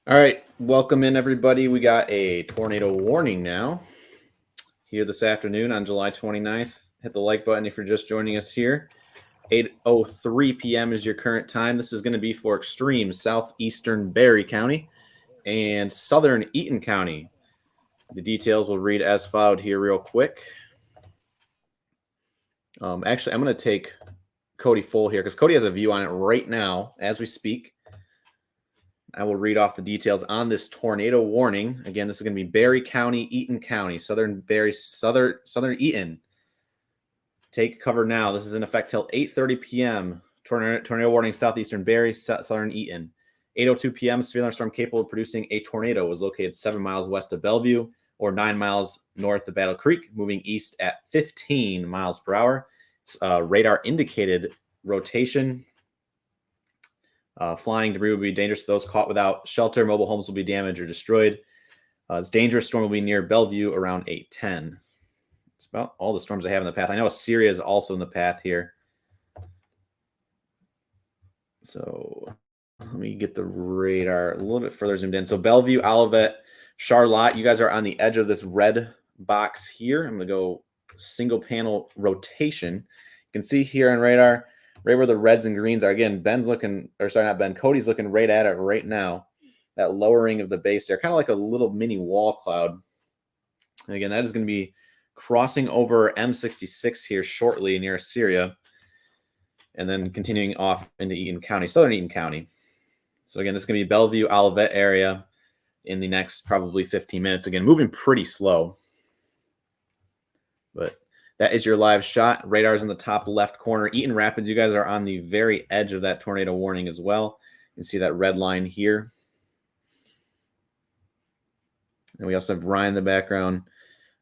All right, welcome in everybody. We got a tornado warning now here this afternoon on July 29th. Hit the like button if you're just joining us here. 8:03 p.m. is your current time. This is going to be for extreme southeastern Barry County and southern Eaton County. The details will read as followed here real quick. Actually, I'm going to take Cody full here because Cody has a view on it right now as we speak. I will read off the details on this tornado warning. Again, this is going to be Barry County, Eaton County, southern Barry, southern Eaton. Take cover now. This is in effect till 8:30 p.m. Tornado warning, southeastern Barry, southern Eaton. 8:02 p.m. Severe thunderstorm capable of producing a tornado was located 7 miles west of Bellevue or 9 miles north of Battle Creek, moving east at 15 miles per hour. It's radar indicated rotation. Flying debris will be dangerous to those caught without shelter. Mobile homes will be damaged or destroyed. This dangerous storm will be near Bellevue around 8:10. It's about all the storms I have in the path. I know Syria is also in the path here. So let me get the radar a little bit further zoomed in. So Bellevue, Olivet, Charlotte, you guys are on the edge of this red box here. I'm going to go single panel rotation. You can see here on radar, right where the reds and greens are. Again, Cody's looking right at it right now. That lowering of the base there, kind of like a little mini wall cloud. And again, that is going to be crossing over M66 here shortly near Syria, and then continuing off into Eaton County, southern Eaton County. So again, this is going to be Bellevue, Olivet area in the next probably 15 minutes. Again, moving pretty slow. But that is your live shot. Radar is in the top left corner. Eaton Rapids, you guys are on the very edge of that tornado warning as well. You can see that red line here. And we also have Ryan in the background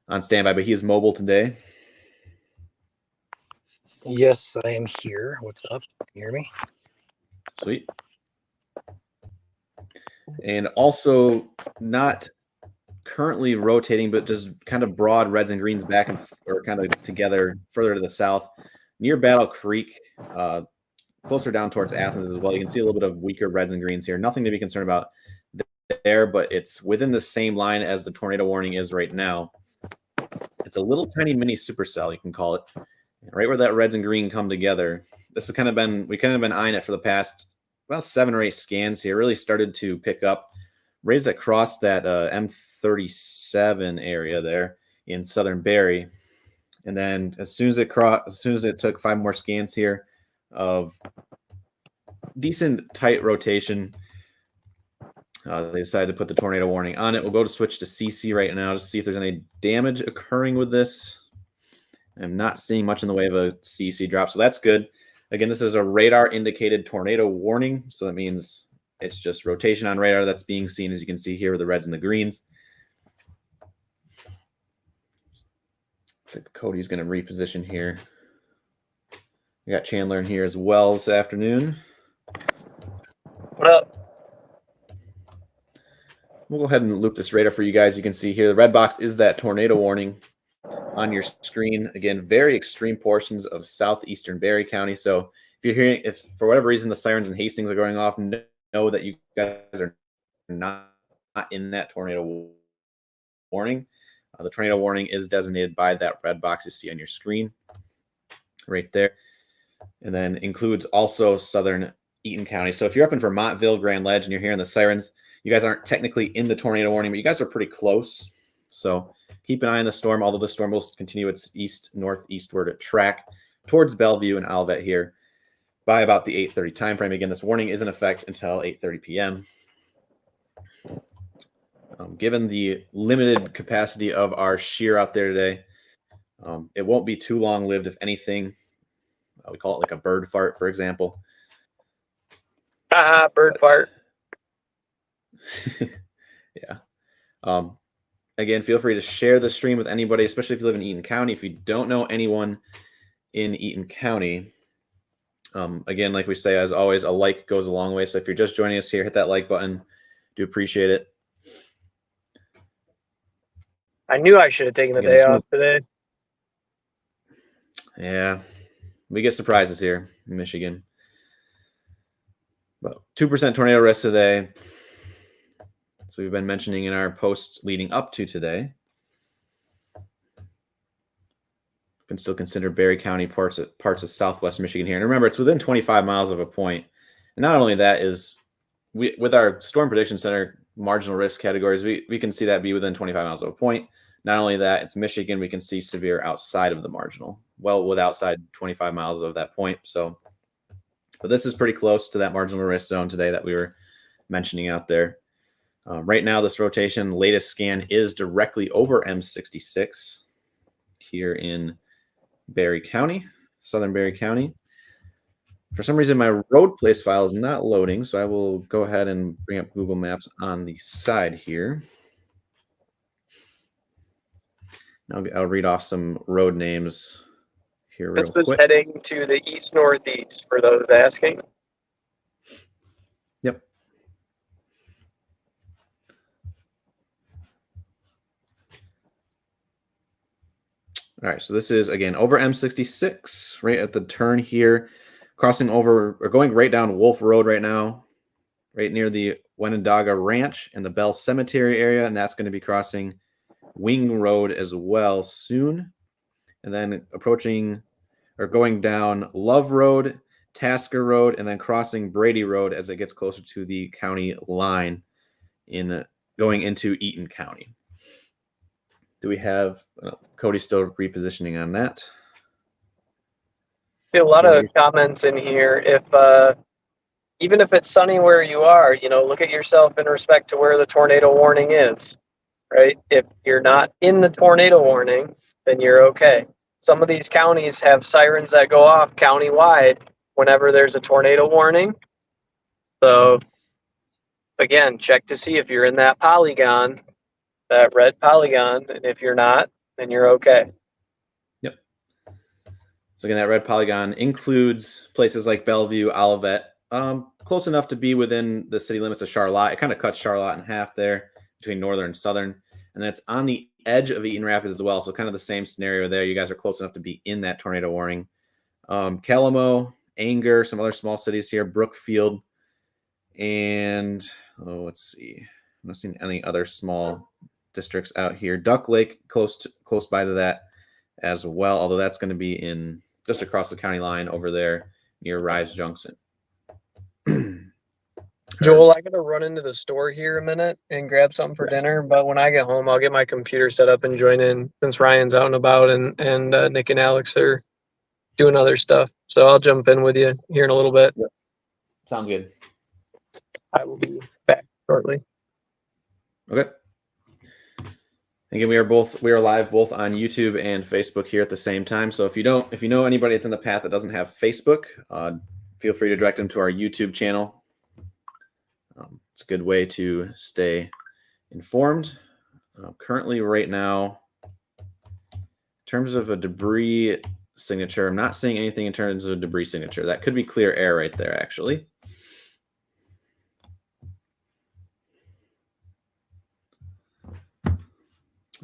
on standby, but he is mobile today. Yes, I am here. What's up? Can you hear me? Sweet. And also not currently rotating, but just kind of broad reds and greens back and or kind of together further to the south near Battle Creek, closer down towards Athens as well. You can see a little bit of weaker reds and greens here. Nothing to be concerned about there, but it's within the same line as the tornado warning is right now. It's a little tiny mini supercell, you can call it, right where that reds and green come together. This has we've kind of been eyeing it for the past about 7 or 8 scans here. Really started to pick up right as it crossed that M37 area there in southern Barry. And then as soon as it took 5 more scans here of decent tight rotation, they decided to put the tornado warning on it. We'll go to switch to CC right now to see if there's any damage occurring with this. I'm not seeing much in the way of a CC drop, so that's good. Again, this is a radar indicated tornado warning, so that means it's just rotation on radar that's being seen, as you can see here with the reds and the greens. Looks like Cody's going to reposition here. We got Chandler in here as well this afternoon. What up? We'll go ahead and loop this radar for you guys. You can see here the red box is that tornado warning on your screen. Again, very extreme portions of southeastern Barry County. So if for whatever reason the sirens in Hastings are going off, know that you guys are not in that tornado warning. The tornado warning is designated by that red box you see on your screen right there, and then includes also southern Eaton County. So if you're up in Vermontville, Grand Ledge, and you're hearing the sirens, you guys aren't technically in the tornado warning, but you guys are pretty close. So keep an eye on the storm, although the storm will continue its east-northeastward track towards Bellevue and Olivet here by about the 8:30 time frame. Again, this warning is in effect until 8:30 p.m. Given the limited capacity of our shear out there today, it won't be too long-lived, if anything. We call it like a bird fart, for example. Bird fart. Yeah. Again, feel free to share the stream with anybody, especially if you live in Eaton County. If you don't know anyone in Eaton County, again, like we say, as always, a like goes a long way. So if you're just joining us here, hit that like button. Do appreciate it. I knew I should have taken the day off today. Yeah, we get surprises here in Michigan. Well, 2% tornado risk today. So we've been mentioning in our posts leading up to today. You can still consider Barry County, parts of southwest Michigan here. And remember, it's within 25 miles of a point. And not only that is, with our Storm Prediction Center marginal risk categories, we can see that be within 25 miles of a point. Not only that, it's Michigan, we can see severe outside of the marginal, well, with outside 25 miles of that point. So, but this is pretty close to that marginal risk zone today that we were mentioning out there. Right now, this rotation latest scan is directly over M66 here in Barry County, southern Barry County. For some reason, my road place file is not loading, so I will go ahead and bring up Google Maps on the side here. I'll read off some road names here real This is quick. heading to the east-northeast for those asking. Yep. All right, so this is, again, over M66, right at the turn here, crossing over, or going right down Wolf Road right now, right near the Wenondaga Ranch and the Bell Cemetery area, and that's going to be crossing Wing Road as well soon. And then approaching, or going down Love Road, Tasker Road, and then crossing Brady Road as it gets closer to the county line in going into Eaton County. Do we have Cody still repositioning on that? See a lot of comments in here. If even if it's sunny where you are, look at yourself in respect to where the tornado warning is, right? If you're not in the tornado warning, then you're okay. Some of these counties have sirens that go off countywide whenever there's a tornado warning. So again, check to see if you're in that polygon, that red polygon, and if you're not, then you're okay. Yep. So again, that red polygon includes places like Bellevue, Olivet, close enough to be within the city limits of Charlotte. It kind of cuts Charlotte in half there between northern and southern. And that's on the edge of Eaton Rapids as well. So kind of the same scenario there. You guys are close enough to be in that tornado warning. Calamo, Anger, some other small cities here, Brookfield, and let's see. I'm not seeing any other small districts out here. Duck Lake, close by to that as well, although that's going to be in just across the county line over there near Rise Junction. Joel, I gotta run into the store here a minute and grab something for dinner, but when I get home, I'll get my computer set up and join in since Ryan's out and about and Nick and Alex are doing other stuff. So I'll jump in with you here in a little bit. Yep. Sounds good. I will be back shortly. Okay. Again, we are live both on YouTube and Facebook here at the same time. So if you know anybody that's in the path that doesn't have Facebook, feel free to direct them to our YouTube channel. It's a good way to stay informed. Currently, right now, in terms of a debris signature, I'm not seeing anything in terms of a debris signature. That could be clear air right there, actually.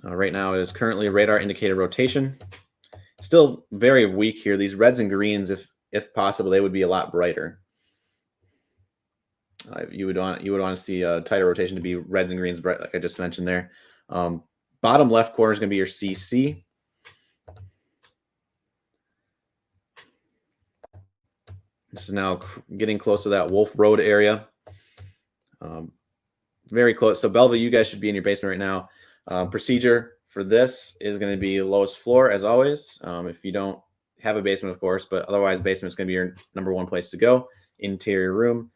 Right now, it is currently radar indicated rotation. Still very weak here. These reds and greens, if possible, they would be a lot brighter. You would want to see a tighter rotation to be reds and greens bright, like I just mentioned there. Bottom left corner is going to be your CC. This is now getting close to that Wolf Road area. Very close. So Bellevue, you guys should be in your basement right now. Procedure for this is going to be lowest floor as always. If you don't have a basement, of course, but otherwise basement is going to be your number one place to go. Interior room.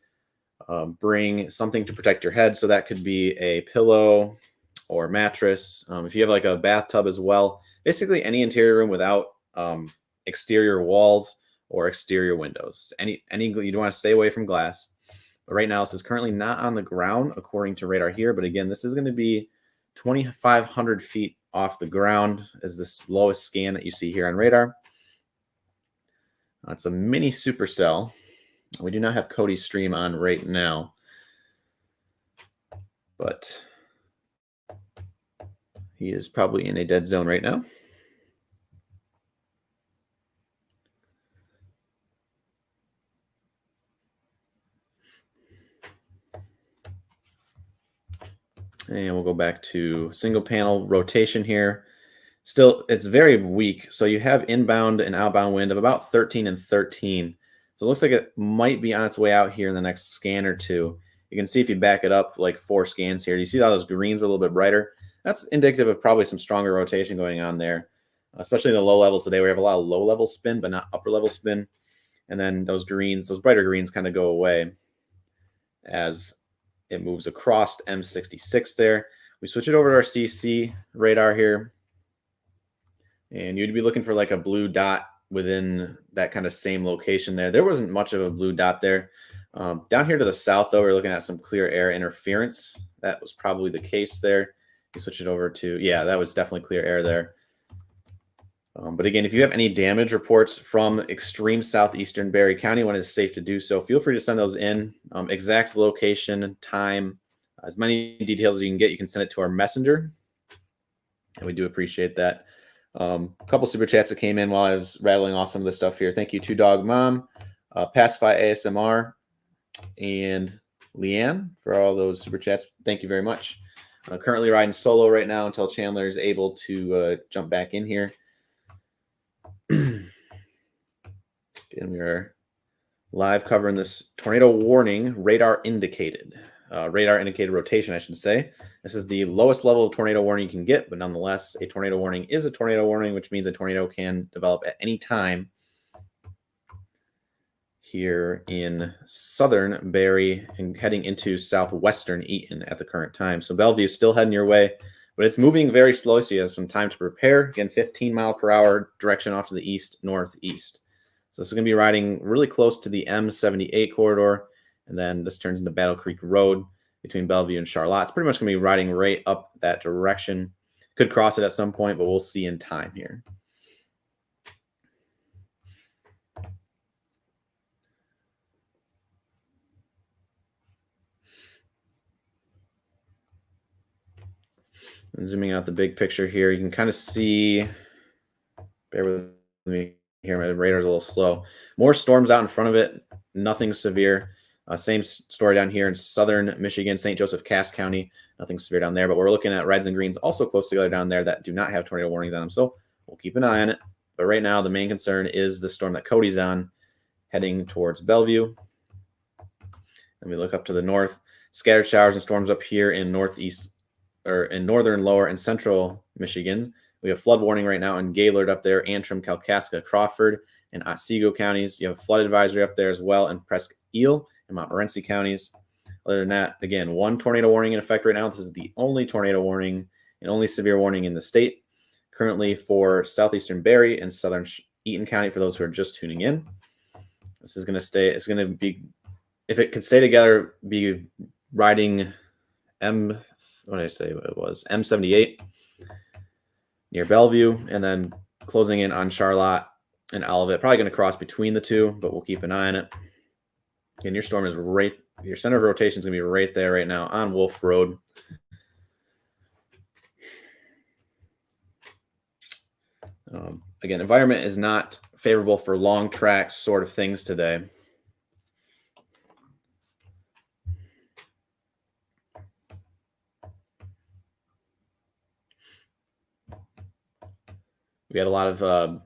Bring something to protect your head. So that could be a pillow or mattress. If you have like a bathtub as well, basically any interior room without exterior walls or exterior windows. Any you don't want to stay away from glass. But right now, this is currently not on the ground according to radar here. But again, this is going to be 2,500 feet off the ground as this lowest scan that you see here on radar. It's a mini supercell. We do not have Cody's stream on right now, but he is probably in a dead zone right now. And we'll go back to single panel rotation here. Still, it's very weak. So you have inbound and outbound wind of about 13 and 13. So it looks like it might be on its way out here in the next scan or two. You can see if you back it up like 4 scans here, you see how those greens are a little bit brighter. That's indicative of probably some stronger rotation going on there, especially in the low levels today. We have a lot of low level spin, but not upper level spin. And then those greens, those brighter greens kind of go away as it moves across M66 there. We switch it over to our CC radar here. And you'd be looking for like a blue dot within that kind of same location there. There wasn't much of a blue dot there. Down here to the south, though, we're looking at some clear air interference. That was probably the case there. You switch it over to, yeah, that was definitely clear air there. But again, if you have any damage reports from extreme southeastern Barry County when it's safe to do so, feel free to send those in. Exact location, time, as many details as you can get, you can send it to our messenger. And we do appreciate that. A couple super chats that came in while I was rattling off some of this stuff here. Thank you to Dog Mom, Pacify ASMR, and Leanne for all those super chats. Thank you very much. Currently riding solo right now until Chandler is able to jump back in here. And we are live covering this tornado warning, radar indicated rotation, I should say. This is the lowest level of tornado warning you can get, but nonetheless, a tornado warning is a tornado warning, which means a tornado can develop at any time here in southern Barry and heading into southwestern Eaton at the current time. So Bellevue is still heading your way, but it's moving very slowly, so you have some time to prepare. Again, 15 mile per hour direction off to the east, northeast. So this is going to be riding really close to the M78 corridor, and then this turns into Battle Creek Road between Bellevue and Charlotte. It's pretty much going to be riding right up that direction. Could cross it at some point, but we'll see in time here. And zooming out the big picture here, you can kind of see, bear with me here, my radar's a little slow. More storms out in front of it, nothing severe. Same story down here in southern Michigan, St. Joseph, Cass County. Nothing severe down there, but we're looking at reds and greens also close together down there that do not have tornado warnings on them. So we'll keep an eye on it. But right now, the main concern is the storm that Cody's on, heading towards Bellevue. And we look up to the north, scattered showers and storms up here in northeast, or in northern, lower, and central Michigan. We have flood warning right now in Gaylord up there, Antrim, Kalkaska, Crawford, and Otsego counties. You have flood advisory up there as well in Presque Isle and Montmorency counties. Other than that, again, one tornado warning in effect right now. This is the only tornado warning and only severe warning in the state currently for southeastern Barry and southern Eaton County for those who are just tuning in. This is going to stay, it's going to be, if it could stay together, be riding M78 near Bellevue, and then closing in on Charlotte and Olivet. Probably going to cross between the two, but we'll keep an eye on it. And your storm is right, your center of rotation is going to be right there right now on Wolf Road. Again, environment is not favorable for long track sort of things today. We had a lot of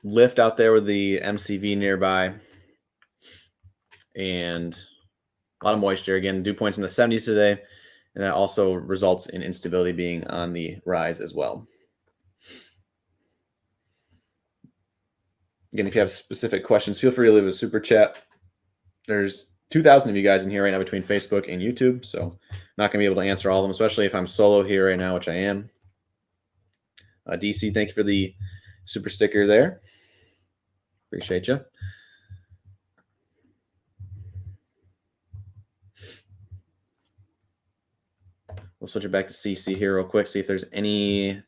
lift out there with the MCV nearby, and a lot of moisture. Again, dew points in the 70s today, and that also results in instability being on the rise as well. Again, if you have specific questions, feel free to leave a super chat. There's 2,000 of you guys in here right now between Facebook and YouTube, so I'm not going to be able to answer all of them, especially if I'm solo here right now, which I am. DC, thank you for the super sticker there. Appreciate you. We'll switch it back to CC here real quick, see if there's any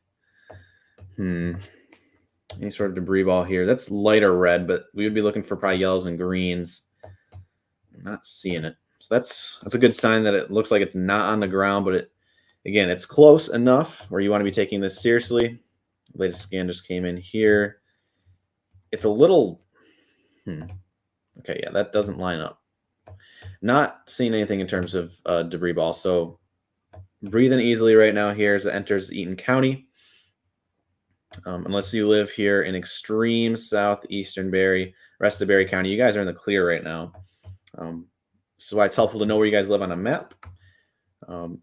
sort of debris ball here. That's lighter red, but we would be looking for probably yellows and greens. I'm not seeing it. So that's a good sign that it looks like it's not on the ground, but again, it's close enough where you want to be taking this seriously. Latest scan just came in here. It's a little, okay, yeah, that doesn't line up. Not seeing anything in terms of debris ball. So breathing easily right now here as it enters Eaton County. Unless you live here in extreme southeastern rest of Berry County, you guys are in the clear right now. So why it's helpful to know where you guys live on a map.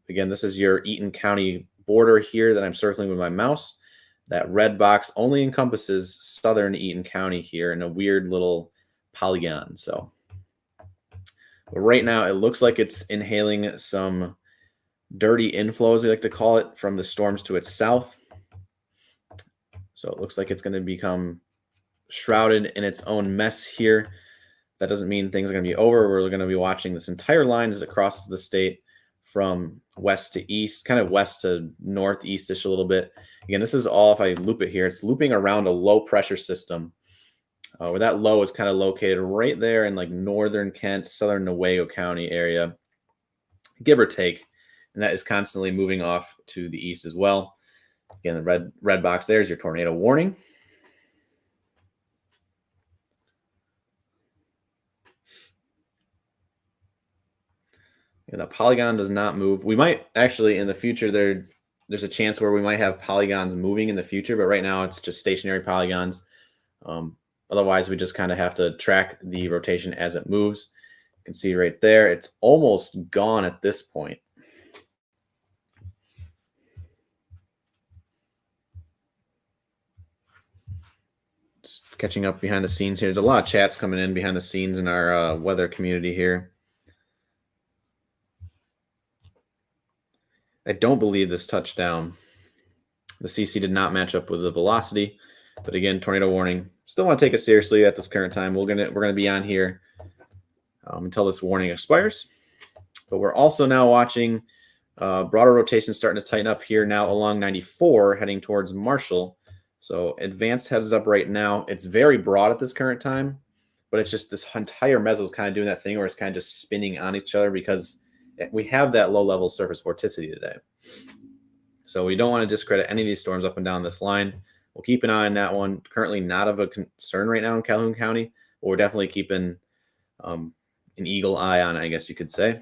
Again, this is your Eaton County border here that I'm circling with my mouse. That red box only encompasses southern Eaton County here in a weird little polygon. So but right now it looks like it's inhaling some dirty inflows, we like to call it, from the storms to its south. So it looks like it's going to become shrouded in its own mess here. That doesn't mean things are going to be over. We're going to be watching this entire line as it crosses the state from west to east, kind of west to northeastish a little bit. Again, this is all, if I loop it here, it's looping around a low pressure system where that low is kind of located right there in like northern Kent, southern Newaygo County area, give or take. And that is constantly moving off to the east as well. Again, the red box there is your tornado warning. And the polygon does not move. We might actually in the future, there's a chance where we might have polygons moving in the future, but right now it's just stationary polygons. Otherwise, we just kind of have to track the rotation as it moves. You can see right there, it's almost gone at this point. Just catching up behind the scenes here. There's a lot of chats coming in behind the scenes in our weather community here. I don't believe this touchdown. The CC did not match up with the velocity, but again, tornado warning. Still want to take it seriously at this current time. We're gonna be on here until this warning expires. But we're also now watching broader rotation starting to tighten up here now along 94, heading towards Marshall. So advanced heads up right now. It's very broad at this current time, but it's just this entire meso is kind of doing that thing where it's kind of just spinning on each other because we have that low-level surface vorticity today. So we don't want to discredit any of these storms up and down this line. We'll keep an eye on that one. Currently not of a concern right now in Calhoun County, but we're definitely keeping an eagle eye on it, I guess you could say.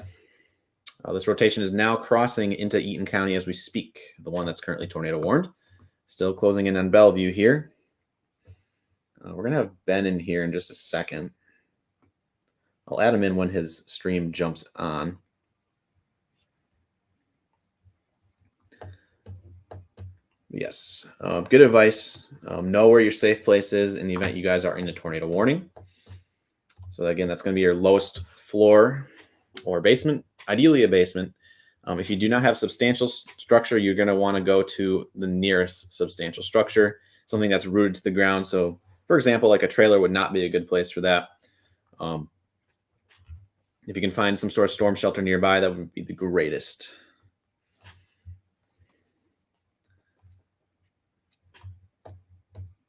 This rotation is now crossing into Eaton County as we speak, the one that's currently tornado warned. Still closing in on Bellevue here. We're going to have Ben in here in just a second. I'll add him in when his stream jumps on. Yes, good advice. Know where your safe place is in the event you guys are in a tornado warning. So again, that's going to be your lowest floor or basement, ideally a basement. If you do not have substantial structure, you're going to want to go to the nearest substantial structure, something that's rooted to the ground. So for example, like a trailer would not be a good place for that. If you can find some sort of storm shelter nearby, that would be the greatest.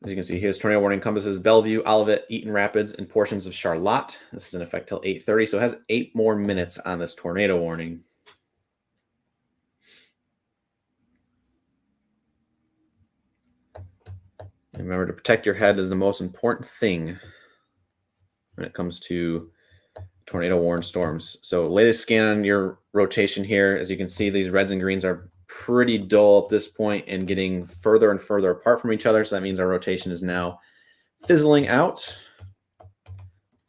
As you can see, here's tornado warning encompasses Bellevue, Olivet, Eaton Rapids, and portions of Charlotte. This is in effect till 8:30, so it has 8 more minutes on this tornado warning. And remember to protect your head is the most important thing when it comes to tornado warned storms. So latest scan on your rotation here. As you can see, these reds and greens are pretty dull at this point and getting further and further apart from each other. So that means our rotation is now fizzling out.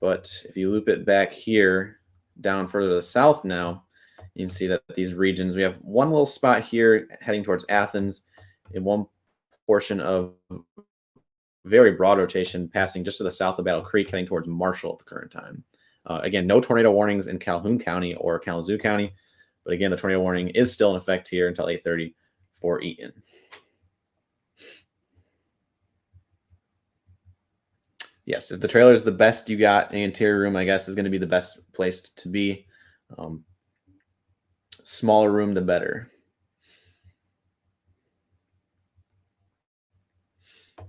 But if you loop it back here down further to the south now, you can see that these regions, we have one little spot here heading towards Athens in one portion of very broad rotation passing just to the south of Battle Creek heading towards Marshall at the current time. Again, no tornado warnings in Calhoun County or Kalamazoo County. But again, the tornado warning is still in effect here until 8:30 for Eaton. Yes, if the trailer is the best you got, the interior room, I guess, is going to be the best place to be. Smaller room, the better.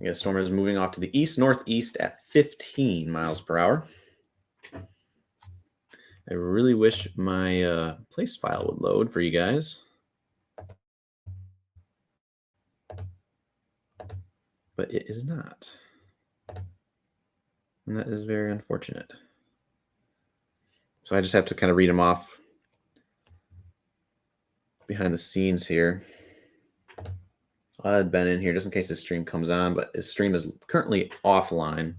The storm is moving off to the east-northeast at 15 miles per hour. I really wish my place file would load for you guys. But it is not. And that is very unfortunate. So I just have to kind of read them off. behind the scenes here. I'll add Ben in here just in case his stream comes on, but his stream is currently offline.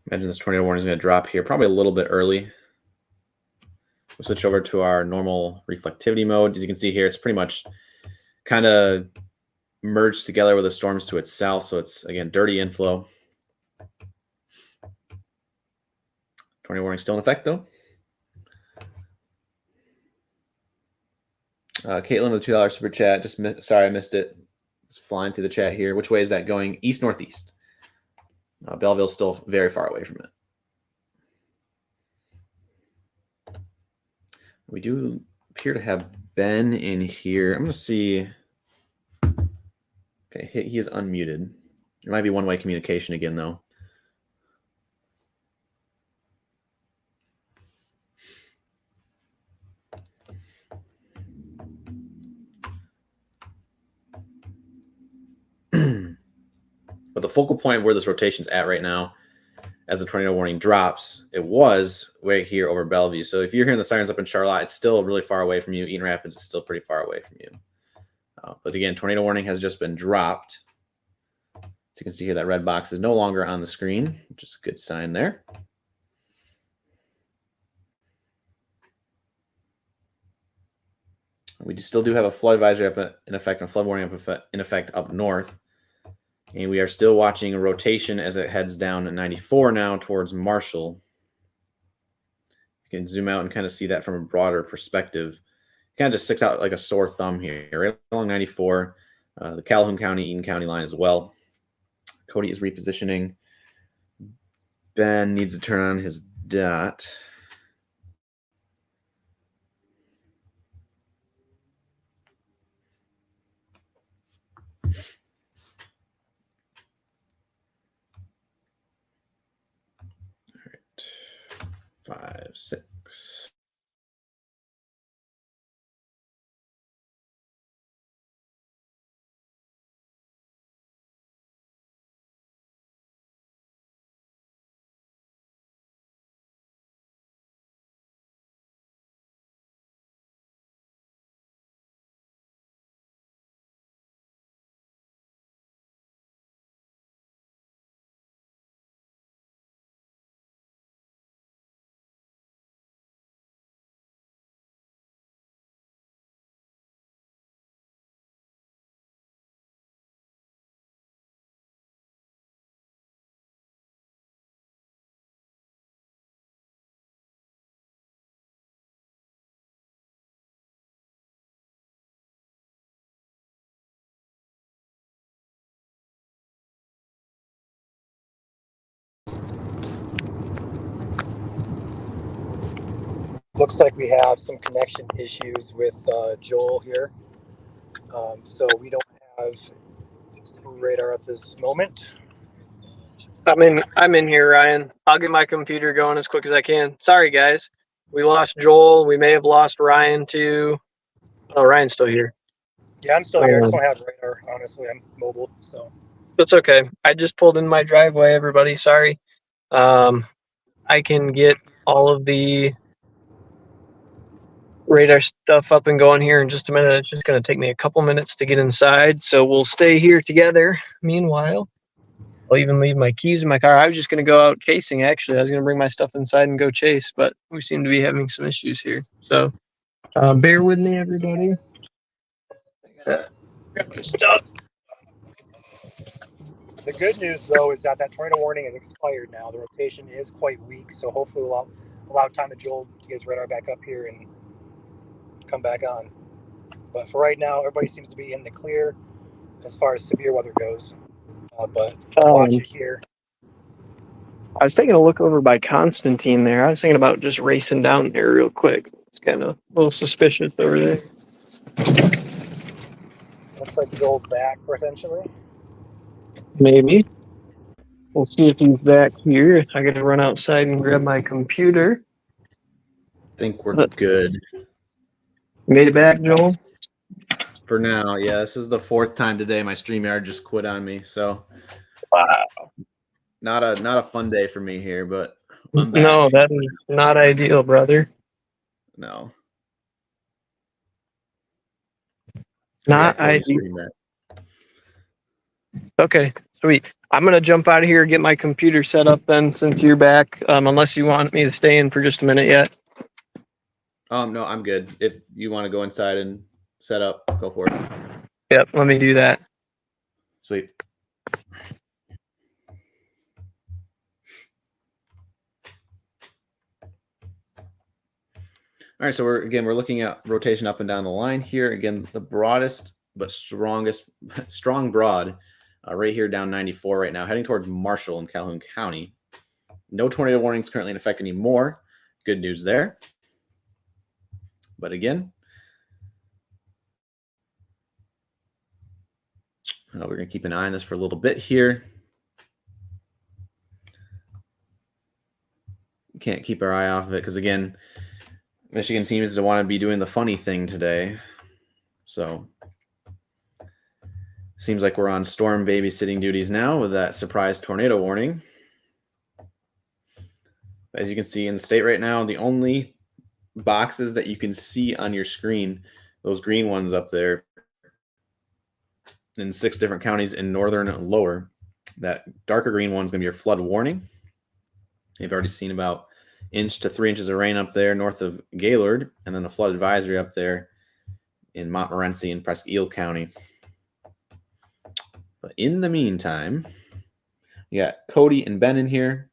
Imagine this tornado warning is going to drop here probably a little bit early. We'll switch over to our normal reflectivity mode. As you can see here, it's pretty much kind of merged together with the storms to its south. So it's, again, dirty inflow. Tornado warning still in effect, though. Caitlin with a $2 super chat. Sorry, I missed it. It's flying through the chat here. Which way is that going? East-northeast. Belleville's still very far away from it. We do appear to have Ben in here. I'm going to see. Okay, he is unmuted. It might be one-way communication again, though. But the focal point where this rotation's at right now, as the tornado warning drops, it was right here over Bellevue. So if you're hearing the sirens up in Charlotte, it's still really far away from you. Eaton Rapids is still pretty far away from you. But again, tornado warning has just been dropped. So you can see here that red box is no longer on the screen, which is a good sign there. We still do have a flood advisory up in effect and a flood warning up in effect up north. And we are still watching a rotation as it heads down at 94 now towards Marshall. You can zoom out and kind of see that from a broader perspective. It kind of just sticks out like a sore thumb here, right along 94, the Calhoun County, Eaton County line as well. Cody is repositioning. Ben needs to turn on his dot. All right, 5, 6. Looks like we have some connection issues with Joel here. So we don't have radar at this moment. I'm in here, Ryan. I'll get my computer going as quick as I can. Sorry, guys. We lost Joel. We may have lost Ryan too. Oh, Ryan's still here. Yeah, I'm still here. I just don't have radar, honestly. I'm mobile, so. That's okay. I just pulled in my driveway, everybody. Sorry. I can get all of the radar stuff up and going here in just a minute. It's just going to take me a couple minutes to get inside, so we'll stay here together. Meanwhile, I'll even leave my keys in my car. I was just going to go out chasing, actually. I was going to bring my stuff inside and go chase, but we seem to be having some issues here. So bear with me, everybody. I gotta grab my stuff. The good news, though, is that tornado warning is expired now. The rotation is quite weak, so hopefully we'll allow time to Joel to get his radar back up here and come back on. But for right now, everybody seems to be in the clear as far as severe weather goes. But watch it here. I was taking a look over by Constantine there. I was thinking about just racing down there real quick. It's kind of a little suspicious over there. Looks like Joel's back, potentially. Maybe. We'll see if he's back here. I got to run outside and grab my computer. I think we're good. Made it back, Joel? For now, yeah. This is the 4th time today my StreamYard just quit on me, so Wow. Not a fun day for me here, but I'm back. No, that is not ideal, brother. No. Not Cody ideal. stream back. Okay, sweet. I'm gonna jump out of here, get my computer set up then, since you're back. Unless you want me to stay in for just a minute yet. No, I'm good. If you want to go inside and set up, go for it. Yep, let me do that. Sweet. All right, so we're looking at rotation up and down the line here. Again, the broadest but strong broad right here down 94 right now, heading towards Marshall in Calhoun County. No tornado warnings currently in effect anymore. Good news there. But again, we're going to keep an eye on this for a little bit here. Can't keep our eye off of it because, again, Michigan seems to want to be doing the funny thing today. So seems like we're on storm babysitting duties now with that surprise tornado warning. As you can see in the state right now, the only boxes that you can see on your screen, those green ones up there in 6 different counties in northern and lower, that darker green one's going to be your flood warning. You've already seen about 1 to 3 inches of rain up there north of Gaylord, and then a flood advisory up there in Montmorency and Presque Isle County. But in the meantime, you got Cody and Ben in here,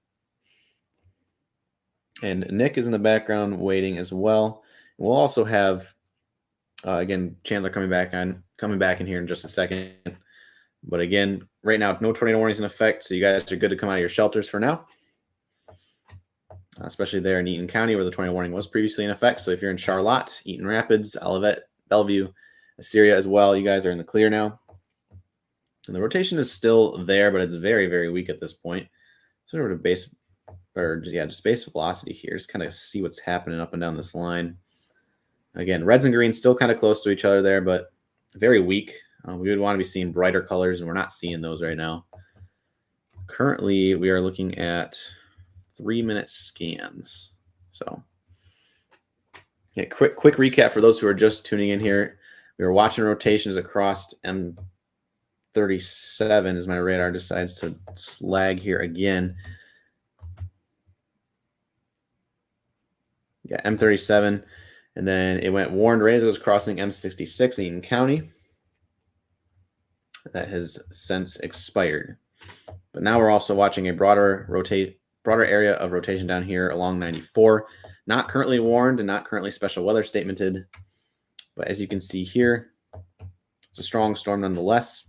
and Nick is in the background waiting as well. We'll also have again Chandler coming back in here in just a second. But again, right now no tornado warnings in effect, so you guys are good to come out of your shelters for now. Especially there in Eaton County where the tornado warning was previously in effect. So if you're in Charlotte, Eaton Rapids, Olivet, Bellevue, Assyria as well, you guys are in the clear now. And the rotation is still there, but it's very, very weak at this point. So over to base velocity here, just kind of see what's happening up and down this line. Again, reds and greens still kind of close to each other there, but very weak. We would want to be seeing brighter colors, and we're not seeing those right now. Currently, we are looking at 3-minute scans. So, yeah, quick recap for those who are just tuning in here. We were watching rotations across M37 as my radar decides to lag here again. Yeah, M37, and then it went warned right as it was crossing M66 in Eaton County. That has since expired. But now we're also watching a broader area of rotation down here along 94. Not currently warned and not currently special weather statemented. But as you can see here, it's a strong storm nonetheless.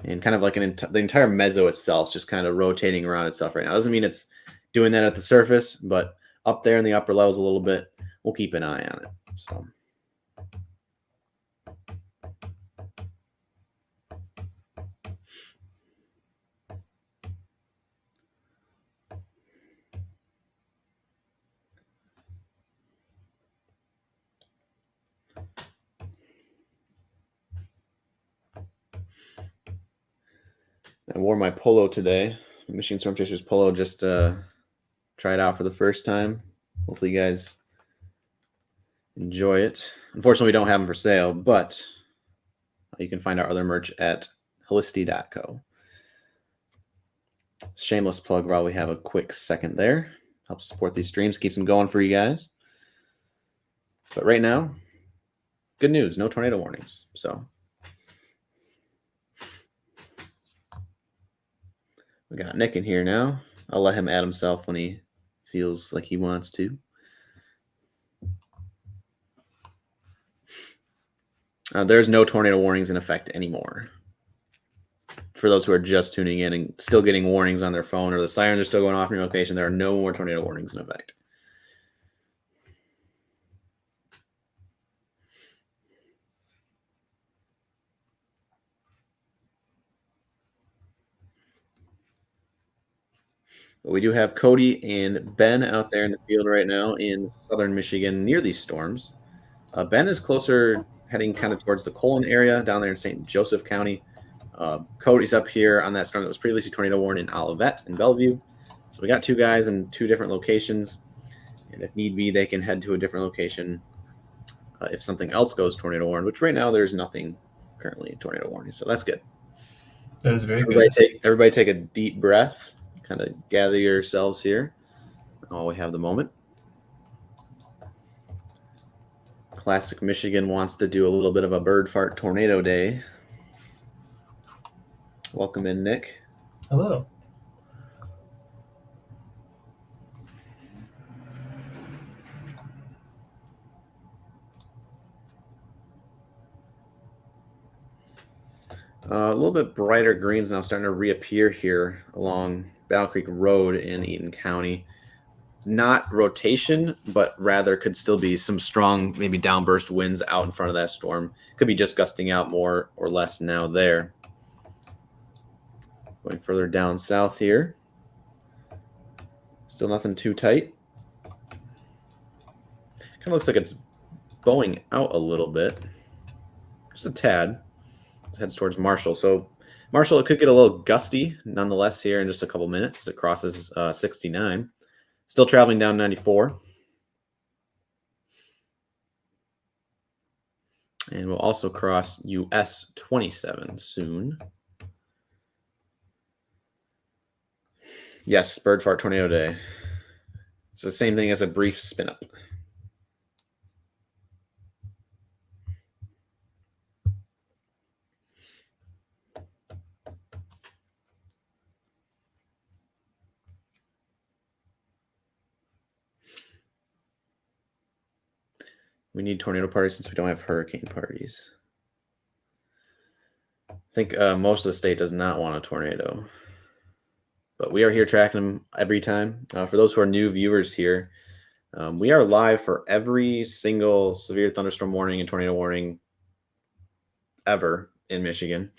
And kind of like the entire mezzo itself is just kind of rotating around itself right now. Doesn't mean it's doing that at the surface, but up there in the upper levels a little bit, we'll keep an eye on it. So. I wore my polo today, Michigan Storm Chasers polo, just try it out for the first time. Hopefully you guys enjoy it. Unfortunately, we don't have them for sale, but you can find our other merch at holisty.co. Shameless plug while we have a quick second there. Helps support these streams, keeps them going for you guys. But right now, good news, no tornado warnings. So we got Nick in here now. I'll let him add himself when he feels like he wants to. There's no tornado warnings in effect anymore. For those who are just tuning in and still getting warnings on their phone or the sirens are still going off in your location, there are no more tornado warnings in effect. But we do have Cody and Ben out there in the field right now in southern Michigan near these storms. Ben is closer, heading kind of towards the Colon area down there in St. Joseph County. Cody's up here on that storm that was previously tornado warned in Olivet and Bellevue. So we got 2 guys in 2 different locations. And if need be, they can head to a different location if something else goes tornado warned, which right now there's nothing currently in tornado warning. So that's good. That is very good. Everybody take a deep breath. Kind of gather yourselves here while we have the moment. Classic Michigan wants to do a little bit of a bird fart tornado day. Welcome in, Nick. Hello. A little bit brighter greens now starting to reappear here along Battle Creek Road in Eaton County. Not rotation, but rather could still be some strong, maybe downburst winds out in front of that storm. Could be just gusting out more or less now there. Going further down south here. Still nothing too tight. Kind of looks like it's bowing out a little bit. Just a tad. It heads towards Marshall. So Marshall, it could get a little gusty nonetheless here in just a couple minutes as it crosses 69. Still traveling down 94. And we'll also cross US 27 soon. Yes, bird fart tornado day. It's the same thing as a brief spin up. We need tornado parties since we don't have hurricane parties. I think most of the state does not want a tornado. But we are here tracking them every time. For those who are new viewers here, we are live for every single severe thunderstorm warning and tornado warning ever in Michigan.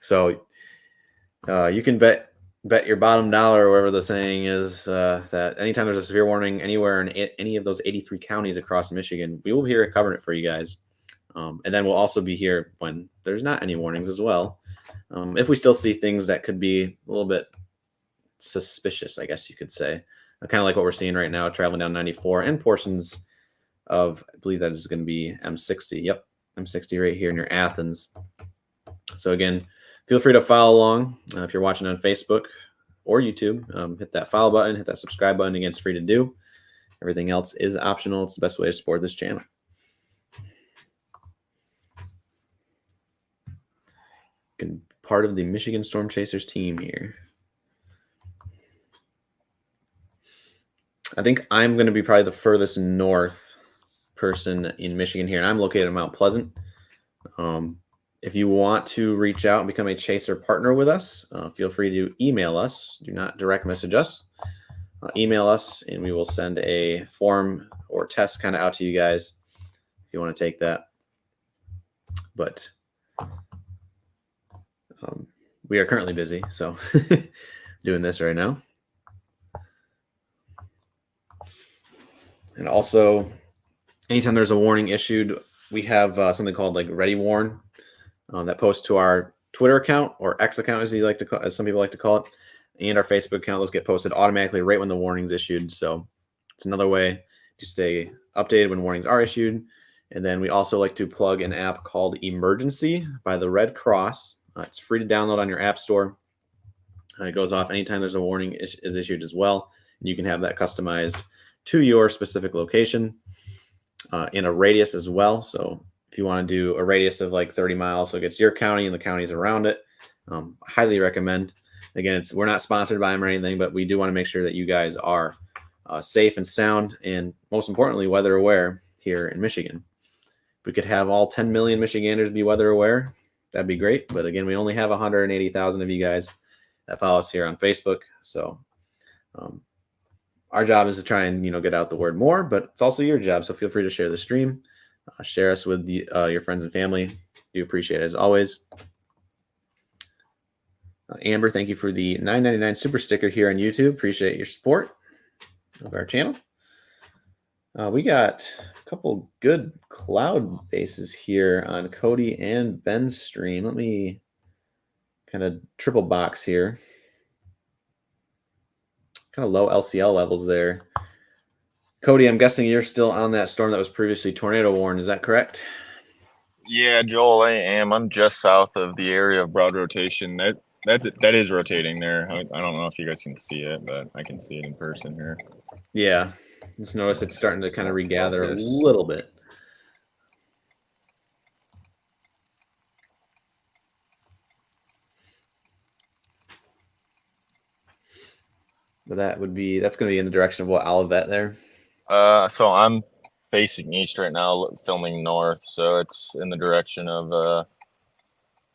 So you can bet your bottom dollar, or whatever the saying is, that anytime there's a severe warning anywhere in any of those 83 counties across Michigan, we will be here covering it for you guys. And then we'll also be here when there's not any warnings as well. If we still see things that could be a little bit suspicious, I guess you could say. Kind of like what we're seeing right now, traveling down 94 and portions of, I believe that is going to be M60. Yep, M60 right here near Athens. So again, feel free to follow along if you're watching on Facebook or YouTube. Hit that follow button, hit that subscribe button. Again, it's free to do. Everything else is optional. It's the best way to support this channel. Part of the Michigan Storm Chasers team here. I think I'm going to be probably the furthest north person in Michigan here, and I'm located in Mount Pleasant. If you want to reach out and become a chaser partner with us, feel free to email us. Do not direct message us. Email us, and we will send a form or test kind of out to you guys if you want to take that. But we are currently busy, so doing this right now. And also, anytime there's a warning issued, we have something called like Ready Warn that posts to our Twitter account, or X account, as some people like to call it, and our Facebook account. Those get posted automatically right when the warning's issued. So it's another way to stay updated when warnings are issued. And then we also like to plug an app called Emergency by the Red Cross. It's free to download on your app store. It goes off anytime there's a warning is issued as well. And you can have that customized to your specific location in a radius as well. So if you want to do a radius of like 30 miles, so it gets your county and the counties around it, highly recommend. Again, we're not sponsored by them or anything, but we do want to make sure that you guys are safe and sound, and most importantly, weather aware here in Michigan. If we could have all 10 million Michiganders be weather aware, that'd be great. But again, we only have 180,000 of you guys that follow us here on Facebook. So our job is to try and, get out the word more, but it's also your job. So feel free to share the stream, share us with your friends and family. Do appreciate it as always. Amber, thank you for the $9.99 super sticker here on YouTube. Appreciate your support of our channel. We got a couple good cloud bases here on Cody and Ben's stream. Let me kind of triple box here. Kind of low LCL levels there. Cody, I'm guessing you're still on that storm that was previously tornado warned. Is that correct? Yeah, Joel, I am. I'm just south of the area of broad rotation. That is rotating there. I don't know if you guys can see it, but I can see it in person here. Yeah. Just notice it's starting to kind of regather a little bit. But that's going to be in the direction of what, Olivet there? So I'm facing east right now, filming north. So it's in the direction of,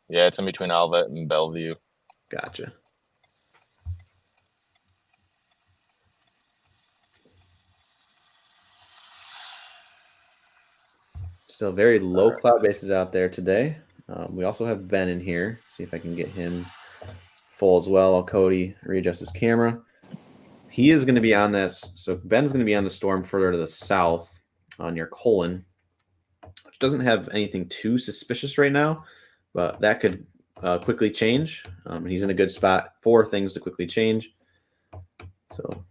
yeah, it's in between Olivet and Bellevue. Gotcha. Still very low cloud bases out there today. We also have Ben in here. See if I can get him full as well while Cody readjusts his camera. He is going to be on this. So Ben's going to be on the storm further to the south near Colon, which doesn't have anything too suspicious right now, but that could quickly change. He's in a good spot for things to quickly change. So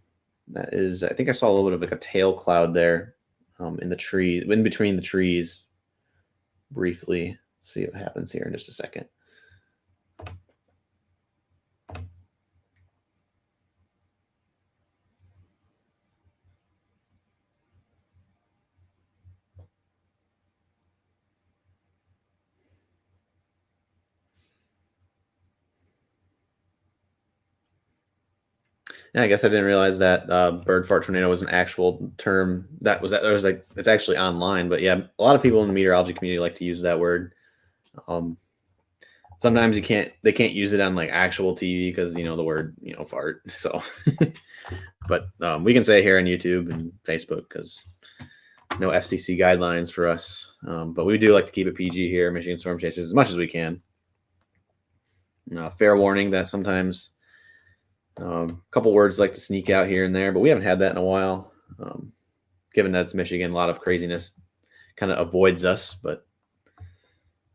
that is, I think I saw a little bit of like a tail cloud there in the tree, in between the trees briefly. Let's see what happens here in just a second. Yeah, I guess I didn't realize that bird fart tornado was an actual term. It's actually online, but yeah, a lot of people in the meteorology community like to use that word. Sometimes they can't use it on like actual TV because the word fart. So, but we can say it here on YouTube and Facebook because no FCC guidelines for us. But we do like to keep it PG here, Michigan Storm Chasers, as much as we can. Fair warning that sometimes. A couple words like to sneak out here and there, but we haven't had that in a while. Given that it's Michigan, a lot of craziness kind of avoids us. But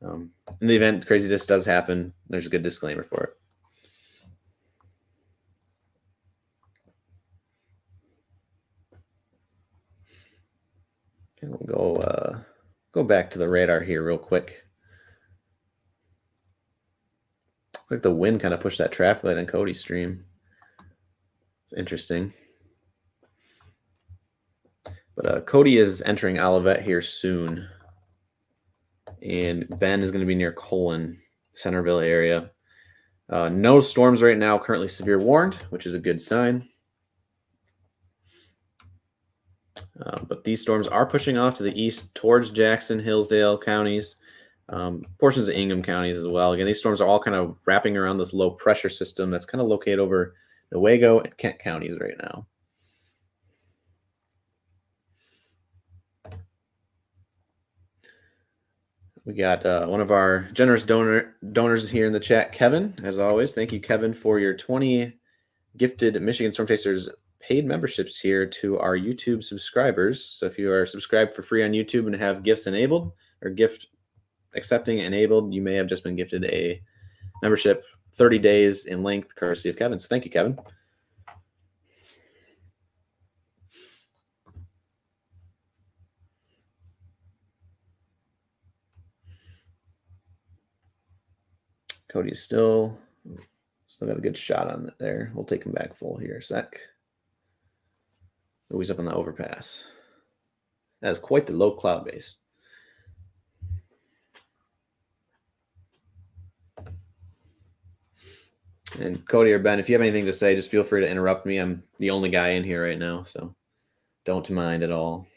in the event craziness does happen, there's a good disclaimer for it. Okay, we'll go back to the radar here real quick. Looks like the wind kind of pushed that traffic light on Cody's stream. Interesting. But Cody is entering Olivet here soon. And Ben is going to be near Colon, Centerville area. No storms right now, currently severe warned, which is a good sign. But these storms are pushing off to the east towards Jackson, Hillsdale counties, portions of Ingham counties as well. Again, these storms are all kind of wrapping around this low pressure system that's kind of located over Newaygo and Kent counties right now. We got one of our generous donors here in the chat, Kevin. As always, thank you, Kevin, for your 20 gifted Michigan Storm Chasers paid memberships here to our YouTube subscribers. So if you are subscribed for free on YouTube and have gifts enabled or gift accepting enabled, you may have just been gifted a membership 30 days in length, courtesy of Kevin. So thank you, Kevin. Cody's still got a good shot on it there. We'll take him back full here a sec. Oh, he's up on the overpass. That is quite the low cloud base. And Cody or Ben, if you have anything to say, just feel free to interrupt me. I'm the only guy in here right now, so don't mind at all.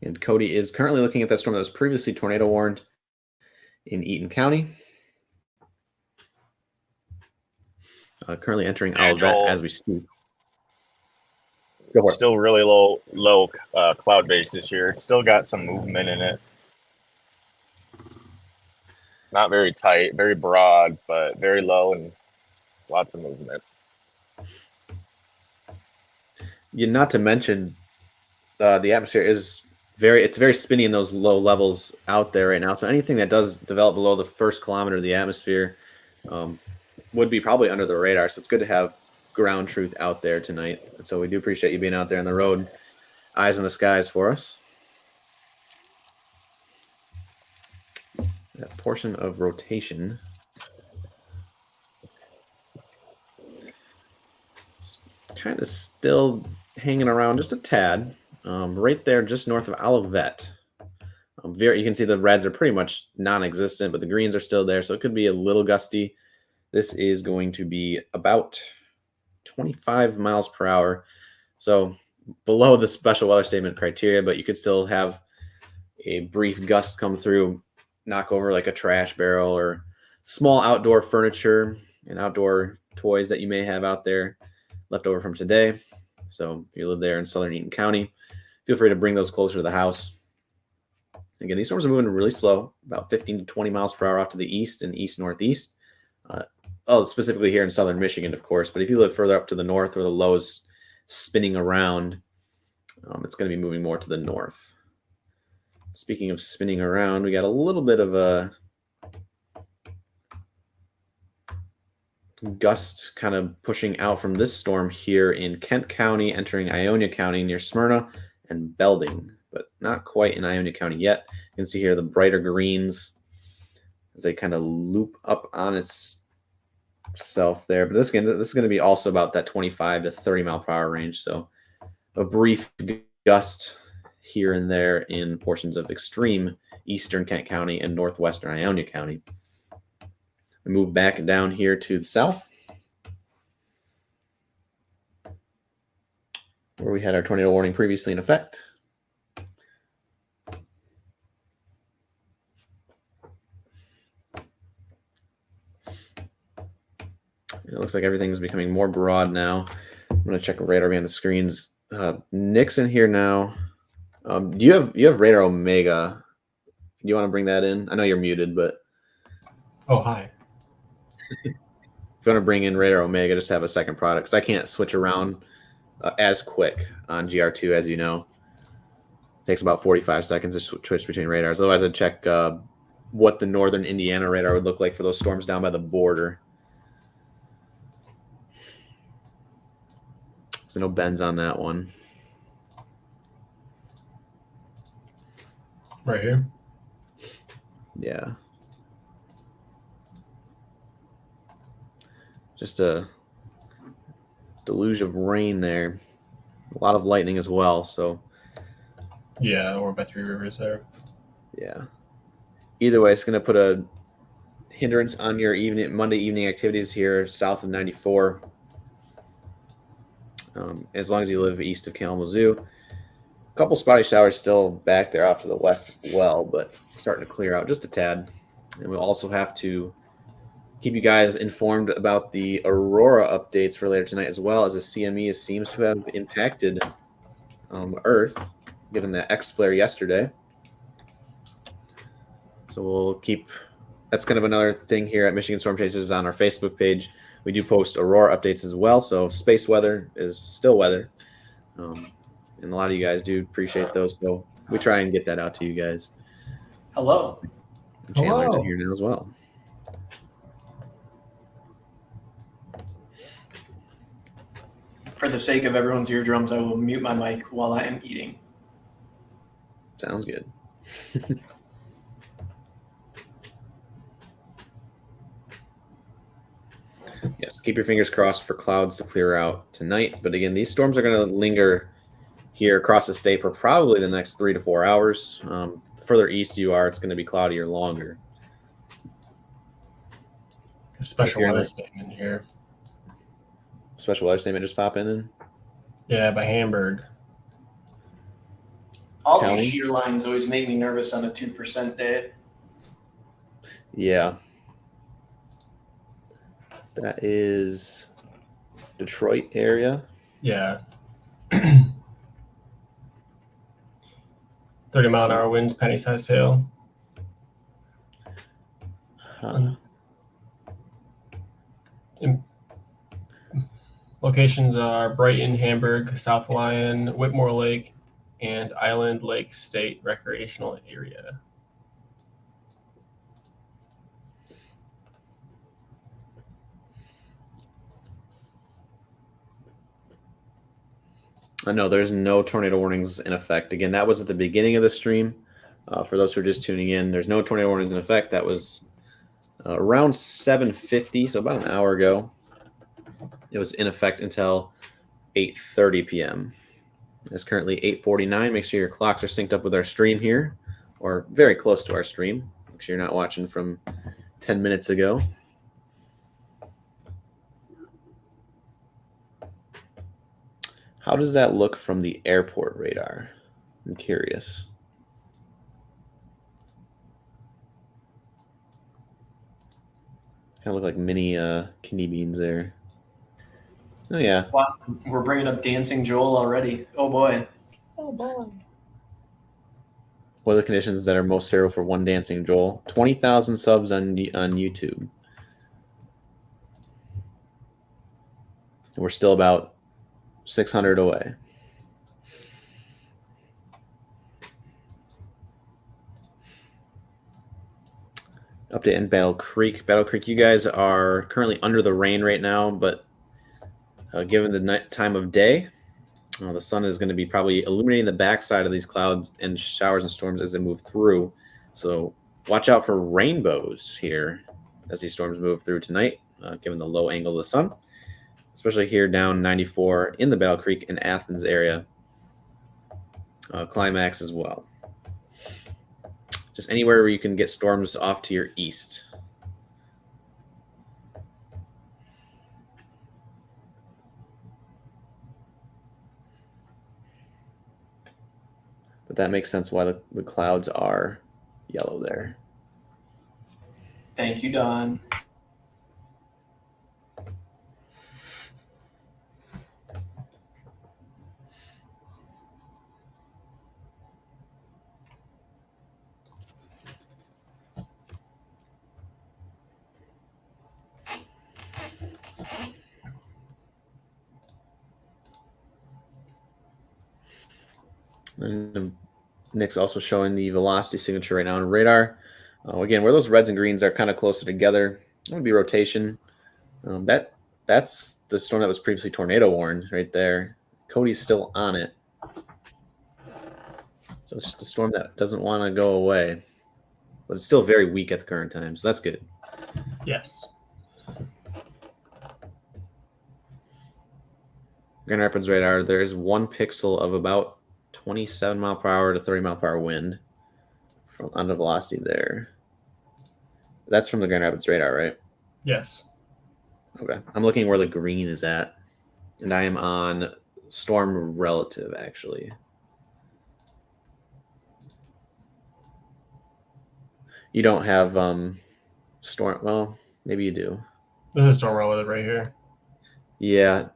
And Cody is currently looking at that storm that was previously tornado warned in Eaton County. Currently entering Olivet as we speak. Still really low cloud base this year. It's still got some movement in it. Not very tight, very broad, but very low and lots of movement. Not to mention, the atmosphere is it's very spinny in those low levels out there right now. So anything that does develop below the first kilometer of the atmosphere would be probably under the radar. So it's good to have ground truth out there tonight. And so we do appreciate you being out there on the road, eyes in the skies for us. That portion of rotation kind of still hanging around just a tad, right there just north of Olivet. You can see the reds are pretty much non-existent, but the greens are still there, so it could be a little gusty. This is going to be about 25 miles per hour, so below the special weather statement criteria, but you could still have a brief gust come through, knock over like a trash barrel or small outdoor furniture and outdoor toys that you may have out there left over from today. So if you live there in southern Eaton County, feel free to bring those closer to the house. Again, these storms are moving really slow, about 15 to 20 miles per hour off to the east and east-northeast. Specifically here in southern Michigan, of course. But if you live further up to the north where the low is spinning around, it's going to be moving more to the north. Speaking of spinning around, we got a little bit of a gust kind of pushing out from this storm here in Kent County, entering Ionia County near Smyrna and Belding, but not quite in Ionia County yet. You can see here the brighter greens as they kind of loop up on itself there. But this is going to be also about that 25 to 30 mile per hour range. So a brief gust here and there in portions of extreme eastern Kent County and northwestern Ionia County. We move back down here to the south, where we had our tornado warning previously in effect. It looks like everything's becoming more broad now. I'm going to check a radar behind the screens. Nick's in here now. Do you have radar Omega? Do you want to bring that in? I know you're muted, but Oh, hi. if you want to bring in radar Omega, just have a second product, because I can't switch around as quick on GR2, as you know. It takes about 45 seconds to switch between radars. Otherwise, I'd check what the northern Indiana radar would look like for those storms down by the border. So no bends on that one. Right here. Yeah. Just a deluge of rain there. A lot of lightning as well, so. Yeah, or by Three Rivers there. Yeah. Either way, it's going to put a hindrance on your Monday evening activities here south of 94. As long as you live east of Kalamazoo. A couple spotty showers still back there off to the west as well, but starting to clear out just a tad. And we'll also have to keep you guys informed about the Aurora updates for later tonight, as well as the CME seems to have impacted Earth, given the X flare yesterday. So we'll keep. That's kind of another thing here at Michigan Storm Chasers on our Facebook page. We do post Aurora updates as well, so space weather is still weather. And a lot of you guys do appreciate those, so we try and get that out to you guys. Hello. And Chandler's in here now as well. For the sake of everyone's eardrums, I will mute my mic while I am eating. Sounds good. Yes, keep your fingers crossed for clouds to clear out tonight. But again, these storms are going to linger here across the state for probably the next 3 to 4 hours. The further east you are, it's going to be cloudy or longer. A special weather statement here. Special weather statement just popping in? Yeah, by Hamburg. All County? these shear lines always make me nervous on a 2% day. Yeah. That is Detroit area. Yeah. 30-mile-an-hour winds, penny-sized hail. Locations are Brighton, Hamburg, South Lyon, Whitmore Lake, and Island Lake State Recreational Area. No, there's no tornado warnings in effect. Again, that was at the beginning of the stream. For those who are just tuning in, there's no tornado warnings in effect. That was around 7:50, so about an hour ago. It was in effect until 8:30 p.m. It's currently 8:49. Make sure your clocks are synced up with our stream here, or very close to our stream. Make sure you're not watching from 10 minutes ago. How does that look from the airport radar? I'm curious. Kind of look like mini kidney beans there. Oh, yeah. Wow, we're bringing up Dancing Joel already. Oh, boy. Oh boy. What are the conditions that are most favorable for one Dancing Joel? 20,000 subs on YouTube. We're still about 600 away. Update in Battle Creek. Battle Creek, you guys are currently under the rain right now, but given the night time of day, the sun is going to be probably illuminating the backside of these clouds and showers and storms as they move through. So watch out for rainbows here as these storms move through tonight, given the low angle of the sun, especially here down 94 in the Battle Creek and Athens area. Climax as well. Just anywhere where you can get storms off to your east. But that makes sense why the clouds are yellow there. Thank you, Don. And Nick's also showing the velocity signature right now on radar. Again, where those reds and greens are kind of closer together, it would be rotation. That's the storm that was previously tornado warned right there. Cody's still on it. So it's just a storm that doesn't want to go away. But it's still very weak at the current time, so that's good. Yes. Grand Rapids radar, there's 1 pixel of about 27 mile per hour to 30 mile per hour wind on the velocity there. That's from the Grand Rapids radar, right? Yes. Okay. I'm looking where the green is at, and I am on storm relative, actually. You don't have storm. Well, maybe you do. This is storm relative right here. Yeah,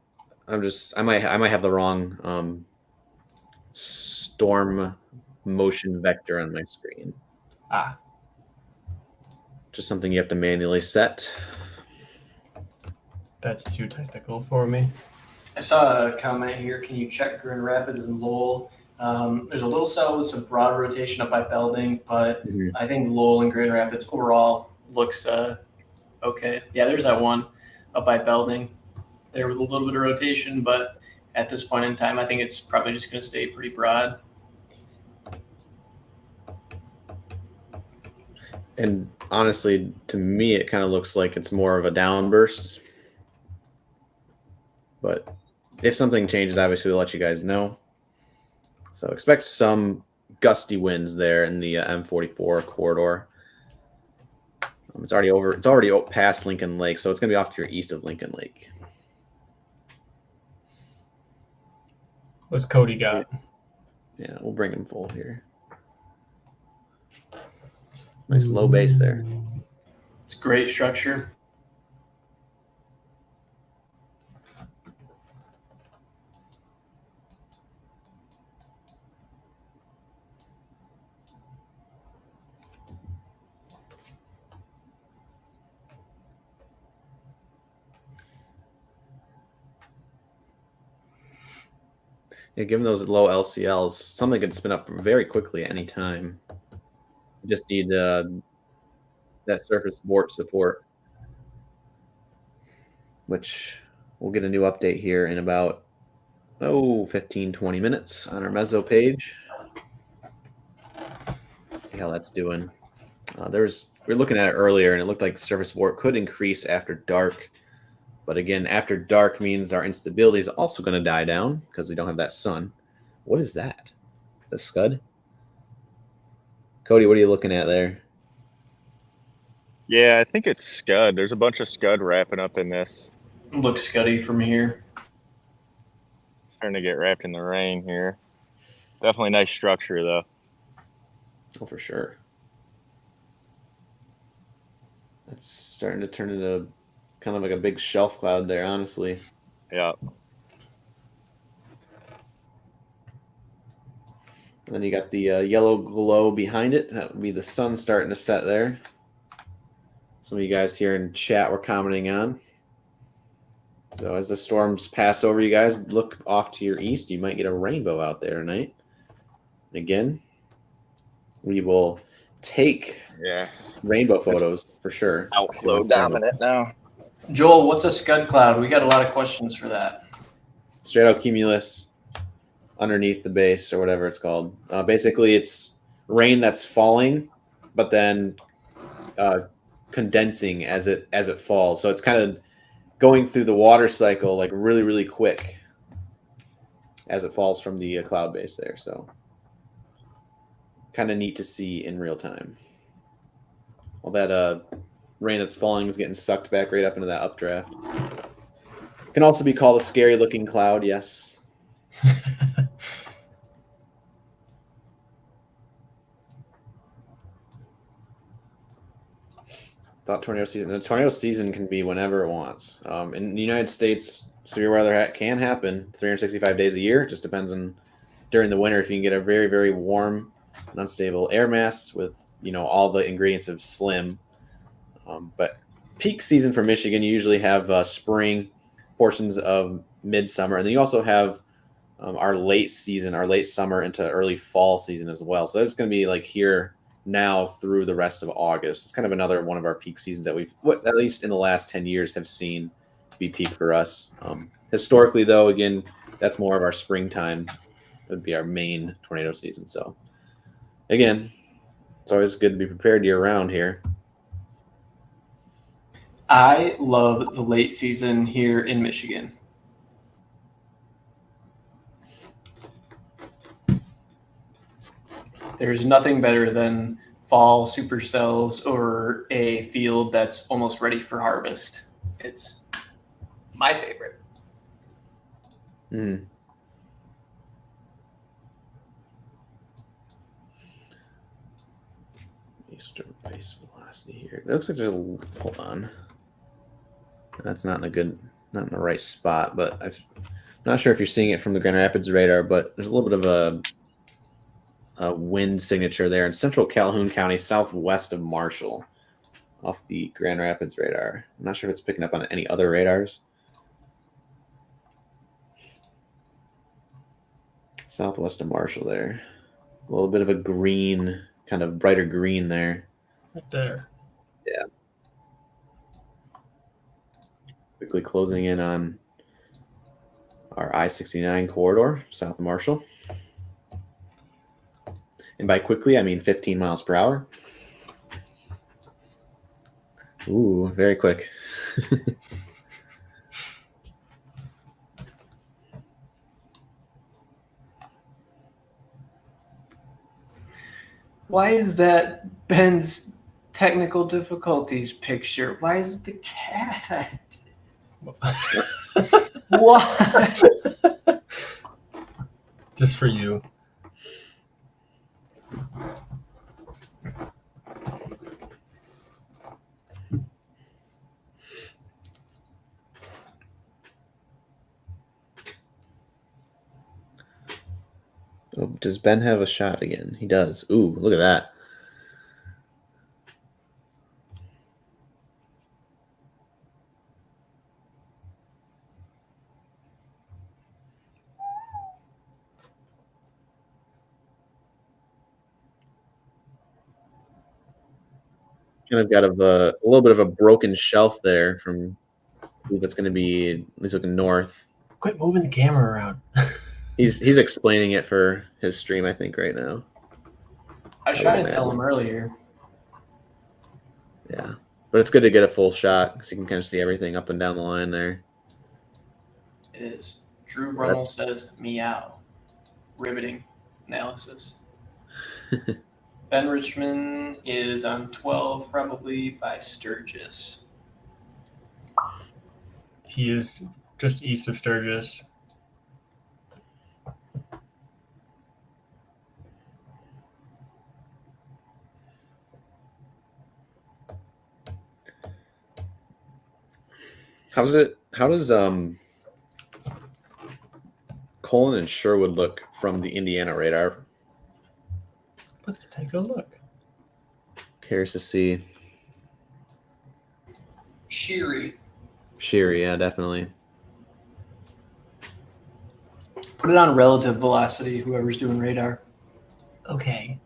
I might have the wrong storm motion vector on my screen. Ah. Just something you have to manually set. That's too technical for me. I saw a comment here. Can you check Grand Rapids and Lowell? There's a little cell with some broad rotation up by Belding, but I think Lowell and Grand Rapids overall looks okay. Yeah, there's that one up by Belding. There with a little bit of rotation, but at this point in time, I think it's probably just going to stay pretty broad. And honestly, to me, it kind of looks like it's more of a downburst. But if something changes, obviously we'll let you guys know. So expect some gusty winds there in the M44 corridor. It's already past Lincoln Lake, so it's going to be off to your east of Lincoln Lake. What's Cody got? Yeah, we'll bring him full here. Nice low base there. It's great structure. Yeah, given those low LCLs, something could spin up very quickly at any time. You just need that surface board support, which we'll get a new update here in about 15, 20 minutes on our Mezzo page. See how that's doing. We were looking at it earlier, and it looked like surface support could increase after dark. But again, after dark means our instability is also going to die down because we don't have that sun. What is that? The scud? Cody, what are you looking at there? Yeah, I think it's scud. There's a bunch of scud wrapping up in this. Looks scuddy from here. Starting to get wrapped in the rain here. Definitely nice structure, though. Oh, for sure. It's starting to turn into kind of like a big shelf cloud there, honestly. Yeah. And then you got the yellow glow behind it. That would be the sun starting to set there. Some of you guys here in chat were commenting on. So as the storms pass over you guys, look off to your east. You might get a rainbow out there tonight. Again, we will take rainbow photos for sure. Outflow dominant now. Joel, what's a scud cloud? We got a lot of questions for that. Stratocumulus underneath the base or whatever it's called. Basically, it's rain that's falling, but then condensing as it falls. So it's kind of going through the water cycle like really, really quick as it falls from the cloud base there. So kind of neat to see in real time. All that rain that's falling is getting sucked back right up into that updraft. Can also be called a scary looking cloud, yes. Thought tornado season. The tornado season can be whenever it wants. In the United States, severe weather can happen 365 days a year. It just depends on during the winter if you can get a very, very warm and unstable air mass with all the ingredients of slim. But peak season for Michigan, you usually have spring, portions of midsummer, and then you also have our late season, our late summer into early fall season as well. So it's going to be like here now through the rest of August. It's kind of another one of our peak seasons that we've, at least in the last 10 years, have seen be peak for us. Historically, though, again, that's more of our springtime. It would be our main tornado season. So, again, it's always good to be prepared year round here. I love the late season here in Michigan. There's nothing better than fall supercells or a field that's almost ready for harvest. It's my favorite. Base velocity here. It looks like there's a hold on. That's not in the right spot, but I'm not sure if you're seeing it from the Grand Rapids radar, but there's a little bit of a wind signature there in central Calhoun County, southwest of Marshall, off the Grand Rapids radar. I'm not sure if it's picking up on any other radars. Southwest of Marshall there. A little bit of a green, kind of brighter green there. Right there. Yeah. Quickly closing in on our I-69 corridor, south of Marshall. And by quickly, I mean 15 miles per hour. Ooh, very quick. Why is that Ben's technical difficulties picture? Why is it the cat? What? Just for you. Oh, does Ben have a shot again? He does. Ooh, look at that. Kind of got a little bit of a broken shelf there from, I believe it's going to be at least looking north. Quit moving the camera around. He's explaining it for his stream, I think, right now. I was trying to tell him earlier. Yeah, but it's good to get a full shot because you can kind of see everything up and down the line there. It is. Drew Brummel says meow. Riveting analysis. Ben Richmond is on 12, probably by Sturgis. He is just east of Sturgis. How does Colin and Sherwood look from the Indiana radar? Let's take a look. Curious to see. Sheary, yeah, definitely. put it on relative velocity, whoever's doing radar. Okay.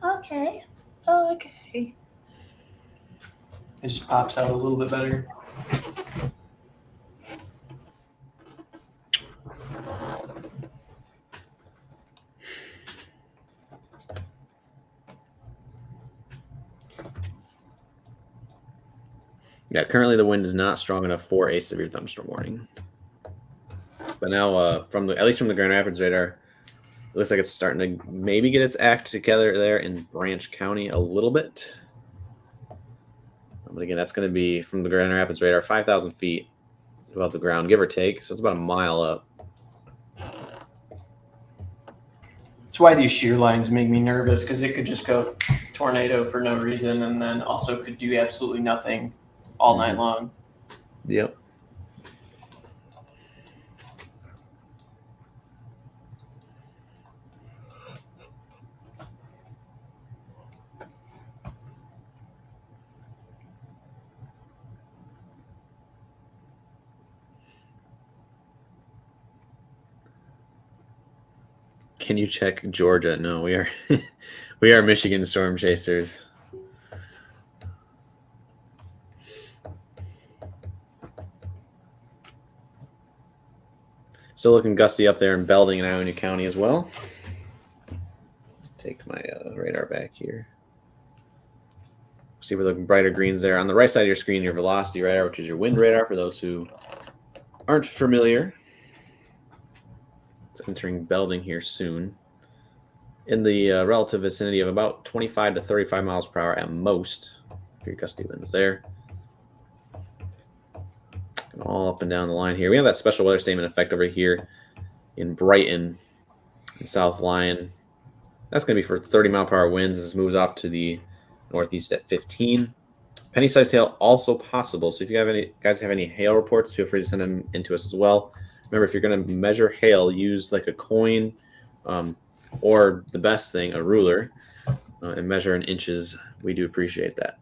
Okay. Okay. It just pops out a little bit better. Yeah, currently the wind is not strong enough for a severe thunderstorm warning. But now, at least from the Grand Rapids radar, it looks like it's starting to maybe get its act together there in Branch County a little bit. But again, that's going to be from the Grand Rapids radar, 5,000 feet above the ground, give or take. So it's about a mile up. That's why these shear lines make me nervous, because it could just go tornado for no reason and then also could do absolutely nothing all night long. Yep. Can you check Georgia? No, we are we are Michigan storm chasers. Still looking gusty up there in Belding and Eaton County as well. Take my radar back here. See, we're looking brighter greens there. On the right side of your screen, your velocity radar, which is your wind radar for those who aren't familiar. It's entering Belding here soon. In the relative vicinity of about 25 to 35 miles per hour at most. Your gusty winds there. All up and down the line here. We have that special weather statement effect over here in Brighton and South Lyon. That's going to be for 30 mile per hour winds. This moves off to the northeast at 15. Penny size hail also possible. So if you guys have any hail reports, feel free to send them into us as well. Remember, if you're going to measure hail, use like a coin or the best thing, a ruler, and measure in inches. We do appreciate that.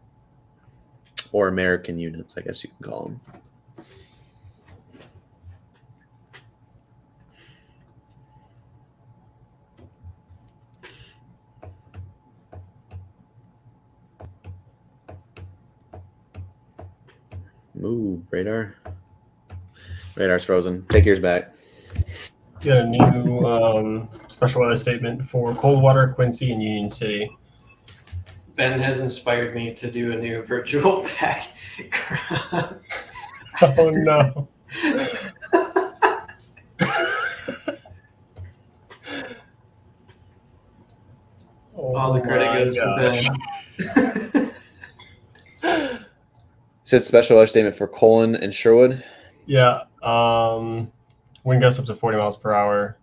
Or American units, I guess you can call them. Move, radar. Radar's frozen. Take yours back. Got a new special weather statement for Coldwater, Quincy, and Union City. Ben has inspired me to do a new virtual background. Oh no. All the credit goes to Ben. Said special weather statement for Colin and Sherwood. Yeah. Wind gusts up to 40 miles per hour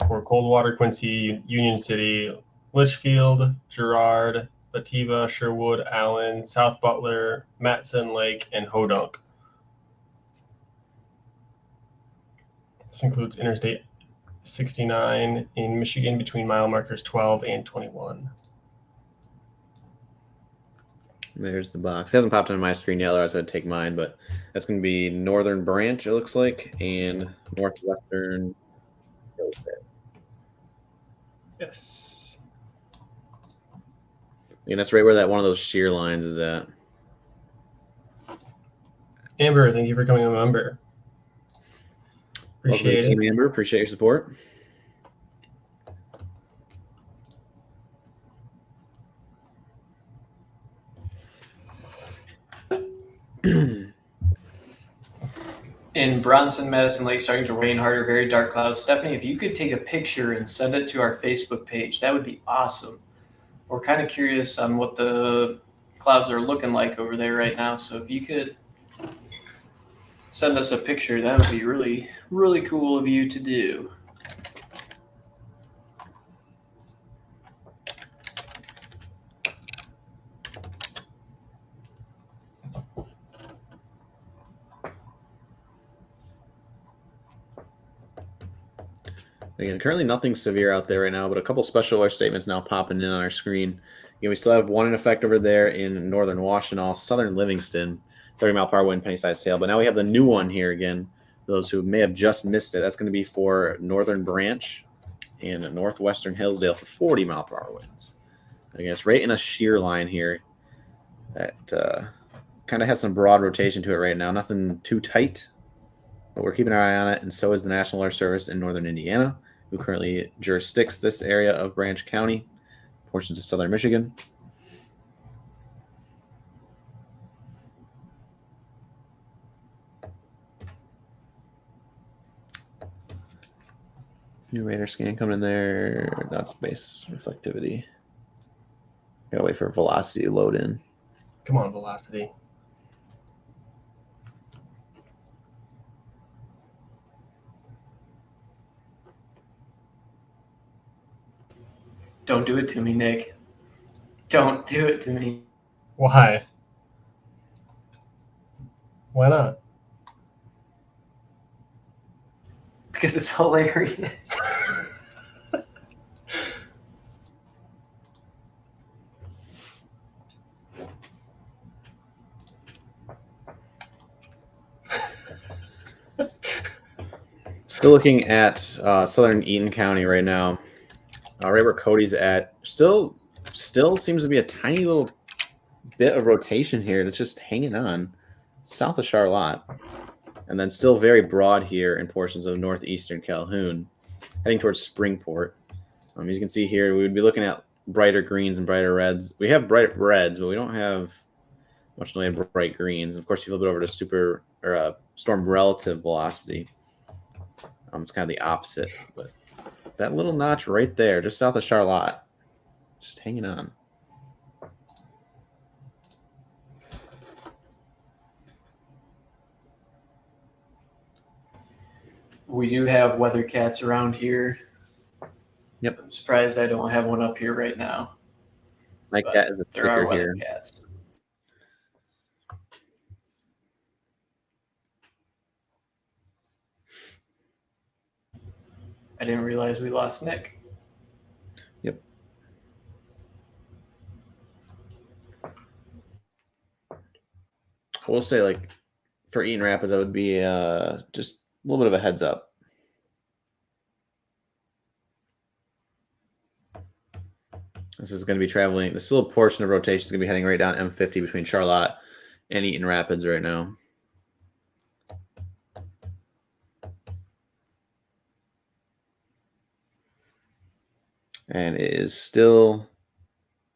for Coldwater, Quincy, Union City, Litchfield, Girard, Bativa, Sherwood, Allen, South Butler, Matson Lake, and Hodunk. This includes Interstate 69 in Michigan between mile markers 12 and 21. There's the box. It hasn't popped on my screen yet, otherwise I'd take mine, but that's going to be Northern Branch, it looks like, and Northwestern. Yes. And that's right where that one of those shear lines is at. Amber, thank you for becoming a member. Welcome to Appreciate the team, it. Amber. Appreciate your support. In Bronson, Madison Lake, starting to rain harder, very dark clouds. Stephanie, if you could take a picture and send it to our Facebook page, that would be awesome. We're kind of curious on what the clouds are looking like over there right now. So if you could send us a picture, that would be really, really cool of you to do. Again, currently nothing severe out there right now, but a couple special alert statements now popping in on our screen. Again, we still have one in effect over there in northern Washtenaw, southern Livingston, 30-mile-per-hour wind, penny-sized hail. But now we have the new one here again. Those who may have just missed it, that's going to be for northern Branch and northwestern Hillsdale for 40-mile-per-hour winds. Again, it's right in a shear line here that kind of has some broad rotation to it right now. Nothing too tight, but we're keeping our eye on it, and so is the National Weather Service in northern Indiana, who currently jurisdicts this area of Branch County, portions of southern Michigan. New radar scan coming in there. Not space reflectivity. Gotta wait for velocity to load in. Come on, velocity. Don't do it to me, Nick. Don't do it to me. Why? Why not? Because it's hilarious. Still looking at southern Eaton County right now. Right where Cody's at. Still seems to be a tiny little bit of rotation here. It's just hanging on south of Charlotte. And then still very broad here in portions of northeastern Calhoun, heading towards Springport. As you can see here, we would be looking at brighter greens and brighter reds. We have bright reds, but we don't have much in the way of bright greens. Of course, if you flip it over to storm relative velocity, it's kind of the opposite. But that little notch right there, just south of Charlotte, just hanging on. We do have weather cats around here. Yep. I'm surprised I don't have one up here right now. My But cat is a there are sticker weather here. cats. I didn't realize we lost Nick. Yep. I will say, like, for Eaton Rapids, that would be just a little bit of a heads up. This is going to be traveling. This little portion of rotation is going to be heading right down M50 between Charlotte and Eaton Rapids right now. And it is still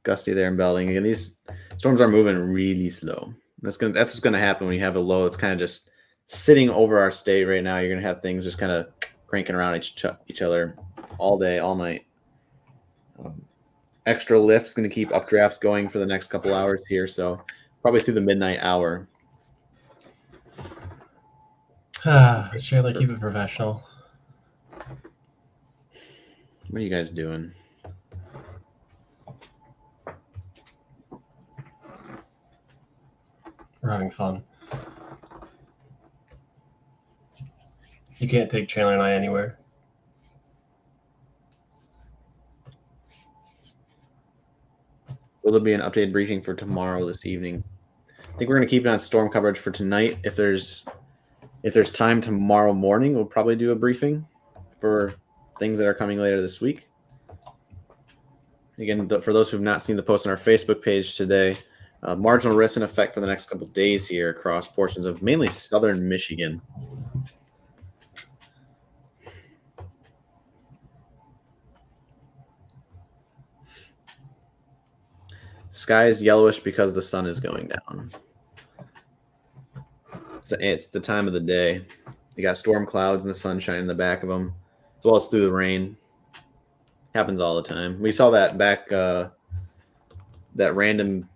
gusty there in Belding. Again, these storms are moving really slow. That's what's going to happen when you have a low that's kind of just sitting over our state right now. You're going to have things just kind of cranking around each other all day, all night. Extra lift is going to keep updrafts going for the next couple hours here, so probably through the midnight hour. Chandler, keep it professional. What are you guys doing? We're having fun. You can't take Chandler and I anywhere. Will there be an updated briefing for tomorrow this evening? I think we're going to keep it on storm coverage for tonight. If there's time tomorrow morning, we'll probably do a briefing for things that are coming later this week. again, for those who have not seen the post on our Facebook page today, marginal risk in effect for the next couple of days here across portions of mainly southern Michigan. Sky is yellowish because the sun is going down. So it's the time of the day. You got storm clouds and the sunshine in the back of them, as well as through the rain. Happens all the time. We saw that back, that random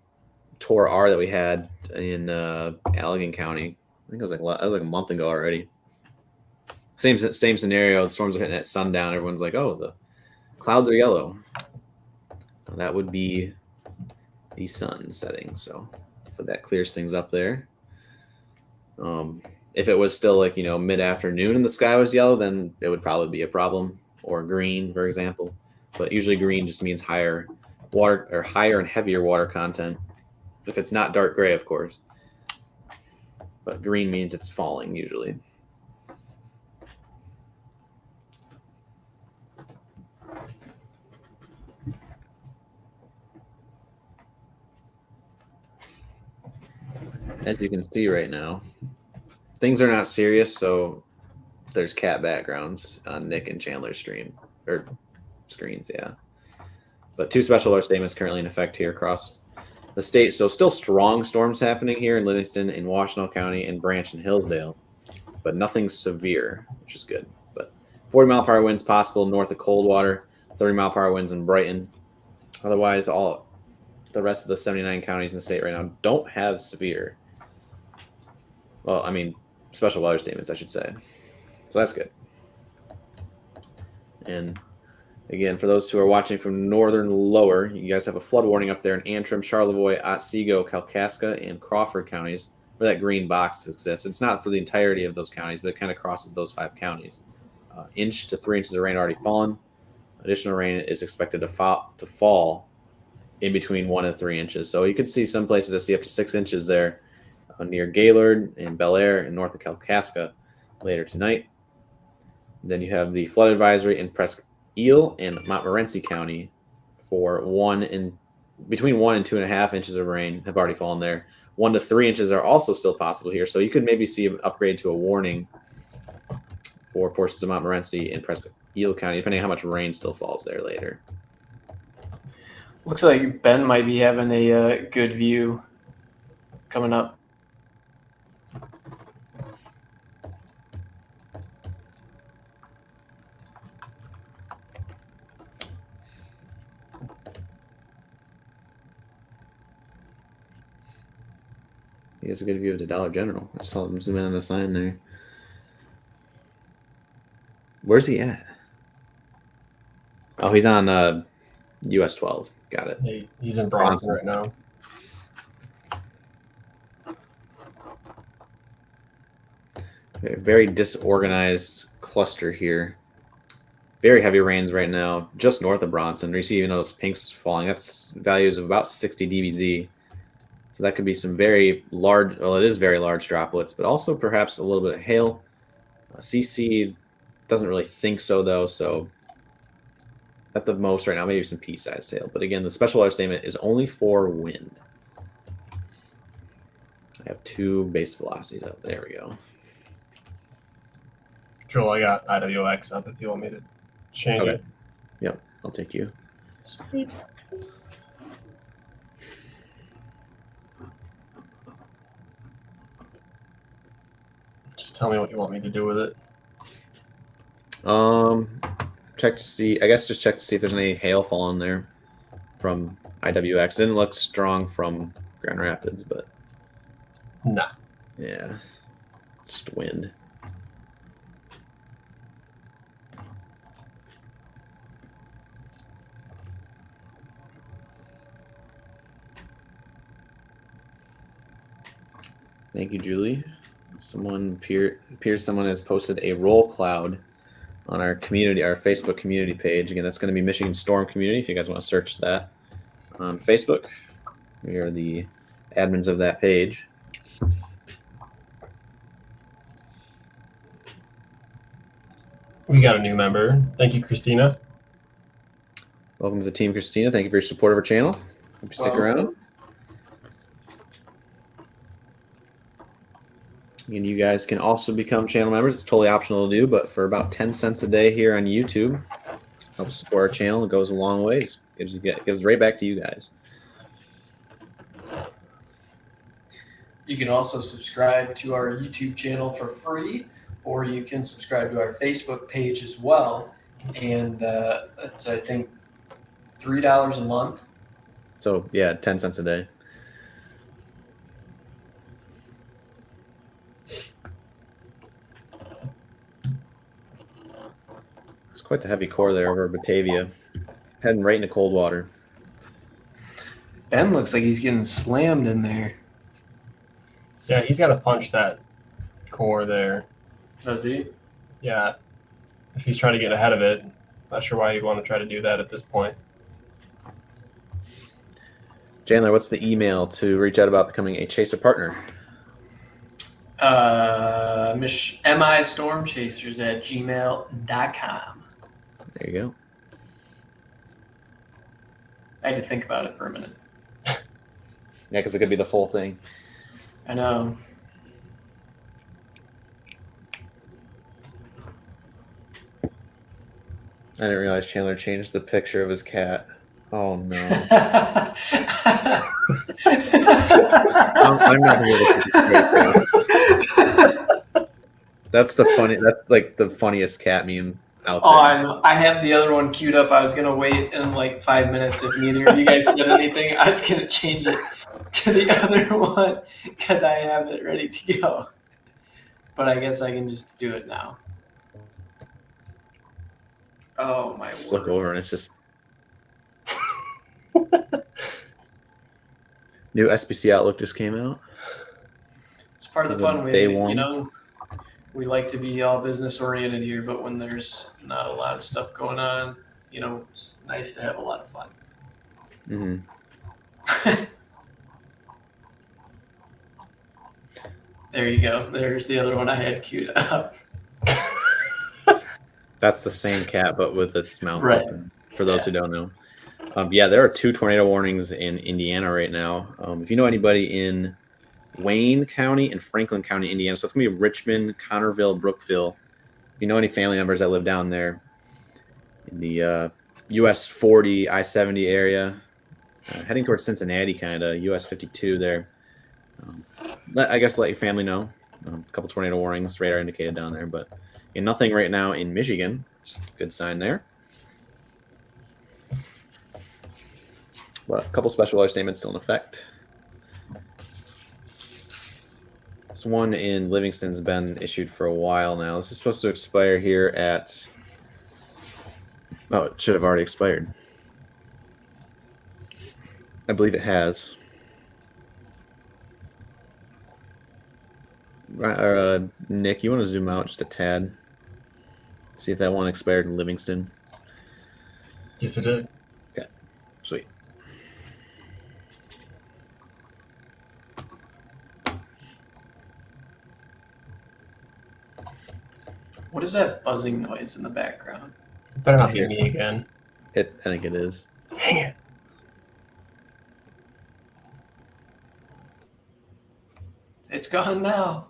Tor R that we had in Eaton County. I think it was like a month ago already. Same scenario. The storms are hitting at sundown. Everyone's like, "Oh, the clouds are yellow." Well, that would be the sun setting. So that clears things up there. If it was still like mid-afternoon and the sky was yellow, then it would probably be a problem. Or green, for example. But usually green just means higher water or higher and heavier water content. If it's not dark gray, of course. But green means it's falling usually. As you can see right now, things are not serious, so there's cat backgrounds on Nick and Chandler's screens, yeah. But 2 special alert statements currently in effect here across the state. So still strong storms happening here in Livingston, in Washtenaw County, and Branch and Hillsdale, but nothing severe, which is good. But 40-mile-per-hour winds possible north of Coldwater, 30-mile-per-hour winds in Brighton. Otherwise, all the rest of the 79 counties in the state right now don't have severe. Well, I mean, special weather statements, I should say. So that's good. And again, for those who are watching from northern lower, you guys have a flood warning up there in Antrim, Charlevoix, Otsego, Kalkaska, and Crawford counties, where that green box exists. It's not for the entirety of those counties, but it kind of crosses those 5 counties. Inch to 3 inches of rain already fallen. Additional rain is expected to fall in between 1 and 3 inches. So you could see some places that see up to 6 inches there near Gaylord and Bel Air and north of Kalkaska later tonight. Then you have the flood advisory in Presque Isle and Montmorency County for between 1 and 2.5 inches of rain have already fallen there. 1 to 3 inches are also still possible here. So you could maybe see an upgrade to a warning for portions of Montmorency and Presque Isle County, depending on how much rain still falls there later. Looks like Ben might be having a good view coming up. He has a good view of the Dollar General. I saw him zoom in on the sign there. Where's he at? Oh, he's on US 12. Got it. He's in Bronson right now. A very disorganized cluster here. Very heavy rains right now, just north of Bronson. You see even those pinks falling. That's values of about 60 dBz. So that could be some very large, well, it is very large droplets, but also perhaps a little bit of hail. CC doesn't really think so, though. So at the most right now, maybe some pea-sized hail. But again, the special weather statement is only for wind. I have 2 base velocities up. There we go. Joel, I got IWX up if you want me to change it. Yep, I'll take you. Sweet. Just tell me what you want me to do with it. Check to see. I guess just check to see if there's any hail falling there from IWX. Didn't look strong from Grand Rapids, but nah. Yeah, just wind. Thank you, Julie. Someone has posted a roll cloud on our community, our Facebook community page. Again, that's going to be Michigan Storm Community. If you guys want to search that on Facebook, we are the admins of that page. We got a new member. Thank you, Christina. Welcome to the team, Christina. Thank you for your support of our channel. Hope you stick around. And you guys can also become channel members. It's totally optional to do, but for about 10 cents a day here on YouTube, helps support our channel. It goes a long way. It gives right back to you guys. You can also subscribe to our YouTube channel for free, or you can subscribe to our Facebook page as well. And it's, I think, $3 a month. So, yeah, 10 cents a day. It's quite the heavy core there over Batavia. Heading right into cold water. Ben looks like he's getting slammed in there. Yeah, he's got to punch that core there. Does he? Yeah. If he's trying to get ahead of it, not sure why he'd want to try to do that at this point. Chandler, what's the email to reach out about becoming a chaser partner? mistormchasers@gmail.com. There you go. I had to think about it for a minute. Yeah, because it could be the full thing. I know. I didn't realize Chandler changed the picture of his cat. Oh no. I'm not gonna be able to keep it straight now. That's like the funniest cat meme out there. Oh, I know. I have the other one queued up. I was gonna wait in like 5 minutes. If neither of you guys said anything, I was gonna change it to the other one because I have it ready to go. But I guess I can just do it now. Oh my Just word. look over and it's just new SBC Outlook just came out. It's part of the fun. Day We, one. you know, we like to be all business oriented here, but when there's not a lot of stuff going on, you know, it's nice to have a lot of fun. Mm-hmm. There you go. There's the other one I had queued up. That's the same cat, but with its mouth Right. open. For those who don't know. Yeah, there are 2 tornado warnings in Indiana right now. If you know anybody in Wayne County and Franklin County, Indiana, so it's going to be Richmond, Connerville, Brookville. If you know any family members that live down there in the US 40, I-70 area, heading towards Cincinnati, kind of, US 52 there. I guess let your family know. A couple tornado warnings, radar indicated down there, but nothing right now in Michigan. Good sign there. But a couple special weather statements still in effect. This one in Livingston's been issued for a while now. This is supposed to expire here at... Oh, it should have already expired. I believe it has. Nick, you want to zoom out just a tad? See if that one expired in Livingston. Yes, it did. Okay, sweet. What is that buzzing noise in the background? It better not be me again. I think it is. Dang it. It's gone now.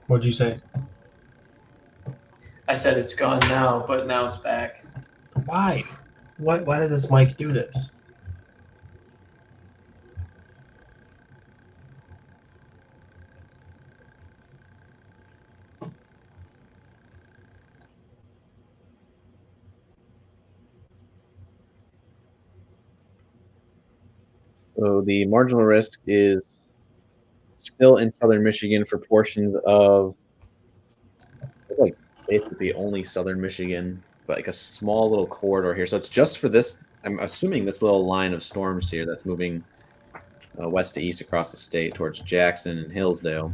What'd you say? I said it's gone now, but now it's back. Why? Why does this mic do this? So the marginal risk is still in southern Michigan for portions of, like, basically only southern Michigan, but like a small little corridor here. So it's just for this, I'm assuming this little line of storms here that's moving west to east across the state towards Jackson and Hillsdale.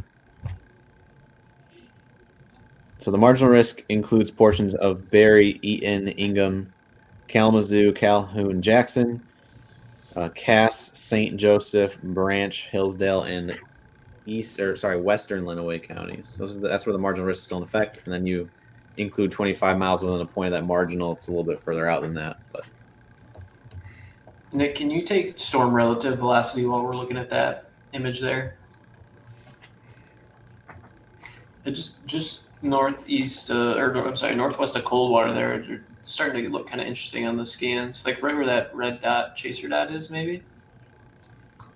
So the marginal risk includes portions of Barry, Eaton, Ingham, Kalamazoo, Calhoun, Jackson, Cass, St. Joseph, Branch, Hillsdale, and western Lenawee counties. That's where the marginal risk is still in effect. And then you include 25 miles within a point of that marginal, it's a little bit further out than that. But Nick, can you take storm relative velocity while we're looking at that image there? It just northeast, northwest of Coldwater there. They're starting to look kind of interesting on the scans. Like right where that red dot, chaser dot is, maybe?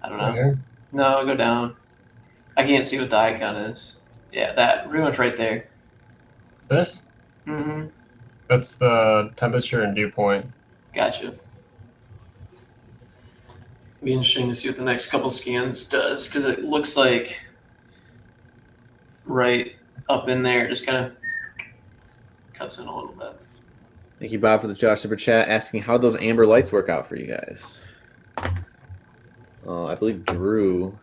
I don't know. Here. No, go down. I can't see what the icon is. Yeah, that. Pretty much right there. This? Mm-hmm. That's the temperature and dew point. Gotcha. Be interesting to see what the next couple scans does, because it looks like right up in there, just kind of cuts in a little bit. thank you, Bob, for the Josh Super Chat, asking how those amber lights work out for you guys. I believe Drew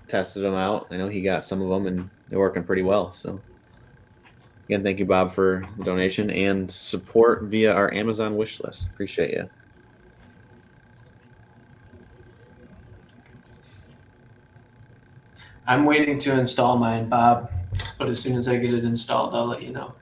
tested them out. I know he got some of them, and they're working pretty well. So, again, thank you, Bob, for the donation and support via our Amazon wish list. Appreciate you. I'm waiting to install mine, Bob, but as soon as I get it installed, I'll let you know.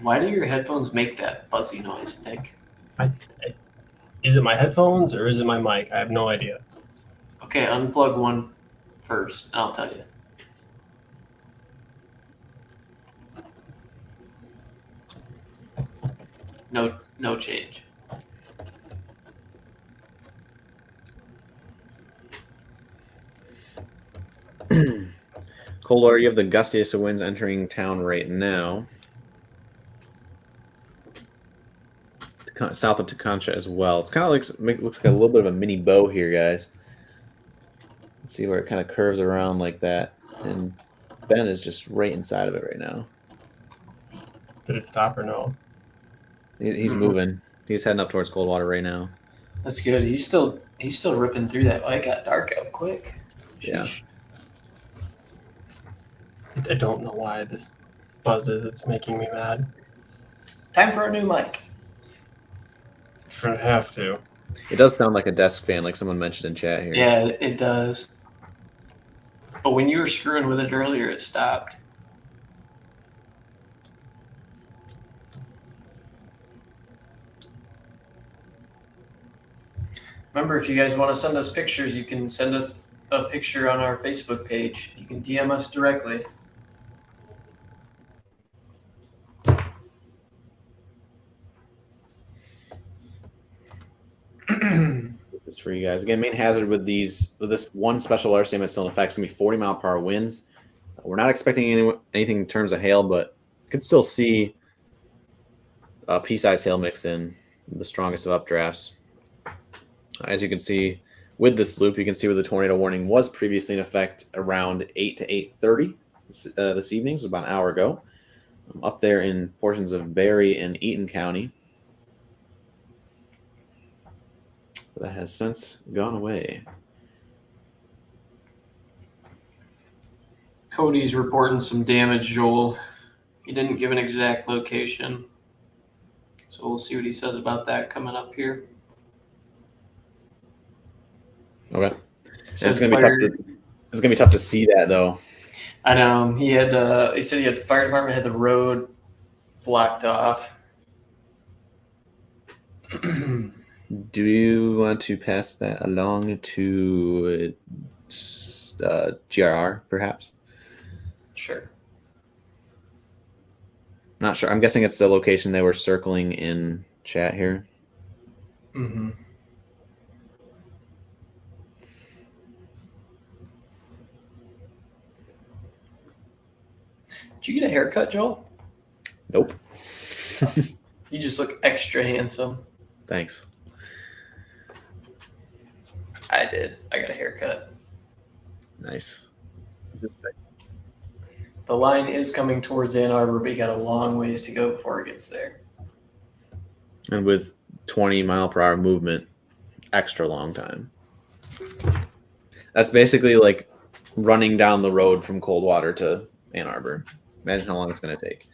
Why do your headphones make that buzzy noise, Nick? Is it my headphones or is it my mic? I have no idea. Okay, unplug one first, and I'll tell you. No change. Coldwater, you have the gustiest of winds entering town right now. South of Teconcha as well. It's kind of looks like a little bit of a mini bow here, guys. Let's see where it kind of curves around like that. And Ben is just right inside of it right now. Did it stop or no? He's moving. He's heading up towards Coldwater right now. That's good. He's still ripping through that. Oh, it got dark out quick. Yeah. Sheesh. I don't know why this buzzes. It's making me mad. Time for a new mic. Shouldn't have to. It does sound like a desk fan, like someone mentioned in chat here. Yeah, it does. But when you were screwing with it earlier, it stopped. Remember, if you guys want to send us pictures, you can send us a picture on our Facebook page. You can DM us directly. This for you guys. Again, main hazard with this one special air statement still in effect is going to be 40-mile-per-hour winds. We're not expecting anything in terms of hail, but could still see a pea-sized hail mix in the strongest of updrafts. As you can see with this loop, you can see where the tornado warning was previously in effect around 8 to 8:30 this evening, so about an hour ago. Up there in portions of Berry and Eaton County. That has since gone away. Cody's reporting some damage, Joel. He didn't give an exact location. So we'll see what he says about that coming up here. Okay. It's gonna be tough to see that though. I know. He said he had the fire department had the road blocked off. Do you want to pass that along to GRR, perhaps? Sure. Not sure. I'm guessing it's the location they were circling in chat here. Mm-hmm. Did you get a haircut, Joel? Nope. You just look extra handsome. Thanks. I did. I got a haircut. Nice. The line is coming towards Ann Arbor, but you got a long ways to go before it gets there. And with 20-mile-per-hour movement, extra long time. That's basically like running down the road from Coldwater to Ann Arbor. Imagine how long it's going to take.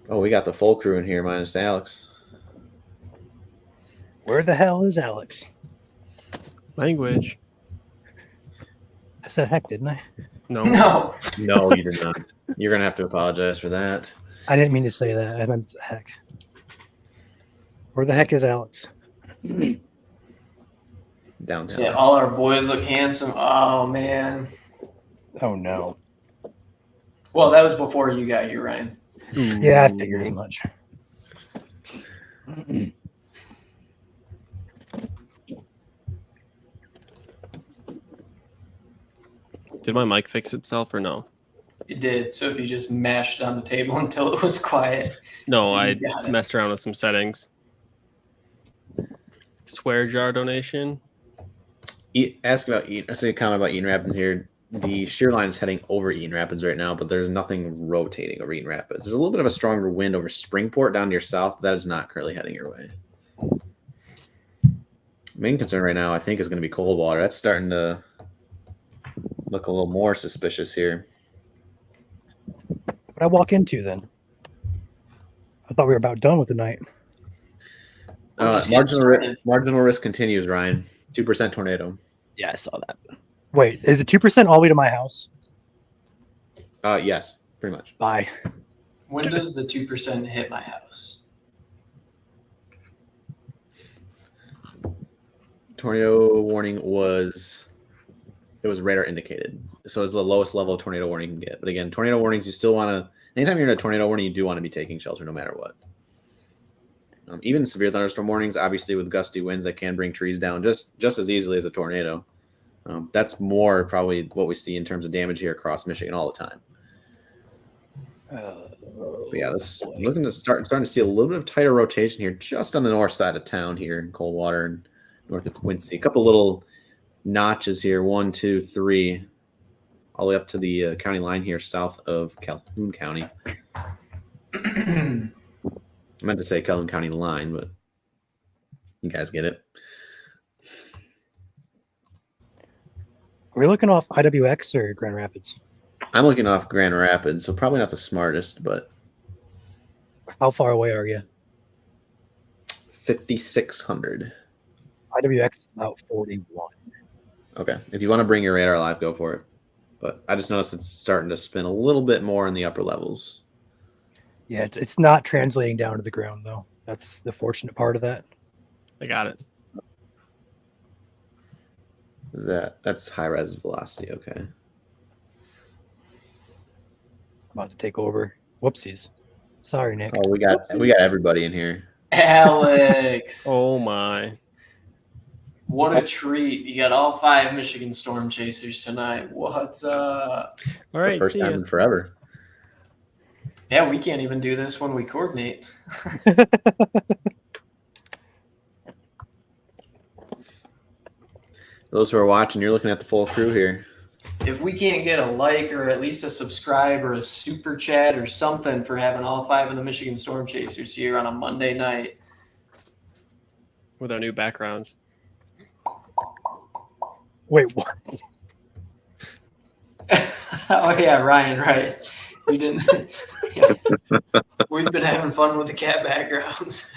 Oh, we got the full crew in here minus Alex. Where the hell is Alex? Language. I said heck, didn't I? No. No. No, you did not. You're going to have to apologize for that. I didn't mean to say that. I meant heck. Where the heck is Alex? Downtown. Yeah, all our boys look handsome. Oh, man. Oh, no. Well, that was before you got here, Ryan. Yeah, I figured as much. Did my mic fix itself or no? It did. So if you just mashed on the table until it was quiet. No, You I got it. messed around with some settings. Swear jar donation. Ask about Eaton. I see a comment about Eaton Rapids here. The shear line is heading over Eaton Rapids right now, but there's nothing rotating over Eaton Rapids. There's a little bit of a stronger wind over Springport down to your south, but that is not currently heading your way. Main concern right now, I think, is going to be cold water. That's starting to look a little more suspicious here. What I walk into then? I thought we were about done with the night. Just getting Marginal risk continues, Ryan. 2% tornado. Yeah, I saw that. Wait, is it 2% all the way to my house? Yes, pretty much. Bye. When does the 2% hit my house? Tornado warning was radar indicated. So it's the lowest level of tornado warning you can get. But again, tornado warnings, you still want to, anytime you're in a tornado warning, you do want to be taking shelter no matter what. Even severe thunderstorm warnings, obviously with gusty winds that can bring trees down just as easily as a tornado. That's more probably what we see in terms of damage here across Michigan all the time. But yeah, this looking to starting to see a little bit of tighter rotation here, just on the north side of town here in Coldwater and north of Quincy. A couple little notches here, 1, 2, 3, all the way up to the county line here south of Calhoun County. I meant to say Calhoun County line, but you guys get it. Are we looking off IWX or Grand Rapids? I'm looking off Grand Rapids, so probably not the smartest, but How far away are you? 5,600. IWX is about 41. Okay. If you want to bring your radar live, go for it. But I just noticed it's starting to spin a little bit more in the upper levels. Yeah, it's not translating down to the ground, though. That's the fortunate part of that. I got it. That's high res velocity, okay. About to take over. Whoopsies. Sorry, Nick. Oh, we got everybody in here. Alex. Oh my. What a treat. You got all 5 Michigan Storm Chasers tonight. What's up? All right, First see time ya. in forever. Yeah, we can't even do this when we coordinate. Those who are watching, you're looking at the full crew here. If we can't get a like or at least a subscribe or a super chat or something for having all 5 of the Michigan Storm Chasers here on a Monday night. With our new backgrounds. Wait, what? Oh, yeah, Ryan, right. We didn't. Yeah. We've been having fun with the cat backgrounds.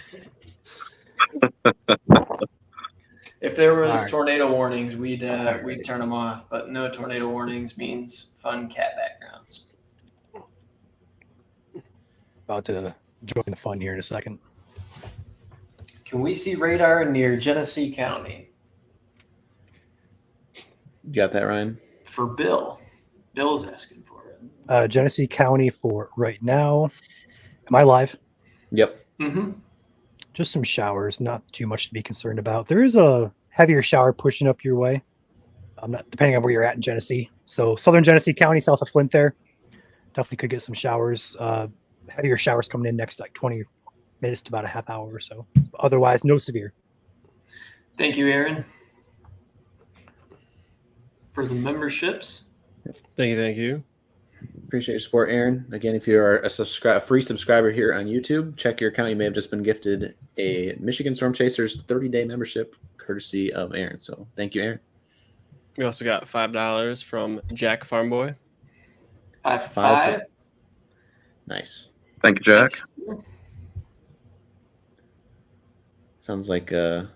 If there was right. tornado warnings, we'd turn them off. But no tornado warnings means fun cat backgrounds. About to join the fun here in a second. Can we see radar near Genesee County? You got that, Ryan? For Bill. Bill's asking for it. Genesee County for right now. Am I live? Yep. Mm-hmm. Just some showers, not too much to be concerned about. There is a heavier shower pushing up your way. Depending on where you're at in Genesee. So southern Genesee County, south of Flint there. Definitely could get some showers. Heavier showers coming in next like 20 minutes to about a half hour or so. Otherwise, no severe. Thank you, Aaron, for the memberships. Thank you. Appreciate your support, Aaron. Again, if you are a free subscriber here on YouTube, check your account. You may have just been gifted a Michigan Storm Chasers 30-day membership courtesy of Aaron. So thank you, Aaron. We also got $5 from Jack Farmboy. 5 for 5. 5. Nice. Thank you, Jack. Thanks. Sounds like a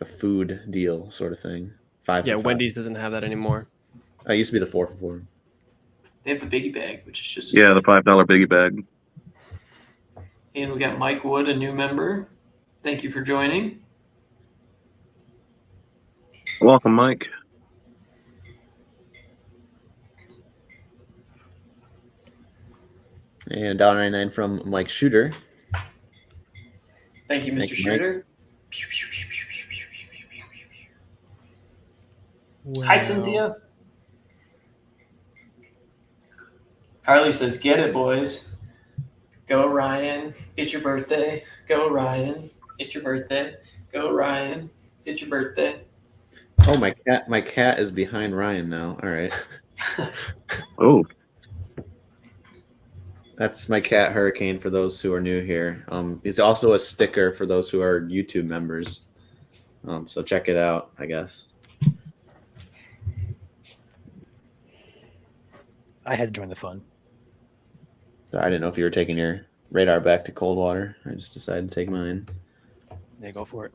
food deal sort of thing. 5 Yeah, for 5. Wendy's doesn't have that anymore. It used to be the 4 for 4. They have the biggie bag, which is just Yeah, the $5 biggie bag. And we got Mike Wood, a new member. Thank you for joining. Welcome, Mike. And $1.99 from Mike Shooter. Thank you, Mr. Thank you, Shooter. Hi, Cynthia. Carly says, get it, boys. Go, Ryan. It's your birthday. Go, Ryan. It's your birthday. Go, Ryan. It's your birthday. Oh, my cat is behind Ryan now. All right. Oh, That's my cat Hurricane for those who are new here. He's also a sticker for those who are YouTube members. So check it out, I guess. I had to join the fun. I didn't know if you were taking your radar back to Coldwater. I just decided to take mine. Yeah, go for it.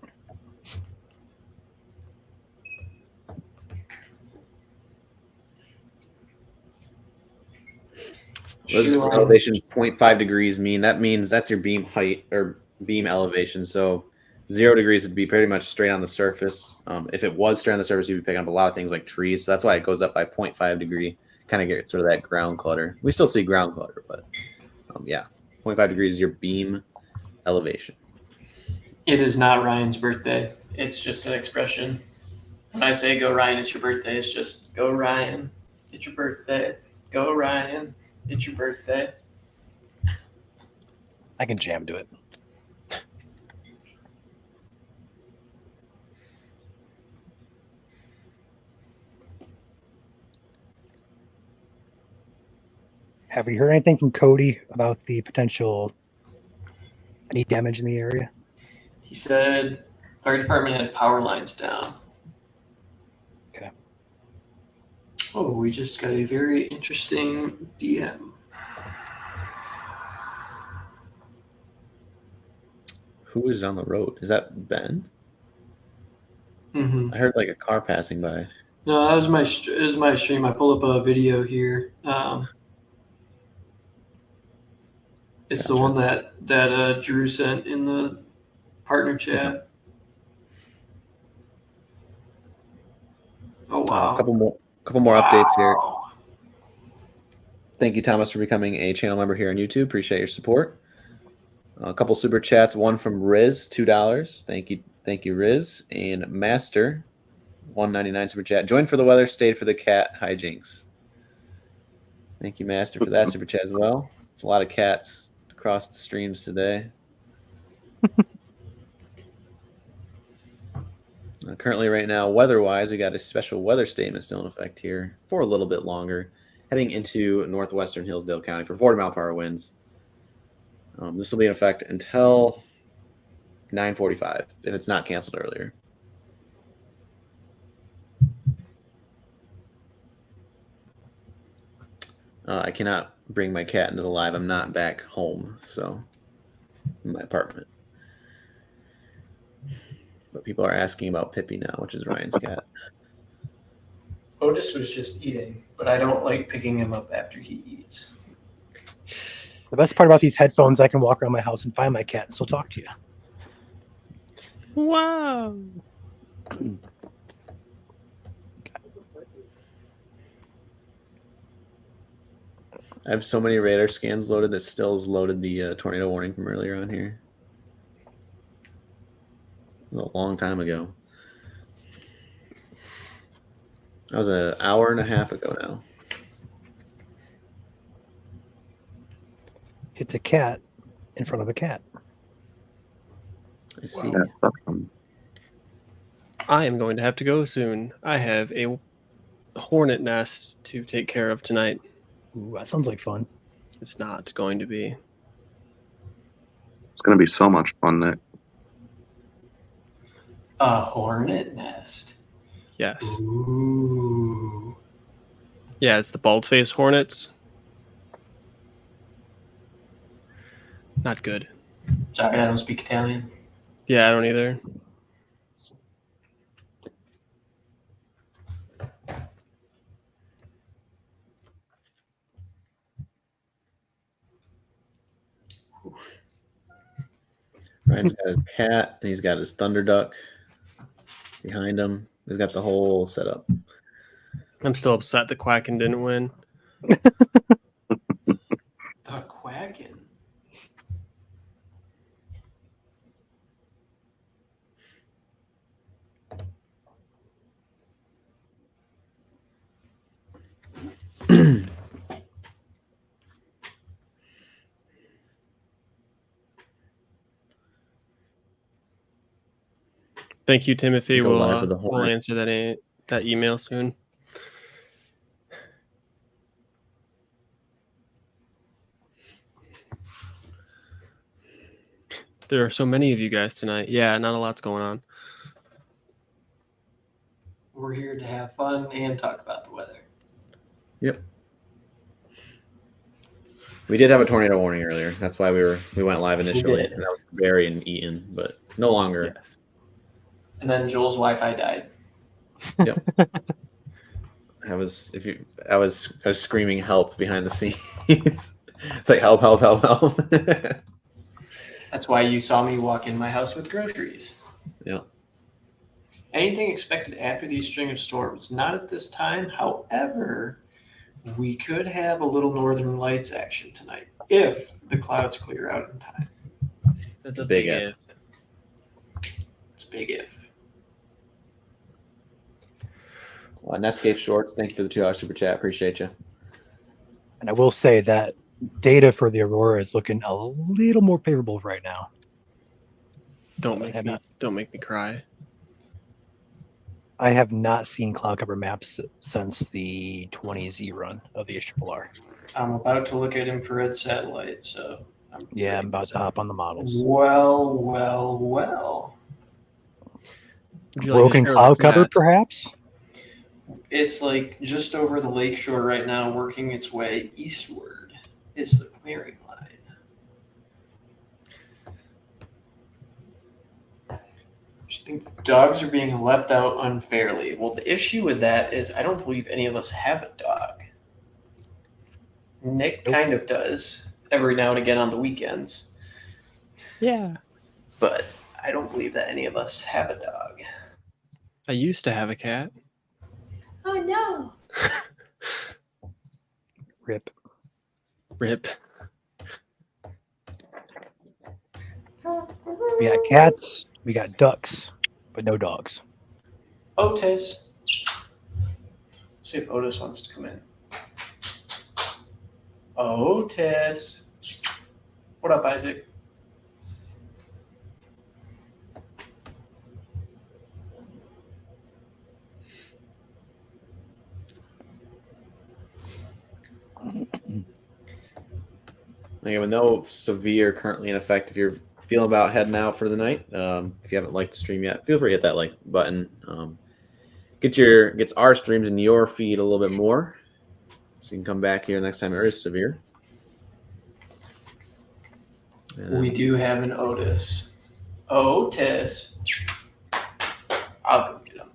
What does elevation 0.5 degrees mean? That means that's your beam height or beam elevation. So 0 degrees would be pretty much straight on the surface. If it was straight on the surface, you'd be picking up a lot of things like trees. So that's why it goes up by 0.5 degree. Kind of get sort of that ground clutter. We still see ground clutter, but yeah, 0.5 degrees is your beam elevation. It is not Ryan's birthday. It's just an expression. When I say go, Ryan, it's your birthday, it's just go, Ryan, it's your birthday. Go, Ryan, it's your birthday. I can jam to it. Have we heard anything from Cody about the potential any damage in the area? He said fire department had power lines down. Okay. Oh, we just got a very interesting DM. Who is on the road? Is that Ben? Mm-hmm. I heard like a car passing by. No, that was my stream. I pulled up a video here. It's Gotcha. the one that Drew sent in the partner chat. Oh wow! A couple more updates here. Thank you, Thomas, for becoming a channel member here on YouTube. Appreciate your support. A couple super chats. One from Riz, $2. Thank you, Riz. And Master, $1.99 super chat. Joined for the weather, stayed for the cat hijinks. Thank you, Master, for that super chat as well. It's a lot of cats across the streams today. Currently, right now, weather-wise, we got a special weather statement still in effect here for a little bit longer, heading into northwestern Hillsdale County for 40-mile-per-hour winds. This will be in effect until 9:45 if it's not canceled earlier. I cannot bring my cat into the live. I'm not back home, so in my apartment. But people are asking about Pippi now, which is Ryan's cat. Otis was just eating, but I don't like picking him up after he eats. The best part about these headphones, I can walk around my house and find my cat and still talk to you. Wow. I have so many radar scans loaded that still has loaded the tornado warning from earlier on here. A long time ago. That was an hour and a half ago now. It's a cat in front of a cat. I see. I am going to have to go soon. I have a hornet nest to take care of tonight. Ooh, that sounds like fun. It's not going to be. It's going to be so much fun, Nick. A hornet nest. Yes. Ooh. Yeah, it's the bald-faced hornets. Not good. Sorry, I don't speak Italian. Yeah, I don't either. Ryan's got his cat, and he's got his thunder duck behind him. He's got the whole setup. I'm still upset the Quacken didn't win. The quacking. Thank you, Timothy. Go live with the We'll Hornet. answer that email soon. There are so many of you guys tonight. Yeah, not a lot's going on. We're here to have fun and talk about the weather. Yep. We did have a tornado warning earlier. That's why we went live initially. did. And that was for Barry and Eaton, but no longer. Yes. And then Joel's Wi-Fi died. I was screaming help behind the scenes. It's like help, help, help, help. That's why you saw me walk in my house with groceries. Yeah. Anything expected after these string of storms? Not at this time. However, we could have a little northern lights action tonight if the clouds clear out in time. That's a Big if. It's a big if. Nescape Shorts, thank you for the $2 super chat. Appreciate you. And I will say that data for the Aurora is looking a little more favorable right now. Don't make me cry. I have not seen cloud cover maps since the 20Z run of the HRR. I'm about to look at infrared satellite, so I'm about to hop on the models. Well. Would you Broken to share cloud with cover, Matt? perhaps? It's like just over the lakeshore right now, working its way eastward. Is the clearing line. I just think dogs are being left out unfairly. Well, the issue with that is I don't believe any of us have a dog. Nick kind of does every now and again on the weekends, Yeah. but I don't believe that any of us have a dog. I used to have a cat. Oh no. Rip. Rip. We got cats, we got ducks, but no dogs. Otis. Let's see if Otis wants to come in. Otis. What up, Isaac? Okay, with no severe currently in effect, if you're feeling about heading out for the night, if you haven't liked the stream yet, feel free to hit that like button. Gets our streams in your feed a little bit more, so you can come back here next time it is severe. We do have an Otis. Otis. I'll go get him.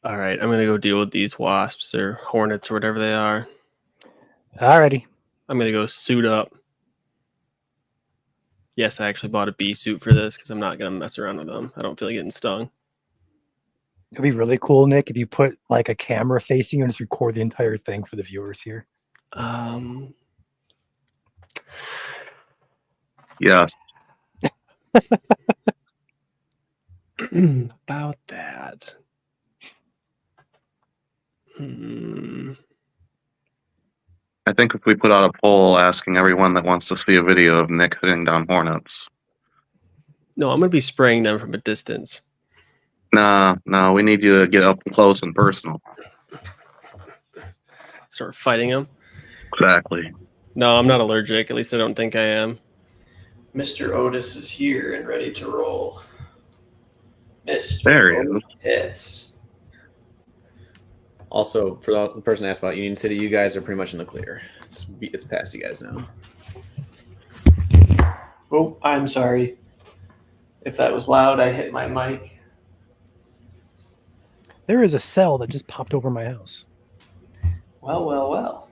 All right, I'm gonna go deal with these wasps or hornets or whatever they are. Alrighty. I'm gonna go suit up. Yes, I actually bought a bee suit for this because I'm not gonna mess around with them. I don't feel like getting stung. It'd be really cool, Nick, if you put like a camera facing you and just record the entire thing for the viewers here. Yeah. About that. I think if we put out a poll asking everyone that wants to see a video of Nick hitting down hornets. No, I'm gonna be spraying them from a distance. No, we need you to get up close and personal. Start fighting them. Exactly. No, I'm not allergic. At least I don't think I am. Mr. Otis is here and ready to roll. Mr. There he is. Otis. Also, for the person asked about Union City, you guys are pretty much in the clear. It's past you guys now. Oh, I'm sorry. If that was loud, I hit my mic. There is a cell that just popped over my house. Well, well, well.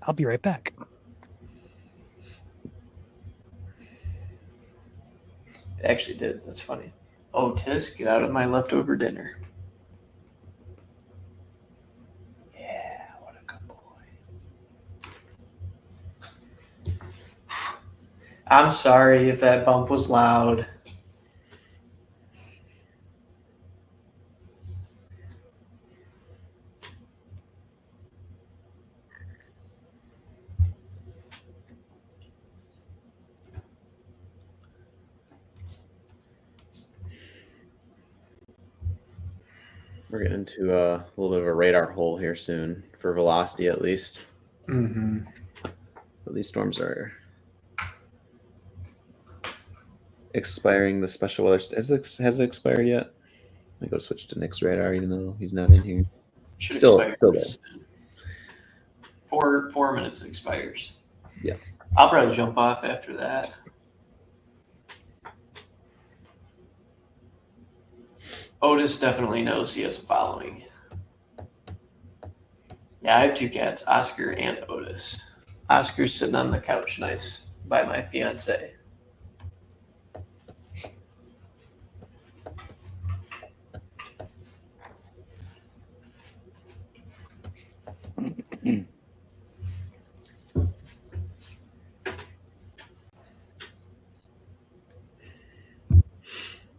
I'll be right back. It actually did. That's funny. Otis, get out of my leftover dinner. Yeah, what a good boy. I'm sorry if that bump was loud. We're getting into a little bit of a radar hole here soon, for velocity at least. Mm-hmm. But these storms are expiring. The special weather has it expired yet? I go switch to Nick's radar, even though he's not in here. Should Still expire there. soon. 4 minutes it expires. Yeah. I'll probably jump off after that. Otis definitely knows he has a following. Yeah, I have 2 cats, Oscar and Otis. Oscar's sitting on the couch nice by my fiance.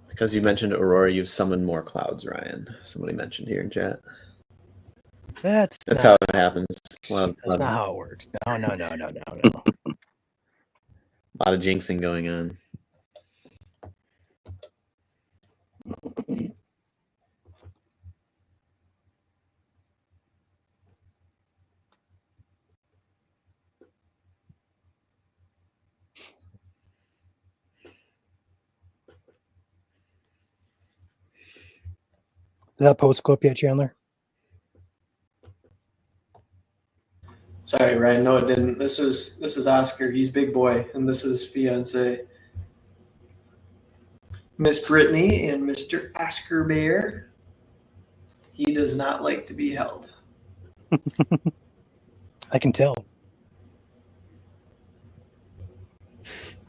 Because you mentioned Aurora, you've summoned more clouds, Ryan. Somebody mentioned here in chat. That's how it happens. That's not how it works. No. A lot of jinxing going on. Did that post go up yet, Chandler? Sorry, Ryan. No, it didn't. This is Oscar. He's big boy, and this is fiance, Miss Brittany and Mr. Oscar Bear. He does not like to be held. I can tell.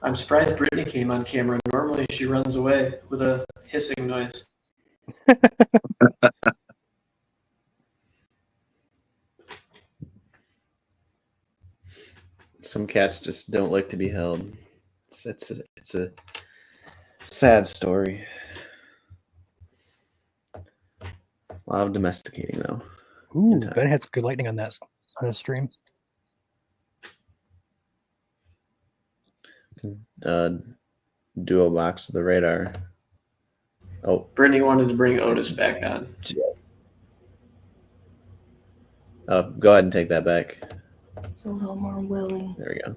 I'm surprised Brittany came on camera. Normally she runs away with a hissing noise. Some cats just don't like to be held. It's a sad story. A lot of domesticating, though. Ooh, Ben had some good lightning on his stream. Duo box to the radar. Oh, Brittany wanted to bring Otis back on. Go ahead and take that back. It's a little more willing. There we go.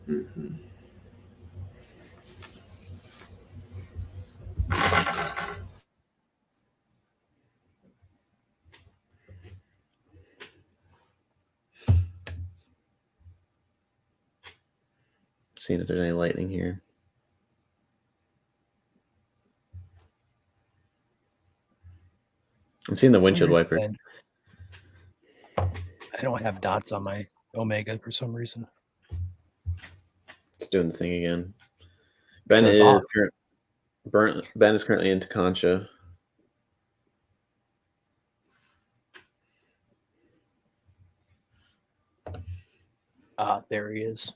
Mm-hmm. Seeing if there's any lightning here. I'm seeing the windshield wiper. Ben. I don't have dots on my Omega for some reason. It's doing the thing again. Ben So it's is off. Ben is currently into Concha. There he is.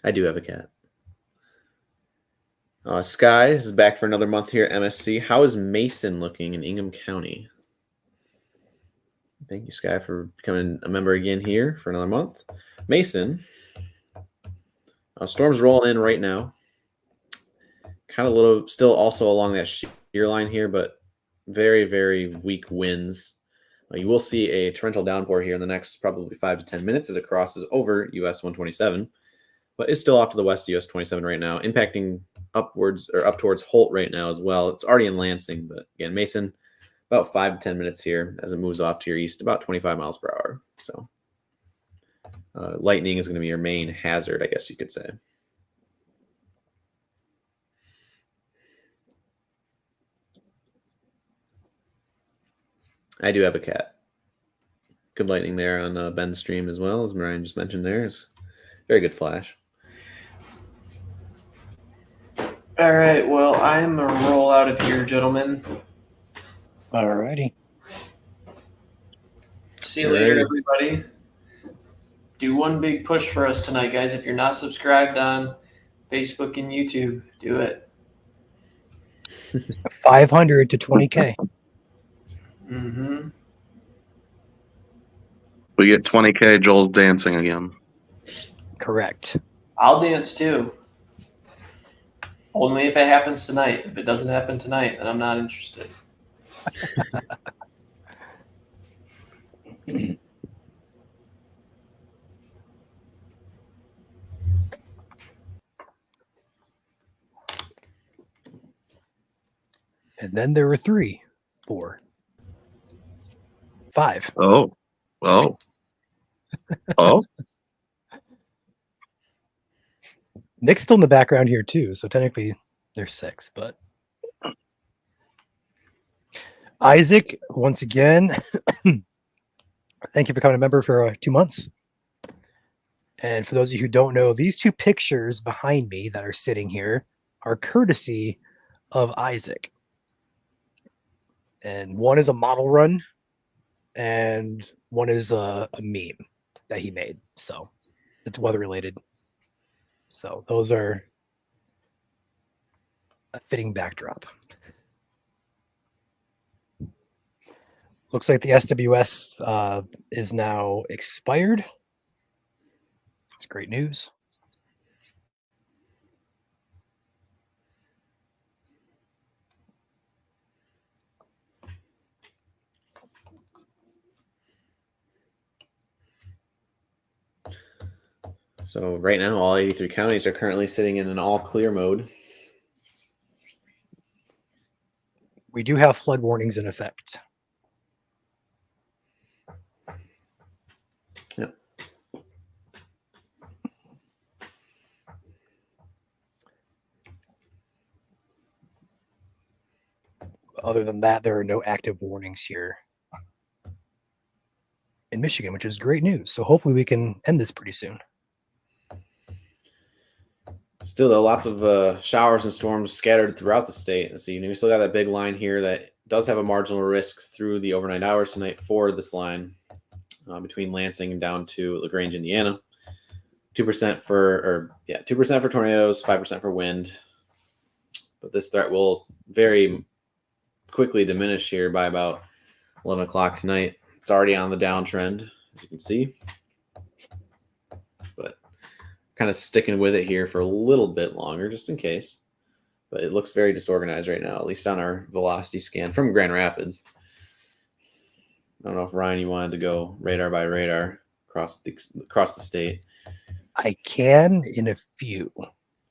I do have a cat. Sky is back for another month here at MSC. How is Mason looking in Ingham County? Thank you, Sky, for becoming a member again here for another month. Mason, storms rolling in right now. Kind of little, still also along that shear line here, but very, very weak winds. You will see a torrential downpour here in the next probably 5 to 10 minutes as it crosses over US 127. but it's still off to the west of US 27 right now, impacting upwards or up towards Holt right now as well. It's already in Lansing, but again, Mason, about 5 to 10 minutes here as it moves off to your east, about 25 miles per hour. So lightning is going to be your main hazard, I guess you could say. I do have a cat. Good lightning there on Ben's stream as well, as Ryan just mentioned there. It's very good flash. All right, well, I'm going to roll out of here, gentlemen. All righty. See you later, everybody. Do one big push for us tonight, guys. If you're not subscribed on Facebook and YouTube, do it. 500 to 20K. Mm-hmm. We get 20K, Joel's dancing again. Correct. I'll dance too. Only if it happens tonight. If it doesn't happen tonight, then I'm not interested. And then there were 3, 4, 5. Oh. Oh. Oh. Nick's still in the background here too, so technically there's 6, but Isaac, once again, thank you for becoming a member for 2 months. And for those of you who don't know, these 2 pictures behind me that are sitting here are courtesy of Isaac. And one is a model run, and one is a meme that he made. So it's weather related. So those are a fitting backdrop. Looks like the SWS is now expired. It's great news. So right now, all 83 counties are currently sitting in an all clear mode. We do have flood warnings in effect. Yep. Other than that, there are no active warnings here in Michigan, which is great news. So hopefully we can end this pretty soon. Still, though, lots of showers and storms scattered throughout the state this evening. We still got that big line here that does have a marginal risk through the overnight hours tonight for this line between Lansing and down to LaGrange, Indiana. 2% for 2% for tornadoes, 5% for wind. But this threat will very quickly diminish here by about 11 o'clock tonight. It's already on the downtrend, as you can see. But kind of sticking with it here for a little bit longer, just in case. But it looks very disorganized right now, at least on our velocity scan from Grand Rapids. I don't know if, Ryan, you wanted to go radar by radar across the state. I can in a few.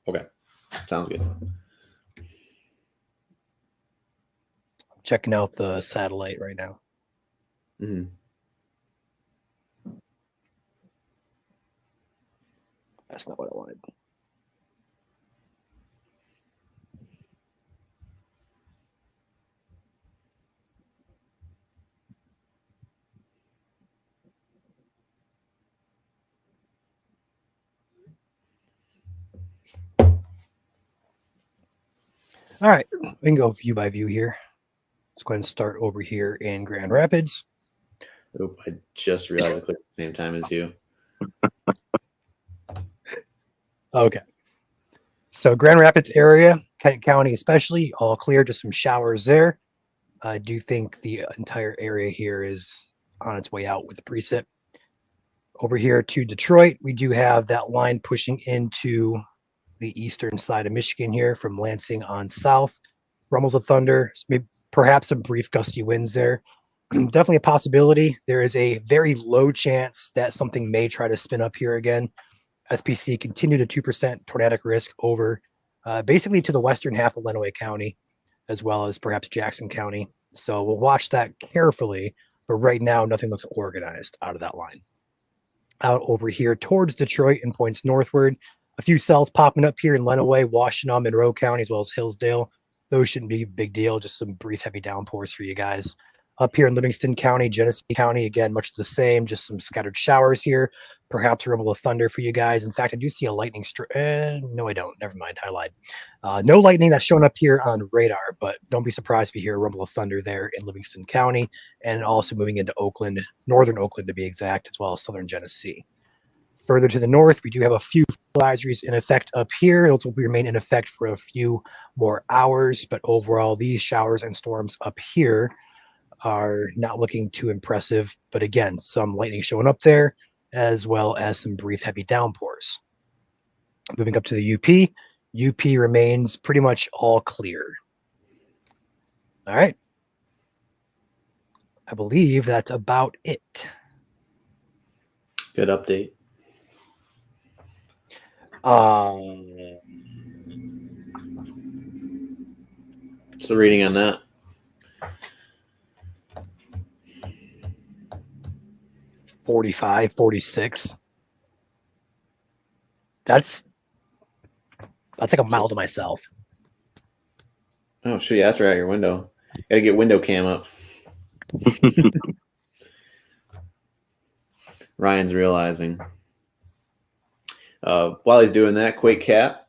Okay, sounds good. I'm checking out the satellite right now. Mm-hmm. That's not what I wanted. All right, we can go view by view here. Let's go ahead and start over here in Grand Rapids. Oh, I just realized I clicked at the same time as you. Okay. So Grand Rapids area, Eaton County especially, all clear, just some showers there. I do think the entire area here is on its way out with precip. Over here to Detroit, we do have that line pushing into the eastern side of Michigan here from Lansing on south. Rumbles of thunder, maybe perhaps some brief gusty winds there. Definitely a possibility. There is a very low chance that something may try to spin up here again. SPC continued a 2% tornadic risk over basically to the western half of Lenawee County, as well as perhaps Jackson County. So we'll watch that carefully. But right now, nothing looks organized out of that line. Out over here towards Detroit and points northward, a few cells popping up here in Lenawee, Washtenaw, Monroe County, as well as Hillsdale. Those shouldn't be a big deal, just some brief heavy downpours for you guys. Up here in Livingston County, Genesee County, again, much the same, just some scattered showers here, perhaps a rumble of thunder for you guys. In fact, I do see a lightning no, I don't. Never mind. I lied. No lightning that's showing up here on radar, but don't be surprised if you hear a rumble of thunder there in Livingston County and also moving into Oakland, northern Oakland to be exact, as well as southern Genesee. Further to the north, we do have a few advisories in effect up here. Those will remain in effect for a few more hours, but overall, these showers and storms up here are not looking too impressive. But again, some lightning showing up there, as well as some brief heavy downpours. Moving up to the UP, UP remains pretty much all clear. All right. I believe that's about it. Good update. So reading on that. $45, $46. That's like a mile to myself. Oh, shoot. Yeah, that's right out your window. Got to get window cam up. Ryan's realizing. While he's doing that, Quake Cat.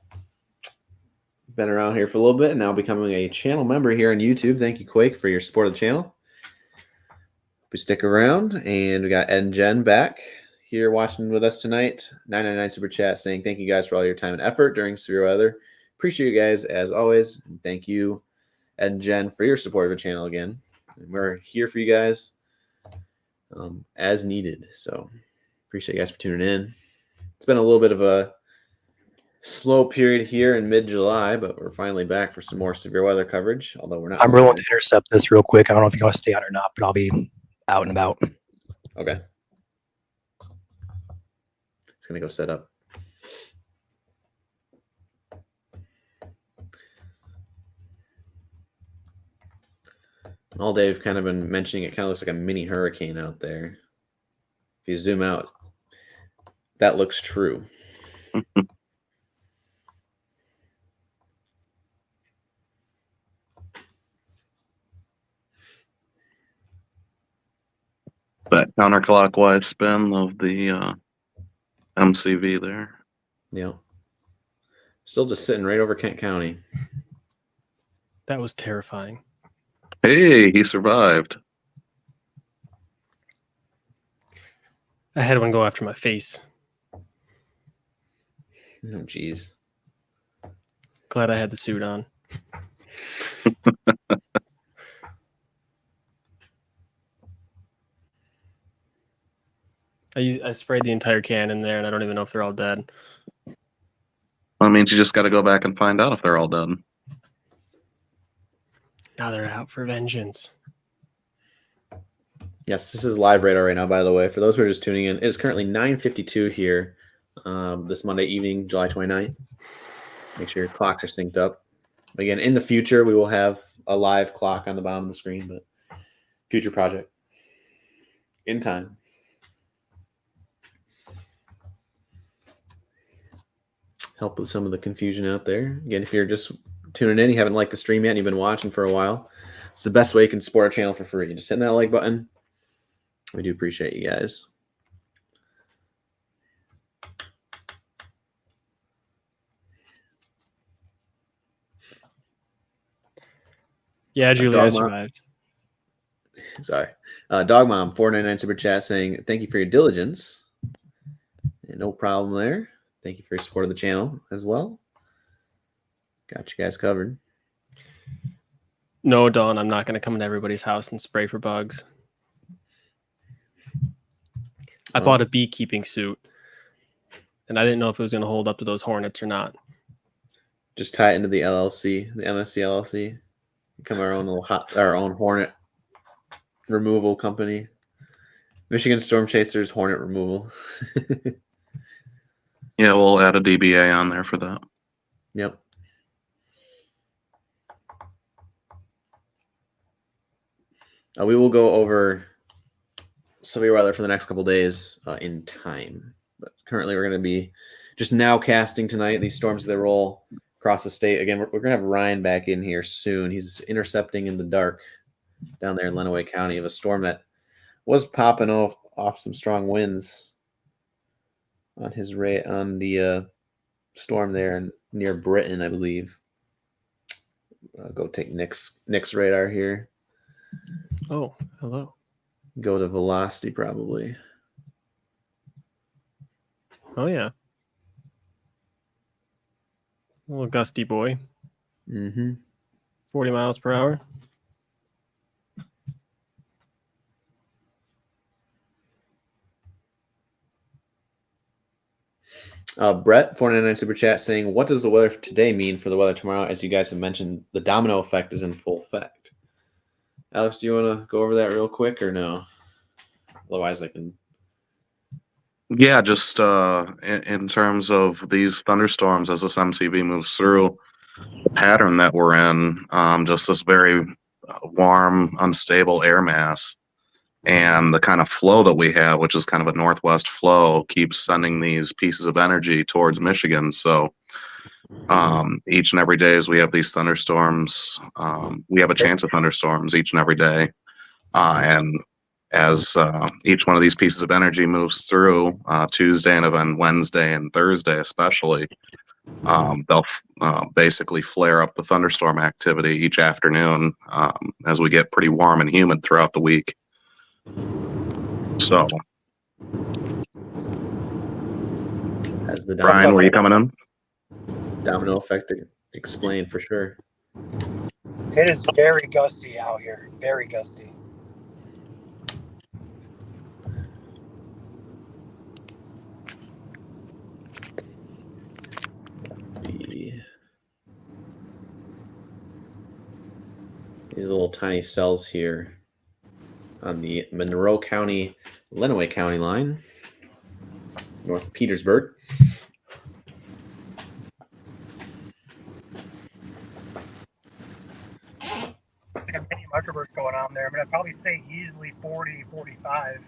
Been around here for a little bit and now becoming a channel member here on YouTube. Thank you, Quake, for your support of the channel. We stick around, and we got Ed and Jen back here watching with us tonight. 999 Super Chat saying thank you guys for all your time and effort during severe weather. Appreciate you guys as always. And thank you, Ed and Jen, for your support of the channel again. And we're here for you guys as needed. So appreciate you guys for tuning in. It's been a little bit of a slow period here in mid-July, but we're finally back for some more severe weather coverage, although we're not. I'm willing to intercept this real quick. I don't know if you want to stay on or not, but I'll be out and about. Okay. It's going to go set up. All day we've kind of been mentioning it kind of looks like a mini hurricane out there. If you zoom out, that looks true. That counterclockwise spin of the MCV there. Yeah. Still just sitting right over Kent County. That was terrifying. Hey, he survived. I had one go after my face. Oh, geez. Glad I had the suit on. I sprayed the entire can in there, and I don't even know if they're all dead. That means you just got to go back and find out if they're all dead. Now they're out for vengeance. Yes, this is live radar right now, by the way. For those who are just tuning in, it is currently 9:52 here this Monday evening, July 29th. Make sure your clocks are synced up. Again, in the future, we will have a live clock on the bottom of the screen, but future project. In time. Help with some of the confusion out there. Again, if you're just tuning in, you haven't liked the stream yet, and you've been watching for a while, it's the best way you can support our channel for free. Just hitting that like button. We do appreciate you guys. Yeah, Julia survived. Sorry. Dog Mom 499 Super Chat saying, thank you for your diligence. And no problem there. Thank you for your support of the channel as well. Got you guys covered. No, Dawn, I'm not going to come into everybody's house and spray for bugs. I bought a beekeeping suit, and I didn't know if it was going to hold up to those hornets or not. Just tie it into the LLC, the MSC LLC. Become our own hornet removal company. Michigan Storm Chasers Hornet Removal. Yeah, we'll add a DBA on there for that. Yep. We will go over severe weather for the next couple days in time. But currently, we're going to be just now casting tonight. These storms that roll across the state. Again, we're going to have Ryan back in here soon. He's intercepting in the dark down there in Lenawee County of a storm that was popping off some strong winds on his on the storm there near Britain, I believe. Go take Nick's radar here. Oh, hello. Go to velocity probably. Oh yeah. Little gusty boy. Mm-hmm. 40 miles per hour. Brett, 499 Super Chat saying, what does the weather today mean for the weather tomorrow? As you guys have mentioned, the domino effect is in full effect. Alex, do you want to go over that real quick or no? Otherwise, I can. Yeah, just in terms of these thunderstorms as this MCV moves through, the pattern that we're in, just this very warm, unstable air mass. And the kind of flow that we have, which is kind of a northwest flow, keeps sending these pieces of energy towards Michigan. So each and every day as we have these thunderstorms, we have a chance of thunderstorms each and every day. And as each one of these pieces of energy moves through Tuesday and then Wednesday and Thursday especially, they'll basically flare up the thunderstorm activity each afternoon as we get pretty warm and humid throughout the week. So, As the Brian, were you coming in? Domino effect explained for sure. It is very gusty out here. Very gusty. These little tiny cells here on the Monroe County, Lenawee County line, north of Petersburg. I think a mini microburst going on there. I mean, I'd probably say easily 40, 45.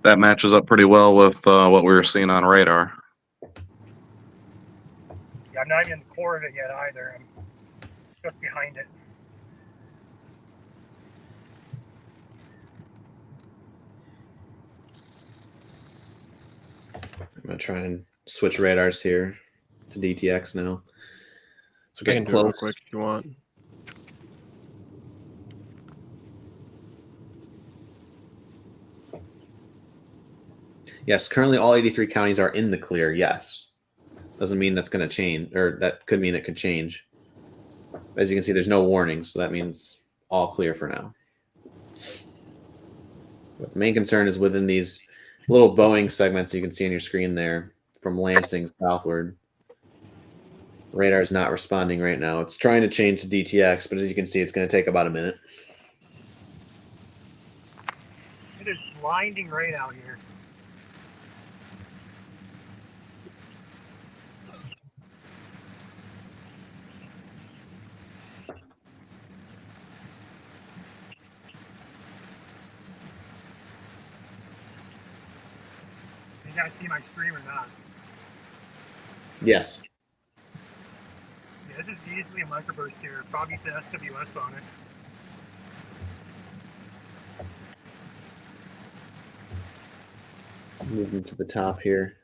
That matches up pretty well with what we were seeing on radar. Yeah, I'm not even in the core of it yet either. I'm just behind it. I'm going to try and switch radars here to DTX now. So I can getting do it real close. quick if you want. Yes, currently all 83 counties are in the clear, yes. Doesn't mean that's going to change, or that could mean it could change. As you can see, there's no warnings, so that means all clear for now. But the main concern is within these little Boeing segments you can see on your screen there from Lansing southward. Radar is not responding right now. It's trying to change to DTX, but as you can see, it's going to take about a minute. It is blinding rain out here. You guys see my screen or not? Yes. Yeah, this is easily a microburst here. Probably the SWS on it. Moving to the top here.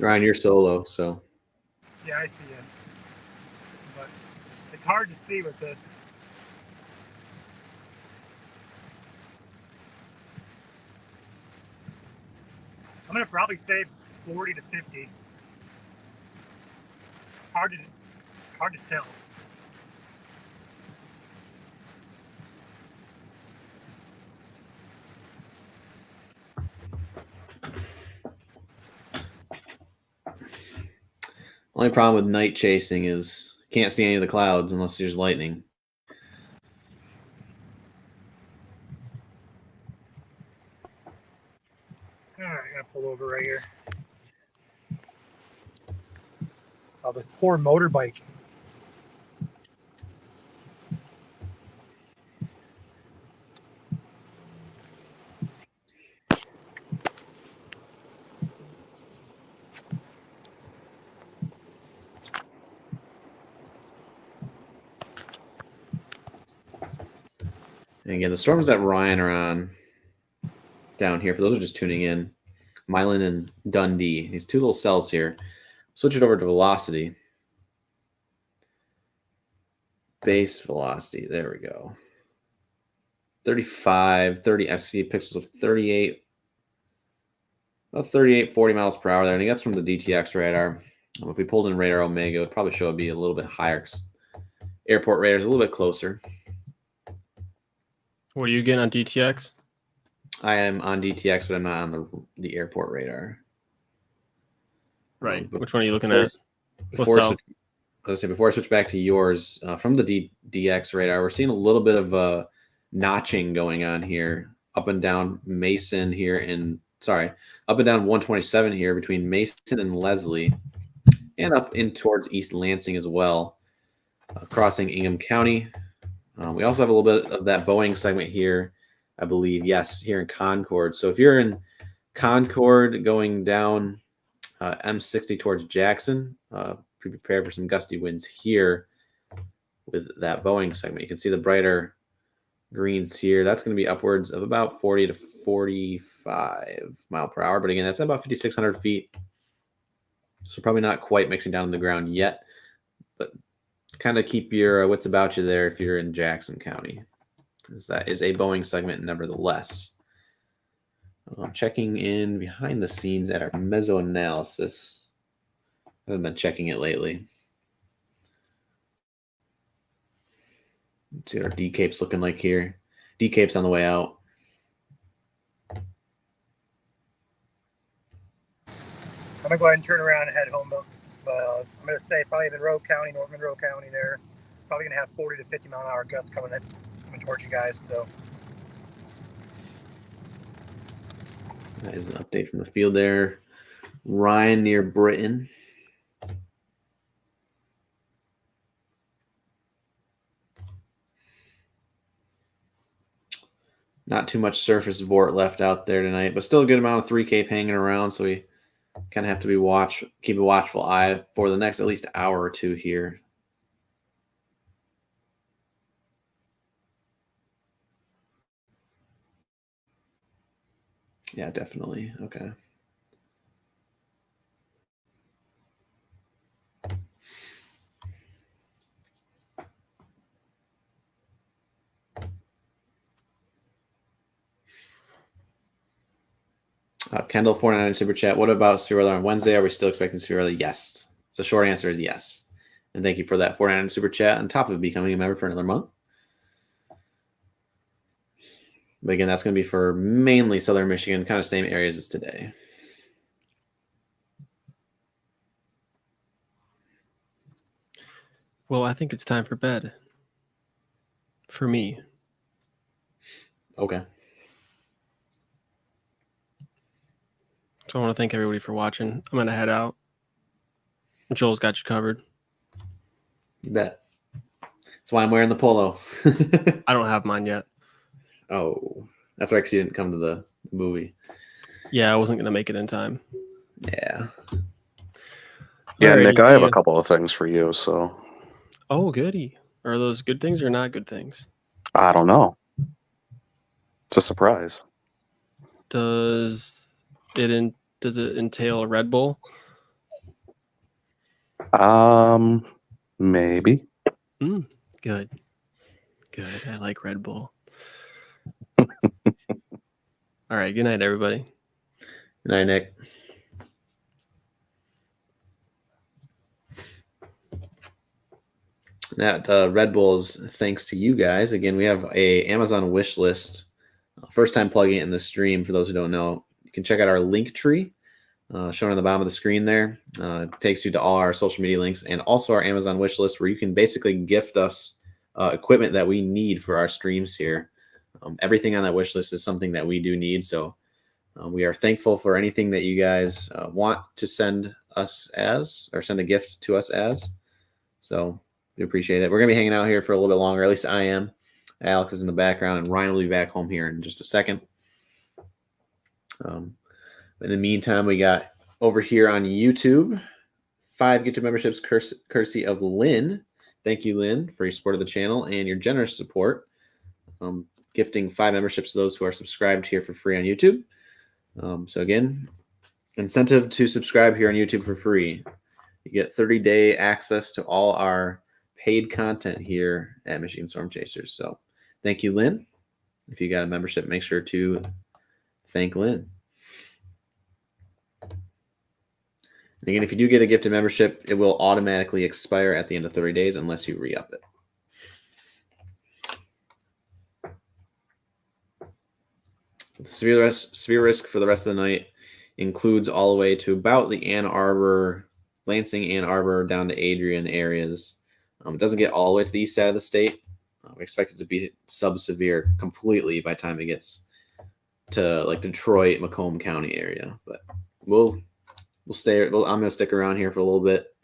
Ryan, you're solo, so. Yeah, I see it. But it's hard to see with this. I'm going to probably say 40 to 50. Hard to tell. Only problem with night chasing is you can't see any of the clouds unless there's lightning. All right, I'm gonna pull over right here. Oh, this poor motorbike. And again, the storms that Ryan are on down here, for those who are just tuning in, Milan and Dundee, these two little cells here. Switch it over to velocity. Base velocity. There we go. 35, 30 FCD pixels of 38. About 38, 40 miles per hour there. And that's from the DTX radar. If we pulled in radar Omega, it would probably show it be a little bit higher. Airport radar is a little bit closer. What are you getting on DTX? I am on DTX, but I'm not on the airport radar. Right. Which one are you looking at? Before I switch back to yours, from the DX radar, we're seeing a little bit of notching going on here, up and down Mason here up and down 127 here between Mason and Leslie, and up in towards East Lansing as well, crossing Ingham County. We also have a little bit of that Boeing segment here, I believe. Yes, here in Concord. So if you're in Concord going down M60 towards Jackson, be prepared for some gusty winds here with that Boeing segment. You can see the brighter greens here. That's going to be upwards of about 40 to 45 mile per hour. But again, that's about 5,600 feet. So probably not quite mixing down on the ground yet, but kind of keep your wits about you there if you're in Jackson County, because that is a Boeing segment nevertheless. I'm checking in behind the scenes at our mesoanalysis. I haven't been checking it lately. Let's see what our D-Cape's looking like here. D-Cape's on the way out. I'm gonna go ahead and turn around and head home, but I'm gonna say probably Monroe County, North Monroe County there. Probably gonna have 40 to 50 mile an hour gusts coming towards you guys. So that is an update from the field there. Ryan near Britain. Not too much surface vort left out there tonight, but still a good amount of 3K hanging around, so we kind of have to keep a watchful eye for the next at least hour or two here. Yeah, definitely. Okay. Kendall 499 super chat. What about severe weather on Wednesday? Are we still expecting severe weather? Yes. So the short answer is yes. And thank you for that 499 super chat on top of becoming a member for another month. But again, that's going to be for mainly Southern Michigan, kind of same areas as today. Well, I think it's time for bed. For me. Okay. So I want to thank everybody for watching. I'm going to head out. Joel's got you covered. You bet. That's why I'm wearing the polo. I don't have mine yet. Oh, that's right, because you didn't come to the movie. Yeah, I wasn't going to make it in time. Yeah. Yeah, Alrighty, Nick, I have a couple of things for you, so. Oh, goody. Are those good things or not good things? I don't know. It's a surprise. Does it entail a Red Bull? Maybe. Good. I like Red Bull. All right. Good night, everybody. Good night, Nick. That Red Bull is thanks to you guys. Again, we have a Amazon wish list. First time plugging it in the stream. For those who don't know, you can check out our link tree. shown on the bottom of the screen there. It takes you to all our social media links and also our Amazon wish list, where you can basically gift us equipment that we need for our streams here. Everything on that wish list is something that we do need. So we are thankful for anything that you guys want to send us as, or send a gift to us as. So we appreciate it. We're going to be hanging out here for a little bit longer. At least I am. Alex is in the background, and Ryan will be back home here in just a second. In the meantime, we got over here on YouTube 5 gifted memberships courtesy of Lynn. Thank you, Lynn, for your support of the channel and your generous support. Gifting 5 memberships to those who are subscribed here for free on YouTube. So again, incentive to subscribe here on YouTube for free. You get 30-day access to all our paid content here at Michigan Storm Chasers. So thank you, Lynn. If you got a membership, make sure to thank Lynn. And again, if you do get a gifted membership, it will automatically expire at the end of 30 days unless you re-up it. The severe risk for the rest of the night includes all the way to about the Ann Arbor, Lansing, Ann Arbor, down to Adrian areas. It doesn't get all the way to the east side of the state. We expect it to be sub-severe completely by the time it gets to like Detroit, Macomb County area. But we'll stay. I'm going to stick around here for a little bit,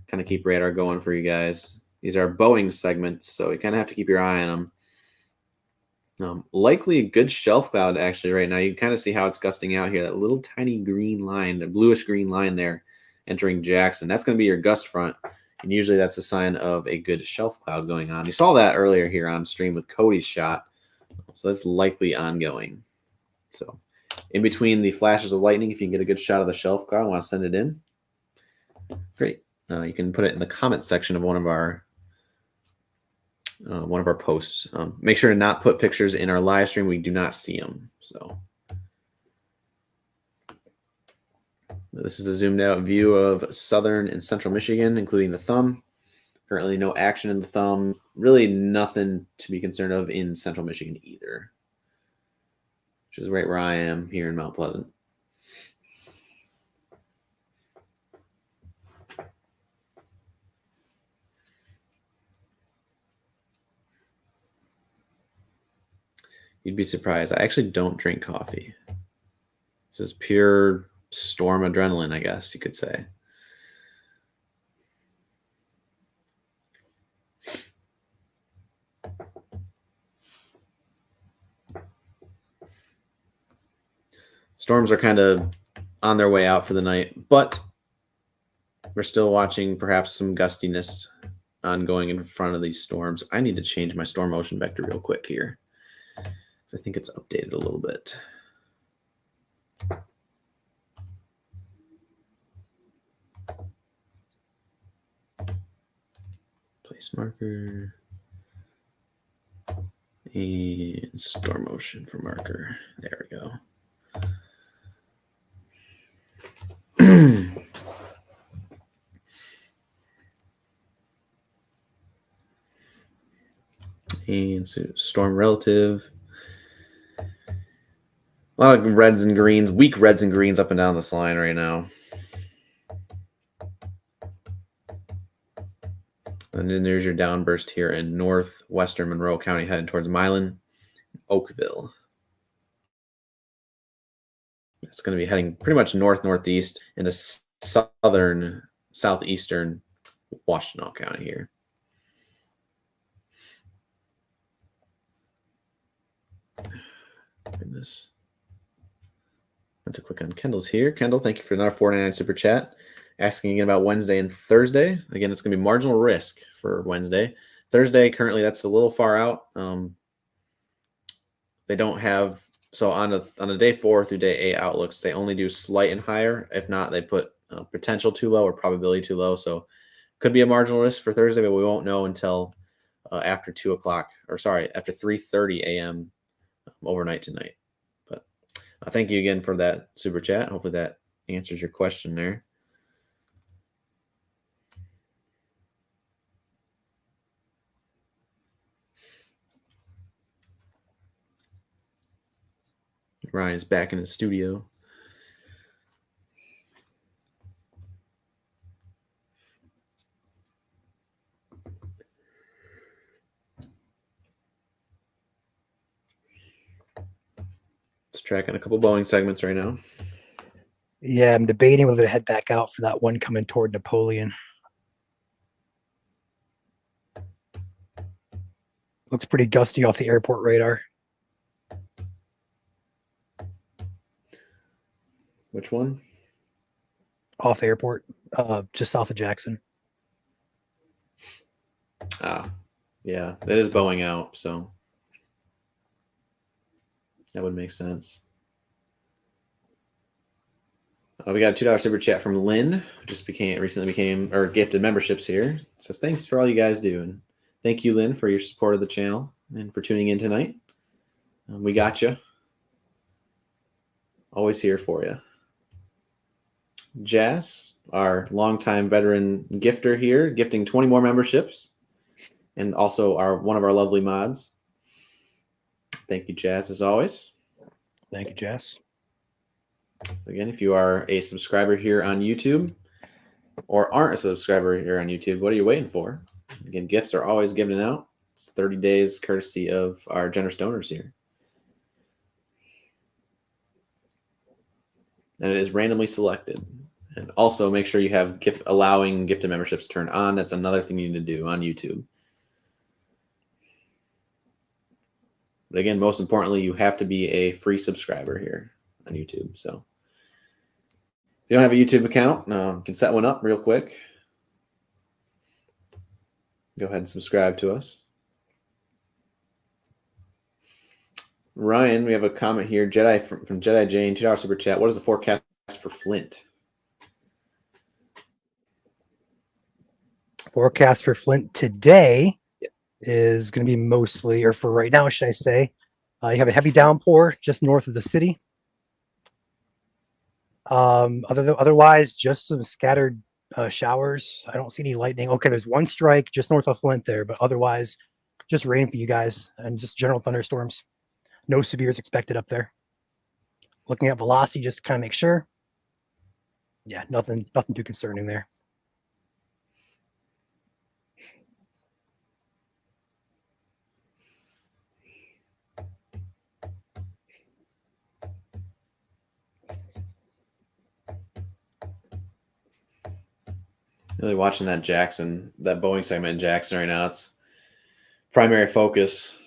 kind of keep radar going for you guys. These are Boeing segments, so you kind of have to keep your eye on them. Likely a good shelf cloud actually right now. You kind of see how it's gusting out here. That little tiny green line, the bluish green line there entering Jackson. That's going to be your gust front. And usually that's a sign of a good shelf cloud going on. You saw that earlier here on stream with Cody's shot. So that's likely ongoing. So in between the flashes of lightning, if you can get a good shot of the shelf cloud, I want to send it in. Great. You can put it in the comment section of one of our posts. Make sure to not put pictures in our live stream. We do not see them. So this is a zoomed out view of southern and central Michigan, including the thumb. Currently no action in the thumb. Really nothing to be concerned of in central Michigan either, which is right where I am here in Mount Pleasant. You'd be surprised. I actually don't drink coffee. This is pure storm adrenaline, I guess you could say. Storms are kind of on their way out for the night, but we're still watching perhaps some gustiness ongoing in front of these storms. I need to change my storm motion vector real quick here. I think it's updated a little bit. Place marker. And storm motion for marker. There we go. And so storm relative. A lot of reds and greens, weak reds and greens up and down this line right now. And then there's your downburst here in northwestern Monroe County heading towards Milan, Oakville. It's going to be heading pretty much north-northeast into southern, southeastern Washtenaw County here. Goodness. I have to click on Kendall's here. Kendall, thank you for another $4.99 super chat. Asking again about Wednesday and Thursday. Again, it's going to be marginal risk for Wednesday. Thursday, currently, that's a little far out. They don't have, so on a day 4 through day 8 outlooks, they only do slight and higher. If not, they put potential too low or probability too low. So could be a marginal risk for Thursday, but we won't know until after 2 o'clock, or sorry, after 3:30 a.m. Overnight tonight. But thank you again for that super chat. Hopefully that answers your question there. Ryan's back in the studio. Tracking a couple Boeing segments right now. Yeah, I'm debating whether to head back out for that one coming toward Napoleon. Looks pretty gusty off the airport radar. Which one? Off airport, just south of Jackson. Ah, yeah, that is Boeing out, so that would make sense. We got a $2 super chat from Lynn, who recently became or gifted memberships here. It says thanks for all you guys do, and thank you, Lynn, for your support of the channel and for tuning in tonight. We got you. Always here for you. Jazz, our longtime veteran gifter here, gifting 20 more memberships, and also one of our lovely mods. Thank you, Jazz, as always. Thank you, Jazz. So again, if you are a subscriber here on YouTube or aren't a subscriber here on YouTube, what are you waiting for? Again, gifts are always given out. It's 30 days courtesy of our generous donors here. And it is randomly selected. And also make sure you have allowing gifted memberships turned on. That's another thing you need to do on YouTube. But again, most importantly, you have to be a free subscriber here on YouTube. So if you don't have a YouTube account, you can set one up real quick. Go ahead and subscribe to us. Ryan, we have a comment here. Jedi from Jedi Jane, $2 super chat. What is the forecast for Flint? Forecast for Flint today is going to be mostly, or for right now, should I say, you have a heavy downpour just north of the city. Otherwise, just some scattered showers. I don't see any lightning. Okay, there's one strike just north of Flint there, but otherwise, just rain for you guys and just general thunderstorms. No severes expected up there. Looking at velocity just to kind of make sure. Yeah, nothing too concerning there. Really watching that Boeing segment in Jackson right now. It's primary focus.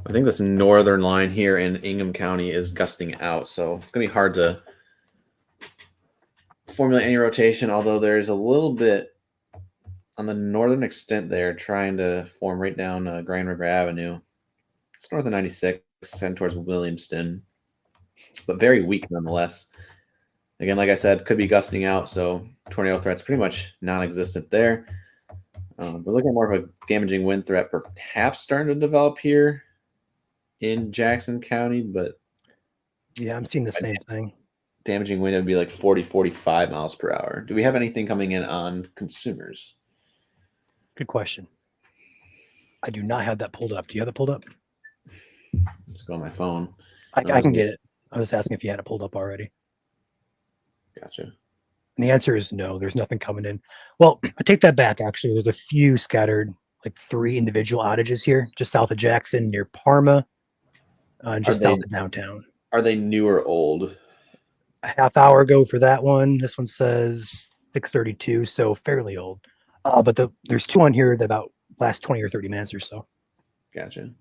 I think this northern line here in Eaton County is gusting out, so it's going to be hard to formulate any rotation, although there's a little bit on the northern extent there trying to form right down Grand River Avenue. It's north of 96, heading towards Williamston, but very weak nonetheless. Again, like I said, could be gusting out, so tornado threat's pretty much non-existent there. We're looking at more of a damaging wind threat perhaps starting to develop here in Jackson County, but yeah, I'm seeing the same thing. Damaging wind would be like 40, 45 miles per hour. Do we have anything coming in on consumers? Good question. I do not have that pulled up. Do you have it pulled up? Let's go on my phone. I can get it. I was asking if you had it pulled up already. Gotcha. And the answer is no, there's nothing coming in. Well, I take that back, actually. There's a few scattered, like 3 individual outages here, just south of Jackson, near Parma, just south of downtown. Are they new or old? A half hour ago for that one. This one says 6:32, so fairly old. But there's 2 on here that about last 20 or 30 minutes or so. Gotcha.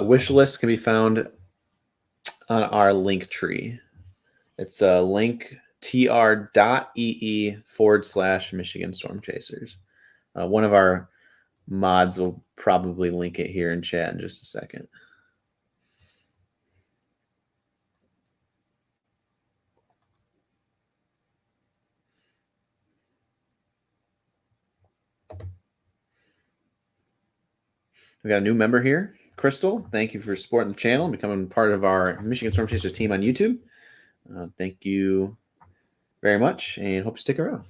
Wish list can be found on our link tree. It's link.tree tr.ee/Michigan Storm Chasers. One of our mods will probably link it here in chat in just a second. We got a new member here, Crystal. Thank you for supporting the channel and becoming part of our Michigan Storm Chasers team on YouTube. Thank you very much, and hope you stick around.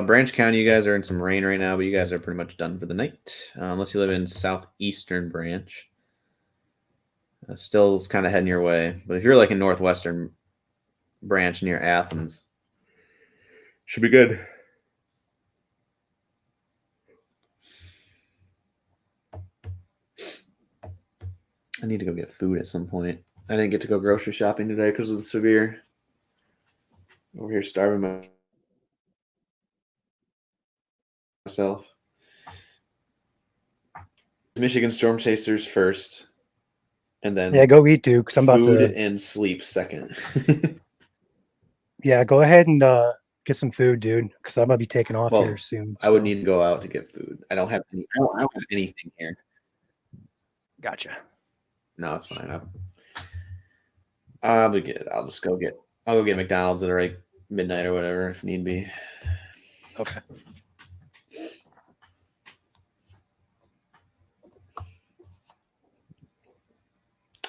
Branch County, you guys are in some rain right now, but you guys are pretty much done for the night, unless you live in southeastern Branch. Still is kind of heading your way, but if you're like in northwestern Branch near Athens, should be good. I need to go get food at some point. I didn't get to go grocery shopping today because of the severe. Over here starving myself. Michigan Storm Chasers first, and then Yeah, go eat, Duke. I'm about food to. and sleep second. Yeah, go ahead and get some food, dude, because I'm gonna be taking off Well, here soon. I would so. need to go out to get food. I don't have any. I don't have anything here. Gotcha. No, it's fine. I'll be good. I'll just go get. I'll go get McDonald's at like midnight or whatever if need be. Okay.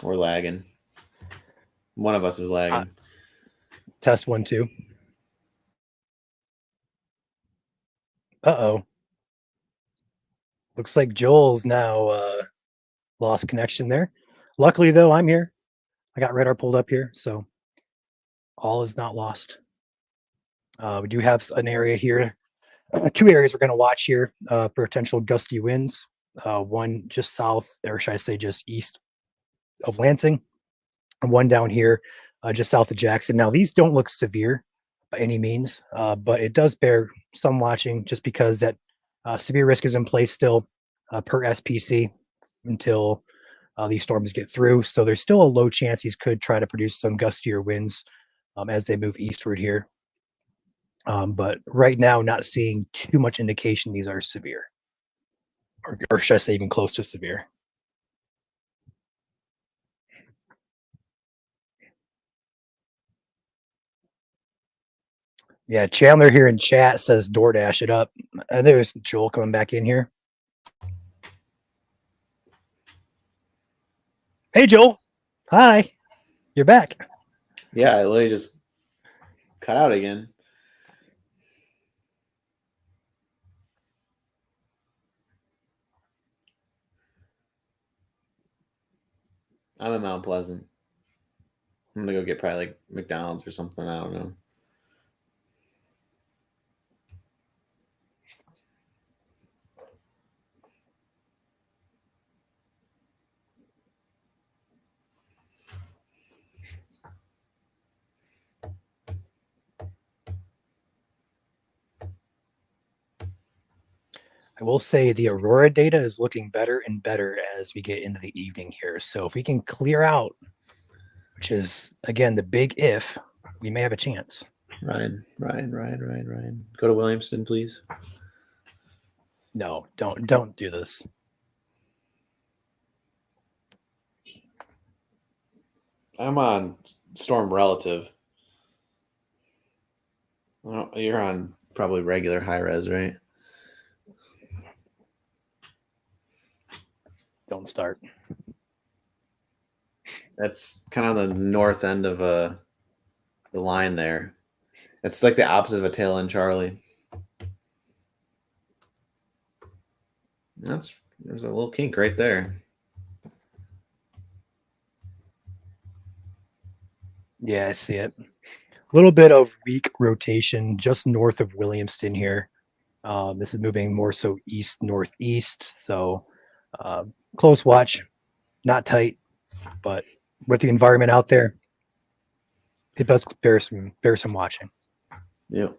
We're lagging. One of us is lagging. Test 1, 2. Uh-oh. Looks like Joel's now lost connection there. Luckily, though, I'm here. I got radar pulled up here, so all is not lost. We do have an area here, 2 areas we're going to watch here, potential gusty winds. One just south, or should I say just east of Lansing, and one down here just south of Jackson. Now, these don't look severe by any means, but it does bear some watching just because that severe risk is in place still per SPC until these storms get through. So there's still a low chance these could try to produce some gustier winds as they move eastward here. But right now, not seeing too much indication these are severe, or should I say even close to severe. Yeah, Chandler here in chat says DoorDash it up. And there's Joel coming back in here. Hey, Joel. Hi. You're back. Yeah, I literally just cut out again. I'm in Mount Pleasant. I'm gonna go get probably like McDonald's or something. I don't know. I will say the Aurora data is looking better and better as we get into the evening here. So if we can clear out, which is, again, the big if, we may have a chance. Ryan. Go to Williamston, please. No, don't do this. I'm on Storm Relative. Well, you're on probably regular high res, right? Don't start. That's kind of the north end of the line there. It's like the opposite of a tail end Charlie. There's a little kink right there. Yeah, I see it. A little bit of weak rotation just north of Williamston here. This is moving more so east-northeast. So close watch, not tight, but with the environment out there, it does bear some watching. Yep.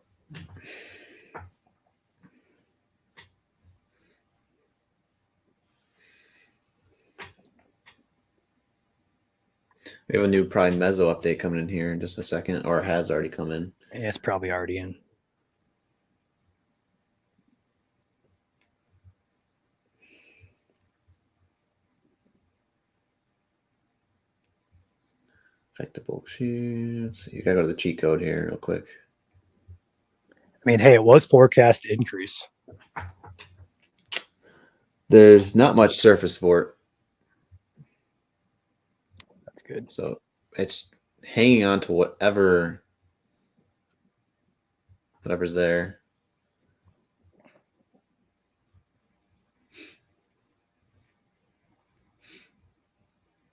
We have a new probably Mezzo update coming in here in just a second, or it has already come in. Yeah, it's probably already in. Affectable shoes. Let's see. You gotta go to the cheat code here real quick. I mean, hey, it was forecast to increase. There's not much surface sport, That's good. so it's hanging on to whatever's there.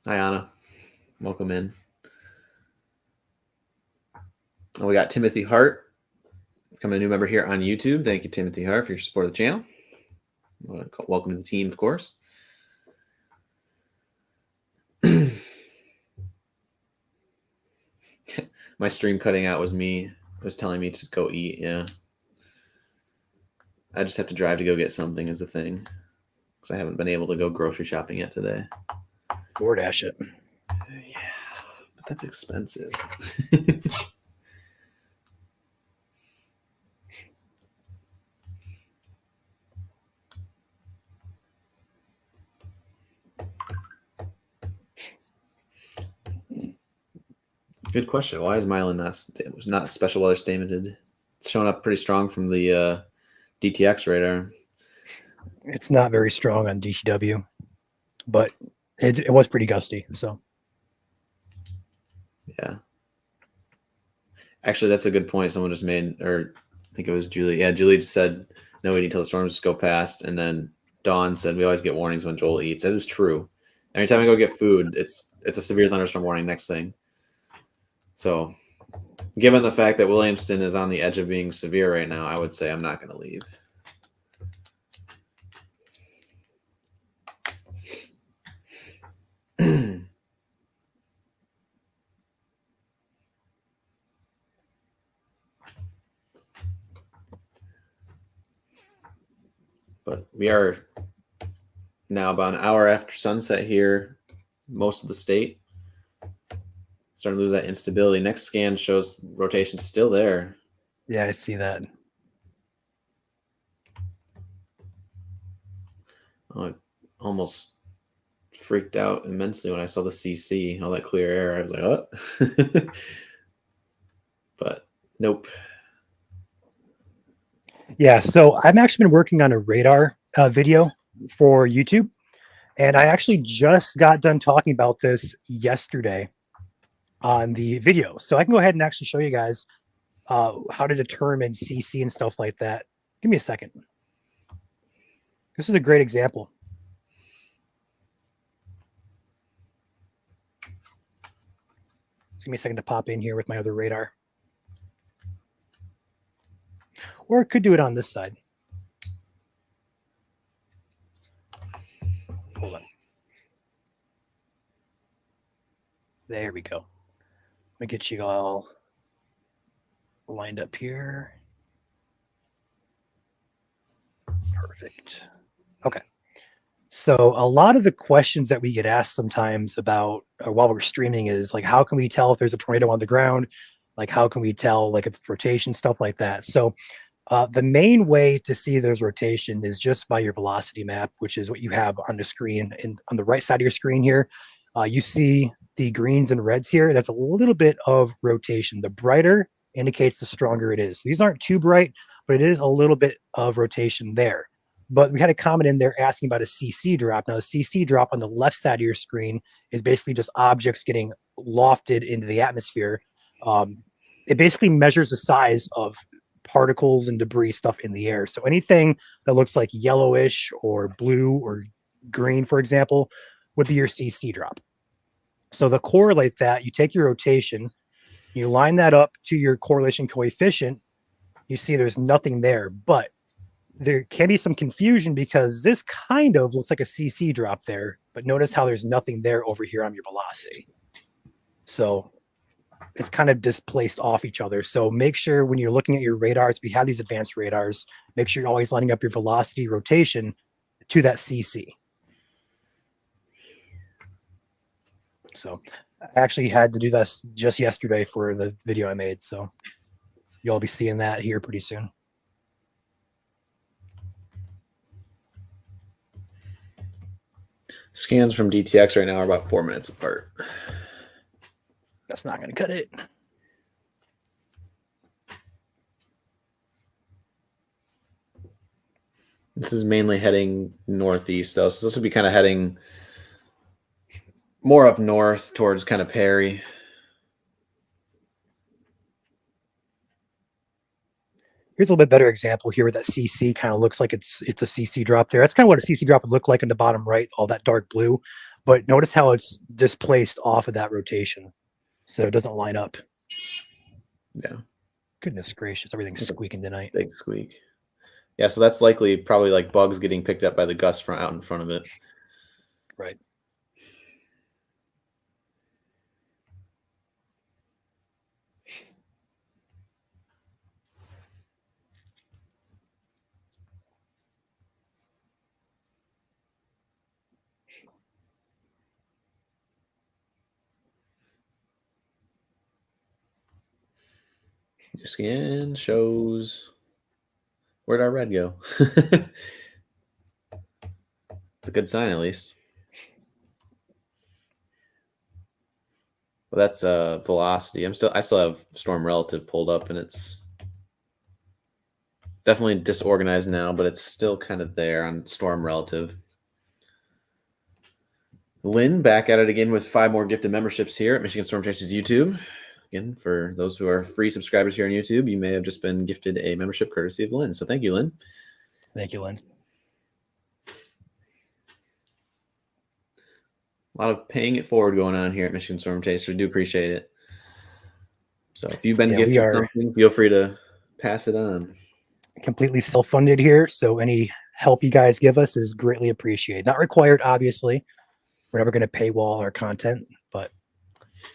Hi, Anna. Welcome in. And we got Timothy Hart, becoming a new member here on YouTube. Thank you, Timothy Hart, for your support of the channel. Welcome to the team, of course. My stream cutting out was telling me to go eat. Yeah. I just have to drive to go get something is the thing. Because I haven't been able to go grocery shopping yet today. DoorDash it. Yeah, but that's expensive. Good question. Why is Mylan not special weather statemented? It's showing up pretty strong from the DTX radar. It's not very strong on DTW, but it was pretty gusty. So yeah. Actually, that's a good point someone just made, or I think it was Julie. Yeah, Julie just said no waiting until the storms go past, and then Dawn said we always get warnings when Joel eats. That is true. Anytime I go get food, it's a severe thunderstorm warning next thing. So, given the fact that Williamston is on the edge of being severe right now, I would say I'm not going to leave. But we are now about an hour after sunset here, most of the state. Starting to lose that instability. Next scan shows rotation still there. yeah, I see that. Oh, I almost freaked out immensely when I saw the CC, all that clear air. I was like, what? But nope. Yeah, so I've actually been working on a radar video for YouTube, and I actually just got done talking about this yesterday on the video. So I can go ahead and actually show you guys how to determine CC and stuff like that. Give me a second. This is a great example. Just give me a second to pop in here with my other radar. Or it could do it on this side. Hold on. There we go. Let me get you all lined up here. Perfect. Okay. So a lot of the questions that we get asked sometimes about while we're streaming is like, how can we tell if there's a tornado on the ground? Like, how can we tell like it's rotation, stuff like that? So the main way to see there's rotation is just by your velocity map, which is what you have on the screen. And on the right side of your screen here, you see the greens and reds here. That's a little bit of rotation. The brighter indicates the stronger it is. These aren't too bright, but it is a little bit of rotation there. But we had a comment in there asking about a CC drop. Now, a CC drop on the left side of your screen is basically just objects getting lofted into the atmosphere. It basically measures the size of particles and debris stuff in the air. So anything that looks like yellowish or blue or green, for example, would be your CC drop. So to correlate that, you take your rotation, you line that up to your correlation coefficient, you see there's nothing there, but there can be some confusion because this kind of looks like a CC drop there, but notice how there's nothing there over here on your velocity. So it's kind of displaced off each other. So make sure when you're looking at your radars, we have these advanced radars, make sure you're always lining up your velocity rotation to that CC. So I actually had to do this just yesterday for the video I made. So you'll be seeing that here pretty soon. Scans from DTX right now are about 4 minutes apart. That's not going to cut it. This is mainly heading northeast, though. So this would be kind of heading more up north towards kind of Perry. Here's a little bit better example here where that CC kind of looks like it's a CC drop there. That's kind of what a CC drop would look like in the bottom right, all that dark blue. But notice how it's displaced off of that rotation. So it doesn't line up. Yeah. Goodness gracious, everything's squeaking tonight. Big squeak. Yeah, so that's likely probably like bugs getting picked up by the gust from out in front of it. Right. Your scan shows. Where'd our red go? It's a good sign, at least. Well, that's velocity. I still have storm relative pulled up, and it's definitely disorganized now, but it's still kind of there on storm relative. Lynn back at it again with 5 more gifted memberships here at Michigan Storm Chaser's YouTube. Again, for those who are free subscribers here on YouTube, you may have just been gifted a membership courtesy of Lynn. So thank you, Lynn. Thank you, Lynn. A lot of paying it forward going on here at Michigan Storm Chaser. Do appreciate it. So if you've been gifted something, feel free to pass it on. Completely self-funded here, so any help you guys give us is greatly appreciated. Not required, obviously. We're never going to paywall our content, but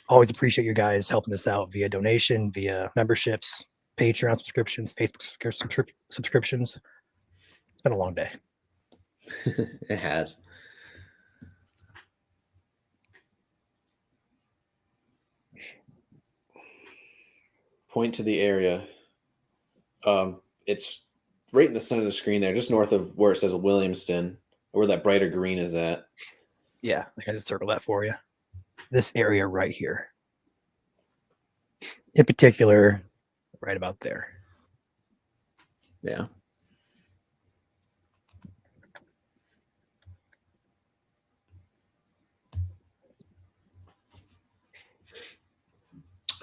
always appreciate you guys helping us out via donation, via memberships, Patreon subscriptions, Facebook subscriptions. It's been a long day. It has. Point to the area. It's right in the center of the screen there, just north of where it says Williamston, where that brighter green is at. Yeah, I can just circle that for you. This area right here. In particular, right about there. Yeah.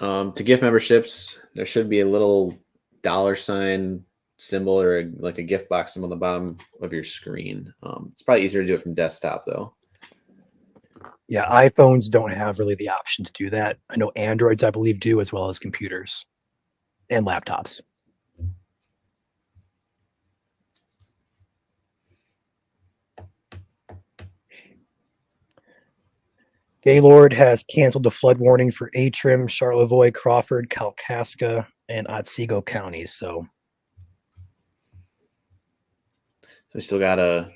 To gift memberships, there should be a little $ symbol or like a gift box symbol on the bottom of your screen. It's probably easier to do it from desktop, though. Yeah, iPhones don't have really the option to do that. I know Androids, I believe, do, as well as computers and laptops. Gaylord has canceled the flood warning for Atrim, Charlevoix, Crawford, Kalkaska, and Otsego counties. So we still got a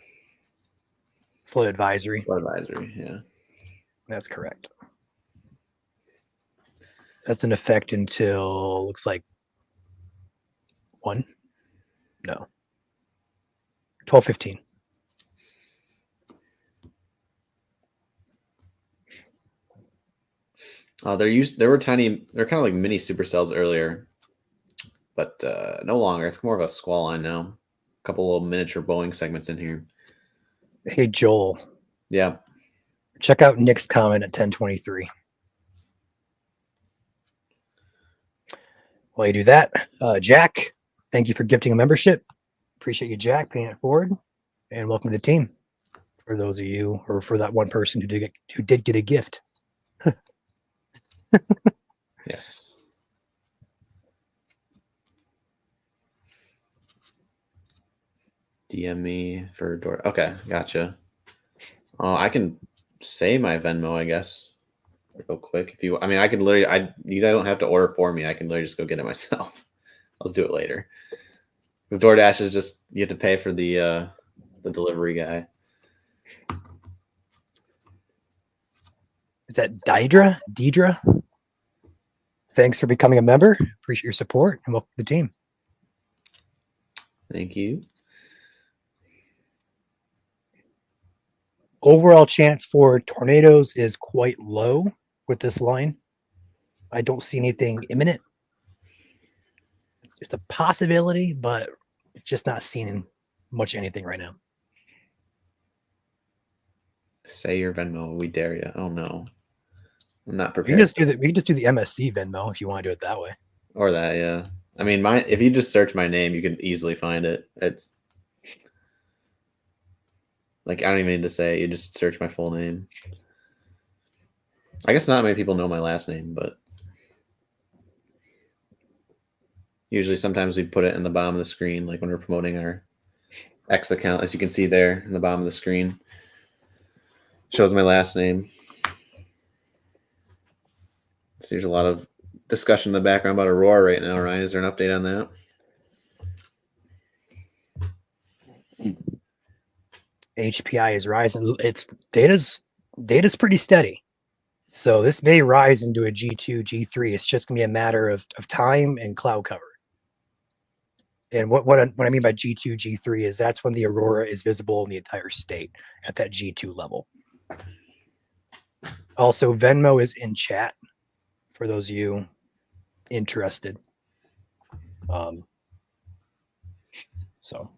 flood advisory. Flood advisory, yeah. That's correct. That's in effect until, looks like 12/15. They're kind of like mini supercells earlier, but no longer. It's more of a squall line now. A couple little miniature Boeing segments in here. Hey, Joel. Yeah. Check out Nick's comment at 10:23. While you do that, Jack, thank you for gifting a membership. Appreciate you, Jack, paying it forward, and welcome to the team. For those of you, or for that one person who did get a gift. Yes. DM me for door. Okay, gotcha. I can say my Venmo, I guess. real quick. If you, I mean, I can literally, you guys don't have to order for me. I can literally just go get it myself. I'll just do it later. Because DoorDash is just, you have to pay for the delivery guy. Is that Deidre? Thanks for becoming a member. Appreciate your support and welcome to the team. Thank you. Overall chance for tornadoes is quite low with this line. I don't see anything imminent. It's a possibility, but just not seeing much anything right now. Say your Venmo. We dare you. Oh no, I'm not We prepared. can just do we can just do the MSC Venmo if you want to do it that way. Or that, yeah. I mean, if you just search my name, you can easily find it. It's like, I don't even need to say it. You just search my full name. I guess not many people know my last name, but usually sometimes we put it in the bottom of the screen, like when we're promoting our X account, as you can see there in the bottom of the screen. Shows my last name. So there's a lot of discussion in the background about Aurora right now. Ryan, is there an update on that? HPI is rising. It's data's pretty steady. So this may rise into a G2, G3. It's just gonna be a matter of time and cloud cover. And what I mean by G2, G3 is that's when the Aurora is visible in the entire state at that G2 level. Also, Venmo is in chat for those of you interested. So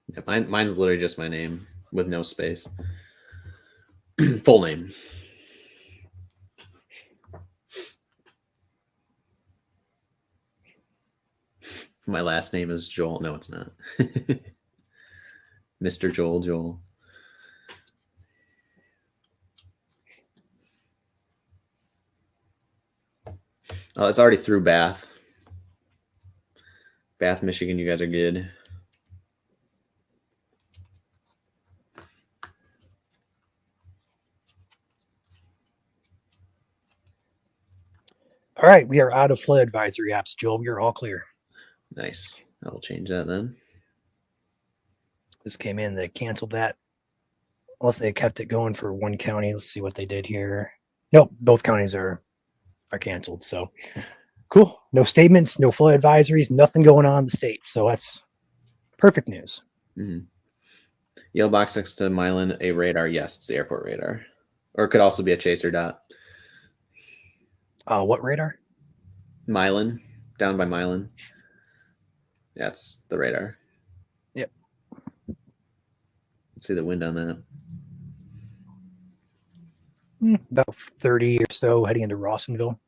yeah, mine's literally just my name with no space. Full name. My last name is Joel. No, it's not. Mr. Joel. Oh, it's already through Bath. Bath, Michigan, you guys are good. all right, we are out of flood advisory apps, Joel. We are all clear. Nice. I will change that then. Just came in, they canceled that. Unless they kept it going for one county. Let's see what they did here. Nope, both counties are canceled. So cool. No statements, no flood advisories, nothing going on in the state. So that's perfect news. Mm-hmm. Yellow box next to Milan, a radar. Yes, it's the airport radar. Or it could also be a chaser dot. What radar? Milan, down by Milan. Yeah, it's the radar. Yep. See the wind on that. About 30 or so heading into Rawsonville.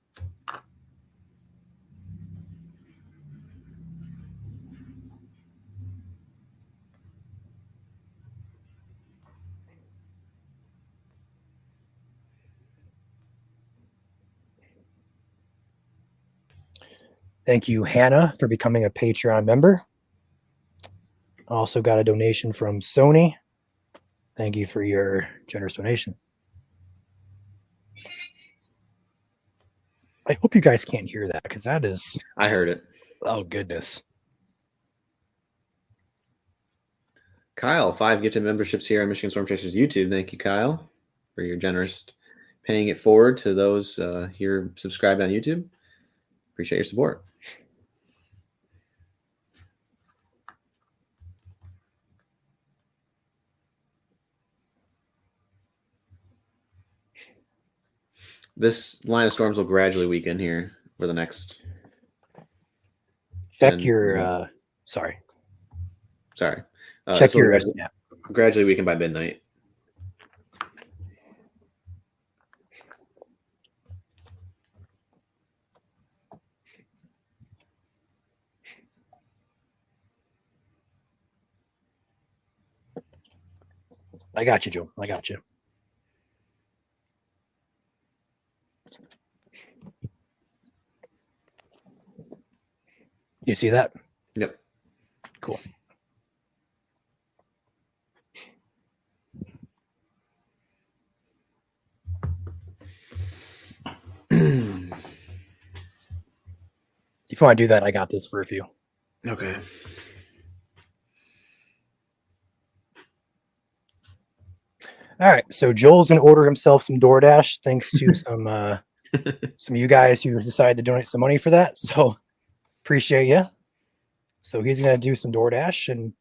Thank you, Hannah, for becoming a Patreon member. Also got a donation from Sony. Thank you for your generous donation. I hope you guys can't hear that because that is... I heard it. Oh, goodness. Kyle, 5 gifted memberships here on Michigan Storm Chasers YouTube. Thank you, Kyle, for your generous paying it forward to those here subscribed on YouTube. Appreciate your support. This line of storms will gradually weaken here for the next. Check your. Sorry. Check your. Gradually weaken by midnight. I got you, Joe. I got you. You see that? Yep. Cool. If you want to do that, I got this for a few. Okay. All right, so Joel's gonna order himself some DoorDash, thanks to some of you guys who decided to donate some money for that. So appreciate you. So he's gonna do some DoorDash, and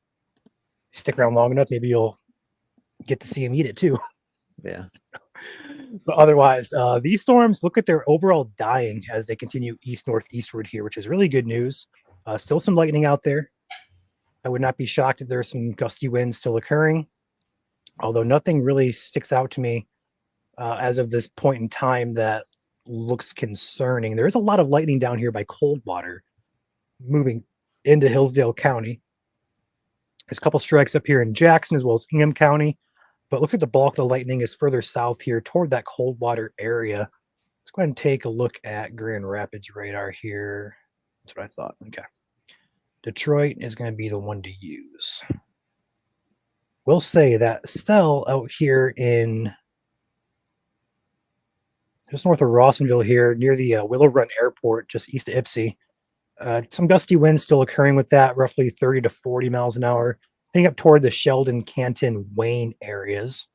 stick around long enough, maybe you'll get to see him eat it too. Yeah. But otherwise, these storms, look at their overall dying as they continue east-northeastward here, which is really good news. Still some lightning out there. I would not be shocked if there's some gusty winds still occurring, although nothing really sticks out to me as of this point in time that looks concerning. There is a lot of lightning down here by Coldwater moving into Hillsdale County. There's a couple strikes up here in Jackson as well as Ingham County, but it looks like the bulk of the lightning is further south here toward that Coldwater area. Let's go ahead and take a look at Grand Rapids radar here. That's what I thought. Okay. Detroit is going to be the one to use. We'll say that cell out here in just north of Rawsonville here near the Willow Run Airport, just east of Ypsi. Some gusty winds still occurring with that, roughly 30 to 40 miles an hour, heading up toward the Sheldon, Canton, Wayne areas.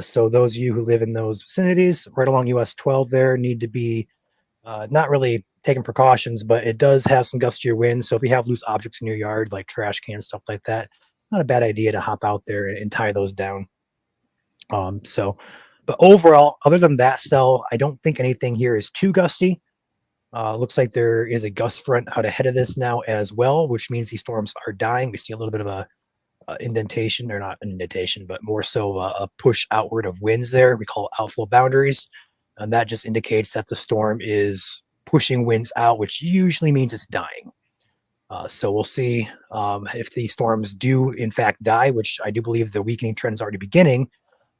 So those of you who live in those vicinities right along US 12 there need to be not really taking precautions, but it does have some gustier winds. So if you have loose objects in your yard, like trash cans, stuff like that, not a bad idea to hop out there and tie those down. But overall, other than that cell, I don't think anything here is too gusty. Looks like there is a gust front out ahead of this now as well, which means these storms are dying. We see a little bit of a indentation, or not an indentation, but more so a push outward of winds there. We call it outflow boundaries. And that just indicates that the storm is pushing winds out, which usually means it's dying. So we'll see if these storms do in fact die, which I do believe the weakening trend is already beginning.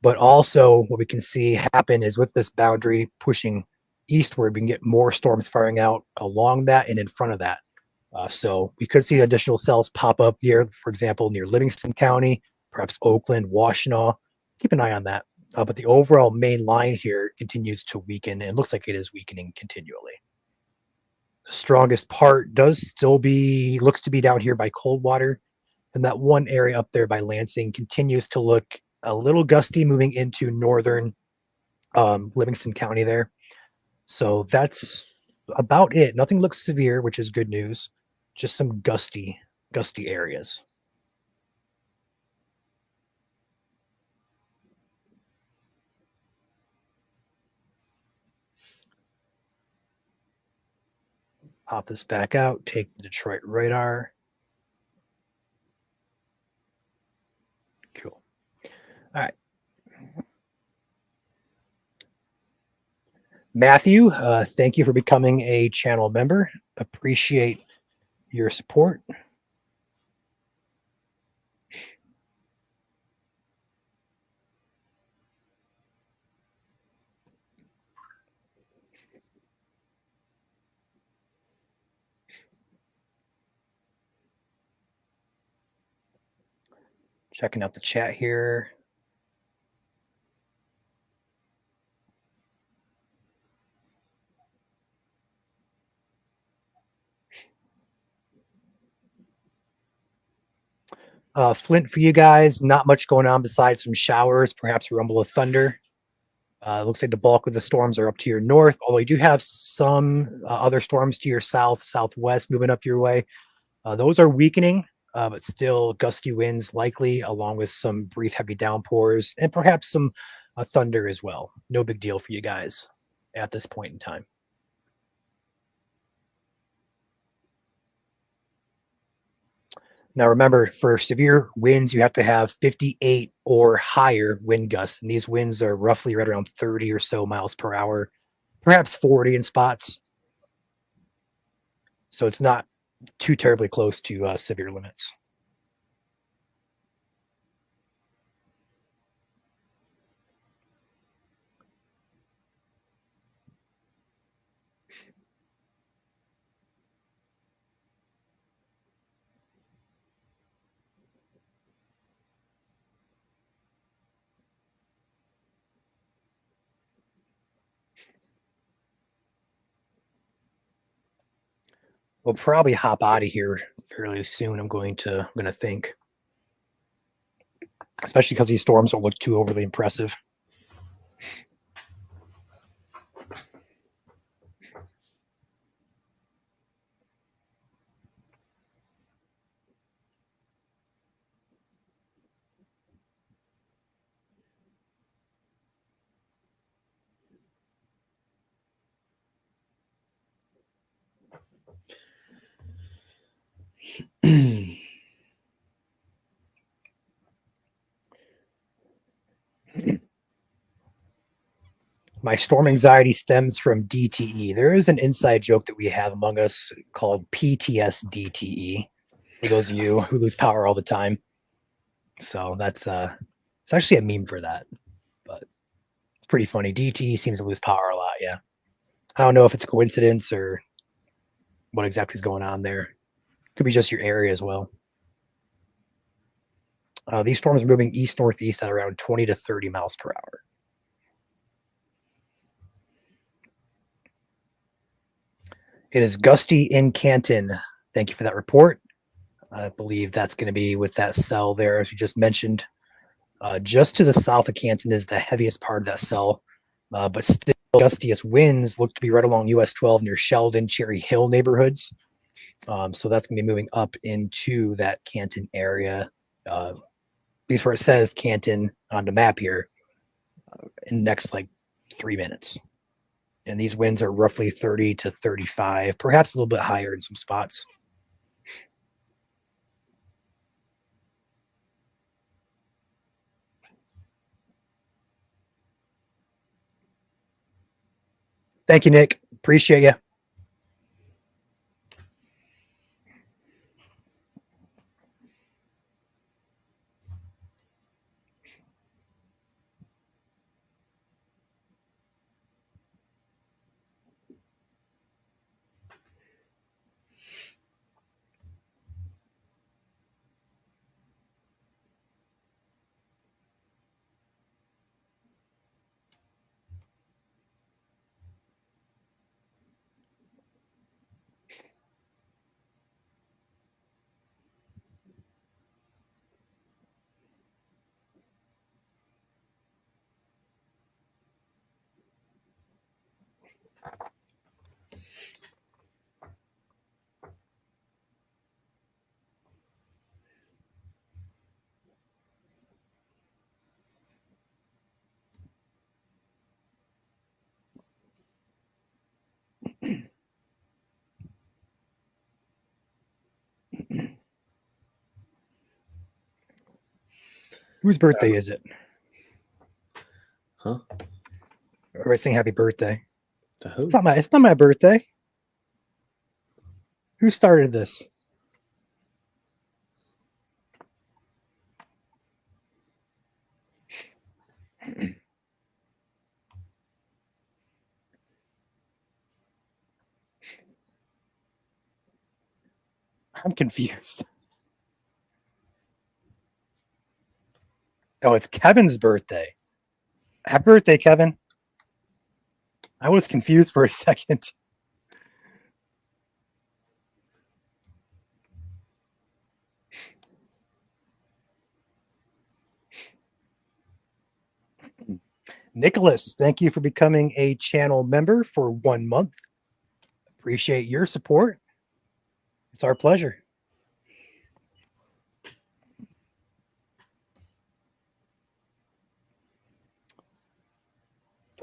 But also what we can see happen is with this boundary pushing eastward, we can get more storms firing out along that and in front of that. So we could see additional cells pop up here, for example, near Livingston County, perhaps Oakland, Washtenaw. Keep an eye on that. But the overall main line here continues to weaken, and looks like it is weakening continually. The strongest part looks to be down here by Coldwater, and that one area up there by Lansing continues to look a little gusty moving into northern Livingston County there. So that's about it. Nothing looks severe, which is good news. Just some gusty areas. Pop this back out, take the Detroit radar. Cool. All right. Matthew, thank you for becoming a channel member. Appreciate your support. Checking out the chat here. Flint for you guys, not much going on besides some showers, perhaps a rumble of thunder. Looks like the bulk of the storms are up to your north, although you do have some other storms to your south, southwest moving up your way. Those are weakening, but still gusty winds likely, along with some brief heavy downpours and perhaps some thunder as well. No big deal for you guys at this point in time. Now, remember, for severe winds, you have to have 58 or higher wind gusts. And these winds are roughly right around 30 or so miles per hour, perhaps 40 in spots. So it's not too terribly close to severe limits. We'll probably hop out of here fairly soon. I'm going to think, especially because these storms don't look too overly impressive. My storm anxiety stems from DTE. There is an inside joke that we have among us called PTSDTE for those of you who lose power all the time. So that's it's actually a meme for that, but it's pretty funny. DTE seems to lose power a lot. Yeah, I don't know if it's a coincidence or what exactly is going on there. Could be just your area as well. These storms are moving east-northeast at around 20 to 30 miles per hour. It is Gusty in Canton. Thank you for that report. I believe that's going to be with that cell there, as you just mentioned. Just to the south of Canton is the heaviest part of that cell, but still gustiest winds look to be right along US 12 near Sheldon, Cherry Hill neighborhoods. So that's going to be moving up into that Canton area. At least where it says Canton on the map here, in the next like 3 minutes. And these winds are roughly 30 to 35, perhaps a little bit higher in some spots. Thank you, Nick. Appreciate you. Whose birthday is it? Huh? Everybody saying happy birthday. To who? It's not my birthday. Who started this? I'm confused. Oh, it's Kevin's birthday. Happy birthday, Kevin. I was confused for a second. Nicholas, thank you for becoming a channel member for 1 month. Appreciate your support. It's our pleasure.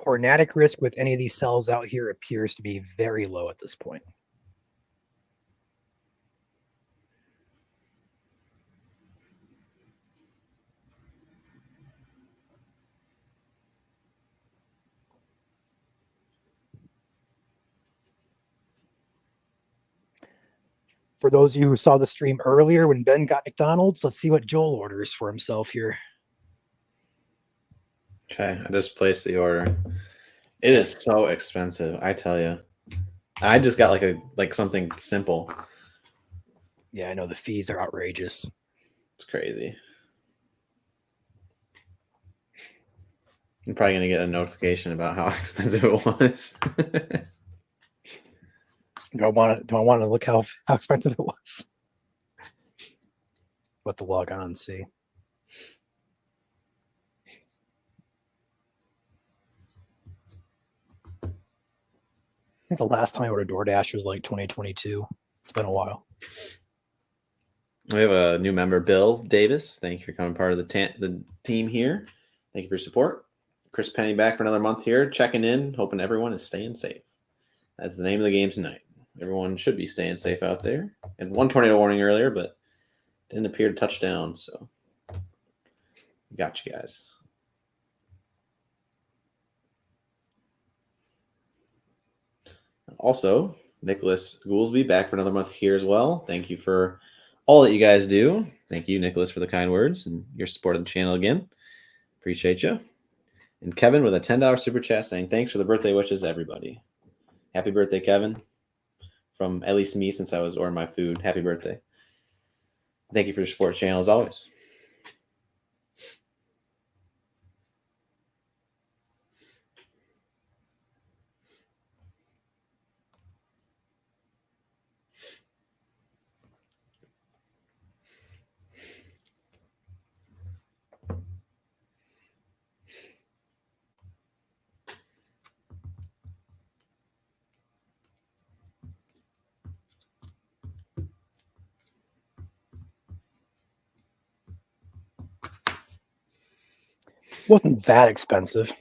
Tornadic risk with any of these cells out here appears to be very low at this point. For those of you who saw the stream earlier when Ben got McDonald's, let's see what Joel orders for himself here. Okay, I just placed the order. It is so expensive, I tell you. I just got like something simple. Yeah, I know the fees are outrageous. It's crazy. I'm probably gonna get a notification about how expensive it was. Do I want to look how expensive it was? What to log on and see. I think the last time I ordered DoorDash was like 2022. It's been a while. We have a new member, Bill Davis. Thank you for becoming part of the team here. Thank you for your support. Chris Penny back for another month here, checking in, hoping everyone is staying safe. That's the name of the game tonight. Everyone should be staying safe out there. And one tornado warning earlier, but didn't appear to touch down. So, got you guys. Also, Nicholas Goolsby back for another month here as well. Thank you for all that you guys do. Thank you, Nicholas, for the kind words and your support of the channel again. Appreciate you. And Kevin with a $10 super chat saying, thanks for the birthday wishes, everybody. Happy birthday, Kevin. From at least me since I was ordering my food. Happy birthday. Thank you for your support channel as always. Wasn't that expensive.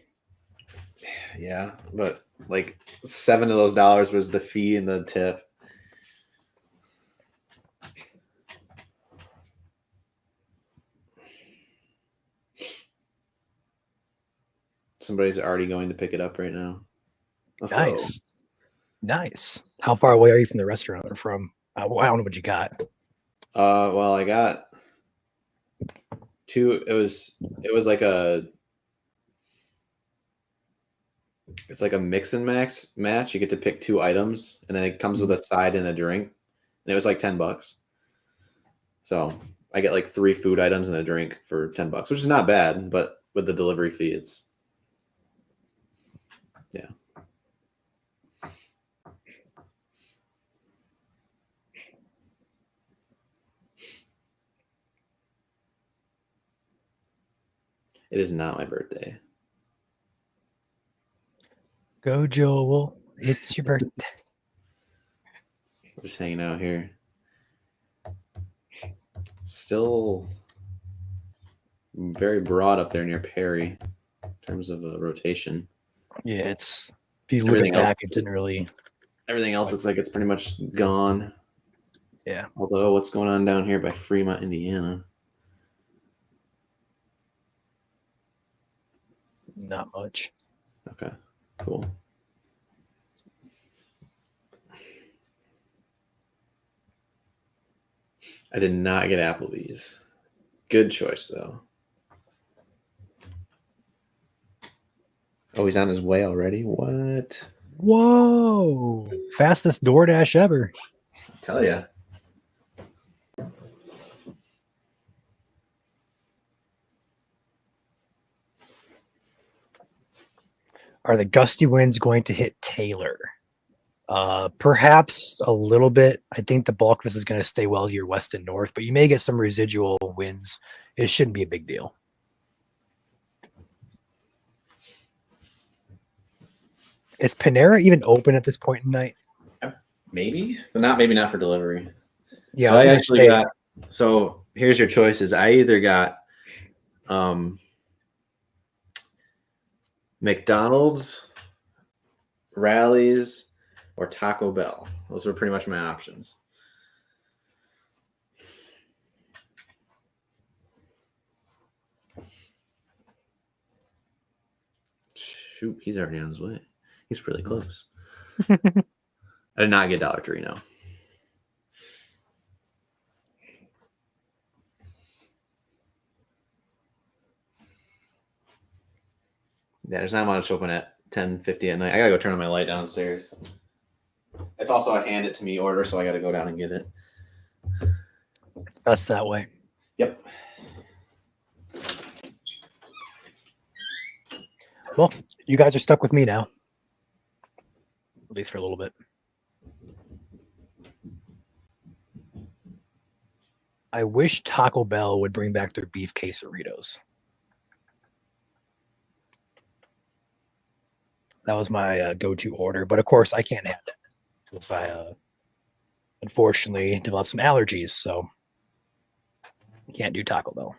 Yeah, but like $7 of those dollars was the fee and the tip. Somebody's already going to pick it up right now. Let's Nice. go. Nice. How far away are you from the restaurant or from? I don't know what you got. Well, I got two. It was like it's like a mix and match. You get to pick 2 items, and then it comes with a side and a drink. And it was like $10. So I get like 3 food items and a drink for $10, which is not bad, but with the delivery fee, it's yeah. It is not my birthday. Go, Joel. It's your birthday. We're just hanging out here. Still very broad up there near Perry in terms of a rotation. Yeah, it's if you look back, it didn't really. Everything else looks like it's pretty much gone. Yeah. Although, what's going on down here by Fremont, Indiana? Not much. Okay, cool. I did not get Applebee's. Good choice, though. Oh, he's on his way already? What? Whoa. Fastest DoorDash ever. I tell ya. Are the gusty winds going to hit Taylor? Perhaps a little bit. I think the bulk of this is going to stay well to your west and north, but you may get some residual winds. It shouldn't be a big deal. Is Panera even open at this point in night? Maybe, but maybe not for delivery. Yeah, so I actually got. So here's your choices. I either got McDonald's, Rally's, or Taco Bell. Those were pretty much my options. Shoot, he's already on his way. He's pretty close. I did not get Dollar Tree, no. Yeah, there's not much open at 10:50 at night. I gotta go turn on my light downstairs. It's also a hand it to me order, so I gotta go down and get it. It's best that way. Yep. Well, you guys are stuck with me now. At least for a little bit. I wish Taco Bell would bring back their beef quesadillas. That was my go-to order, but of course I can't have that because I unfortunately developed some allergies, so I can't do Taco Bell.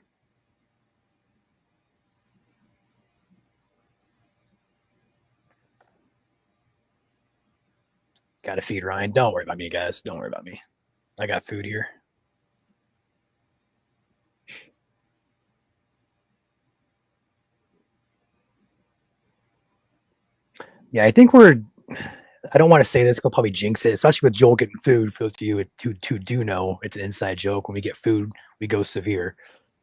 Got to feed Ryan. Don't worry about me, guys. Don't worry about me. I got food here. Yeah, I think I don't want to say this, I'll probably jinx it, especially with Joel getting food. For those of you who do know, it's an inside joke. When we get food, we go severe.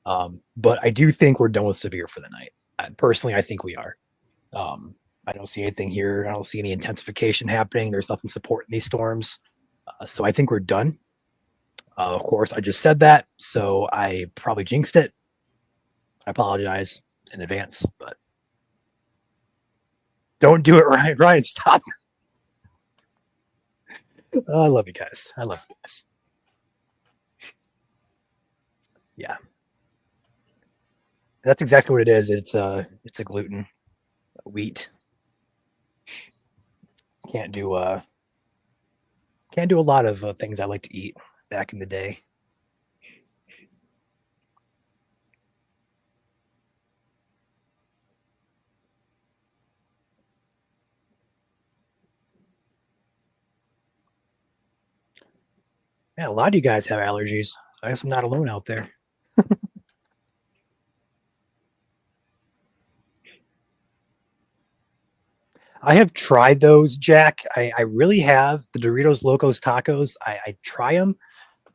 But I do think we're done with severe for the night. Personally, I think we are. I don't see anything here. I don't see any intensification happening. There's nothing supporting these storms. So I think we're done. Of course, I just said that, so I probably jinxed it. I apologize in advance, but don't do it, Ryan. Ryan, stop. I love you guys. I love you guys. Yeah. That's exactly what it is. It's a gluten, wheat. Can't do a lot of things I like to eat back in the day. Yeah, a lot of you guys have allergies. I guess I'm not alone out there. I have tried those, Jack. I really have. The Doritos Locos Tacos. I try them,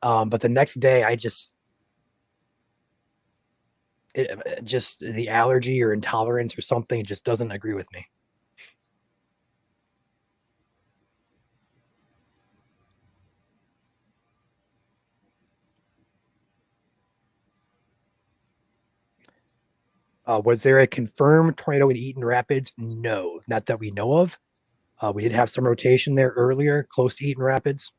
but the next day I just the allergy or intolerance or something just doesn't agree with me. Was there a confirmed tornado in Eaton Rapids? No, not that we know of. We did have some rotation there earlier, close to Eaton Rapids.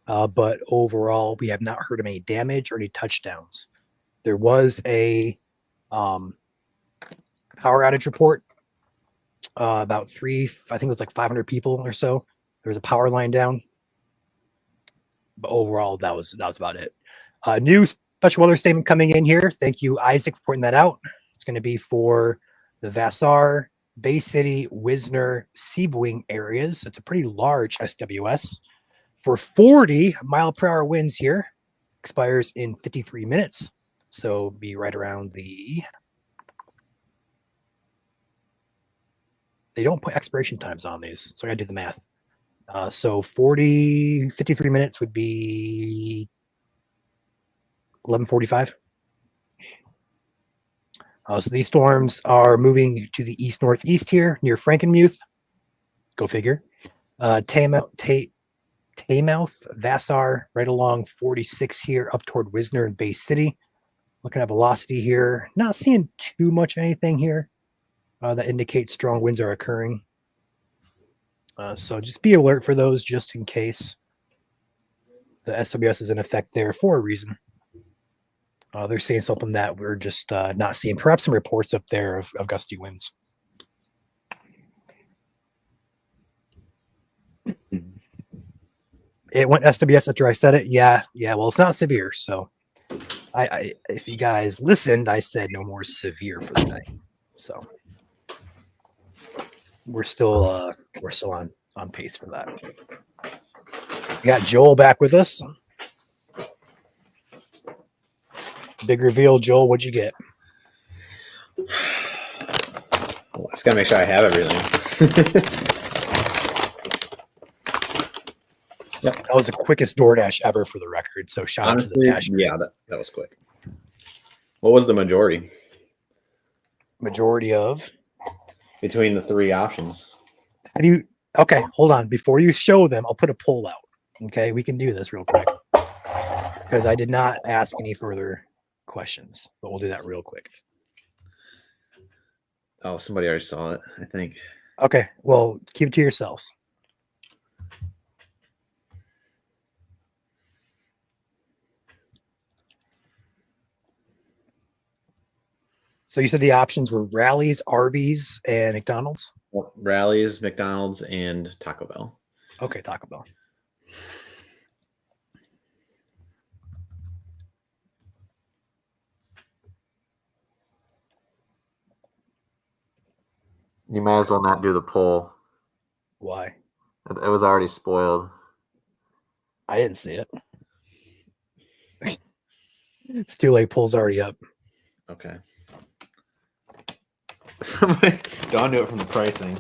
But overall, we have not heard of any damage or any touchdowns. There was a power outage report. About I think it was like 500 people or so. There was a power line down. But overall, that was about it. New special weather statement coming in here. Thank you, Isaac, for pointing that out. It's going to be for the Vassar, Bay City, Wisner, Seaboing areas. It's a pretty large SWS. For 40-mile-per-hour winds here. Expires in 53 minutes. So be right around the... They don't put expiration times on these, so I got to do the math. So 53 minutes would be 11:45. So these storms are moving to the east-northeast here near Frankenmuth. Go figure. Taymouth, Vassar, right along 46 here up toward Wisner and Bay City. Looking at velocity here. Not seeing too much anything here that indicates strong winds are occurring. So just be alert for those just in case. The SWS is in effect there for a reason. They're saying something that we're just not seeing. Perhaps some reports up there of gusty winds. It went SWS after I said it. Yeah. Well, it's not severe. So if you guys listened, I said no more severe for the night. So we're still on pace for that. We got Joel back with us. Big reveal, Joel. What'd you get? Well, I just gotta make sure I have everything. Yep, that was the quickest DoorDash ever for the record. So shout out to the Dashers. Yeah, that was quick. What was the majority? Majority of between the three options. How do you? Okay, hold on. Before you show them, I'll put a poll out. Okay, we can do this real quick because I did not ask any further questions, but we'll do that real quick. Oh, somebody already saw it, I think. Okay, well, keep it to yourselves. So you said the options were Rallies, Arby's, and McDonald's? Rallies, McDonald's, and Taco Bell. Okay, Taco Bell. You might as well not do the poll. Why? It was already spoiled. I didn't see it. It's too late. Poll's already up. Okay. Don't do it from the pricing.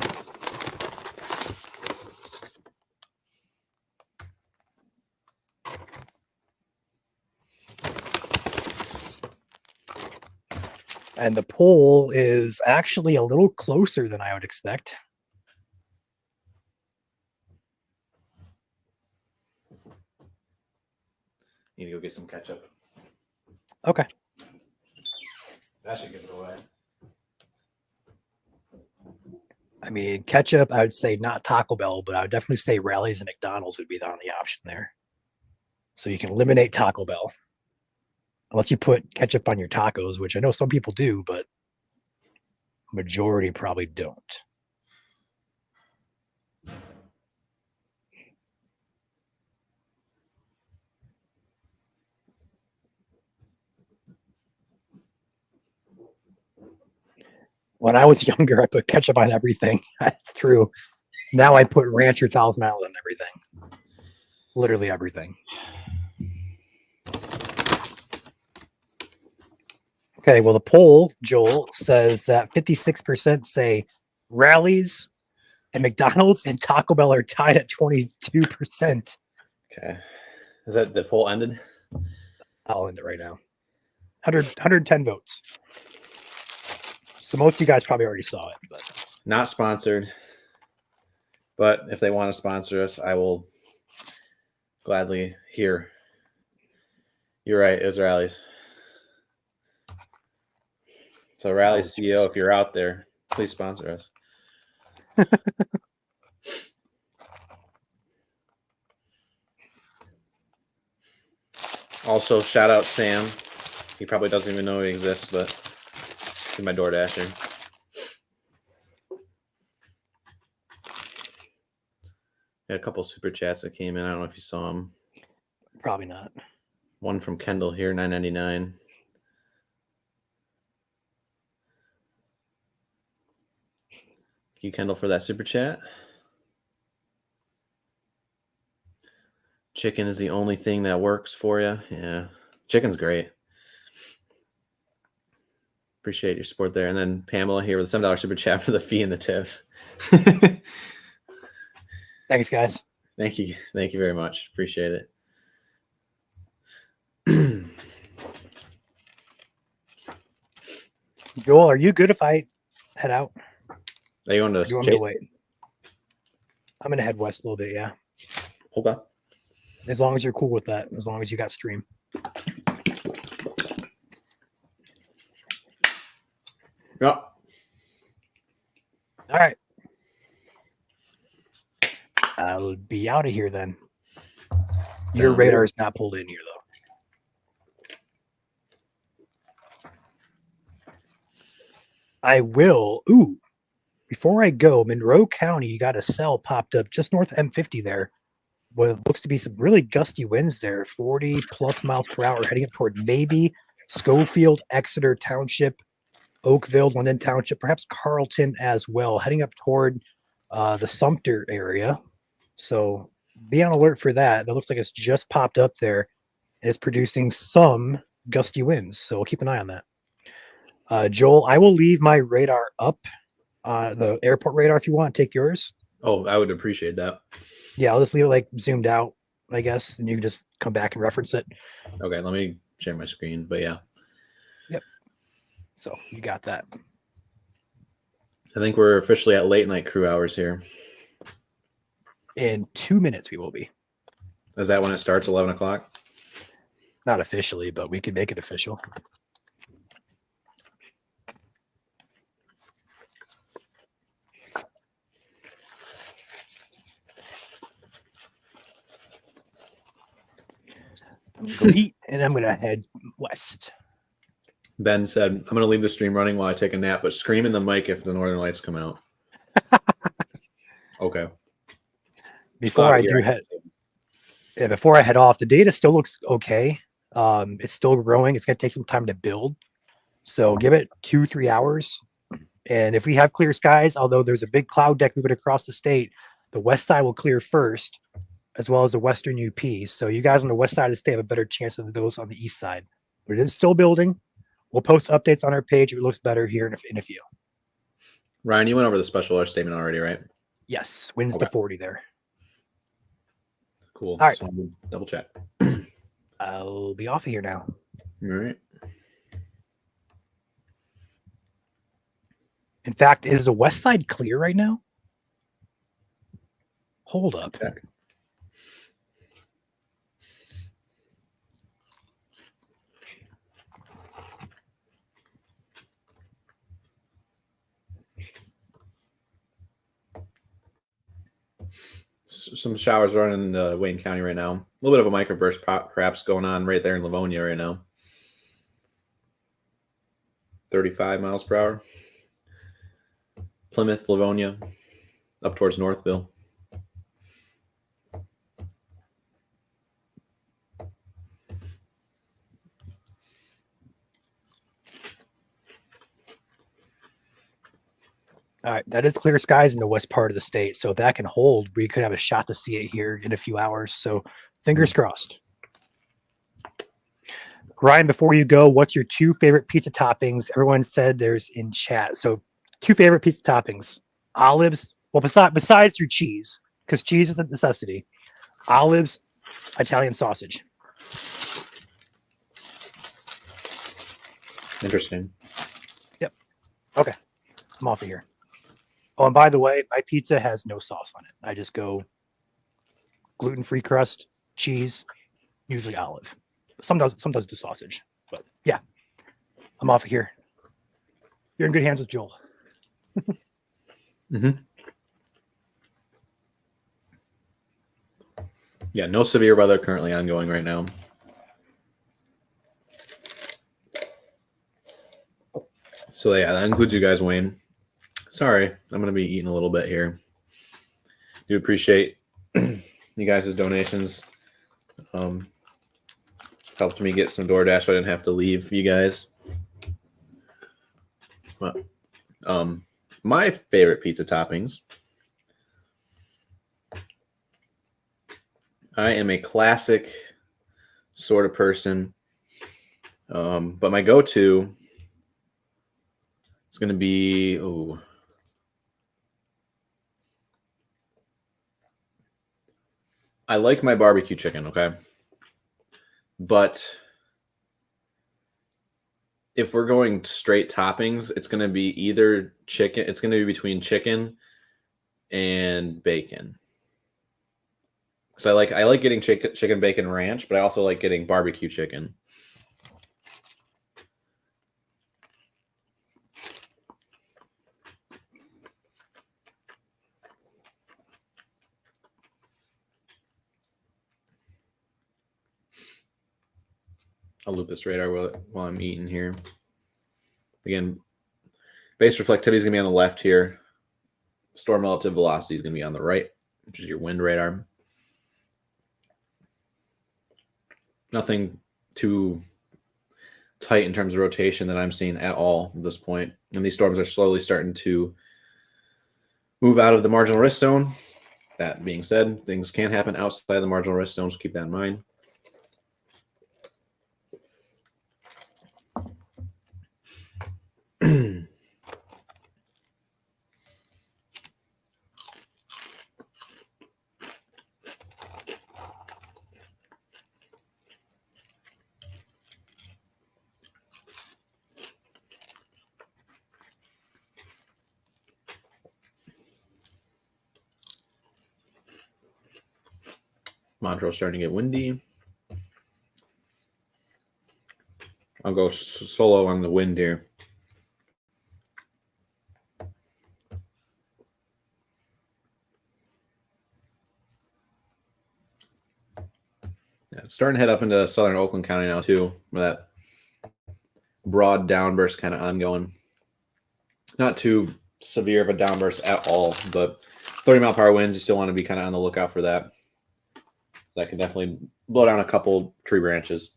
And the poll is actually a little closer than I would expect. Need to go get some ketchup. Okay. That should give it away. I mean, ketchup, I would say not Taco Bell, but I would definitely say Rallies and McDonald's would be the only option there. So you can eliminate Taco Bell. Unless you put ketchup on your tacos, which I know some people do, but majority probably don't. When I was younger, I put ketchup on everything. That's true. Now I put Ranch or Thousand Island on everything. Literally everything. Okay, well, the poll, Joel, says that 56% say Rallies and McDonald's and Taco Bell are tied at 22%. Okay. Is that the poll ended? I'll end it right now. 110 votes. So most of you guys probably already saw it. But Not sponsored. But if they want to sponsor us, I will gladly hear. You're right. It was Rallies. So Rallies CEO, if you're out there, please sponsor us. Also, shout out Sam. He probably doesn't even know he exists, but he's my DoorDasher. Got a couple super chats that came in. I don't know if you saw them. probably not. One from Kendall here, $9.99. Thank you, Kendall, for that super chat. Chicken is the only thing that works for you. Yeah, chicken's great. Appreciate your support there. And then Pamela here with a $7 super chat for the fee and the tip. Thanks, guys. Thank you. Thank you very much. Appreciate it. Joel, are you good if I head out? Are you going to You want me to wait? I'm going to head west a little bit, yeah. Okay. As long as you're cool with that. As long as you got stream. Yeah. All right. I'll be out of here then. Your radar is not pulled in here, though. I will. Ooh. Before I go, Monroe County, you got a cell popped up just north of M50 there. What looks to be some really gusty winds there, 40 plus miles per hour, heading up toward maybe Schofield, Exeter Township, Oakville, London Township, perhaps Carlton as well, heading up toward the Sumter area. So be on alert for that. That looks like it's just popped up there. It's producing some gusty winds. So we'll keep an eye on that. Joel, I will leave my radar up, the airport radar if you want. Take yours. Oh, I would appreciate that. Yeah, I'll just leave it like zoomed out, I guess, and you can just come back and reference it. Okay, let me share my screen. But yeah. Yep. So you got that. I think we're officially at late night crew hours here. In 2 minutes, we will be. Is that when it starts, 11 o'clock? Not officially, but we can make it official. I'm gonna go eat, and I'm gonna head west. Ben said, I'm going to leave the stream running while I take a nap, but scream in the mic if the Northern Lights come out. Okay. Before I head off, the data still looks okay. It's still growing. It's going to take some time to build. So give it 2-3 hours. And if we have clear skies, although there's a big cloud deck moving across the state, the west side will clear first, as well as the western UP. So you guys on the west side of the state have a better chance than those on the east side. But it is still building. We'll post updates on our page if it looks better here in a few. Ryan, you went over the special alert statement already, right? Yes, winds to 40 there. Cool. All right. So double check. I'll be off of here now. All right. In fact, is the west side clear right now? Hold up. Check. Some showers running in Wayne County right now. A little bit of a microburst perhaps going on right there in Livonia right now. 35 miles per hour. Plymouth, Livonia, up towards Northville. All right, that is clear skies in the west part of the state. So if that can hold, we could have a shot to see it here in a few hours. So fingers crossed. Ryan, before you go, what's your 2 favorite pizza toppings? Everyone said there's in chat. So 2 favorite pizza toppings: olives. Well, besides your cheese, because cheese is a necessity. Olives, Italian sausage. Interesting. Yep. Okay, I'm off of here. Oh, and by the way, my pizza has no sauce on it. I just go gluten-free crust, cheese, usually olive. Sometimes do sausage. But yeah, I'm off of here. You're in good hands with Joel. Mm-hmm. Yeah, no severe weather currently ongoing right now. So yeah, that includes you guys, Wayne. Sorry, I'm going to be eating a little bit here. Do appreciate you guys' donations. Helped me get some DoorDash so I didn't have to leave you guys. But, my favorite pizza toppings. I am a classic sort of person. But my go-to is going to be, I like my barbecue chicken, okay? But if we're going straight toppings, it's going to be either chicken. It's going to be between chicken and bacon. Because I like getting chicken bacon ranch, but I also like getting barbecue chicken. I'll loop this radar while I'm eating here. Again, base reflectivity is going to be on the left here. Storm relative velocity is going to be on the right, which is your wind radar. Nothing too tight in terms of rotation that I'm seeing at all at this point. And these storms are slowly starting to move out of the marginal risk zone. That being said, things can happen outside the marginal risk zone, so keep that in mind. Montrose starting to get windy. I'll go solo on the wind here. Yeah, starting to head up into southern Oakland County now too, where that broad downburst kind of ongoing. Not too severe of a downburst at all, but 30-mile-per-hour winds, you still want to be kind of on the lookout for that. That can definitely blow down a couple tree branches.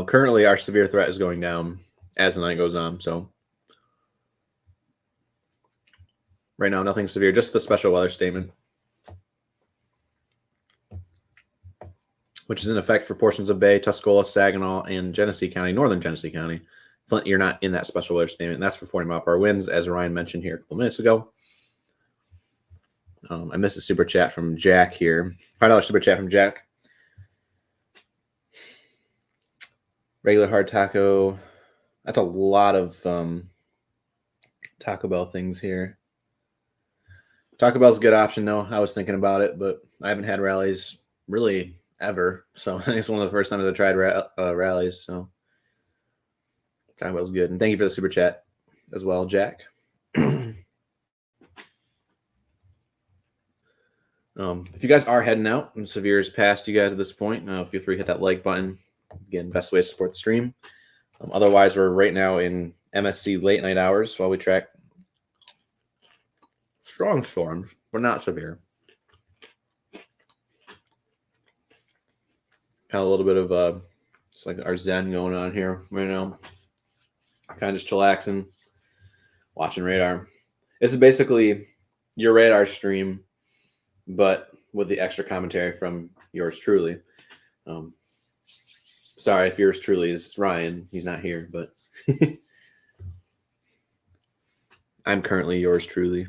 Currently, our severe threat is going down as the night goes on. So right now, nothing severe, just the special weather statement, which is in effect for portions of Bay, Tuscola, Saginaw, and Genesee County, northern Genesee County. Flint, you're not in that special weather statement, and that's for 40-mile-per-hour winds, as Ryan mentioned here a couple minutes ago. I missed a super chat from Jack here. $5 super chat from Jack. Regular hard taco. That's a lot of Taco Bell things here. Taco Bell's a good option, though. I was thinking about it, but I haven't had rallies really ever. So I think it's one of the first times I tried rallies. So Taco Bell's good. And thank you for the super chat as well, Jack. If you guys are heading out and severe is past you guys at this point, feel free to hit that like button. Again, best way to support the stream. Otherwise, we're right now in MSC late night hours while we track strong storms, but not severe. Got a little bit of it's like our zen going on here right now. Kind of just chillaxing, watching radar. This is basically your radar stream, but with the extra commentary from yours truly. Sorry if yours truly is Ryan. He's not here, but I'm currently yours truly.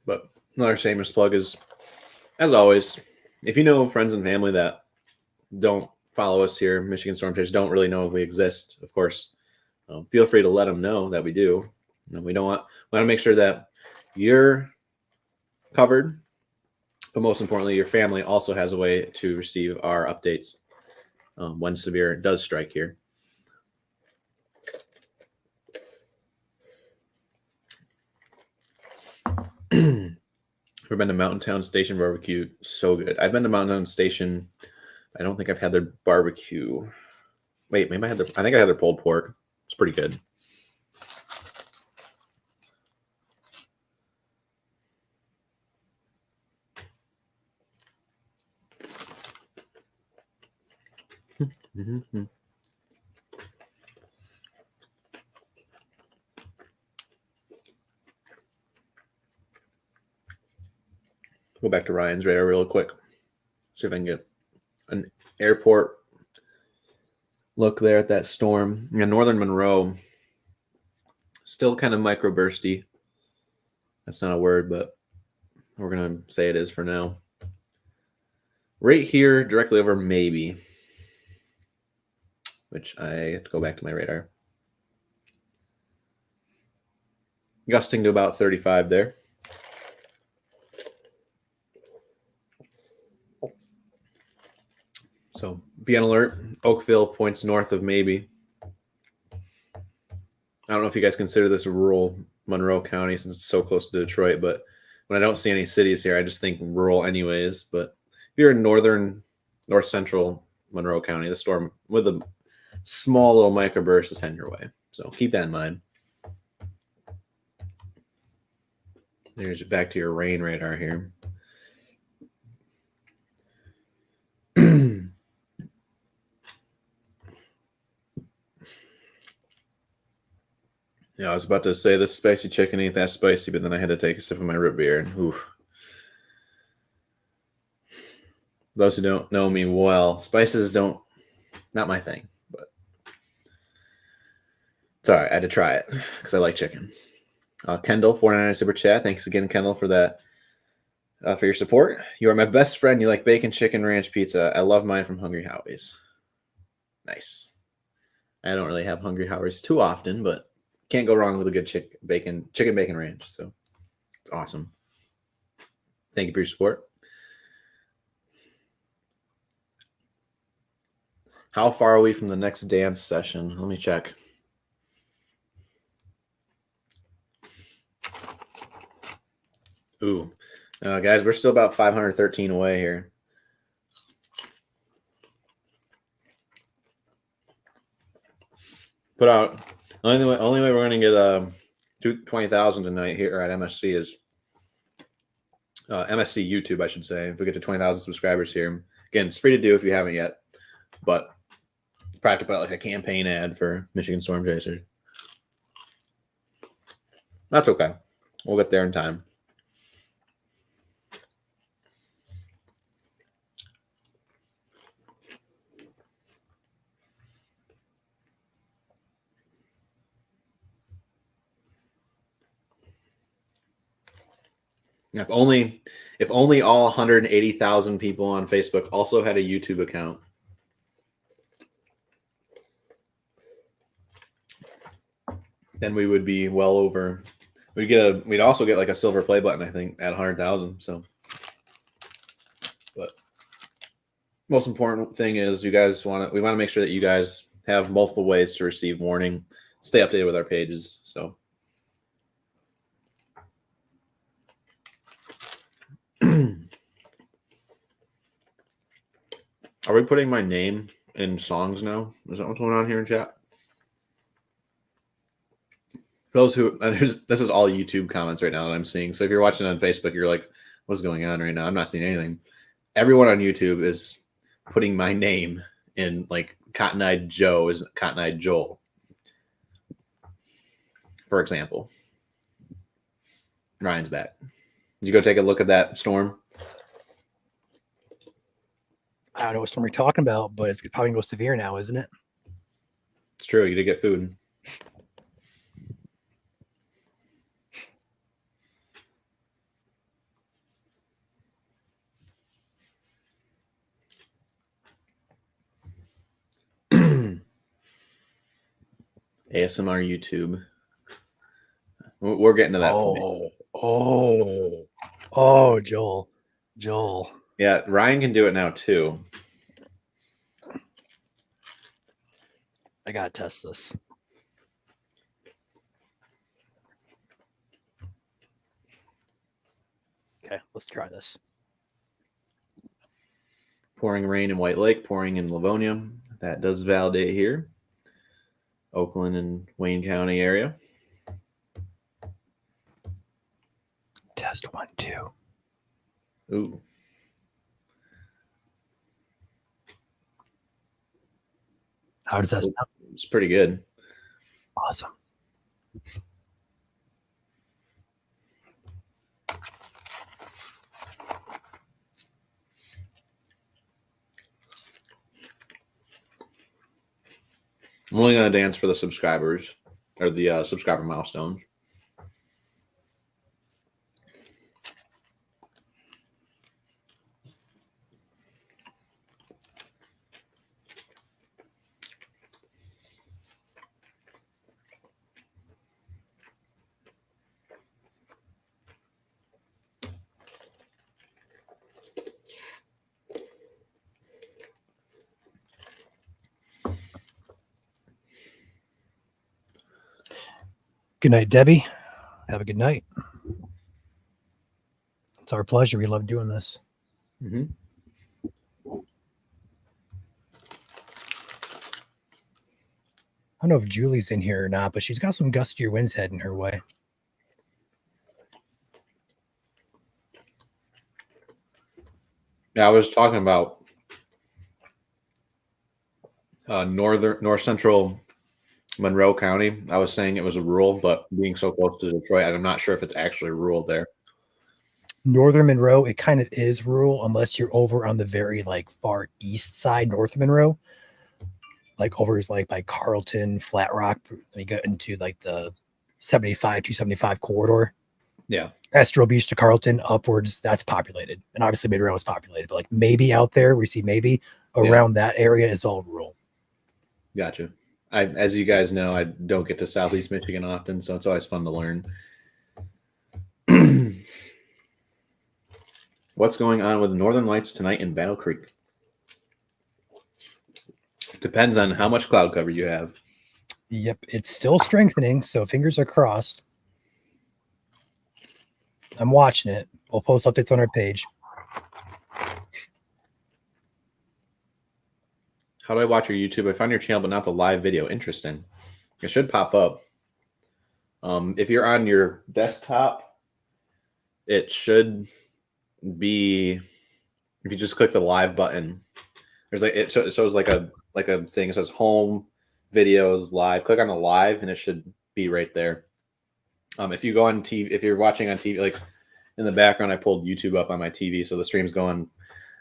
But another shameless plug is, as always, if you know friends and family that don't follow us here, Michigan Storm Chasers, don't really know if we exist, of course, feel free to let them know that we do. And we want to make sure that you're covered, but most importantly, your family also has a way to receive our updates when severe does strike here. Ever been to Mountain Town Station barbecue? So good. I've been to Mountain Town Station. I don't think I've had their barbecue. Wait, maybe I had I think I had their pulled pork. It's pretty good. Go back to Ryan's radar real quick. See if I can get an airport look there at that storm. Yeah, northern Monroe, still kind of microbursty. That's not a word, but we're going to say it is for now. Right here, directly over maybe, which I have to go back to my radar. Gusting to about 35 there. So be on alert. Oakville points north of maybe. I don't know if you guys consider this rural Monroe County since it's so close to Detroit, but when I don't see any cities here, I just think rural anyways. But if you're in north central Monroe County, the storm with a small little microburst is heading your way. So keep that in mind. There's back to your rain radar here. Yeah, I was about to say this spicy chicken ain't that spicy, but then I had to take a sip of my root beer, and oof. Those who don't know me well, spices not my thing, but it's all right. I had to try it because I like chicken. Kendall, 499 super chat. Thanks again, Kendall, for that, for your support. You are my best friend. You like bacon, chicken, ranch pizza. I love mine from Hungry Howie's. Nice. I don't really have hungry hours too often, but can't go wrong with a good chicken bacon ranch. So it's awesome. Thank you for your support. How far are we from the next dance session? Let me check. Ooh, guys, we're still about 513 away here. Put out only way we're going to get 20,000 tonight here at MSC is MSC YouTube, I should say. If we get to 20,000 subscribers here, again, it's free to do if you haven't yet, but practically put out like a campaign ad for Michigan Storm Chasers. That's okay. We'll get there in time. If only all 180,000 people on Facebook also had a YouTube account. Then we would be well over. We'd also get like a silver play button, I think, at 100,000. So, but most important thing is we want to make sure that you guys have multiple ways to receive warning, stay updated with our pages. So. Are we putting my name in songs now? Is that what's going on here in chat? For those who, this is all YouTube comments right now that I'm seeing. So if you're watching on Facebook, you're like, what's going on right now? I'm not seeing anything. Everyone on YouTube is putting my name in, like Cotton Eyed Joe is Cotton Eyed Joel, for example. Ryan's back. Did you go take a look at that storm? I don't know what storm you're talking about, but it's probably gonna go severe now, isn't it? It's true. You did get food. ASMR YouTube. We're getting to that point. Oh, Joel. Yeah, Ryan can do it now too. I gotta test this. Okay, let's try this. Pouring rain in White Lake, pouring in Livonia. That does validate here. Oakland and Wayne County area. Test 1, 2. Ooh. How does that sound? It's pretty good. Awesome. I'm only going to dance for the subscribers or the subscriber milestones. Good night, Debbie. Have a good night. It's our pleasure. We love doing this. Mm-hmm. I don't know if Julie's in here or not, but she's got some gustier winds heading her way. Yeah, I was talking about north central Monroe County. I was saying it was a rural, but being so close to Detroit, I'm not sure if it's actually rural there. Northern Monroe, it kind of is rural unless you're over on the very far east side, north of Monroe. Over is by Carlton, Flat Rock. You get into the 275 corridor. Yeah. Astro Beach to Carlton upwards, that's populated. And obviously Monroe is populated, but maybe out there, we see maybe around that area is all rural. Gotcha. As you guys know, I don't get to Southeast Michigan often, so it's always fun to learn. What's going on with Northern Lights tonight in Battle Creek? Depends on how much cloud cover you have. Yep, it's still strengthening, so fingers are crossed. I'm watching it. We'll post updates on our page. How do I watch your YouTube? I found your channel, but not the live video. Interesting. It should pop up. If you're on your desktop, it should be. If you just click the live button, there's like it shows like a thing. It says home, videos, live. Click on the live, and it should be right there. If you go on TV, if you're watching on TV, like in the background, I pulled YouTube up on my TV, so the stream's going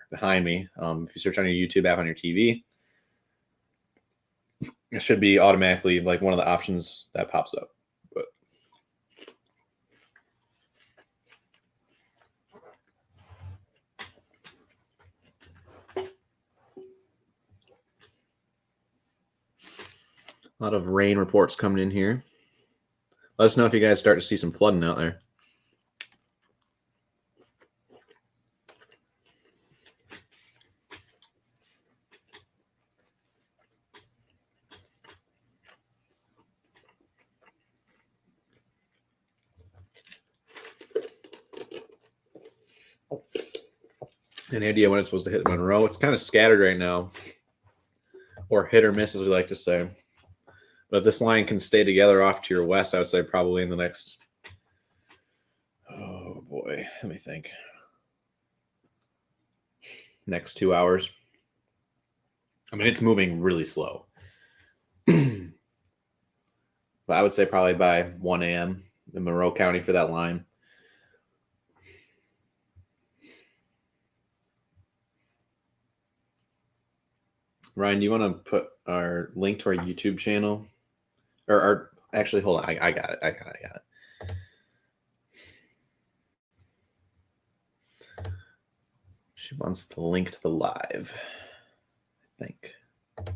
behind me. If you search on your YouTube app on your TV, it should be automatically like one of the options that pops up. But a lot of rain reports coming in here. Let us know if you guys start to see some flooding out there. Any idea when it's supposed to hit Monroe? It's kind of scattered right now, or hit or miss, as we like to say. But if this line can stay together off to your west, I would say probably in the next, oh boy, let me think. Next 2 hours. I mean, it's moving really slow. But I would say probably by 1 a.m. in Monroe County for that line. Ryan, do you want to put our link to our YouTube channel? Or actually, hold on. I got it. She wants the link to the live, I think. Of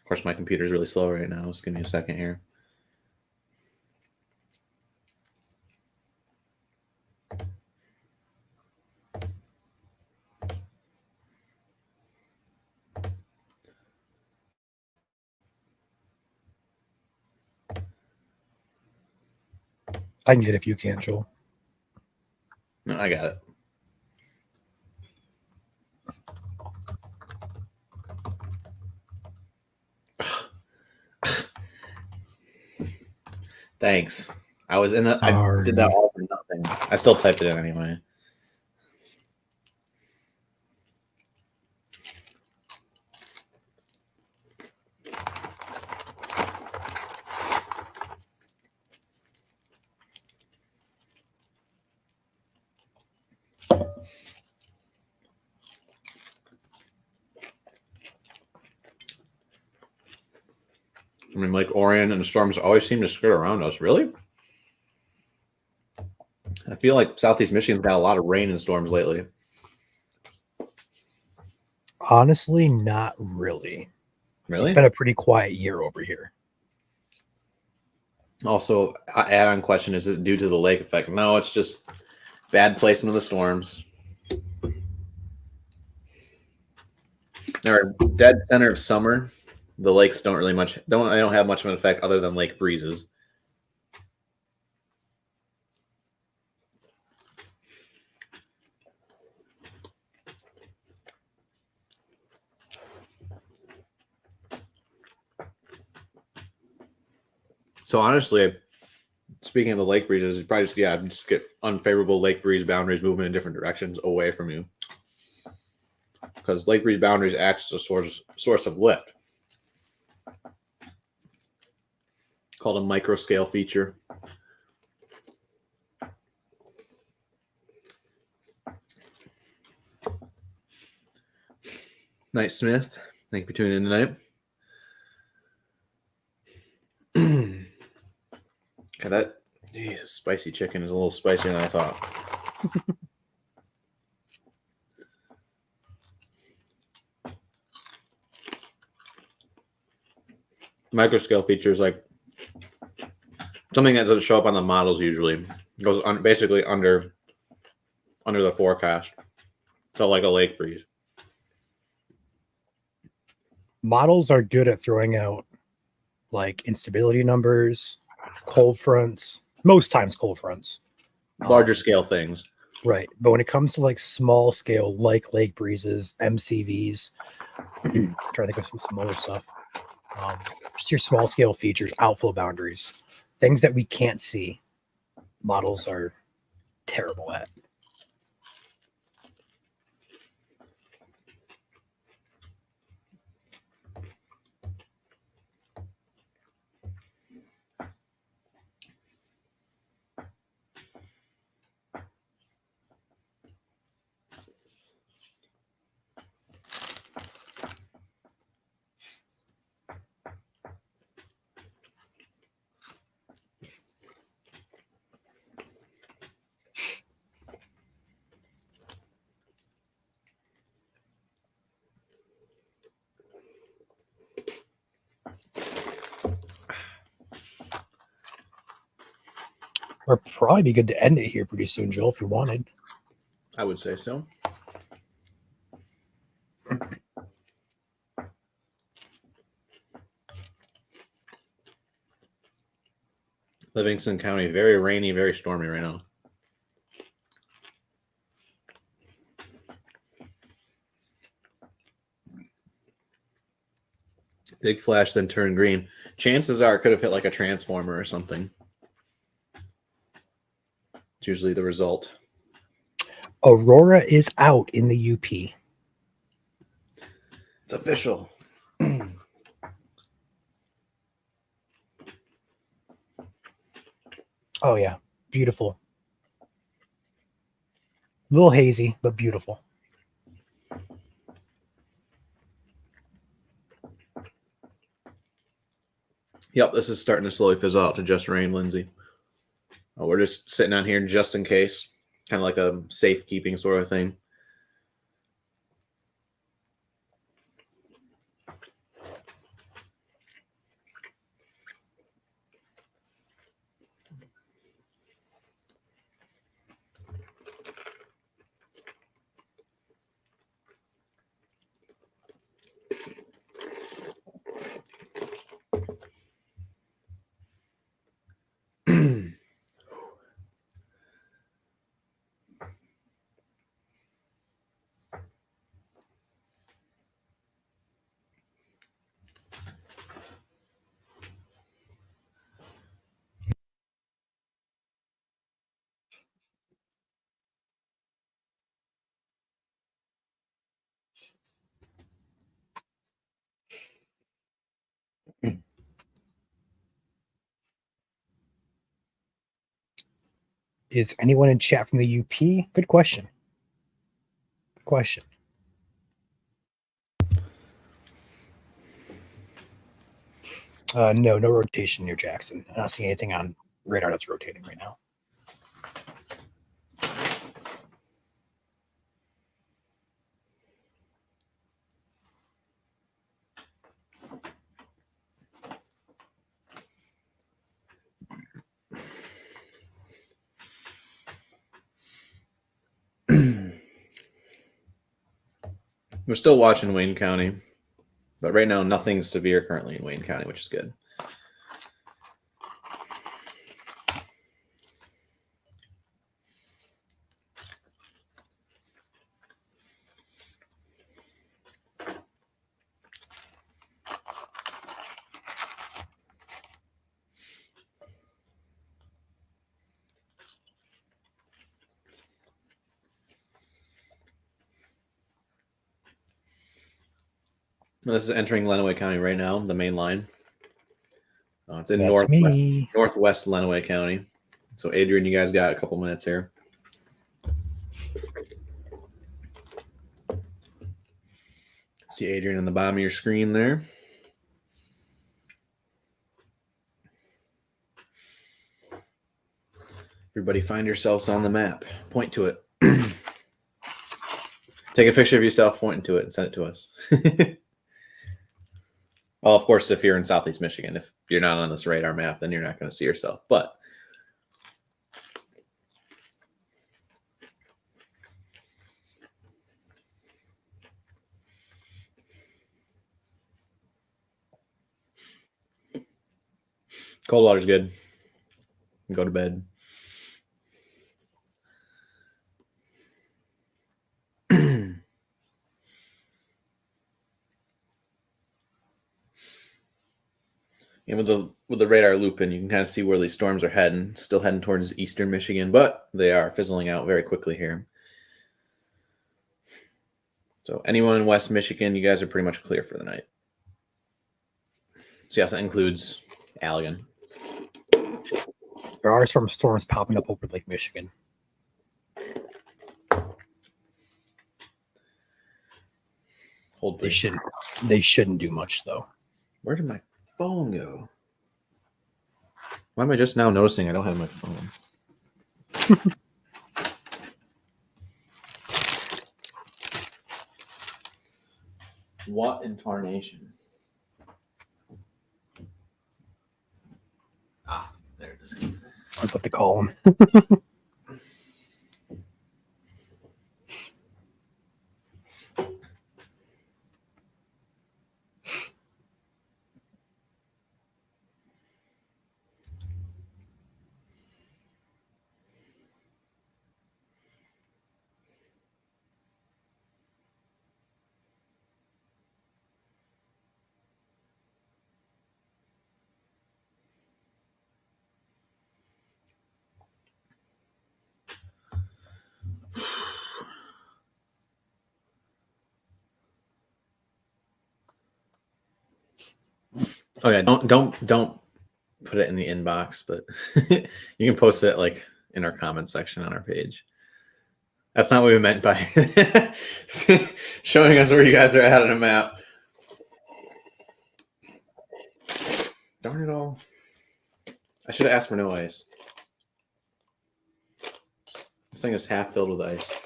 course, my computer's really slow right now. Just give me a second here. I can get it if you can, Joel. No, I got it. Thanks. I was in the. I did that all for nothing. I still typed it in anyway. I mean, Lake Orion and the storms always seem to skirt around us. Really? I feel like Southeast Michigan's got a lot of rain and storms lately. Honestly, not really. Really? It's been a pretty quiet year over here. Also, add-on question, is it due to the lake effect? No, it's just bad placement of the storms. Our dead center of summer, the lakes don't have much of an effect other than lake breezes. So honestly, speaking of the lake breezes, you probably just get unfavorable lake breeze boundaries moving in different directions away from you. Because lake breeze boundaries act as a source of lift. Called a microscale feature. Night Smith, thank you for tuning in tonight. Okay, that spicy chicken is a little spicier than I thought. microscale features like something that doesn't show up on the models usually. It goes basically under the forecast. So like a lake breeze. Models are good at throwing out like instability numbers, cold fronts, most times cold fronts. Larger scale things. Right. But when it comes to like small scale, like lake breezes, MCVs, I'm trying to think of some other stuff. Just your small scale features, outflow boundaries, things that we can't see. Models are terrible at. Or probably be good to end it here pretty soon, Joel, if you wanted. I would say so. Livingston County, very rainy, very stormy right now. Big flash, then turn green. Chances are it could have hit like a transformer or something. It's usually the result. Aurora is out in the UP. It's official. Oh, yeah. Beautiful. A little hazy, but beautiful. Yep, this is starting to slowly fizzle out to just rain, Lindsay. We're just sitting on here just in case. Kind of like a safekeeping sort of thing. Is anyone in chat from the UP? Good question. Good question. No rotation near Jackson. I'm not seeing anything on radar that's rotating right now. We're still watching Wayne County, but right now nothing severe currently in Wayne County, which is good. This is entering Lenawee County right now, the main line. It's in northwest Lenawee County. So, Adrian, you guys got a couple minutes here. See Adrian on the bottom of your screen there. Everybody find yourselves on the map. Point to it. Take a picture of yourself pointing to it and send it to us. Well, of course, if you're in Southeast Michigan, if you're not on this radar map, then you're not going to see yourself. But cold water's good. Go to bed. And with the radar looping, you can kind of see where these storms are heading. Still heading towards eastern Michigan, but they are fizzling out very quickly here. So anyone in West Michigan, you guys are pretty much clear for the night. So yes, that includes Allegan. There are some storms popping up over Lake Michigan. Hold They please. shouldn't do much though. Where did my phone go? Why am I just now noticing I don't have my phone? What in tarnation? Ah, there it is. That's what they call them. Oh yeah, don't put it in the inbox, but you can post it like in our comment section on our page. That's not what we meant by showing us where you guys are at on a map. Darn it all. I should have asked for no ice. This thing is half filled with ice.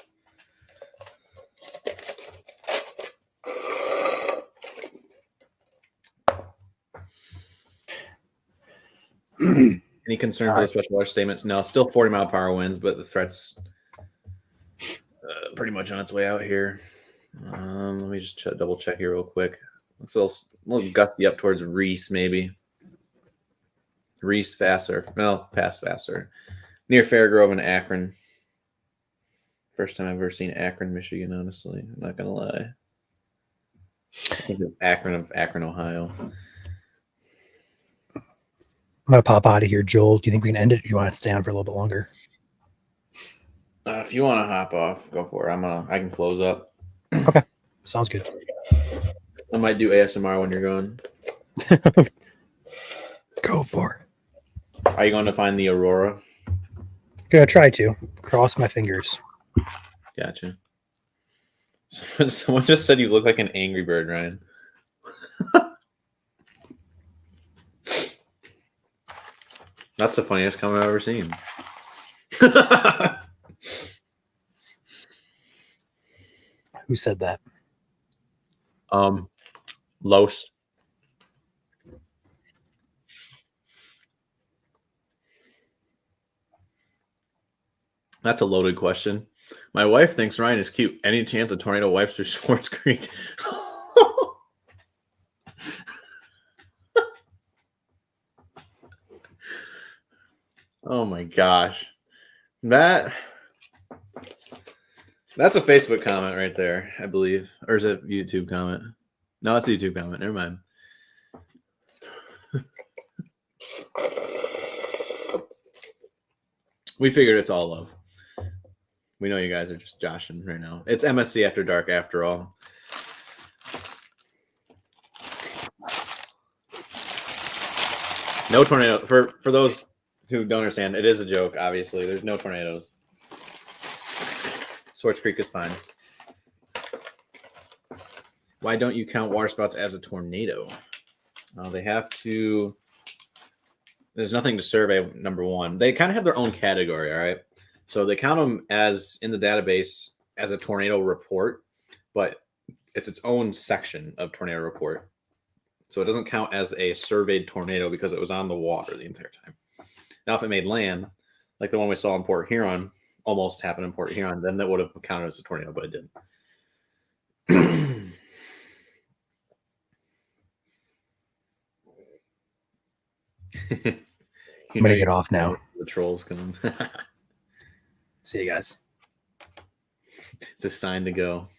Any concern for the special weather statements? No, still 40-mile-per-hour winds, but the threat's pretty much on its way out here. Let me just double check here real quick. Looks a little gusty up towards Reese, maybe. Reese, Vassar. Well, past Vassar. Near Fairgrove and Akron. First time I've ever seen Akron, Michigan, honestly. I'm not going to lie. I think of Akron, Ohio. I'm gonna pop out of here, Joel. Do you think we can end it, or do you want to stay on for a little bit longer? If you want to hop off, go for it. I can close up. Okay, sounds good. I might do ASMR when you're going. Go for it. Are you going to find the Aurora? Gonna try to. Cross my fingers. Gotcha. Someone just said you look like an Angry Bird, Ryan. That's the funniest comment I've ever seen. Who said that? Los. That's a loaded question. My wife thinks Ryan is cute. Any chance a tornado wipes through Swartz Creek? Oh my gosh. That's a Facebook comment right there, I believe. Or is it a YouTube comment? No, it's a YouTube comment. Never mind. We figured it's all love. We know you guys are just joshing right now. It's MSC After Dark after all. No tornado. For those who don't understand, it is a joke, obviously. There's no tornadoes. Swartz Creek is fine. Why don't you count waterspouts as a tornado? They have to... There's nothing to survey, number one. They kind of have their own category, all right? So they count them as, in the database, as a tornado report, but it's its own section of tornado report. So it doesn't count as a surveyed tornado because it was on the water the entire time. Now, if it made land, like the one we saw in Port Huron, almost happened in Port Huron, then that would have counted as a tornado, but it didn't. I'm gonna get off now. The trolls come. See you guys. It's a sign to go.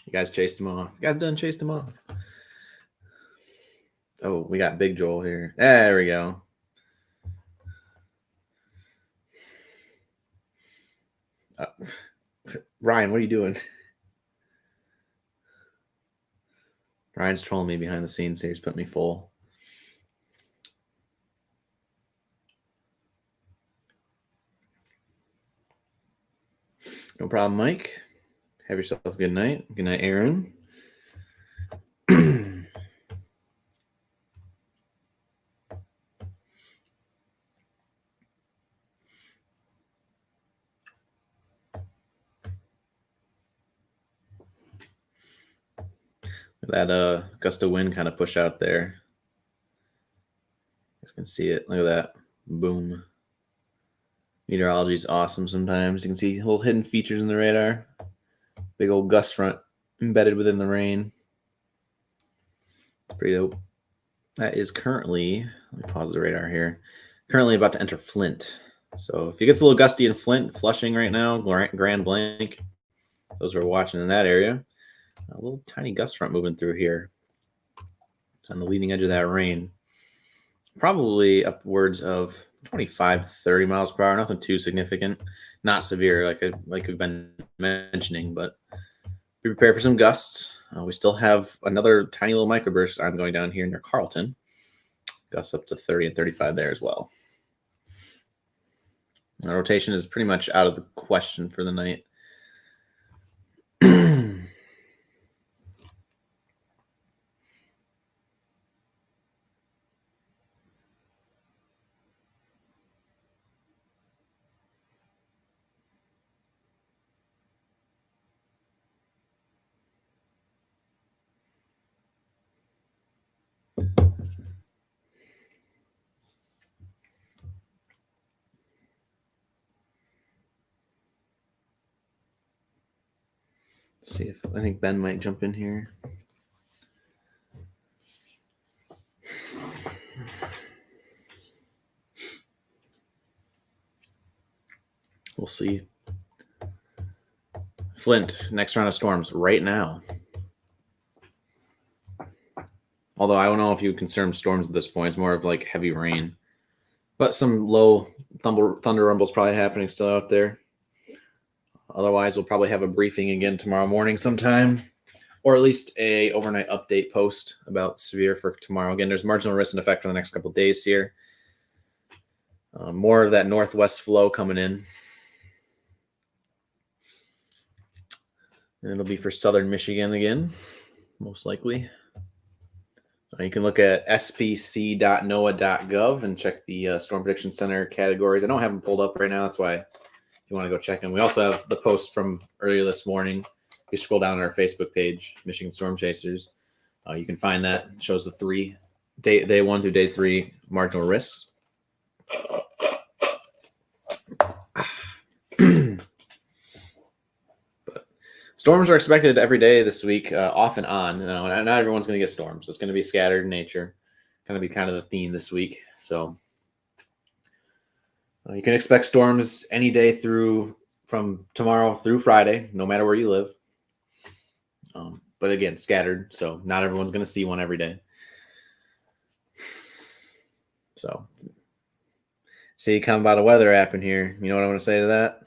You guys chased him off. You guys done chased him off. Oh, we got Big Joel here. There we go. Ryan, what are you doing? Ryan's trolling me behind the scenes here. He's putting me full. No problem, Mike. Have yourself a good night. Good night, Aaron. That gust of wind kind of push out there. You guys can see it. Look at that. Boom. Meteorology is awesome sometimes. You can see little hidden features in the radar. Big old gust front embedded within the rain. It's pretty dope. That is currently, let me pause the radar here, currently about to enter Flint. So if it gets a little gusty in Flint, Flushing right now, Grand Blanc, those who are watching in that area, a little tiny gust front moving through here on the leading edge of that rain. Probably upwards of 25 to 30 miles per hour. Nothing too significant. Not severe like we've been mentioning, but be prepared for some gusts. We still have another tiny little microburst I'm going down here near Carlton. Gusts up to 30 and 35 there as well. Our rotation is pretty much out of the question for the night. See if I think Ben might jump in here. We'll see. Flint, next round of storms right now. Although I don't know if you concern storms at this point. It's more of like heavy rain. But some low thunder rumbles probably happening still out there. Otherwise, we'll probably have a briefing again tomorrow morning sometime, or at least a overnight update post about severe for tomorrow. Again, there's marginal risk in effect for the next couple of days here. More of that northwest flow coming in. And it'll be for southern Michigan again, most likely. You can look at spc.noaa.gov and check the Storm Prediction Center categories. I don't have them pulled up right now. That's why you want to go check them. We also have the post from earlier this morning. If you scroll down on our Facebook page, Michigan Storm Chasers, you can find that. It shows the day 1 through day 3 marginal risks. But storms are expected every day this week, off and on. You know, not everyone's going to get storms. It's going to be scattered in nature. Going to be kind of the theme this week. So you can expect storms any day from tomorrow through Friday, no matter where you live. But again, scattered, so not everyone's going to see one every day. So, see, come about a weather app in here. You know what I'm going to say to that?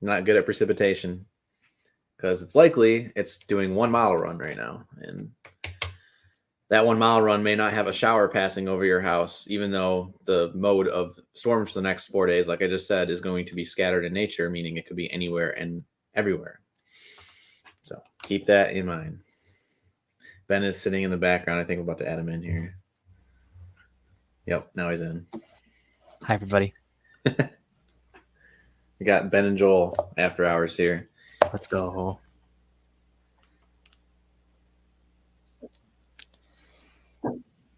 Not good at precipitation, because it's likely it's doing 1 mile run right now, and that 1 mile run may not have a shower passing over your house, even though the mode of storms for the next 4 days, like I just said, is going to be scattered in nature, meaning it could be anywhere and everywhere. So keep that in mind. Ben is sitting in the background. I think we're about to add him in here. Yep, now he's in. Hi, everybody. We got Ben and Joel after hours here. Let's go.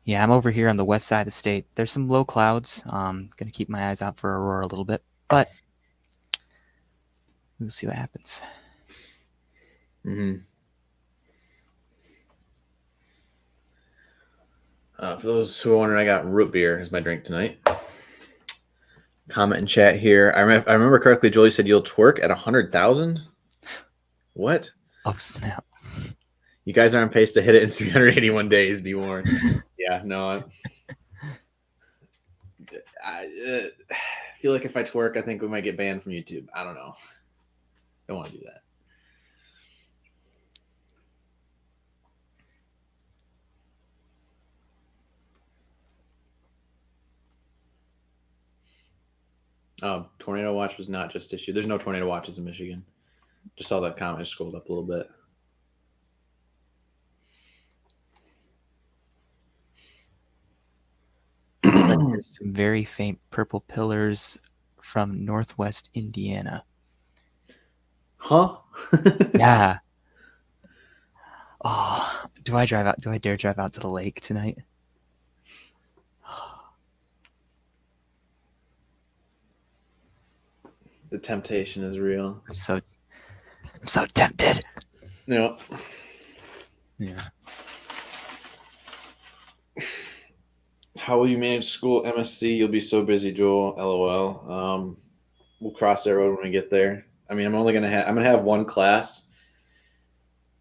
Yeah, I'm over here on the west side of the state. There's some low clouds. Gonna keep my eyes out for Aurora a little bit, but we'll see what happens. For those who are wondering, I got root beer as my drink tonight. Comment in chat here. I remember correctly, Jolie said you'll twerk at 100,000. What? Oh snap! You guys are on pace to hit it in 381 days. Be warned. Yeah, no. I feel like if I twerk, I think we might get banned from YouTube. I don't know. Don't want to do that. Tornado watch was not just issued. There's no tornado watches in Michigan. Just saw that comment. I scrolled up a little bit. Looks like there's some very faint purple pillars from northwest Indiana. Huh? Yeah. Oh, do I drive out? Do I dare drive out to the lake tonight? The temptation is real. I'm so tempted. Yep. Yeah. How will you manage school MSC? You'll be so busy, Joel. LOL. We'll cross that road when we get there. I mean, I'm gonna have one class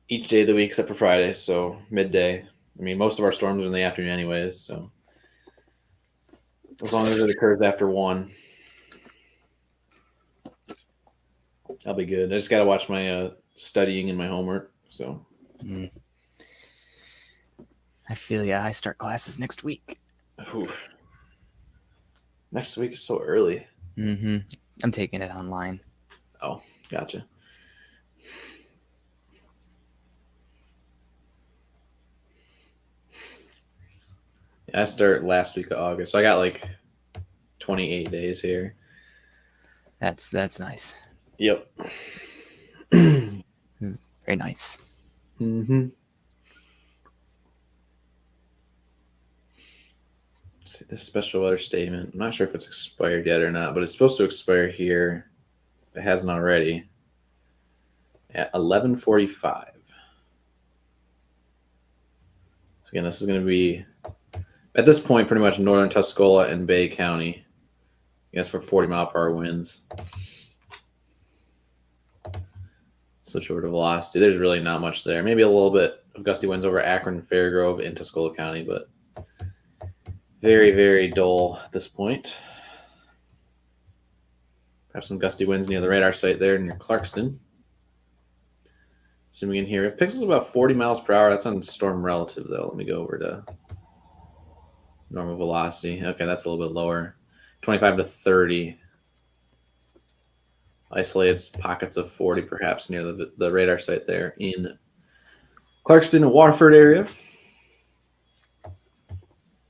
each day of the week except for Friday, so midday. I mean, most of our storms are in the afternoon anyways, so as long as it occurs after 1, I'll be good. I just got to watch my studying and my homework. So I feel ya. I start classes next week. Oof. Next week is so early. I'm taking it online. Oh, gotcha. Yeah, I start last week of August, so I got like 28 days here. That's nice. Yep. Very nice. See this special weather statement. I'm not sure if it's expired yet or not, but it's supposed to expire here. It hasn't already. At 11:45. So again, this is going to be at this point pretty much northern Tuscola and Bay County. I guess for 40-mile-per-hour winds. So short of velocity. There's really not much there. Maybe a little bit of gusty winds over Akron, Fairgrove, and Tuscola County, but very, very dull at this point. Perhaps some gusty winds near the radar site there near Clarkston. Zooming in here. If pixels about 40 miles per hour, that's on storm relative, though. Let me go over to normal velocity. Okay, that's a little bit lower. 25 to 30. Isolated pockets of 40, perhaps, near the radar site there in Clarkston and Waterford area.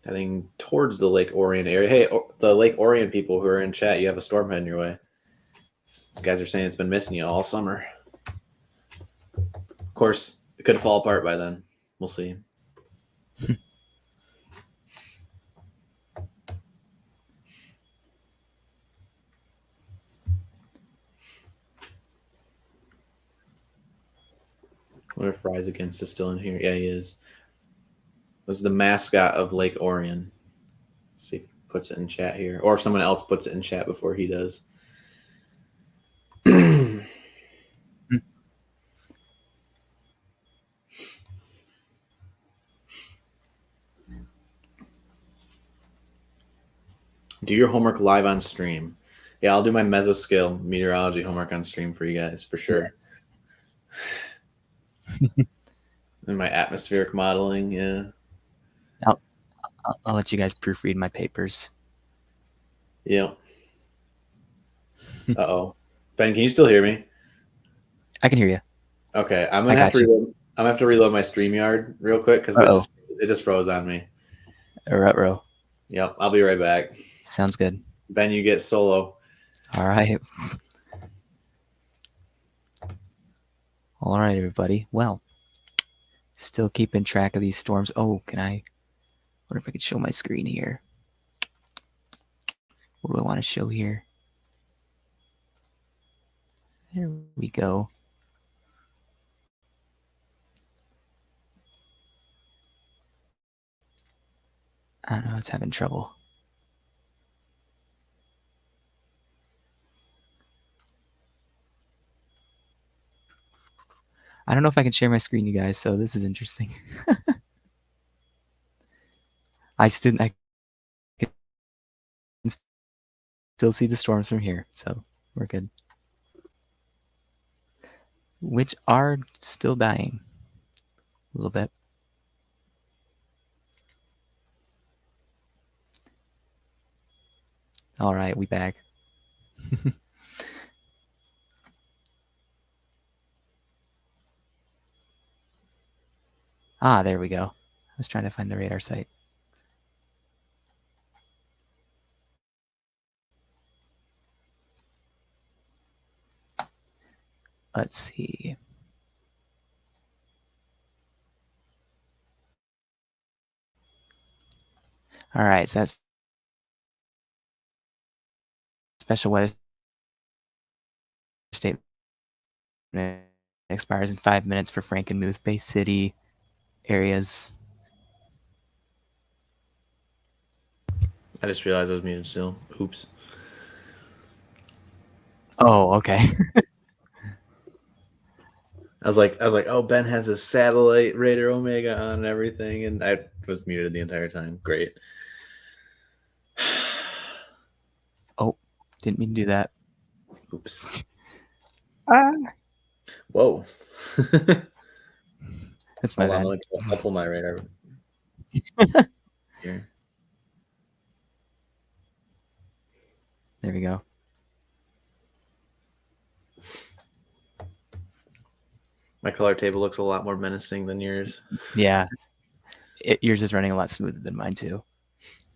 Heading towards the Lake Orion area. Hey, the Lake Orion people who are in chat, you have a storm heading your way. These guys are saying it's been missing you all summer. Of course, it could fall apart by then. We'll see. I wonder if Rise Against is still in here. Yeah, he is. Was the mascot of Lake Orion. Let's see if he puts it in chat here. Or if someone else puts it in chat before he does. Do your homework live on stream. Yeah, I'll do my mesoscale meteorology homework on stream for you guys, for sure. Yes. And my atmospheric modeling, yeah. I'll let you guys proofread my papers. Yeah. Uh-oh. Ben, can you still hear me? I can hear you. Okay, I'm gonna have to reload my StreamYard real quick because it just froze on me. Ruh-roh. Yep, I'll be right back. Sounds good. Ben, you get solo. All right. All right, everybody. Well, still keeping track of these storms. Oh, can I Wonder if I could show my screen here. What do I want to show here? There we go. I don't know, it's having trouble. I don't know if I can share my screen, you guys, so this is interesting. I can still see the storms from here, so we're good. Which are still dying a little bit. All right, we back. Ah, there we go. I was trying to find the radar site. Let's see. All right, so that's special weather state expires in 5 minutes for Frankenmuth, Bay City areas. I just realized I was muted still. Oops. Oh, okay. I was like, oh, Ben has his satellite Raider Omega on and everything, and I was muted the entire time. Great. Oh, didn't mean to do that. Oops. Ah. Whoa. That's my Hold on, bad. I'll pull my radar here. There we go. My color table looks a lot more menacing than yours. Yeah. Yours is running a lot smoother than mine, too.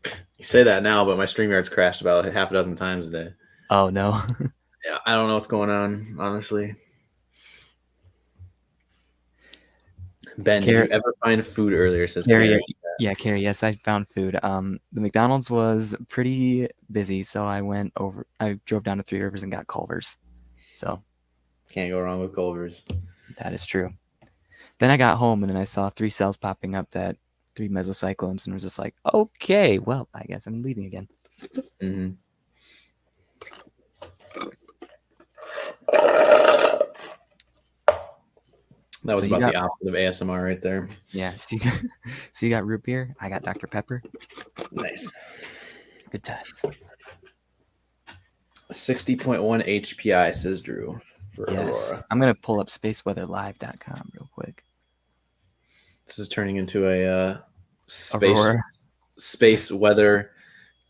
You say that now, but my StreamYard's crashed about half a dozen times a day. Oh, no. Yeah, I don't know what's going on, honestly. Ben, did you ever find food earlier? Says Carrie. Yeah, Carrie, yes, I found food. The McDonald's was pretty busy, so I drove down to Three Rivers and got Culver's. So can't go wrong with Culver's. That is true. Then I got home and then I saw 3 cells popping up, 3 mesocyclones, and was just like, okay, well, I guess I'm leaving again. Mm-hmm. That was about the opposite of ASMR right there. Yeah. So you got root beer. I got Dr. Pepper. Nice. Good times. 60.1 HPI, says Drew, for Aurora. I'm going to pull up spaceweatherlive.com real quick. This is turning into a space weather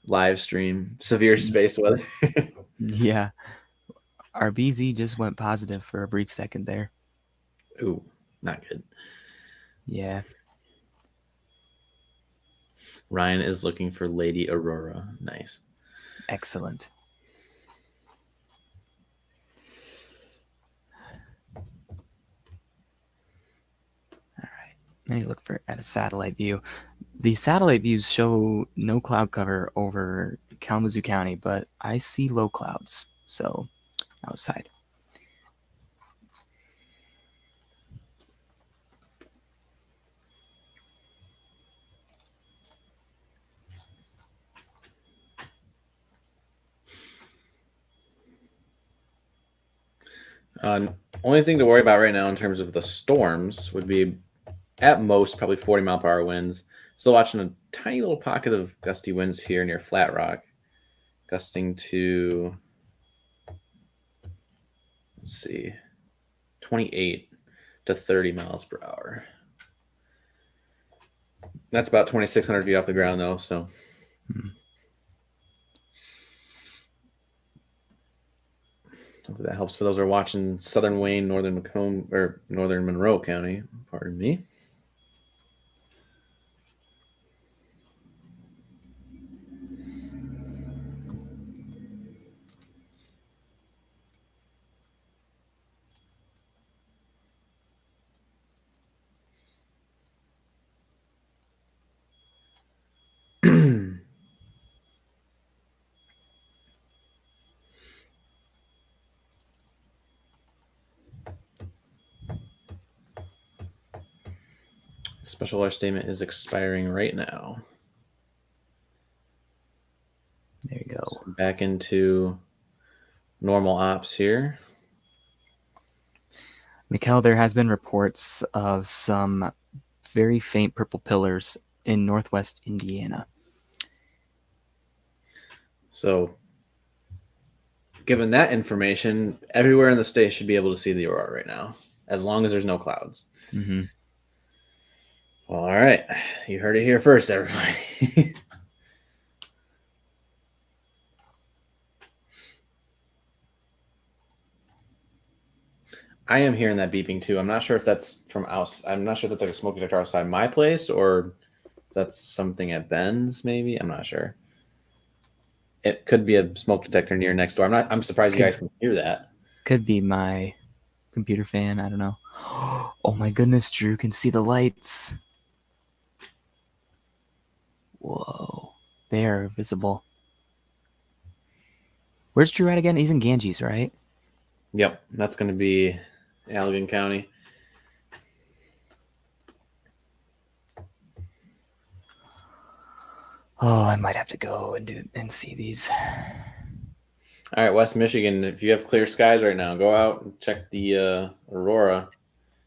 live stream. Severe space weather. Yeah. Our BZ just went positive for a brief second there. Ooh, not good. Yeah. Ryan is looking for Lady Aurora. Nice. Excellent. All right. Let me look at a satellite view. The satellite views show no cloud cover over Kalamazoo County, but I see low clouds, so outside. Only thing to worry about right now in terms of the storms would be at most probably 40-mile-per-hour winds. Still watching a tiny little pocket of gusty winds here near Flat Rock, gusting to, let's see, 28 to 30 miles per hour. That's about 2,600 feet off the ground, though. So. Hopefully that helps for those who are watching Southern Wayne, Northern Macomb, or Northern Monroe County. Pardon me. Special alert statement is expiring right now. There you go. So back into normal ops here. Mikkel, there has been reports of some very faint purple pillars in northwest Indiana. So, given that information, everywhere in the state should be able to see the aurora right now, as long as there's no clouds. Mm-hmm. Well, all right. You heard it here first, everybody. I am hearing that beeping too. I'm not sure if that's from outside. I'm not sure if that's like a smoke detector outside my place or that's something at Ben's, maybe. I'm not sure. It could be a smoke detector near next door. I'm surprised you guys can hear that. Could be my computer fan. I don't know. Oh my goodness, Drew can see the lights. Whoa. They are visible. Where's Drew at again? He's in Ganges, right? Yep. That's going to be Allegan County. Oh, I might have to go and see these. All right, West Michigan, if you have clear skies right now, go out and check the Aurora.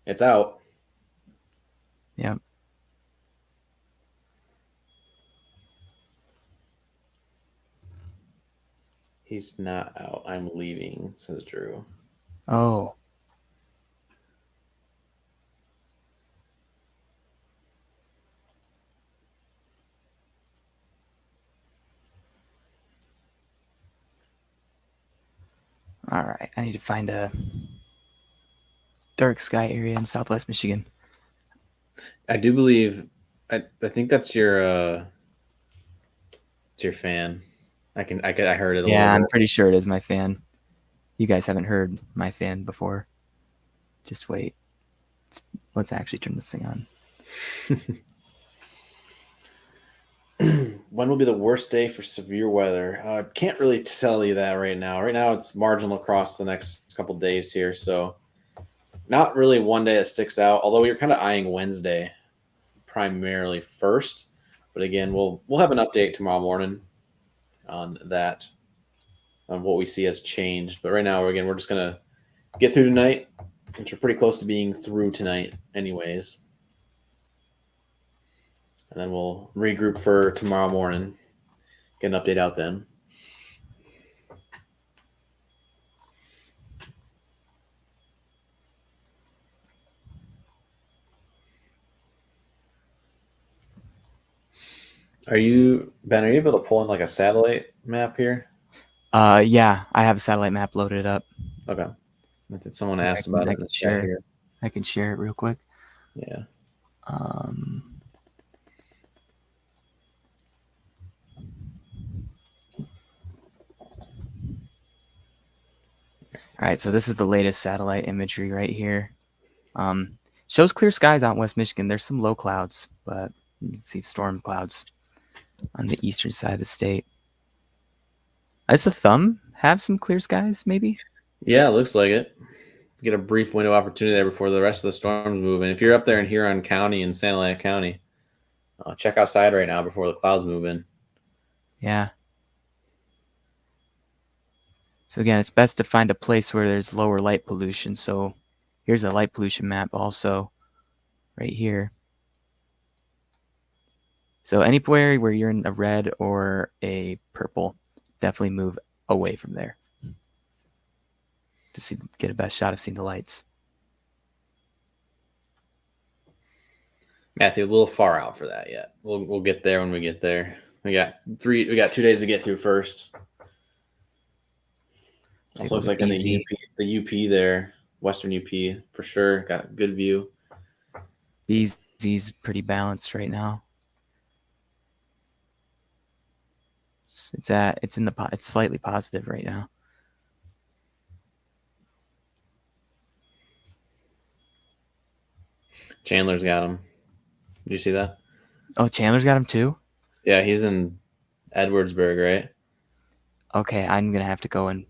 It's out. Yep. He's not out. I'm leaving, says Drew. Oh. All right, I need to find a dark sky area in southwest Michigan. I do believe, I think that's your it's your fan. I heard it. Yeah, I'm pretty sure it is my fan. You guys haven't heard my fan before. Just wait. Let's actually turn this thing on. When will be the worst day for severe weather? Can't really tell you that right now. Right now, it's marginal across the next couple days here, so not really one day that sticks out. Although we were kind of eyeing Wednesday primarily first, but again, we'll have an update tomorrow morning on that, on what we see has changed. But right now, we're just gonna get through tonight, which we're pretty close to being through tonight, anyways. And then we'll regroup for tomorrow morning. Get an update out then. Ben, are you able to pull in like a satellite map here? Yeah, I have a satellite map loaded up. Okay. I think someone asked about it in the chat here. I can share it real quick. Yeah. All right, so this is the latest satellite imagery right here. Shows clear skies out in West Michigan. There's some low clouds, but you can see storm clouds on the eastern side of the state. Does the thumb have some clear skies, maybe? Yeah, it looks like it. Get a brief window of opportunity there before the rest of the storms move in. If you're up there in Huron County and Santa Ana County, check outside right now before the clouds move in. Yeah. So again, it's best to find a place where there's lower light pollution. So here's a light pollution map also right here. So anywhere where you're in a red or a purple, definitely move away from there to get a best shot of seeing the lights. Matthew, a little far out for that yet. We'll get there when we get there. We got 2 days to get through first. Also looks like in the UP there, Western UP for sure. Got a good view. BZ's pretty balanced right now. It's slightly positive right now. Chandler's got him. Did you see that? Oh, Chandler's got him too? Yeah, he's in Edwardsburg, right? Okay, I'm gonna have to go and.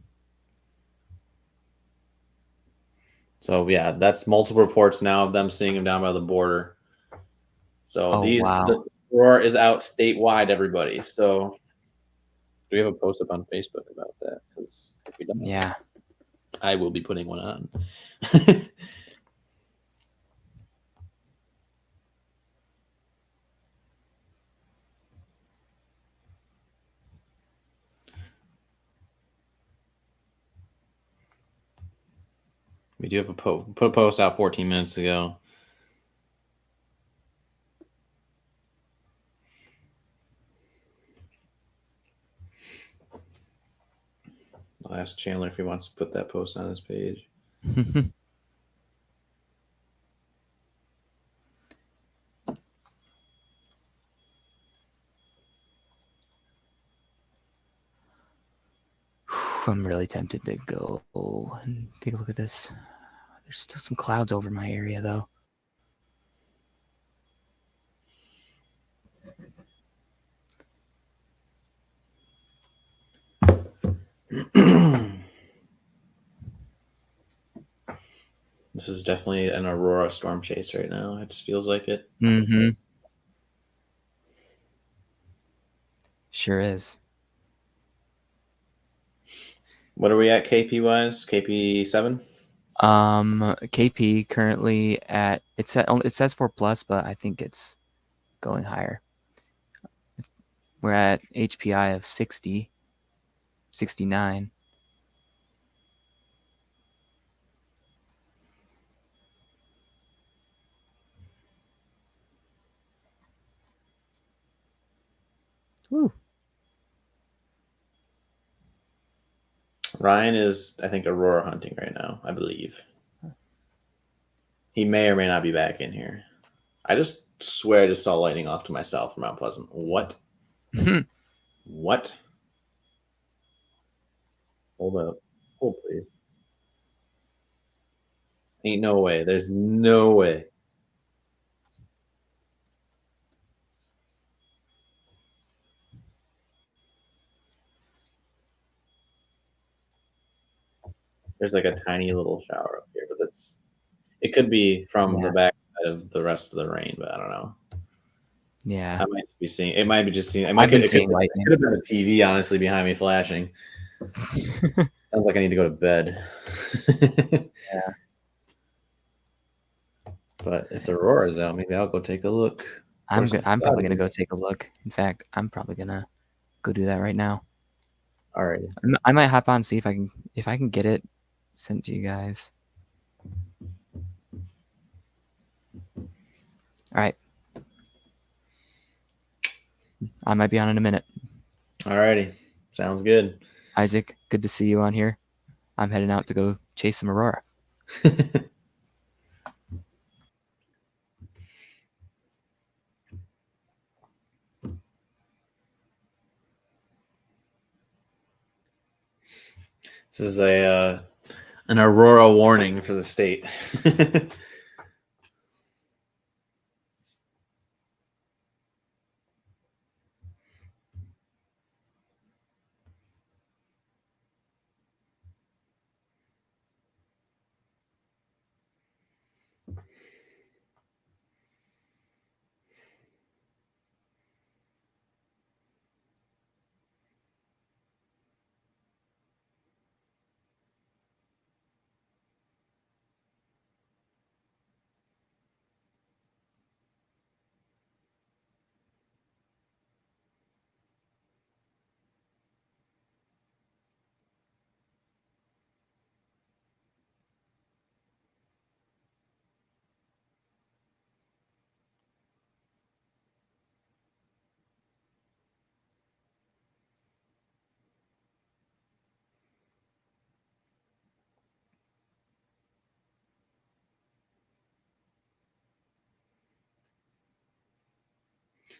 So yeah, that's multiple reports now of them seeing him down by the border. So wow. the Aurora is out statewide, everybody. So do we have a post up on Facebook about that? Because if we don't, Yeah. I will be putting one on. We do have a put a post out 14 minutes ago. I'll ask Chandler if he wants to put that post on his page. I'm really tempted to go and take a look at this. There's still some clouds over my area, though. This is definitely an Aurora storm chase right now. It just feels like it. Mm-hmm. Sure is. What are we at KP wise? KP 7? KP currently at it says 4+, but I think it's going higher. We're at HPI of 60, 69. Woo. Ryan is, I think, Aurora hunting right now, I believe. He may or may not be back in here. I just swear I just saw lightning off to myself from Mount Pleasant. What? What? Hold up. Hold, please. Ain't no way. There's no way. There's like a tiny little shower up here, but it could be from the back side of the rest of the rain, but I don't know. Yeah. I might be seeing it. Might be just seeing. I've been It seeing could lightning. have been a TV, honestly, behind me flashing. Sounds like I need to go to bed. Yeah. But if the Aurora's out, maybe I'll go take a look. I'm probably gonna go take a look. In fact, I'm probably gonna go do that right now. All right. I might hop on and see if I can get it sent to you guys. All right. I might be on in a minute. All righty. Sounds good. Isaac, good to see you on here. I'm heading out to go chase some Aurora. This is an Aurora warning for the state.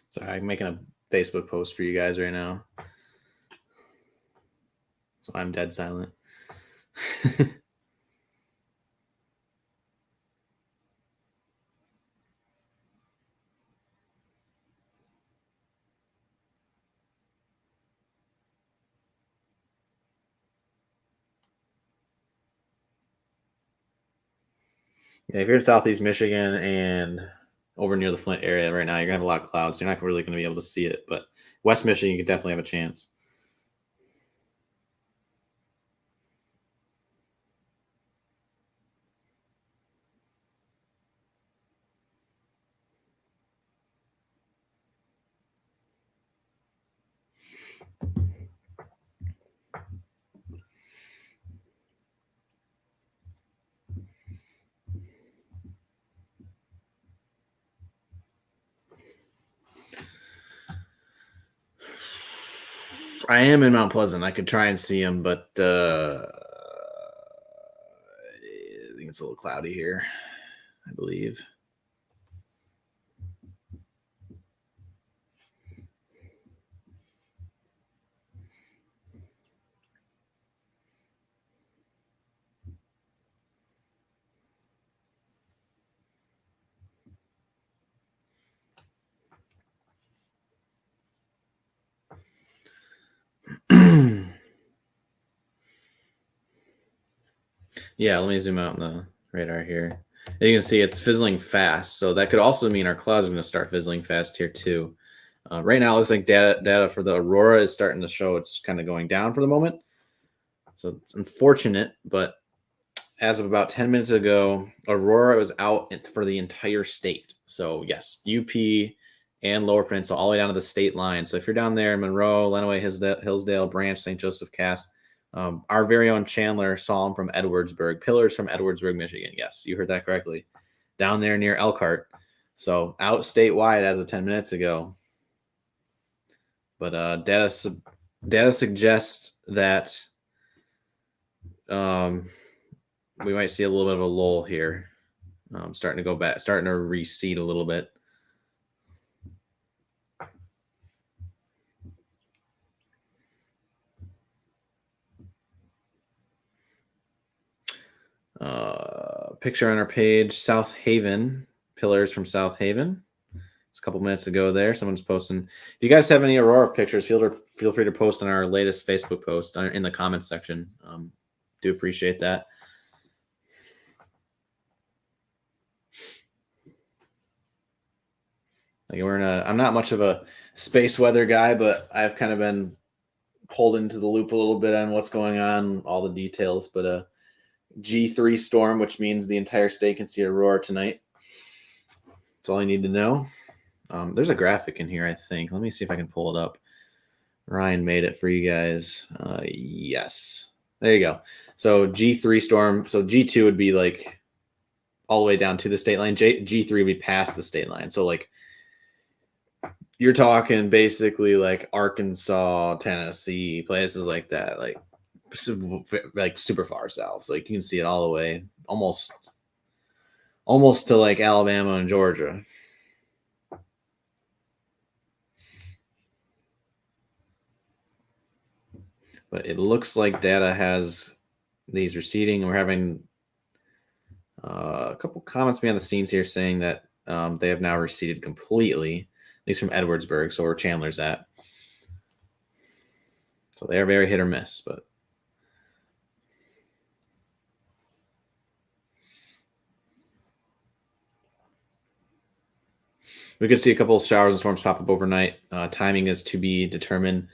Sorry, I'm making a Facebook post for you guys right now. So I'm dead silent. Yeah, if you're in Southeast Michigan and over near the Flint area right now, you're gonna have a lot of clouds. You're not really gonna be able to see it, but West Michigan, you could definitely have a chance. I am in Mount Pleasant. I could try and see them, but I think it's a little cloudy here, I believe. Yeah, let me zoom out on the radar here. And you can see it's fizzling fast, so that could also mean our clouds are going to start fizzling fast here too. Right now, it looks like data for the Aurora is starting to show it's kind of going down for the moment. So it's unfortunate, but as of about 10 minutes ago, Aurora was out for the entire state. So yes, UP and Lower Peninsula, all the way down to the state line. So if you're down there in Monroe, Lenawee, Hillsdale, Branch, St. Joseph, Cass, our very own Chandler saw him from Edwardsburg, Pillars from Edwardsburg, Michigan. Yes, you heard that correctly. Down there near Elkhart. So out statewide as of 10 minutes ago. But data suggests that we might see a little bit of a lull here. Starting to go back, starting to recede a little bit. Picture on our page, South Haven, Pillars from South Haven. It's a couple minutes ago there. Someone's posting. If you guys have any Aurora pictures, feel free to post on our latest Facebook post in the comments section. Do appreciate that. Like I'm not much of a space weather guy, but I've kind of been pulled into the loop a little bit on what's going on, all the details. But G3 storm, which means the entire state can see Aurora tonight. That's all I need to know. There's a graphic in here, I think. Let me see if I can pull it up. Ryan made it for you guys. Yes. There you go. So G3 storm. So G2 would be like all the way down to the state line. G3 would be past the state line. So like you're talking basically like Arkansas, Tennessee, places like that, like super far south. So like you can see it all the way, almost to like Alabama and Georgia. But it looks like data has these receding, and we're having a couple comments behind the scenes here saying that they have now receded completely, at least from Edwardsburg, so where Chandler's at. So they are very hit or miss, but we could see a couple of showers and storms pop up overnight. Timing is to be determined.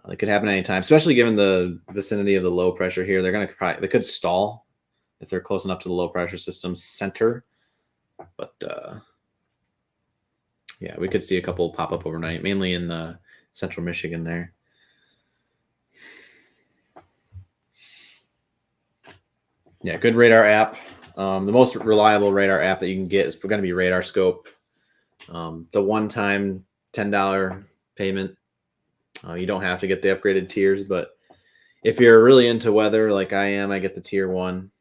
It could happen anytime, especially given the vicinity of the low pressure here. They could stall if they're close enough to the low pressure system's center. But yeah, we could see a couple pop up overnight, mainly in central Michigan there. Yeah, good radar app. The most reliable radar app that you can get is going to be Radar Scope. It's a one-time $10 payment. You don't have to get the upgraded tiers, but if you're really into weather like I am, I get the tier 1,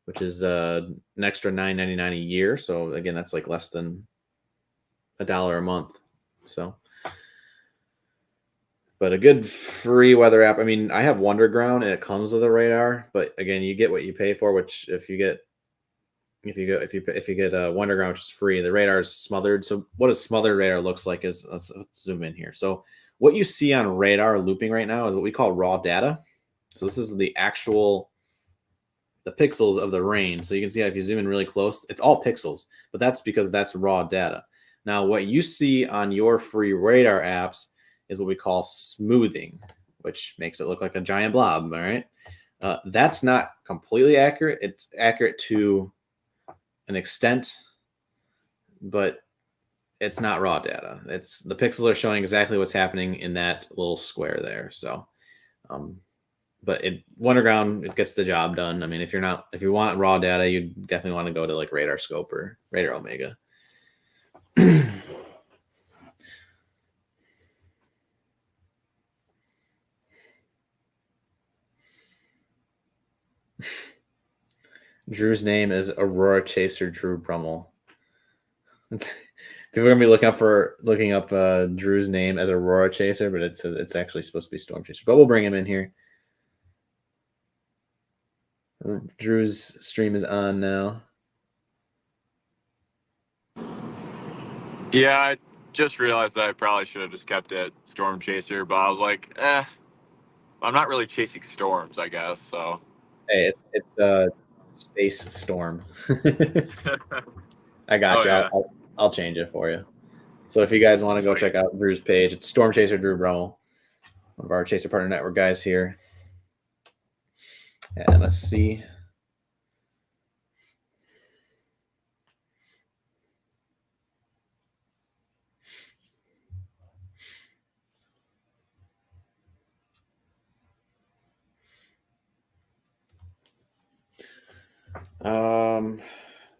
which is an extra $9.99 a year. So again, that's like less than $1 a month. So, but a good free weather app. I mean, I have Wonderground and it comes with a radar, but again, you get what you pay for. Which if you get Wonderground, which is free, the radar is smothered. So what a smothered radar looks like is let's zoom in here. So what you see on radar looping right now is what we call raw data. So this is the actual the pixels of the rain. So you can see if you zoom in really close, it's all pixels, but that's because that's raw data. Now, what you see on your free radar apps is what we call smoothing, which makes it look like a giant blob. All right. That's not completely accurate. It's accurate to an extent, but it's not raw data. It's the pixels are showing exactly what's happening in that little square there. So, but Wonderground, it gets the job done. I mean, if you want raw data, you definitely want to go to like Radar Scope or Radar Omega. Drew's name is Aurora Chaser Drew Brummel. People are gonna be looking up Drew's name as Aurora Chaser, but it's actually supposed to be Storm Chaser. But we'll bring him in here. Drew's stream is on now. Yeah, I just realized that I probably should have just kept it Storm Chaser, but I was like, I'm not really chasing storms, I guess. So Hey, it's Space Storm. I got you. yeah. I'll change it for you. So if you guys want to go check out Drew's page, it's Storm Chaser Drew Brummel, one of our Chaser Partner Network guys here. And let's see.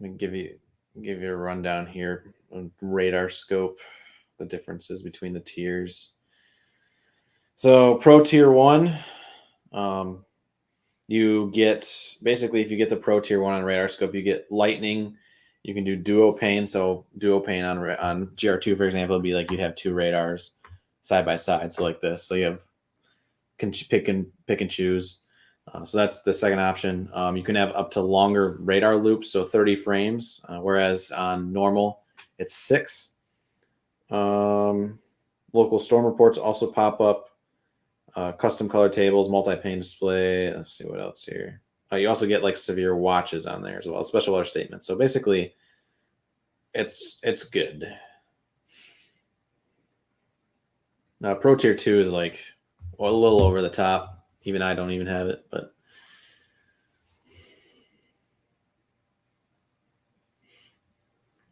Let me give you a rundown here on Radar Scope, the differences between the tiers. So Pro Tier 1, you get basically, if you get the Pro Tier 1 on Radar Scope, you get lightning. You can do duo pane. So duo pane on GR2, for example, would be like you have two radars side by side. So like this. So you can pick and choose. So that's the second option. You can have up to longer radar loops, so 30 frames, whereas on normal it's 6. Local storm reports also pop up. Custom color tables, multi-pane display. Let's see what else here. You also get like severe watches on there as well, special weather statements. So basically, it's good. Pro Tier 2 is like a little over the top. Even I don't even have it, but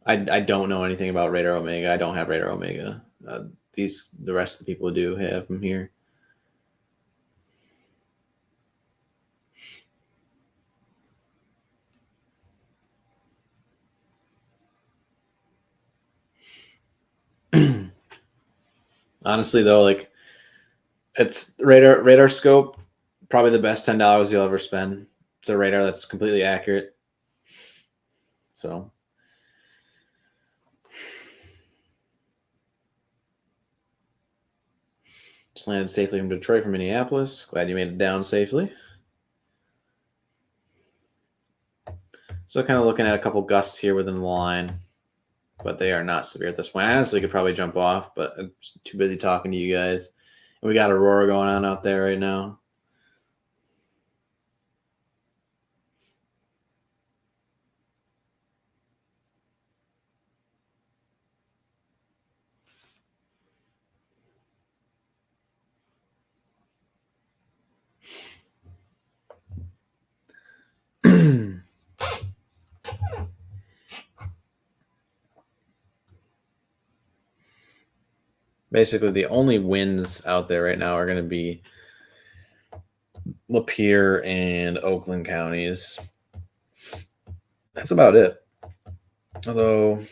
I don't know anything about Radar Omega. I don't have Radar Omega. The rest of the people do have them here. Honestly, though, like it's radar scope, probably the best $10 you'll ever spend. It's a radar that's completely accurate. So just landed safely from Detroit from Minneapolis. Glad you made it down safely. So kind of looking at a couple gusts here within the line, but they are not severe at this point. I honestly could probably jump off, but I'm just too busy talking to you guys. And we got Aurora going on out there right now. Basically, the only winds out there right now are going to be Lapeer and Oakland counties. That's about it. Although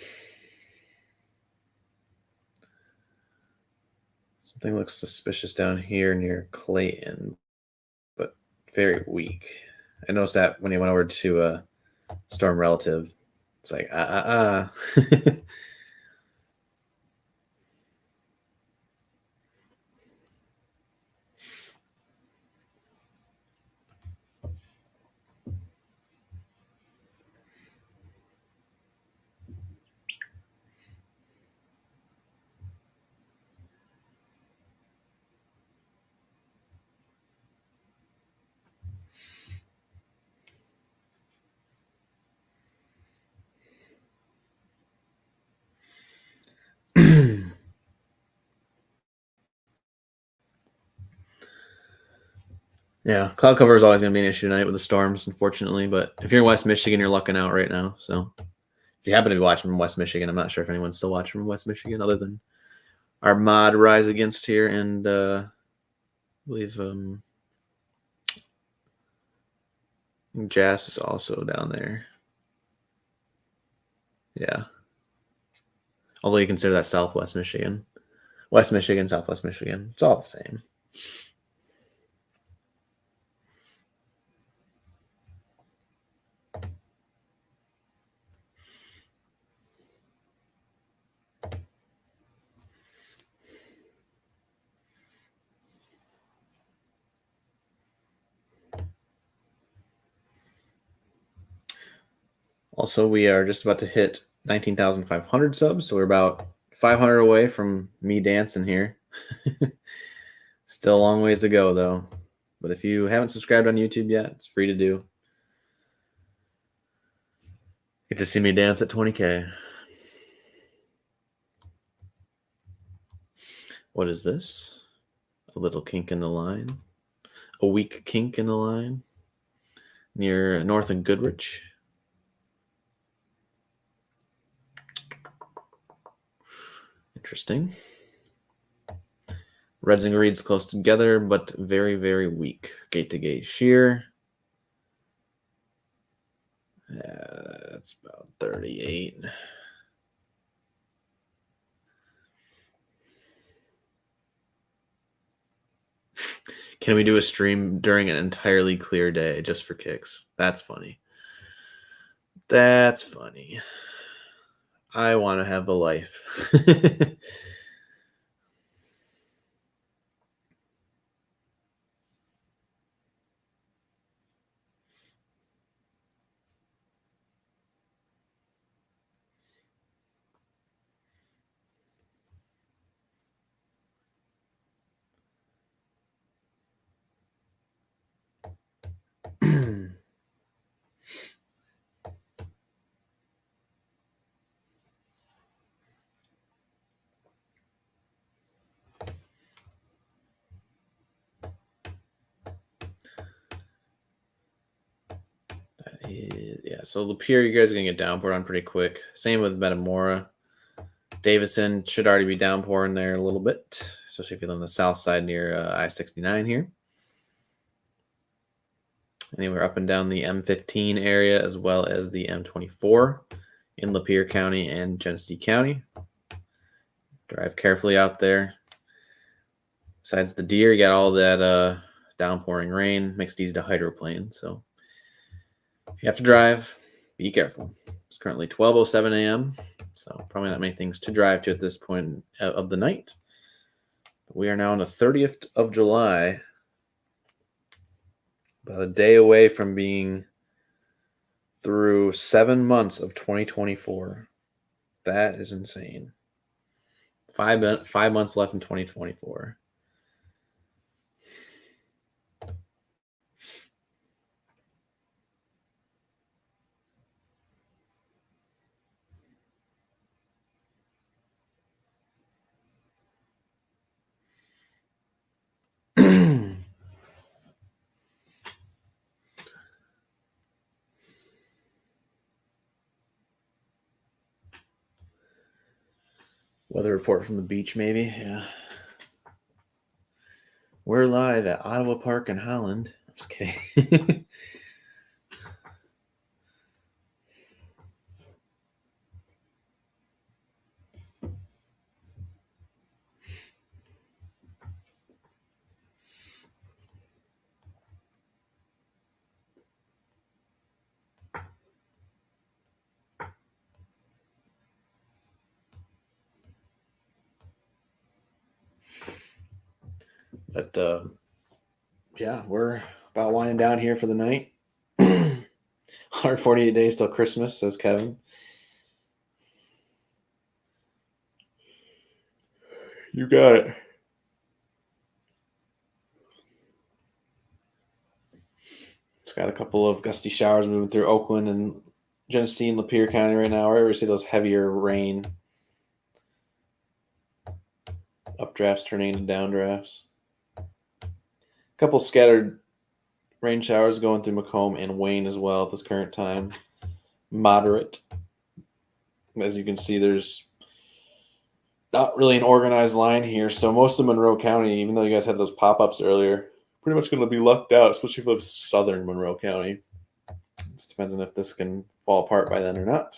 something looks suspicious down here near Clayton, but very weak. I noticed that when he went over to Storm Relative. It's like, Yeah, cloud cover is always going to be an issue tonight with the storms, unfortunately. But if you're in West Michigan, you're lucking out right now. So if you happen to be watching from West Michigan, I'm not sure if anyone's still watching from West Michigan other than our mod Rise Against here, and I believe Jas is also down there. Yeah. Although you consider that Southwest Michigan. West Michigan, Southwest Michigan. It's all the same. Also, we are just about to hit 19,500 subs, so we're about 500 away from me dancing here. Still a long ways to go, though. But if you haven't subscribed on YouTube yet, it's free to do. Get to see me dance at 20K. What is this? A little kink in the line. A weak kink in the line. Near North and Goodrich. Interesting. Reds and greens close together, but very, very weak. Gate to gate shear. That's about 38. Can we do a stream during an entirely clear day just for kicks? That's funny. That's funny. I want to have a life. Yeah, so Lapeer, you guys are going to get downpoured on pretty quick. Same with Metamora. Davison should already be downpouring there a little bit, especially if you're on the south side near I-69 here. Anywhere up and down the M15 area as well as the M24 in Lapeer County and Genesee County. Drive carefully out there. Besides the deer, you got all that downpouring rain. Makes it easy to hydroplane, so if you have to drive, be careful. It's currently 12:07 a.m., so probably not many things to drive to at this point of the night. But we are now on the 30th of July, about a day away from being through 7 months of 2024. That is insane. 5 months left in 2024. Weather report from the beach, maybe. Yeah. We're live at Ottawa Park in Holland. I'm just kidding. But yeah, we're about winding down here for the night. 148 days till Christmas, says Kevin. You got it. It's got a couple of gusty showers moving through Oakland and Genesee and Lapeer County right now. Wherever you see those heavier rain, updrafts turning into downdrafts. A couple scattered Rain showers going through Macomb and Wayne as well at this current time. Moderate. As you can see, there's not really an organized line here. So most of Monroe County, even though you guys had those pop-ups earlier, pretty much going to be lucked out, especially if you live southern Monroe County. It just depends on if this can fall apart by then or not.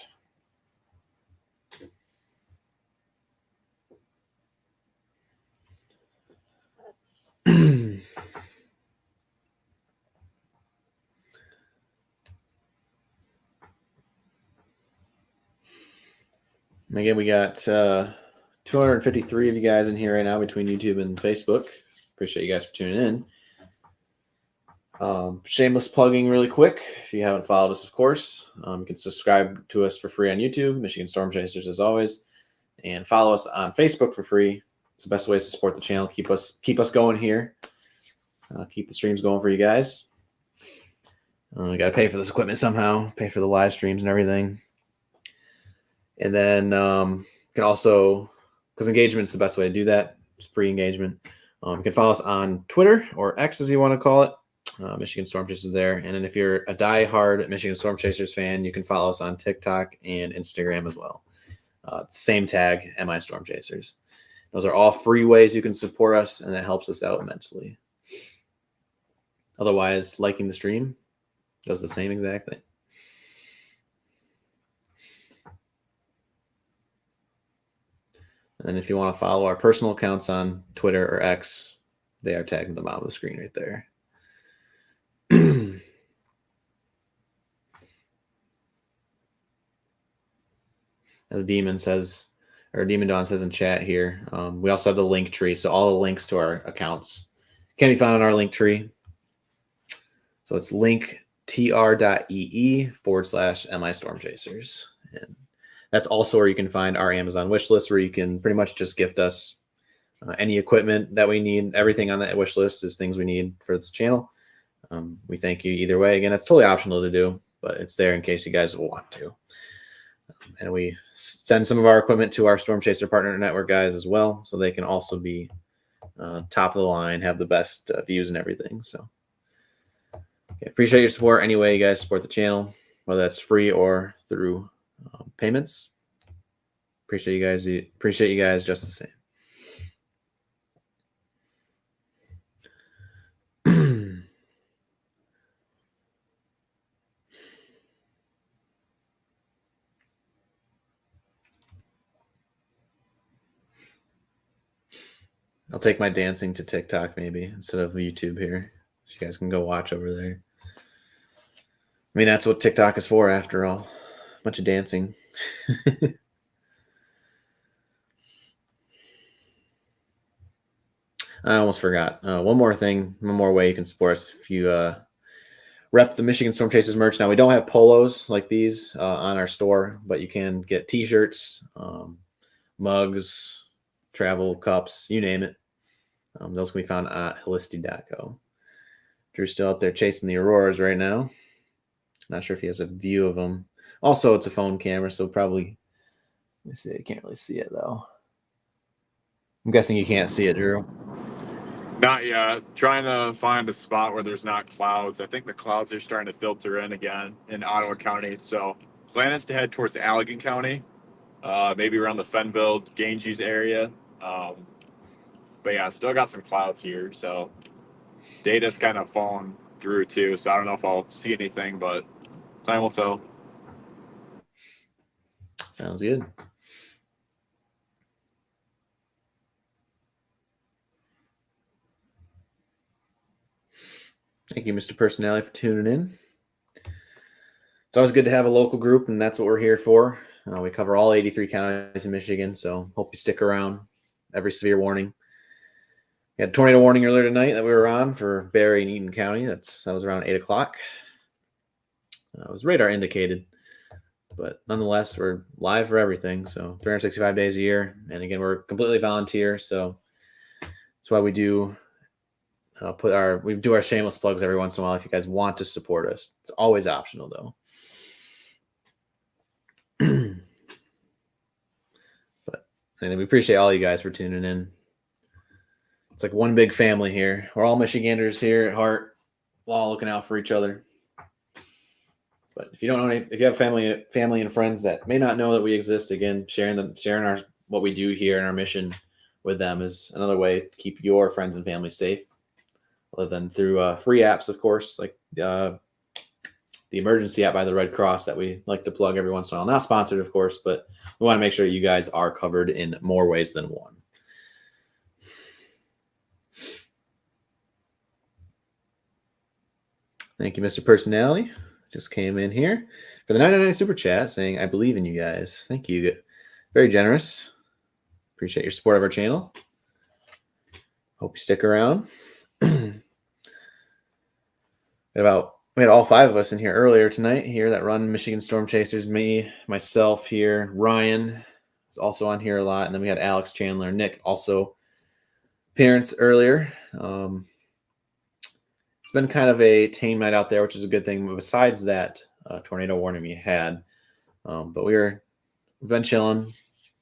And again, we got 253 of you guys in here right now between YouTube and Facebook. Appreciate you guys for tuning in. Shameless plugging really quick. If you haven't followed us, of course, you can subscribe to us for free on YouTube, Michigan Storm Chasers as always, and follow us on Facebook for free. It's the best way to support the channel. Keep us going here. Keep the streams going for you guys. We got to pay for this equipment somehow, pay for the live streams and everything. And then you can also, because engagement is the best way to do that, it's free engagement. You can follow us on Twitter, or X as you want to call it. Michigan Storm Chasers there. And then if you're a diehard Michigan Storm Chasers fan, you can follow us on TikTok and Instagram as well. Same tag, MI Storm Chasers. Those are all free ways you can support us, and that helps us out immensely. Otherwise, liking the stream does the same exact thing. And then if you want to follow our personal accounts on Twitter or X, they are tagged at the bottom of the screen right there. As Demon says, or Demon Dawn says in chat here, we also have the link tree. So all the links to our accounts can be found on our link tree. So it's linktr.ee/MI Storm Chasers. And that's also where you can find our Amazon wish list, where you can pretty much just gift us any equipment that we need. Everything on that wish list is things we need for this channel. We thank you either way. Again, it's totally optional to do, but it's there in case you guys want to. And we send some of our equipment to our Storm Chaser Partner Network guys as well, so they can also be top of the line, have the best views and everything. So appreciate your support. Anyway, you guys support the channel, whether that's free or through payments. Appreciate you guys. Appreciate you guys just the same. I'll take my dancing to TikTok maybe instead of YouTube here, so you guys can go watch over there. I mean, that's what TikTok is for after all. A bunch of dancing. I almost forgot. One more thing, one more way you can support us if you rep the Michigan Storm Chasers merch. Now, we don't have polos like these on our store, but you can get t-shirts, mugs, travel cups, you name it. Those can be found at holisty.co. Drew's still out there chasing the Auroras right now. Not sure if he has a view of them. Also, it's a phone camera, so probably, let me see, I can't really see it though. I'm guessing you can't see it, Drew. Not yet. Trying to find a spot where there's not clouds. I think the clouds are starting to filter in again in Ottawa County. So plan is to head towards Allegan County, maybe around the Fenville, Ganges area. But yeah, still got some clouds here. So data's kind of falling through too. So I don't know if I'll see anything, but time will tell. Sounds good. Thank you, Mr. Personality, for tuning in. It's always good to have a local group, and that's what we're here for. We cover all 83 counties in Michigan, so hope you stick around. Every severe warning. We had a tornado warning earlier tonight that we were on for Barry and Eaton County. That was around 8 o'clock. It was radar indicated, but nonetheless, we're live for everything. So 365 days a year, and again, we're completely volunteer. So that's why we do our shameless plugs every once in a while. If you guys want to support us, it's always optional though. And we appreciate all you guys for tuning in. It's like one big family here. We're all Michiganders here at heart. all looking out for each other. But if you don't know, if you have family and friends that may not know that we exist, again, sharing our what we do here and our mission with them is another way to keep your friends and family safe. Other than through free apps, of course, like the emergency app by the Red Cross that we like to plug every once in a while. Not sponsored, of course, but we want to make sure you guys are covered in more ways than one. Thank you, Mr. Personality. Just came in here for the 99 super chat saying, I believe in you guys. Thank you. Very generous. Appreciate your support of our channel. Hope you stick around. We had all 5 of us in here earlier tonight here that run Michigan Storm Chasers. Me, myself here. Ryan was also on here a lot. And then we had Alex, Chandler, Nick also appearance earlier. It's been kind of a tame night out there, which is a good thing. Besides that tornado warning we had. But we've been chilling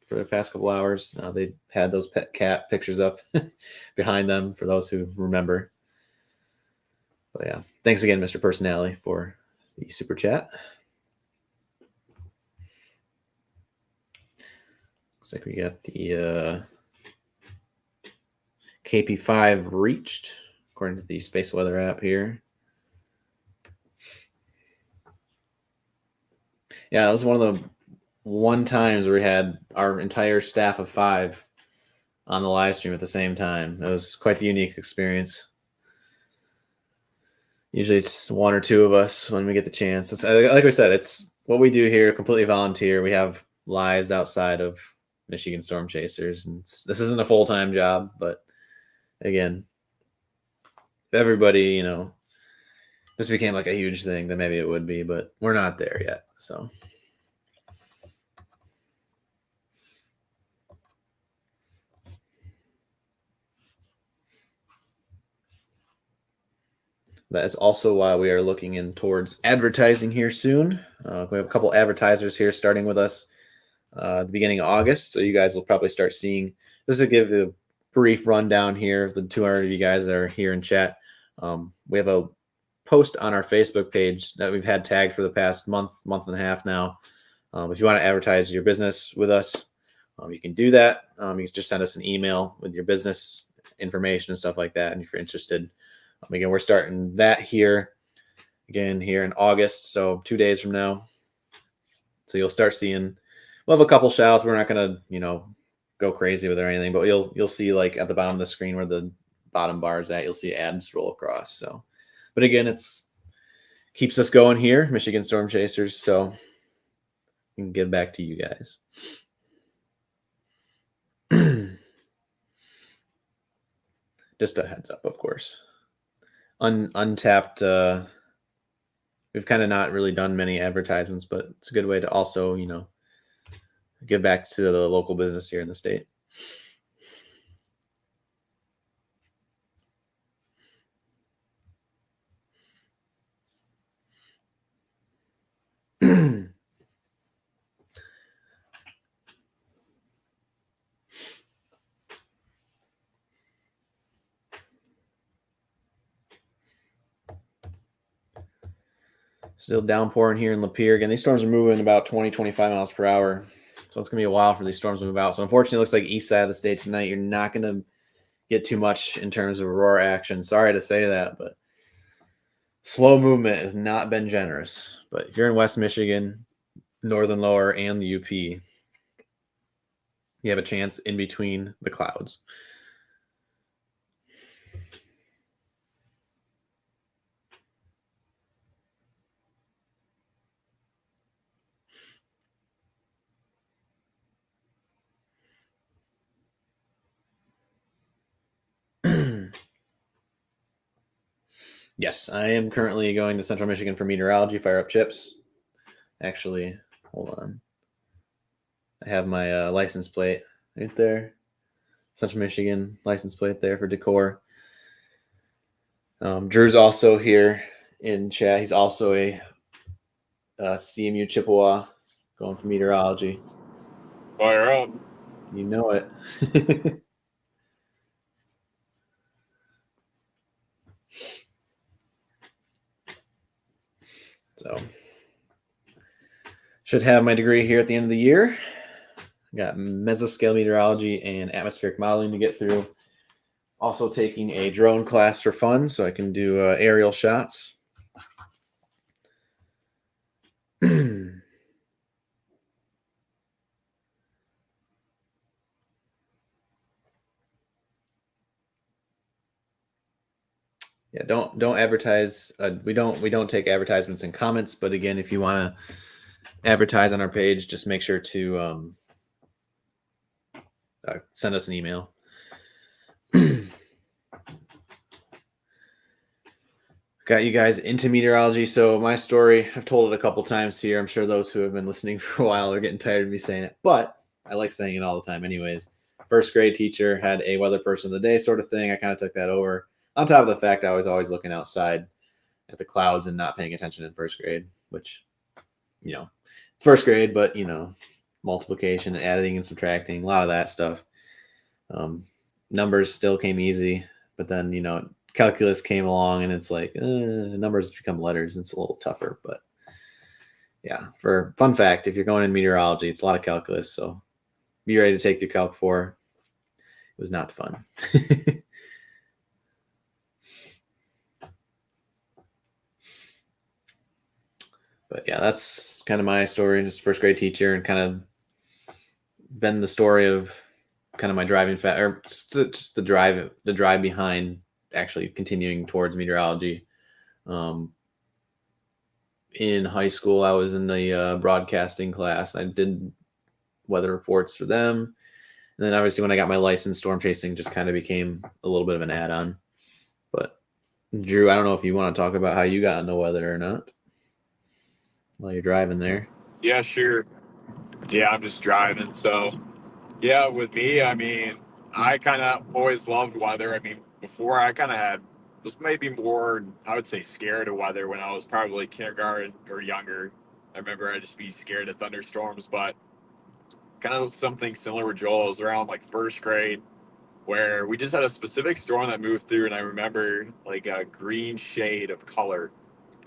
for the past couple hours. They had those pet cat pictures up behind them for those who remember. But yeah, thanks again, Mr. Personality, for the super chat. Looks like we got the KP5 reached, according to the Space Weather app here. Yeah, that was one of the times where we had our entire staff of 5 on the live stream at the same time. It was quite the unique experience. Usually it's 1 or 2 of us when we get the chance. It's, like I said, it's what we do here, completely volunteer. We have lives outside of Michigan Storm Chasers. And this isn't a full-time job, but again, if everybody, this became like a huge thing, then maybe it would be, but we're not there yet. So that is also why we are looking in towards advertising here soon. We have a couple advertisers here starting with us at the beginning of August. So you guys will probably start seeing, just to give a brief rundown here of the 200 of you guys that are here in chat. We have a post on our Facebook page that we've had tagged for the past month and a half now. If you want to advertise your business with us, you can do that. You can just send us an email with your business information and stuff like that. And if you're interested, again, we're starting that here in August. So 2 days from now. So you'll start seeing, we'll have a couple shouts. We're not going to, go crazy with it or anything, but you'll see like at the bottom of the screen where the bottom bar is at, you'll see ads roll across. So, but again, it's keeps us going here, Michigan Storm Chasers. So we can get back to you guys. Just a heads up, of course. Untapped. We've kind of not really done many advertisements, but it's a good way to also, give back to the local business here in the state. Still downpouring here in Lapeer. Again, these storms are moving about 20, 25 miles per hour. So it's going to be a while for these storms to move out. So unfortunately, it looks like east side of the state tonight, you're not going to get too much in terms of Aurora action. Sorry to say that, but slow movement has not been generous. But if you're in West Michigan, Northern Lower, and the UP, you have a chance in between the clouds. Yes, I am currently going to Central Michigan for meteorology, fire up chips. Actually, hold on. I have my license plate right there. Central Michigan license plate there for decor. Drew's also here in chat. He's also a CMU Chippewa going for meteorology. Fire up. You know it. So should have my degree here at the end of the year. Got mesoscale meteorology and atmospheric modeling to get through. Also taking a drone class for fun, so I can do aerial shots. Yeah, don't advertise. We don't take advertisements and comments. But again, if you want to advertise on our page, just make sure to send us an email. Got you guys into meteorology. So my story, I've told it a couple times here. I'm sure those who have been listening for a while are getting tired of me saying it, but I like saying it all the time anyways. First grade teacher had a weather person of the day sort of thing. I kind of took that over. On top of the fact I was always looking outside at the clouds and not paying attention in first grade, which, it's first grade, but, multiplication, adding and subtracting, a lot of that stuff. Numbers still came easy, but then, calculus came along and it's like numbers become letters. And it's a little tougher, but yeah, for fun fact, if you're going in meteorology, it's a lot of calculus. So be ready to take your Calc 4. It was not fun. But yeah, that's kind of my story. Just first grade teacher, and kind of been the story of kind of my driving or just the drive behind actually continuing towards meteorology. In high school, I was in the broadcasting class. I did weather reports for them. And then obviously when I got my license, storm chasing just kind of became a little bit of an add-on. But Drew, I don't know if you want to talk about how you got into weather or not while you're driving there. Yeah, sure. Yeah, I'm just driving. So, yeah, with me, I mean, I kind of always loved weather. I mean, before I kind of was maybe more, I would say, scared of weather when I was probably kindergarten or younger. I remember I'd just be scared of thunderstorms, but kind of something similar with Joel. It was around like first grade where we just had a specific storm that moved through, and I remember like a green shade of color.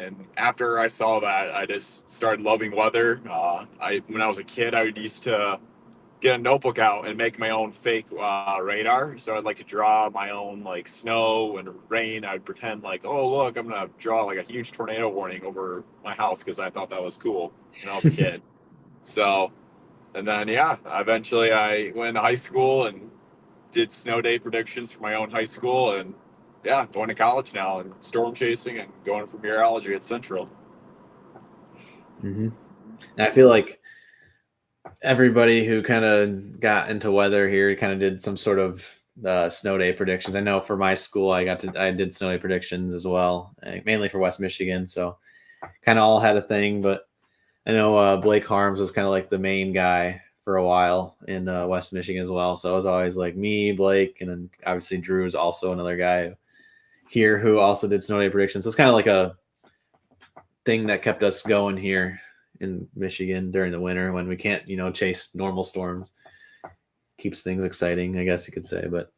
And after I saw that, I just started loving weather. When I was a kid, I used to get a notebook out and make my own fake radar. So I'd like to draw my own like snow and rain. I'd pretend like, oh look, I'm gonna draw like a huge tornado warning over my house because I thought that was cool when I was a kid. So, and then yeah, eventually I went to high school and did snow day predictions for my own high school, and yeah, going to college now and storm chasing and going for meteorology at Central. Mm-hmm. And I feel like everybody who kind of got into weather here kind of did some sort of snow day predictions. I know for my school, I did snow day predictions as well, mainly for West Michigan. So kind of all had a thing, but I know Blake Harms was kind of like the main guy for a while in West Michigan as well. So it was always like me, Blake, and then obviously Drew is also another guy here who also did snow day predictions. So it's kind of like a thing that kept us going here in Michigan during the winter when we can't, chase normal storms. Keeps things exciting, I guess you could say. But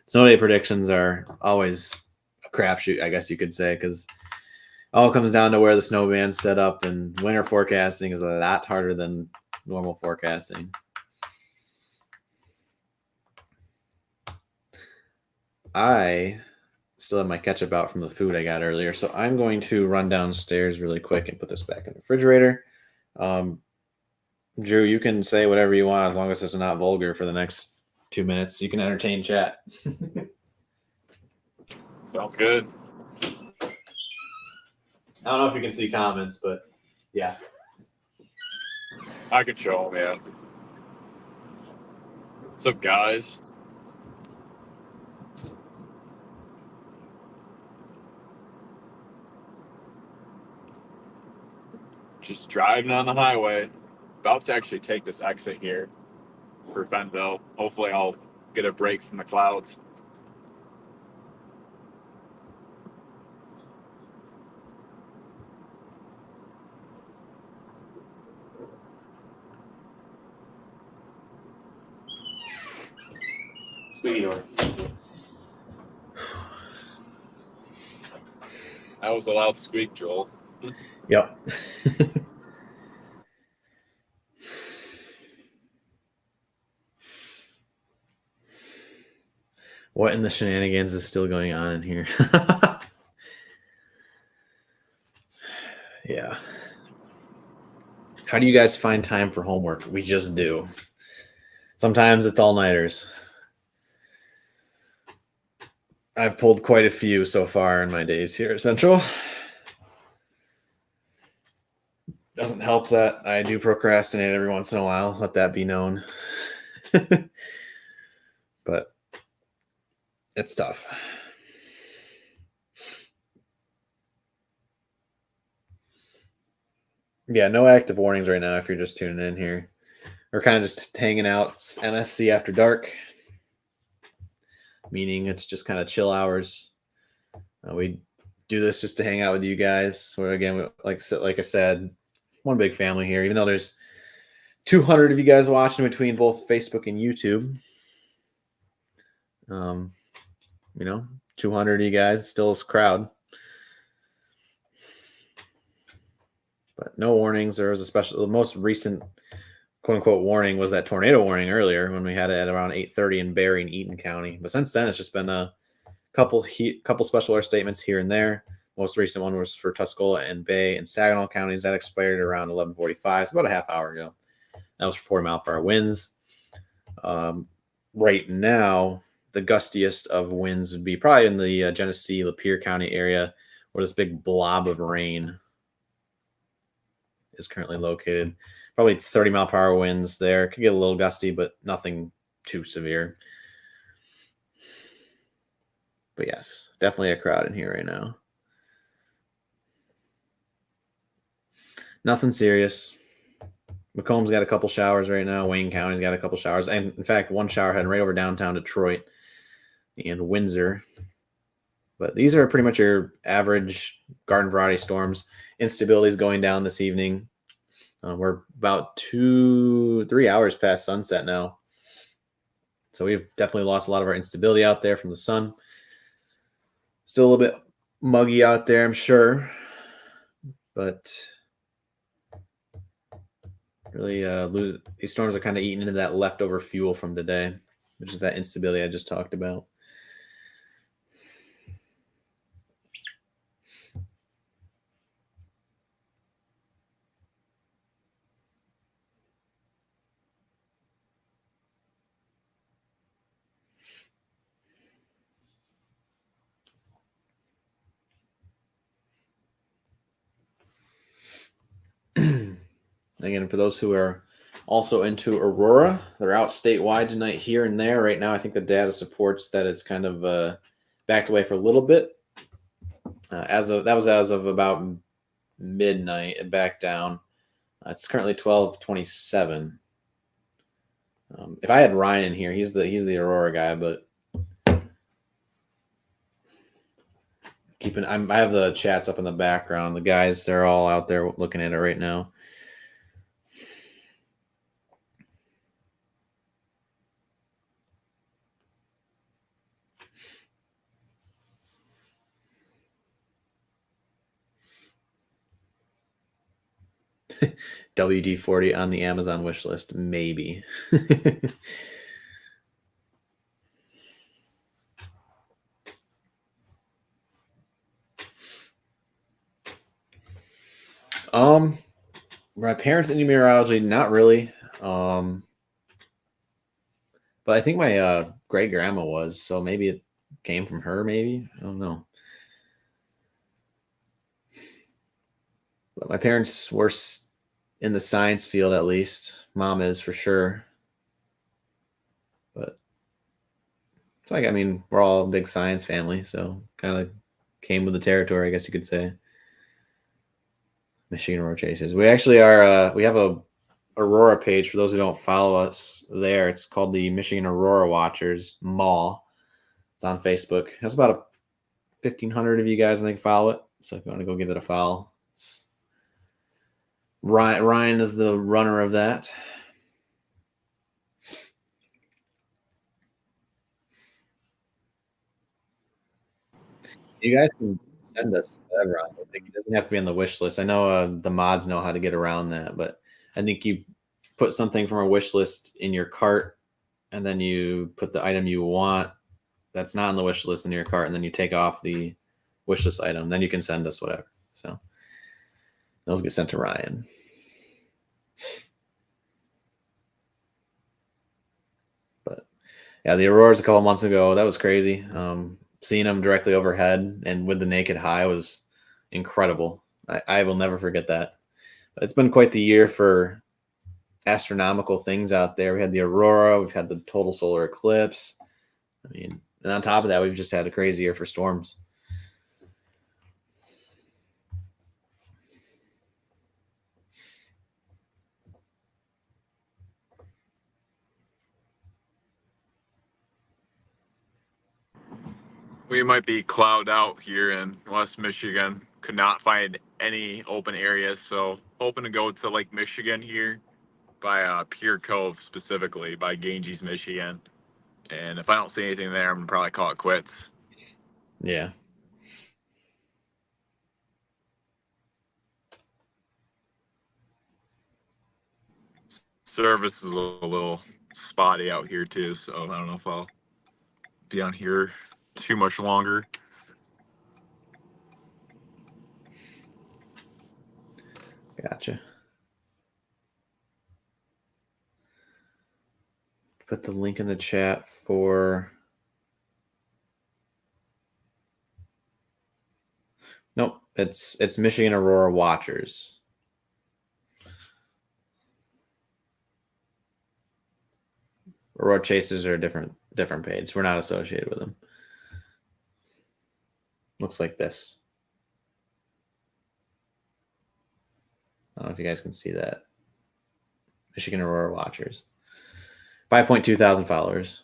snow day predictions are always a crapshoot, I guess you could say, because all comes down to where the snowband's set up, and winter forecasting is a lot harder than normal forecasting. I still have my ketchup out from the food I got earlier, so I'm going to run downstairs really quick and put this back in the refrigerator. Drew, you can say whatever you want as long as it's not vulgar for the next 2 minutes. You can entertain chat. Sounds good. I don't know if you can see comments, but yeah. I can show them, yeah. What's up, guys? Just driving on the highway. About to actually take this exit here for Fenville. Hopefully I'll get a break from the clouds. Squeaky door. That was a loud squeak, Joel. Yep. What in the shenanigans is still going on in here? Yeah. How do you guys find time for homework? We just do. Sometimes it's all-nighters. I've pulled quite a few so far in my days here at Central. Doesn't help that I do procrastinate every once in a while. Let that be known. But it's tough. Yeah, no active warnings right now if you're just tuning in here. We're kind of just hanging out MSC after dark, meaning it's just kind of chill hours. We do this just to hang out with you guys. So again, like I said, one big family here, even though there's 200 of you guys watching between both Facebook and YouTube. 200 of you guys, still a crowd. But no warnings. There was the most recent quote unquote warning was that tornado warning earlier when we had it at around 8:30 in Barry and Eaton County. But since then, it's just been a couple special alert statements here and there. Most recent one was for Tuscola and Bay and Saginaw counties. That expired around 11:45, so about a half hour ago. That was for 40-mile-per-hour winds. Right now, the gustiest of winds would be probably in the Genesee, Lapeer County area, where this big blob of rain is currently located. Probably 30-mile-per-hour winds there. Could get a little gusty, but nothing too severe. But yes, definitely a crowd in here right now. Nothing serious. Macomb's got a couple showers right now. Wayne County's got a couple showers. And in fact, one shower heading right over downtown Detroit and Windsor. But these are pretty much your average garden variety storms. Instability is going down this evening. We're about 2-3 hours past sunset now. So we've definitely lost a lot of our instability out there from the sun. Still a little bit muggy out there, I'm sure. But really, these storms are kind of eating into that leftover fuel from today, which is that instability I just talked about. Again, for those who are also into Aurora, they're out statewide tonight here and there. Right now, I think the data supports that it's kind of backed away for a little bit. As of about midnight, it backed down. It's currently 12:27. If I had Ryan in here, he's the Aurora guy, but I have the chats up in the background. The guys, they're all out there looking at it right now. WD-40 on the Amazon wish list, maybe. My parents into meteorology, not really. But I think my great grandma was, so maybe it came from her. Maybe, I don't know. But my parents were in the science field, at least. Mom is for sure. But it's like, I mean, we're all a big science family, so kind of came with the territory, I guess you could say. Michigan Aurora chases. We actually are. We have a Aurora page for those who don't follow us there. It's called the Michigan Aurora Watchers Mall. It's on Facebook. There's about 1,500 of you guys, I think, follow it. So if you want to go give it a follow, Ryan is the runner of that. You guys can send us whatever. I think it doesn't have to be on the wish list. I know the mods know how to get around that, but I think you put something from a wish list in your cart, and then you put the item you want that's not on the wish list in your cart, and then you take off the wish list item. Then you can send us whatever. So those get sent to Ryan. But yeah, the Auroras a couple months ago, that was crazy. Seeing them directly overhead and with the naked eye was incredible. I will never forget that. But it's been quite the year for astronomical things out there. We had the Aurora, we've had the total solar eclipse. I mean, and on top of that, we've just had a crazy year for storms. We might be cloud out here in West Michigan. Could not find any open areas, so hoping to go to Lake Michigan here by Pier Cove, specifically by Ganges, Michigan. And if I don't see anything there, I'm gonna probably call it quits. Yeah. Service is a little spotty out here too, so I don't know if I'll be on here too much longer. Gotcha. Put the link in the chat for. Nope, it's Michigan Aurora Watchers. Aurora Chasers are a different page. We're not associated with them. Looks like this. I don't know if you guys can see that. Michigan Aurora Watchers. 5.2 thousand followers.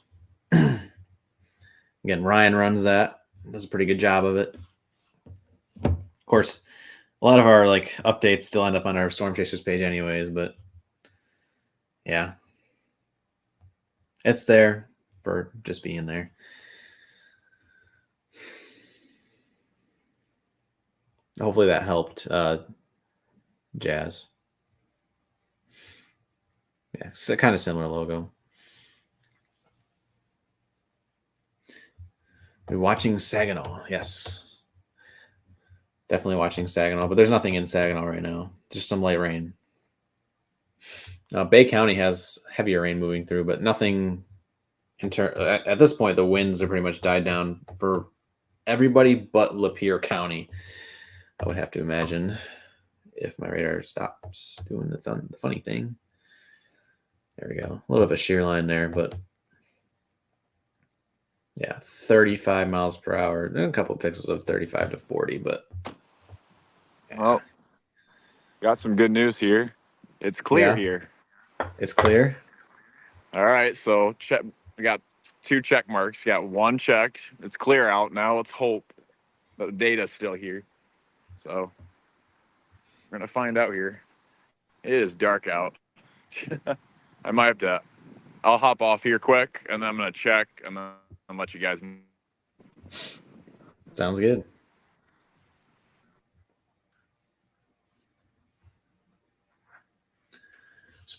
Again, Ryan runs that. Does a pretty good job of it. Of course, a lot of our like updates still end up on our Storm Chasers page anyways, but yeah. It's there for just being there. Hopefully that helped, Jazz. Yeah, it's a kind of similar logo. We're watching Saginaw. Yes. Definitely watching Saginaw, but there's nothing in Saginaw right now. Just some light rain. Bay County has heavier rain moving through, but nothing. At this point, the winds are pretty much died down for everybody but Lapeer County. I would have to imagine, if my radar stops doing the funny thing. There we go. A little bit of a shear line there, but yeah, 35 miles per hour. A couple of pixels of 35 to 40, but yeah. Well, got some good news here. It's clear here. It's clear. All right, so check. We got 2 check marks. Got 1 check. It's clear out now. Let's hope the data's still here. So we're gonna find out here. It is dark out. I might have to. I'll hop off here quick, and then I'm gonna check, and then I'll let you guys know. Sounds good.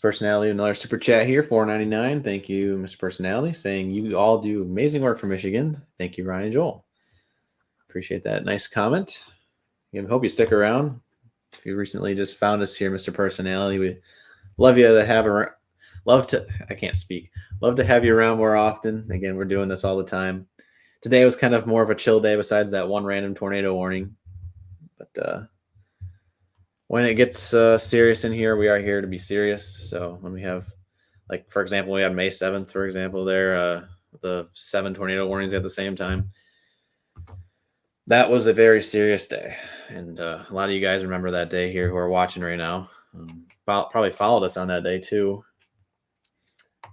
Personality, another super chat here, $4.99. Thank you, Mr. Personality, saying you all do amazing work for Michigan. Thank you, Ryan and Joel. Appreciate that nice comment. I hope you stick around. If you recently just found us here, Mr. Personality, we love you to have love to have you around more often. Again, we're doing this all the time. Today was kind of more of a chill day besides that one random tornado warning. But when it gets serious in here, we are here to be serious. So when we have, like, for example, we had May 7th, for example, there, the 7 tornado warnings at the same time. That was a very serious day. And a lot of you guys remember that day here who are watching right now. Probably followed us on that day too.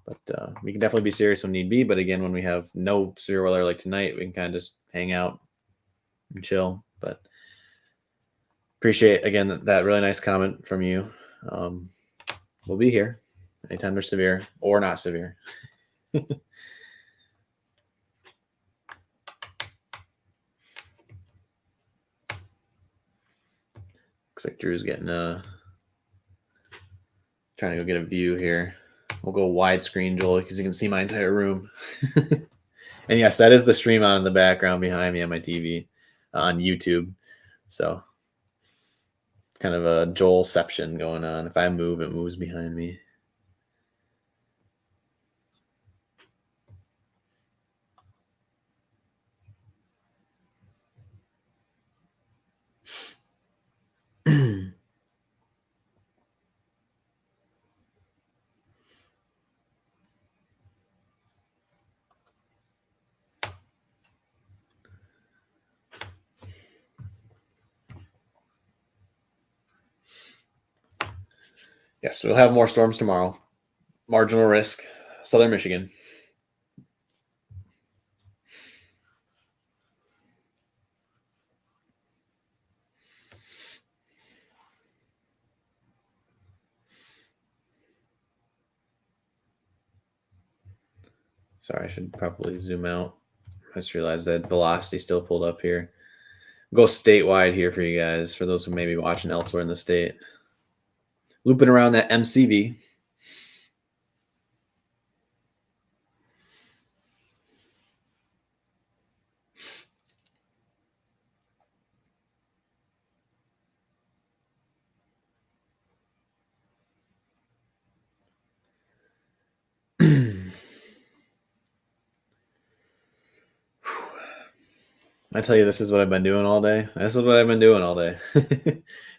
But we can definitely be serious when need be. But again, when we have no severe weather like tonight, we can kind of just hang out and chill. But appreciate, again, that really nice comment from you. We'll be here anytime they're severe or not severe. Looks like Drew's getting trying to go get a view here. We'll go widescreen, Joel, because you can see my entire room. And yes, that is the stream on in the background behind me on my TV on YouTube. So kind of a Joelception going on. If I move, it moves behind me. Yes, we'll have more storms tomorrow. Marginal risk, Southern Michigan. Sorry, I should probably zoom out. I just realized that velocity still pulled up here. Go statewide here for you guys, for those who may be watching elsewhere in the state. Looping around that MCV. I tell you, this is what I've been doing all day. This is what I've been doing all day.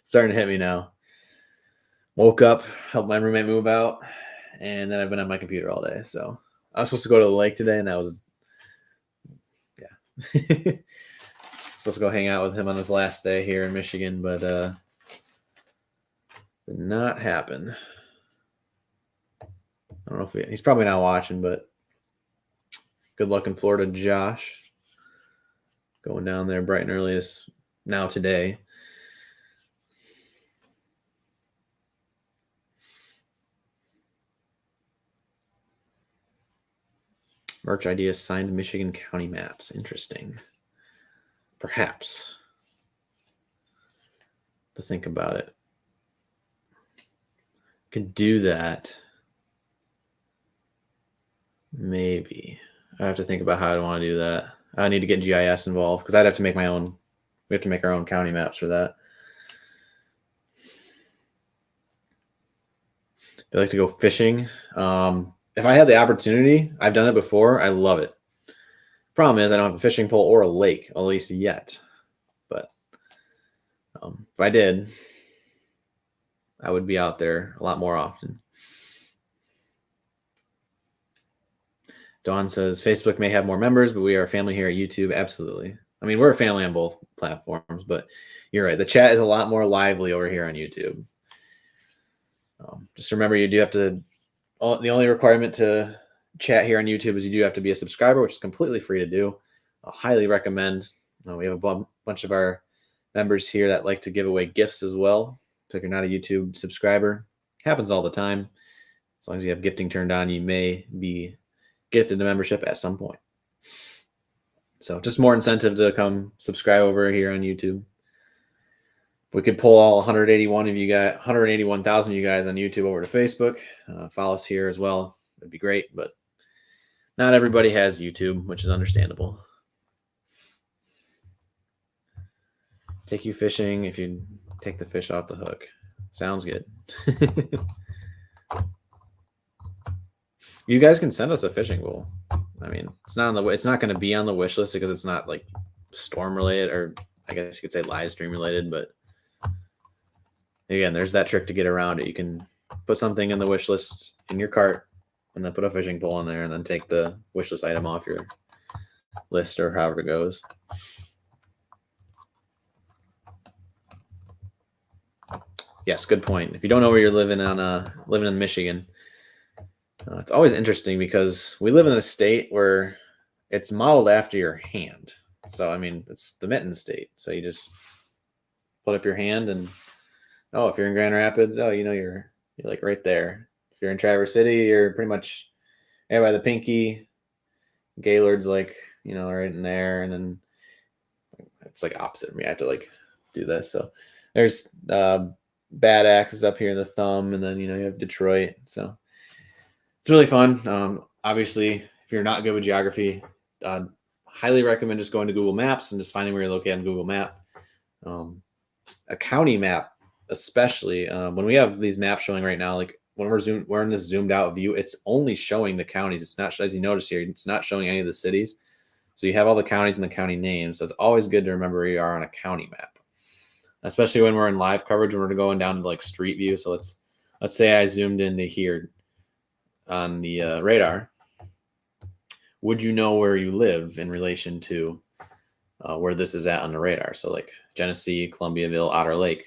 Starting to hit me now. Woke up, helped my roommate move out, and then I've been on my computer all day. So I was supposed to go to the lake today, and that was, yeah. Supposed to go hang out with him on his last day here in Michigan, but did not happen. I don't know if he's probably not watching, but good luck in Florida, Josh. Going down there bright and early as now today. Merch idea signed Michigan County maps. Interesting. Perhaps. To think about it. Could do that. Maybe. I have to think about how I want to do that. I need to get GIS involved because I'd have to make my own. We have to make our own county maps for that. Do I like to go fishing? If I had the opportunity, I've done it before. I love it. Problem is, I don't have a fishing pole or a lake, at least yet. But if I did, I would be out there a lot more often. Dawn says, Facebook may have more members, but we are a family here at YouTube. Absolutely. I mean, we're a family on both platforms, but you're right. The chat is a lot more lively over here on YouTube. Just remember, you do have to, the only requirement to chat here on YouTube is you do have to be a subscriber, which is completely free to do. I highly recommend. We have a bunch of our members here that like to give away gifts as well. So if you're not a YouTube subscriber, happens all the time. As long as you have gifting turned on, you may be gifted a membership at some point. So just more incentive to come subscribe over here on YouTube. If we could pull all 181,000 of you guys on YouTube over to Facebook, follow us here as well. It'd be great, but not everybody has YouTube, which is understandable. Take you fishing if you take the fish off the hook. Sounds good. You guys can send us a fishing pole. I mean, it's not going to be on the wish list because it's not like storm related, or I guess you could say live stream related, but again, there's that trick to get around it. You can put something in the wish list in your cart and then put a fishing pole in there and then take the wish list item off your list or however it goes. Yes, good point. If you don't know where you're living in Michigan, it's always interesting because we live in a state where it's modeled after your hand. So, I mean, it's the mitten state. So you just put up your hand and, if you're in Grand Rapids, you're like right there. If you're in Traverse City, you're pretty much by the pinky. Gaylord's like, right in there. And then it's like opposite of me. I have to like do this. So There's Bad Axes up here in the thumb, and then you have Detroit. So it's really fun. Obviously, if you're not good with geography, highly recommend just going to Google Maps and just finding where you're located on Google Map. A county map, especially when we have these maps showing right now, like when we're in this zoomed out view, it's only showing the counties. It's not, as you notice here, it's not showing any of the cities. So you have all the counties and the county names. So it's always good to remember where you are on a county map, especially when we're in live coverage and we're going down to like street view. So let's say I zoomed into here on the radar. Would you know where you live in relation to where this is at on the radar? So like Genesee, Columbiaville, Otter Lake.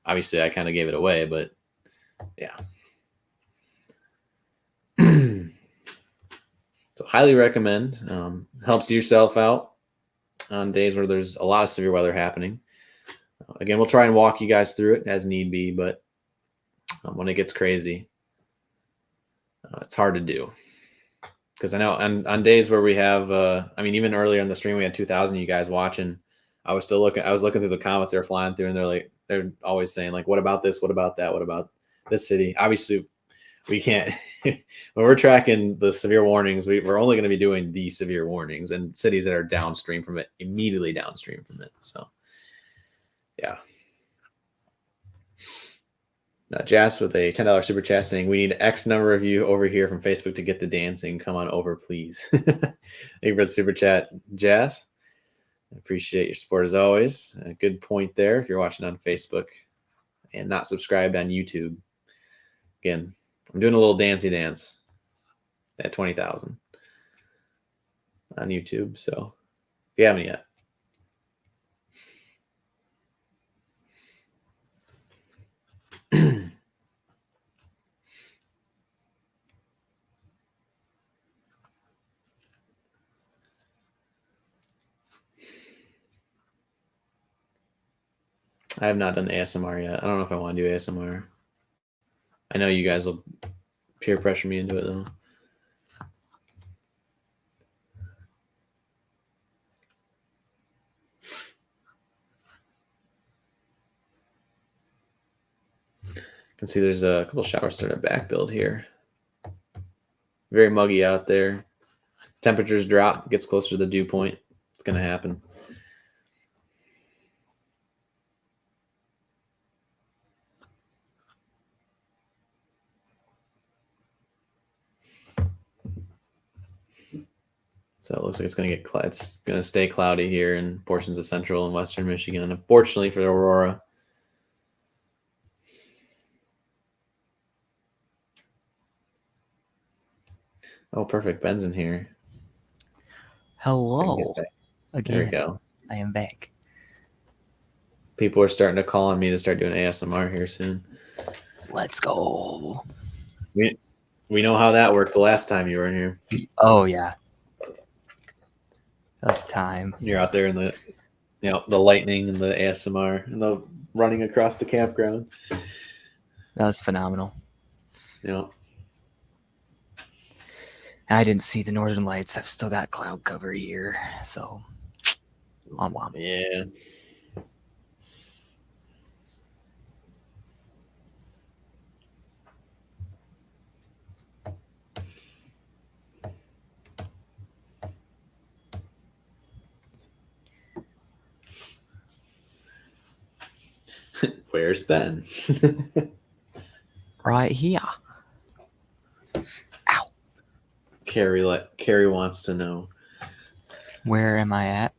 Obviously, I kind of gave it away, but yeah. So highly recommend. Helps yourself out on days where there's a lot of severe weather happening. Again, we'll try and walk you guys through it as need be, but when it gets crazy, it's hard to do. Because I know on days where we have, even earlier in the stream, we had 2,000 you guys watching. I was looking through the comments they were flying through, and they're always saying like, what about this? What about that? What about this city? Obviously, we can't, when we're tracking the severe warnings, we're only going to be doing the severe warnings and cities that are downstream from it, immediately downstream from it. So, yeah. Jas with a $10 super chat saying, we need X number of you over here from Facebook to get the dancing. Come on over, please. Thank you for the super chat, Jas. I appreciate your support as always. A good point there if you're watching on Facebook and not subscribed on YouTube. Again, I'm doing a little dancey dance at 20,000 on YouTube. So if you haven't yet. I have not done ASMR yet. I don't know if I want to do ASMR. I know you guys will peer pressure me into it though. You can see there's a couple showers starting to back build here. Very muggy out there. Temperatures drop, gets closer to the dew point. It's going to happen. So it looks like it's going to stay cloudy here in portions of central and western Michigan. And unfortunately for Aurora, oh, perfect. Ben's in here. Hello. Again. There we go. I am back. People are starting to call on me to start doing ASMR here soon. Let's go. We know how that worked the last time you were in here. Oh, yeah. That was time. You're out there in the lightning and the ASMR and the running across the campground. That was phenomenal. Yeah. I didn't see the northern lights. I've still got cloud cover here, so womp. Yeah. Where's Ben? Right here. Ow. Carrie wants to know. Where am I at?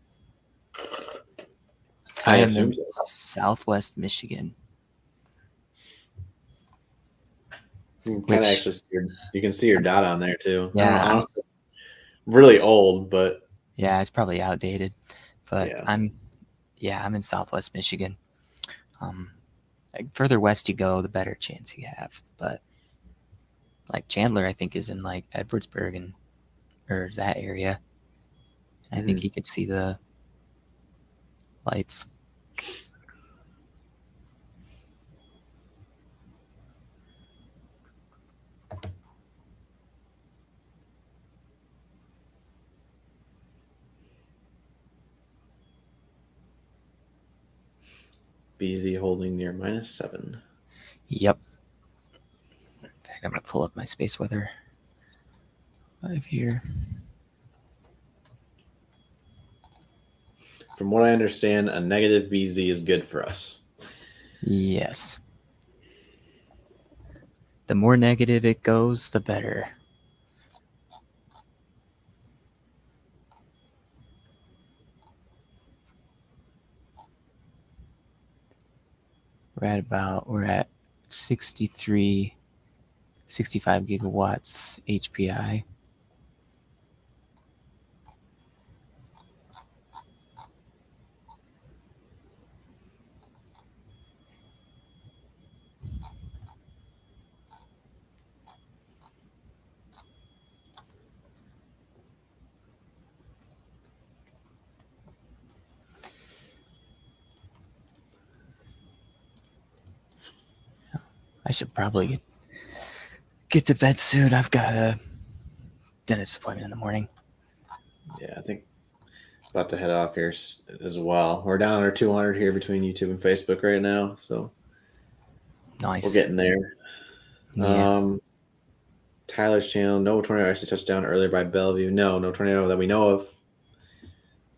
I am in Southwest Michigan. You can actually see your dot on there too. Yeah. Really old, but yeah, it's probably outdated. But yeah. I'm in Southwest Michigan. Like further west you go, the better chance you have. But like Chandler, I think, is in like Edwardsburg or that area. I think he could see the lights. BZ holding near -7. Yep. In fact, I'm going to pull up my space weather live here. From what I understand, a negative BZ is good for us. Yes. The more negative it goes, the better. We're at 63, 65 gigawatts HPI. I should probably get to bed soon. I've got a dentist appointment in the morning. Yeah, I think about to head off here as well. We're down under 200 here between YouTube and Facebook right now, so nice. We're getting there. Yeah. Tyler's channel, no tornado actually touched down earlier by Bellevue. No tornado that we know of.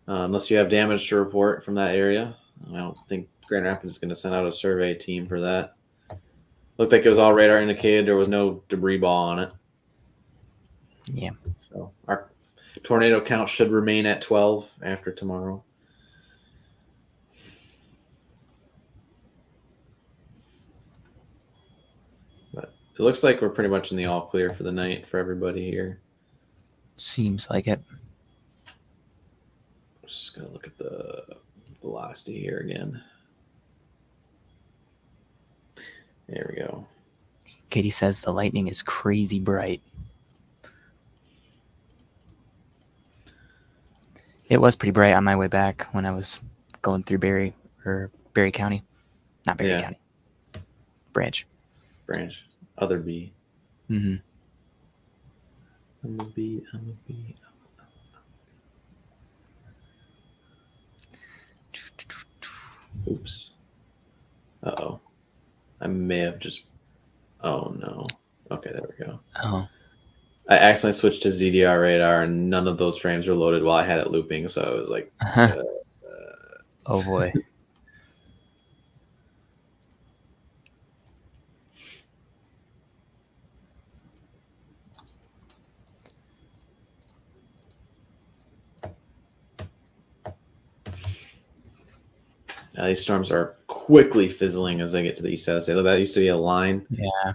Unless you have damage to report from that area. I don't think Grand Rapids is going to send out a survey team for that. Looked like it was all radar indicated. There was no debris ball on it. Yeah. So our tornado count should remain at 12 after tomorrow. But it looks like we're pretty much in the all clear for the night for everybody here. Seems like it. Just going to look at the velocity here again. There we go. Katie says the lightning is crazy bright. It was pretty bright on my way back when I was going through Berry County. Not Berry County. Branch. Other B. Mm-hmm. I'm a B. Oops. Uh-oh. I may have just... Oh, no. Okay, there we go. Oh. I accidentally switched to ZDR radar, and none of those frames were loaded while I had it looping, so I was like... Oh, boy. Now these storms are quickly fizzling as they get to the east side of the state. That used to be a line. Yeah.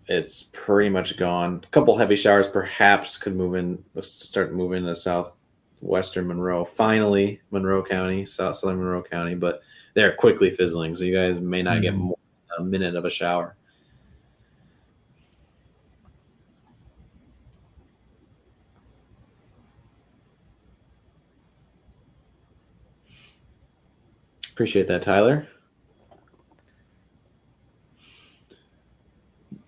It's pretty much gone. A couple heavy showers perhaps could move in. Let's start moving to southwestern Monroe. Finally, Monroe County, southern Monroe County, but they're quickly fizzling, so you guys may not get more than a minute of a shower. Appreciate that, Tyler.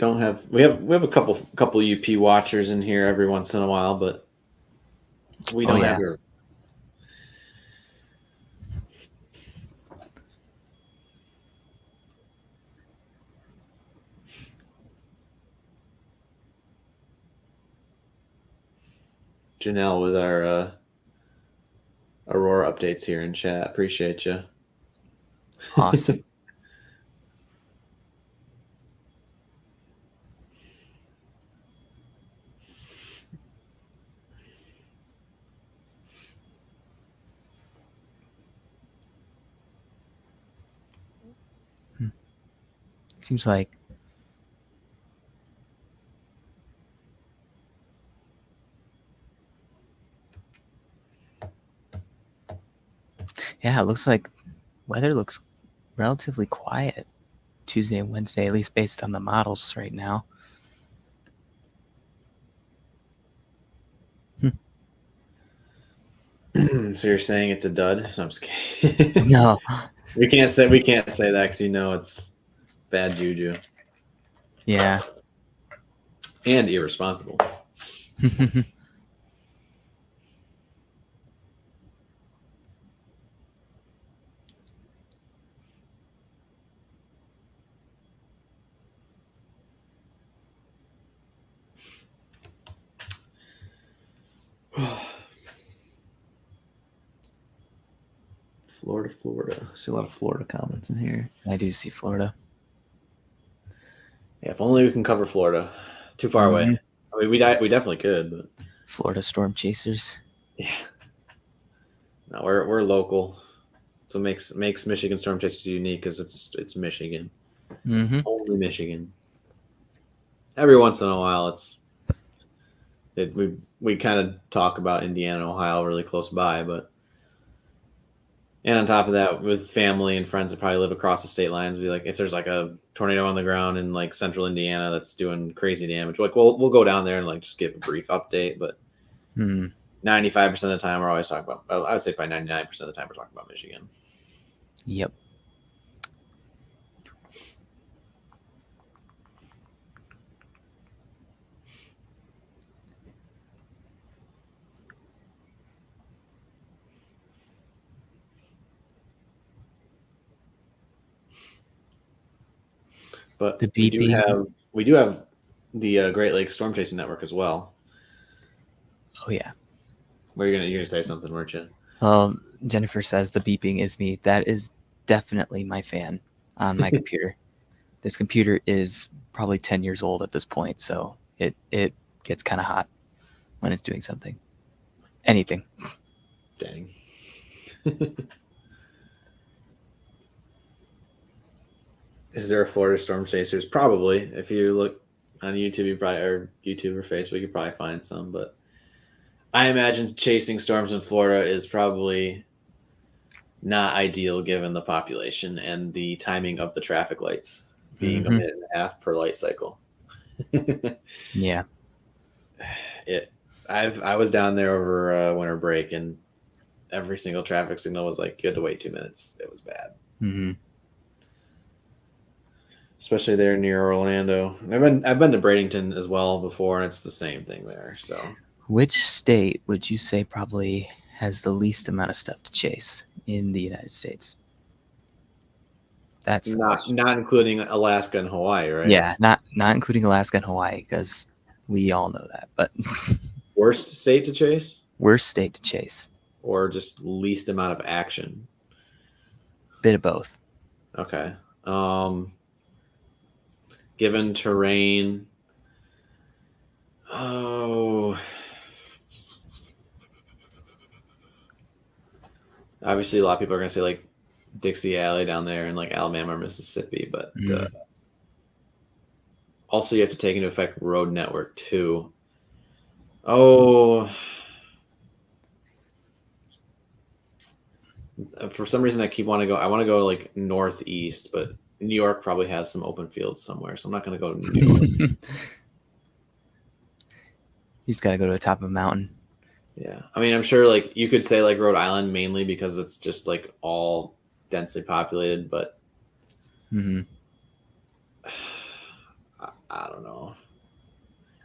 We have a couple UP watchers in here every once in a while, but we don't have your... Janelle with our Aurora updates here in chat. Appreciate you. Awesome. Seems like it looks like weather looks relatively quiet Tuesday and Wednesday, at least based on the models right now. So you're saying it's a dud? No, I'm just kidding. No. we can't say that because it's bad juju. Yeah. And irresponsible. Florida. I see a lot of Florida comments in here. I do see Florida. Yeah, if only we can cover Florida. Too far away. I mean, we definitely could, but Florida storm chasers. yeah. No, we're local, so makes Michigan storm chasers unique because it's Michigan. Only Michigan. Every once in a while, we kind of talk about Indiana and Ohio really close by, and on top of that, with family and friends that probably live across the state lines, be like, if there's like a tornado on the ground in like central Indiana that's doing crazy damage, like we'll go down there and like just give a brief update. But 95% of the time, we're always talking about. I would say probably 99% of the time, we're talking about Michigan. Yep. But The we beeping. do have the Great Lakes Storm Chasing Network as well. Oh yeah. You're gonna say something, weren't you? Well, Jennifer says the beeping is me. That is definitely my fan on my computer. This computer is probably 10 years old at this point, so it gets kind of hot when it's doing something. Anything. Dang. Is there a Florida storm chasers? Probably. If you look on YouTube, or Facebook, you probably find some. But I imagine chasing storms in Florida is probably not ideal given the population and the timing of the traffic lights being a minute and a half per light cycle. Yeah. I was down there over winter break, and every single traffic signal was like you had to wait 2 minutes. It was bad. Especially there near Orlando. I've been to Bradenton as well before, and it's the same thing there. So, which state would you say probably has the least amount of stuff to chase in the United States? That's not including Alaska and Hawaii, right? Yeah, not including Alaska and Hawaii, because we all know that. But worst state to chase? Worst state to chase. Or just least amount of action? Bit of both. Okay. Given terrain. Oh. Obviously, a lot of people are going to say like Dixie Alley down there in like Alabama or Mississippi, but also you have to take into effect road network too. Oh. For some reason, I want to go like northeast, but New York probably has some open fields somewhere, so I'm not going to go to New York. You just got to go to the top of a mountain. Yeah. I mean, I'm sure like you could say like Rhode Island mainly because it's just like all densely populated, but I don't know.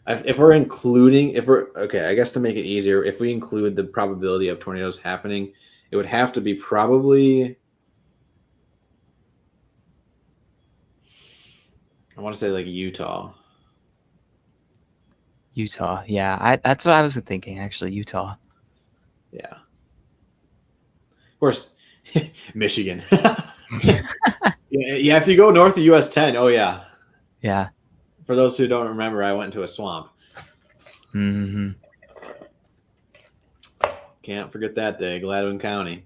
I guess to make it easier, if we include the probability of tornadoes happening, it would have to be probably, I want to say like Utah. Yeah. That's what I was thinking, actually, Utah. Yeah. Of course, Michigan. Yeah, if you go north of US 10, oh yeah. Yeah. For those who don't remember, I went into a swamp. Can't forget that day, Gladwin County.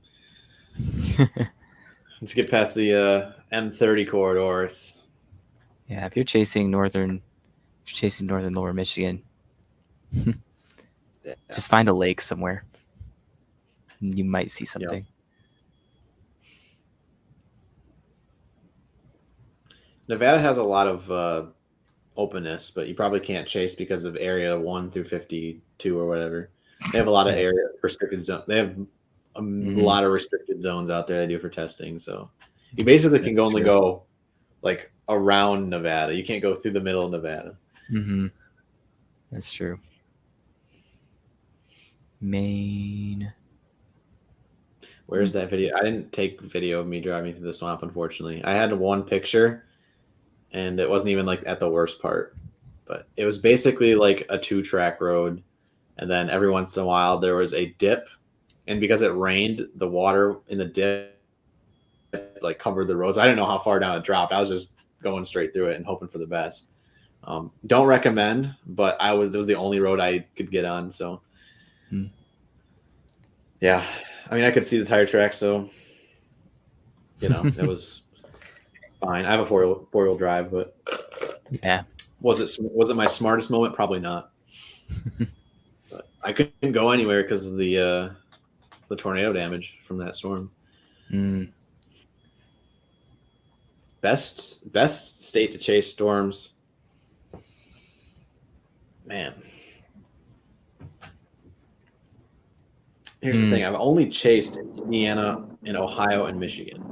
Let's get past the M30 corridors. Yeah, if you're chasing northern lower Michigan, just find a lake somewhere. You might see something. Yep. Nevada has a lot of openness, but you probably can't chase because of area 1 through 52 or whatever. They have a lot of area restricted zones. They have a lot of restricted zones out there they do for testing. So you basically can only go like around Nevada. You can't go through the middle of Nevada. That's true. Maine. Where's that video? I didn't take video of me driving through the swamp, unfortunately. I had one picture, and it wasn't even like at the worst part. But it was basically like a 2-track road. And then every once in a while there was a dip. And because it rained, the water in the dip like covered the roads. I didn't know how far down it dropped. I was just going straight through it and hoping for the best. Don't recommend, but it was the only road I could get on. So yeah, I mean, I could see the tire tracks, so it was fine. I have a four-wheel drive, but yeah, was it my smartest moment? Probably not. But I couldn't go anywhere because of the tornado damage from that storm. Best state to chase storms. Man, here's the thing: I've only chased Indiana and Ohio and Michigan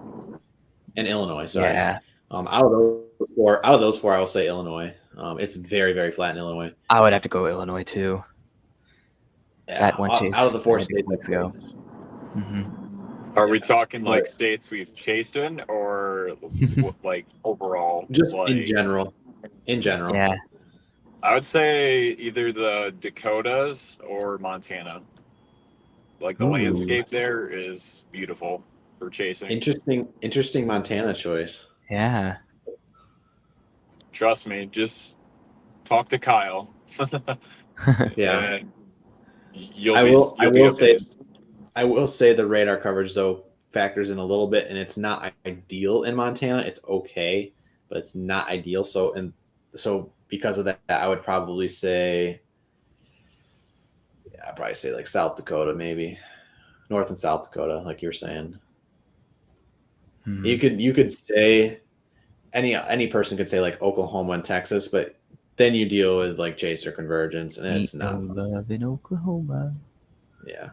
and Illinois. Sorry. Yeah. Out of those four, I will say Illinois. It's very, very flat in Illinois. I would have to go Illinois too. Yeah, That one chase out of the four I think states ago. Are we talking like states we've chased in, or like overall? Just like, in general. In general. Yeah. I would say either the Dakotas or Montana. Like the landscape there is beautiful for chasing. Interesting Montana choice. Yeah. Trust me, just talk to Kyle. Yeah. I will say the radar coverage though factors in a little bit, and it's not ideal in Montana. It's okay, but it's not ideal. So because of that, I would probably say, I'd probably say like South Dakota, maybe North and South Dakota, like you're saying. You could say any person could say like Oklahoma and Texas, but then you deal with like chaser convergence, and it's not fun. Love in Oklahoma. Yeah,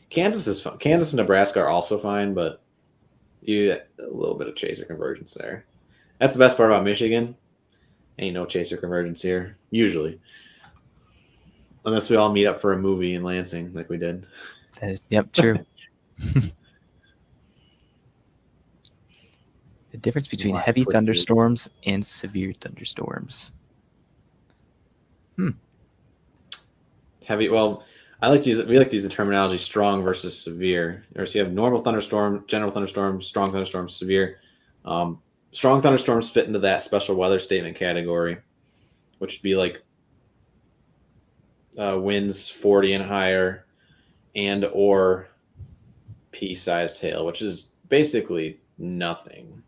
Kansas is fun. Kansas and Nebraska are also fine, but you get a little bit of chaser convergence there. That's the best part about Michigan. Ain't no chaser convergence here usually, unless we all meet up for a movie in Lansing like we did. Yep, true. The difference between heavy thunderstorms and severe thunderstorms. Heavy. Well, we like to use the terminology strong versus severe. Or so you have normal thunderstorm, general thunderstorms, strong thunderstorms, severe. Strong thunderstorms fit into that special weather statement category, which would be like winds 40 and higher, and or pea-sized hail, which is basically nothing.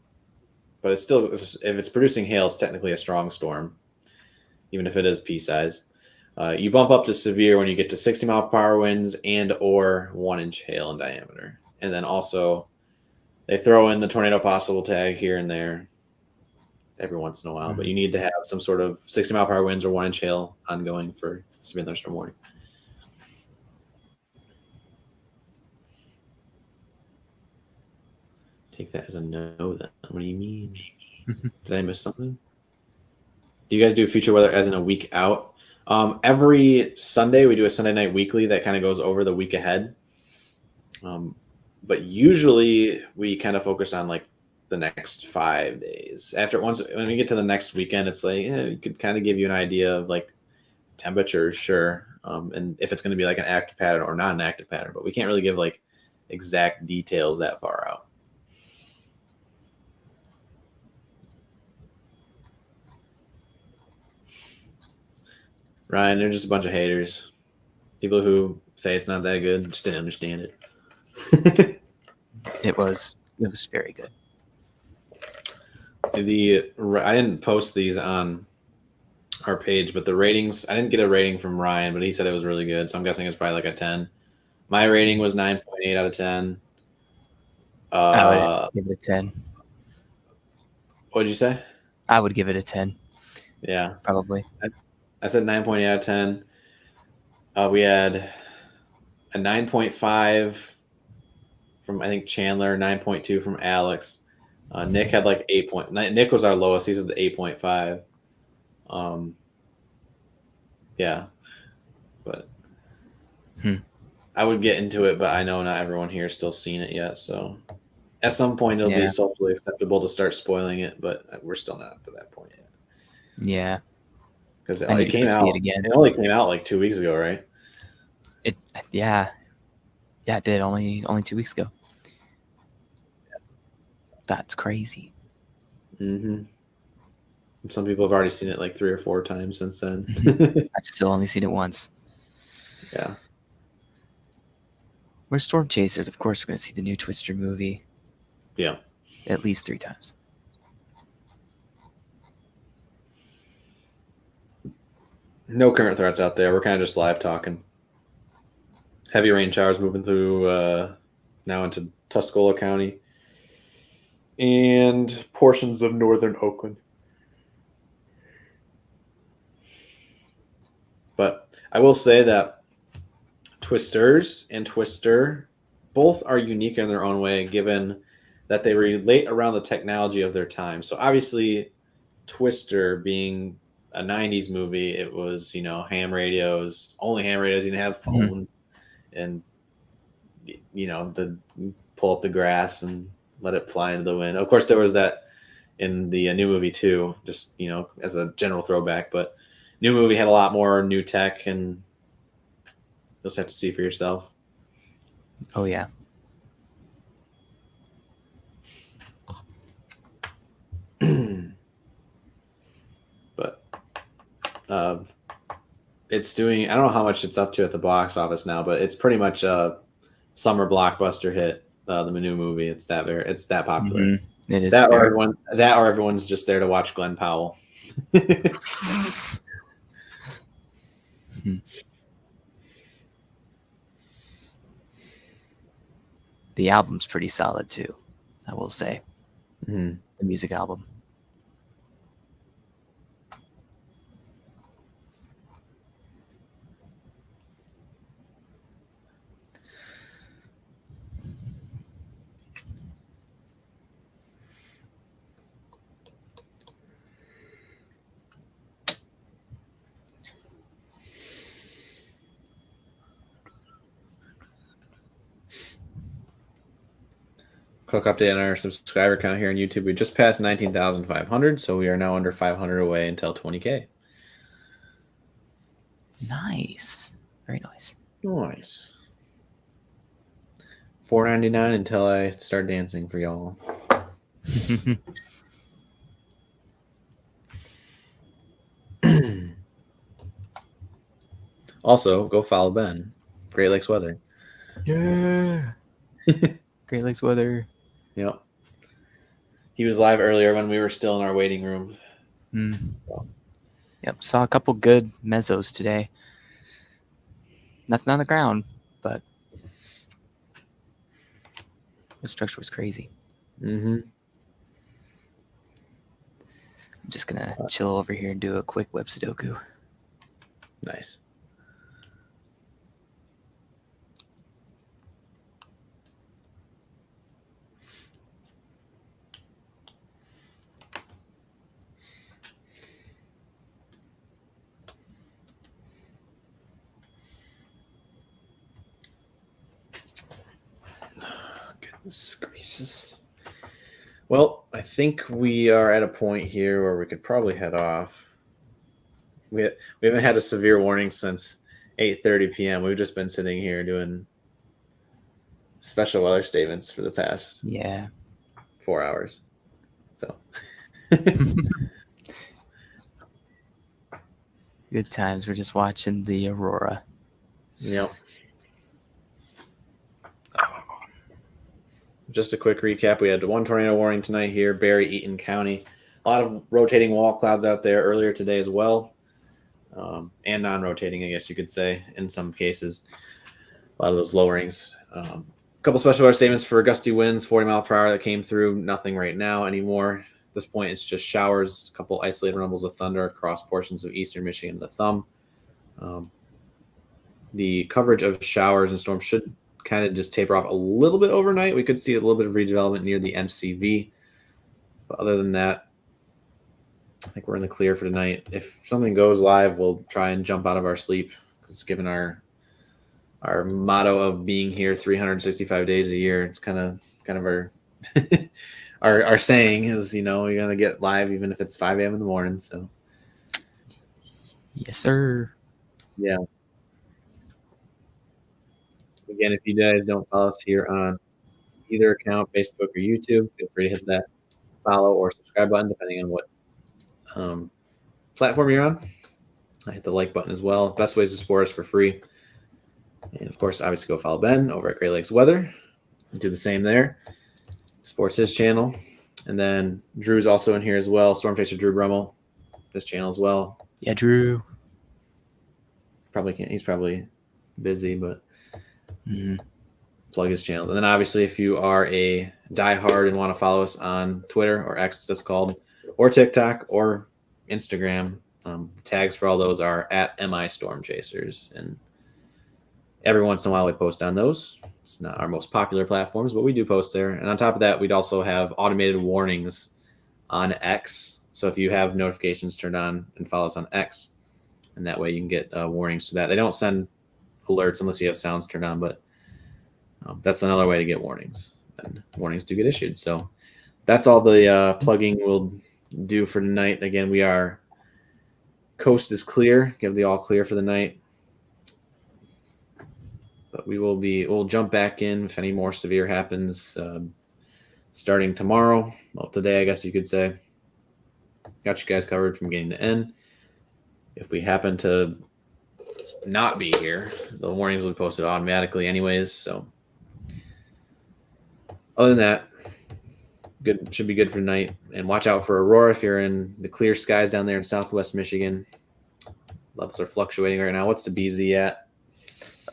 But it's still, if it's producing hail, it's technically a strong storm, even if it is pea-sized. You bump up to severe when you get to 60 mile per hour winds and or 1 inch hail in diameter. And then also they throw in the tornado possible tag here and there every once in a while, but you need to have some sort of 60 mile per hour winds or 1 inch hail ongoing for severe thunderstorm warning. Take that as a no then. What do you mean? Did I miss something? Do you guys do future weather as in a week out? Every Sunday we do a Sunday night weekly that kind of goes over the week ahead. But usually we kind of focus on like the next 5 days. When we get to the next weekend, it's like we could kind of give you an idea of like temperatures, sure, and if it's going to be like an active pattern or not an active pattern, but we can't really give like exact details that far out. Ryan, they're just a bunch of haters. People who say it's not that good just didn't understand it. It was very good. I didn't post these on our page, but the ratings, I didn't get a rating from Ryan, but he said it was really good. So I'm guessing it's probably like a 10. My rating was 9.8 out of 10. I would give it a 10. What did you say? I would give it a 10. Yeah. Probably. I said 9.8 out of 10. We had a 9.5 from, I think, Chandler, 9.2 from Alex. Nick had like 8. Nick was our lowest. He said the 8.5. Yeah. But I would get into it, but I know not everyone here has still seen it yet. So at some point it'll be socially acceptable to start spoiling it, but we're still not up to that point yet. Yeah. Because it only came out. It only came out like 2 weeks ago, right? It did only 2 weeks ago. That's crazy. Mm-hmm. Some people have already seen it like 3 or 4 times since then. I've still only seen it once. Yeah. We're Storm Chasers. Of course, we're going to see the new Twister movie. Yeah. At least 3 times. No current threats out there. We're kind of just live talking. Heavy rain showers moving through now into Tuscola County and portions of northern Oakland. But I will say that Twisters and Twister both are unique in their own way, given that they relate around the technology of their time. So obviously, Twister being a 90s movie, it was, ham radios, only ham radios. You didn't have phones. And, the pull up the grass and let it fly into the wind. Of course, there was that in the new movie too, just, as a general throwback. But new movie had a lot more new tech, and you'll just have to see for yourself. Oh, yeah. But it's doing, I don't know how much it's up to at the box office now, but it's pretty much a summer blockbuster hit. The new movie, it's that popular. Mm-hmm. It is that or everyone's just there to watch Glenn Powell. The album's pretty solid too, I will say. Mm-hmm. The music album. Quick update on our subscriber count here on YouTube. We just passed 19,500, so we are now under 500 away until 20K. Nice. Very nice. Nice. $4.99 until I start dancing for y'all. Also, go follow Ben. Great Lakes Weather. Yeah. Great Lakes Weather. Yep. He was live earlier when we were still in our waiting room. So. Yep. Saw a couple good mezzos today. Nothing on the ground, but the structure was crazy. Mm-hmm. I'm just going to chill over here and do a quick web Sudoku. Nice. Goodness gracious. Well, I think we are at a point here where we could probably head off. We haven't had a severe warning since 8:30 p.m. We've just been sitting here doing special weather statements for the past 4 hours. So good times. We're just watching the Aurora. Yep. Just a quick recap. We had one tornado warning tonight here, Barry, Eaton County. A lot of rotating wall clouds out there earlier today as well. And non-rotating, I guess you could say, in some cases. A lot of those lowerings. A couple special weather statements for gusty winds, 40 mile per hour that came through. Nothing right now anymore. At this point, it's just showers, a couple isolated rumbles of thunder across portions of eastern Michigan and the Thumb. The coverage of showers and storms should kind of just taper off a little bit overnight. We could see a little bit of redevelopment near the MCV. But other than that, I think we're in the clear for tonight. If something goes live, we'll try and jump out of our sleep, because given our motto of being here 365 days a year, it's kind of our our saying is, we're gonna get live even if it's 5 a.m. in the morning. So yes, sir. Yeah. Again, if you guys don't follow us here on either account, Facebook or YouTube. Feel free to hit that follow or subscribe button, depending on what platform you're on. I hit the like button as well. Best ways to support us for free. And of course, obviously go follow Ben over at Great Lakes Weather. Do the same there. Supports his channel. And then Drew's also in here as well. Storm Chaser Drew Brummel, this channel as well. Yeah, Drew. Probably can't. He's probably busy, but plug his channel. And then obviously, if you are a diehard and want to follow us on Twitter or X, that's called, or TikTok or Instagram, the tags for all those are at MI Storm Chasers. And every once in a while, we post on those. It's not our most popular platforms, but we do post there. And on top of that, we'd also have automated warnings on X. So if you have notifications turned on and follow us on X, and that way you can get warnings to that. They don't send alerts unless you have sounds turned on, but that's another way to get warnings. And warnings do get issued. So that's all the plugging we'll do for tonight. Again, we are coast is clear. Give the all clear for the night. But we'll jump back in if any more severe happens starting tomorrow. Well, today, I guess you could say. Got you guys covered from beginning to end. If we happen to not be here, the warnings will be posted automatically anyways. So other than that, good should be good for tonight. And watch out for Aurora if you're in the clear skies down there in Southwest Michigan. Levels are fluctuating right now. What's the BZ at?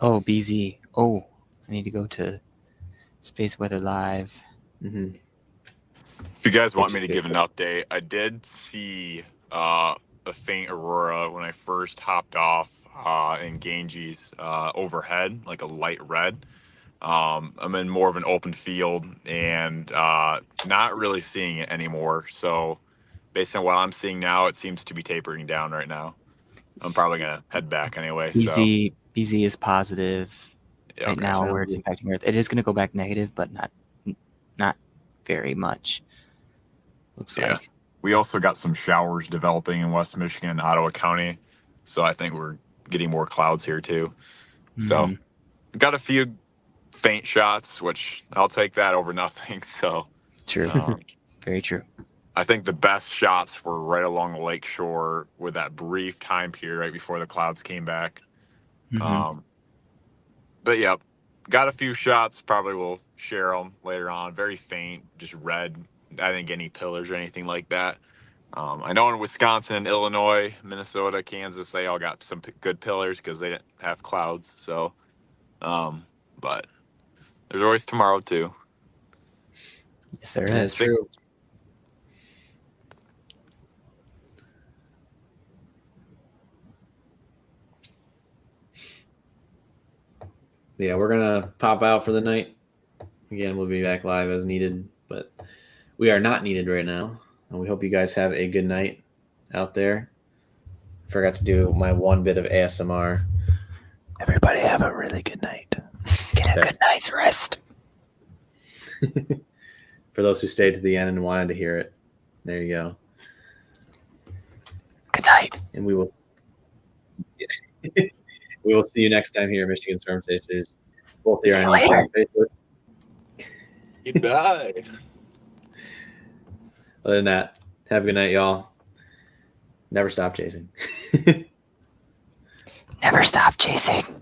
Oh, BZ. Oh, I need to go to Space Weather Live. Mm-hmm. If you guys want me to give an update, I did see a faint aurora when I first hopped off in Ganges overhead, like a light red. I'm in more of an open field and not really seeing it anymore. So based on what I'm seeing now, it seems to be tapering down right now. I'm probably going to head back anyway. BZ is positive right okay. now where it's impacting Earth. It is going to go back negative, but not very much. Looks like. We also got some showers developing in West Michigan and Ottawa County. So I think we're getting more clouds here too. So got a few faint shots, which I'll take that over nothing. So true. Very true. I think the best shots were right along the lake shore with that brief time period right before the clouds came back. But yeah, got a few shots. Probably will share them later on. Very faint, just red. I didn't get any pillars or anything like that. I know in Wisconsin, Illinois, Minnesota, Kansas, they all got some good pillars because they didn't have clouds. So, but there's always tomorrow too. Yes, there is. True. Yeah, we're going to pop out for the night. Again, we'll be back live as needed, but we are not needed right now. And we hope you guys have a good night out there. Forgot to do my one bit of ASMR. Everybody have a really good night. Get a good night's rest. For those who stayed to the end and wanted to hear it, there you go. Good night. And we will we will see you next time here at Michigan Storm Chasers. Both here on Facebook. Goodbye. Other than that, have a good night, y'all. Never stop chasing. Never stop chasing.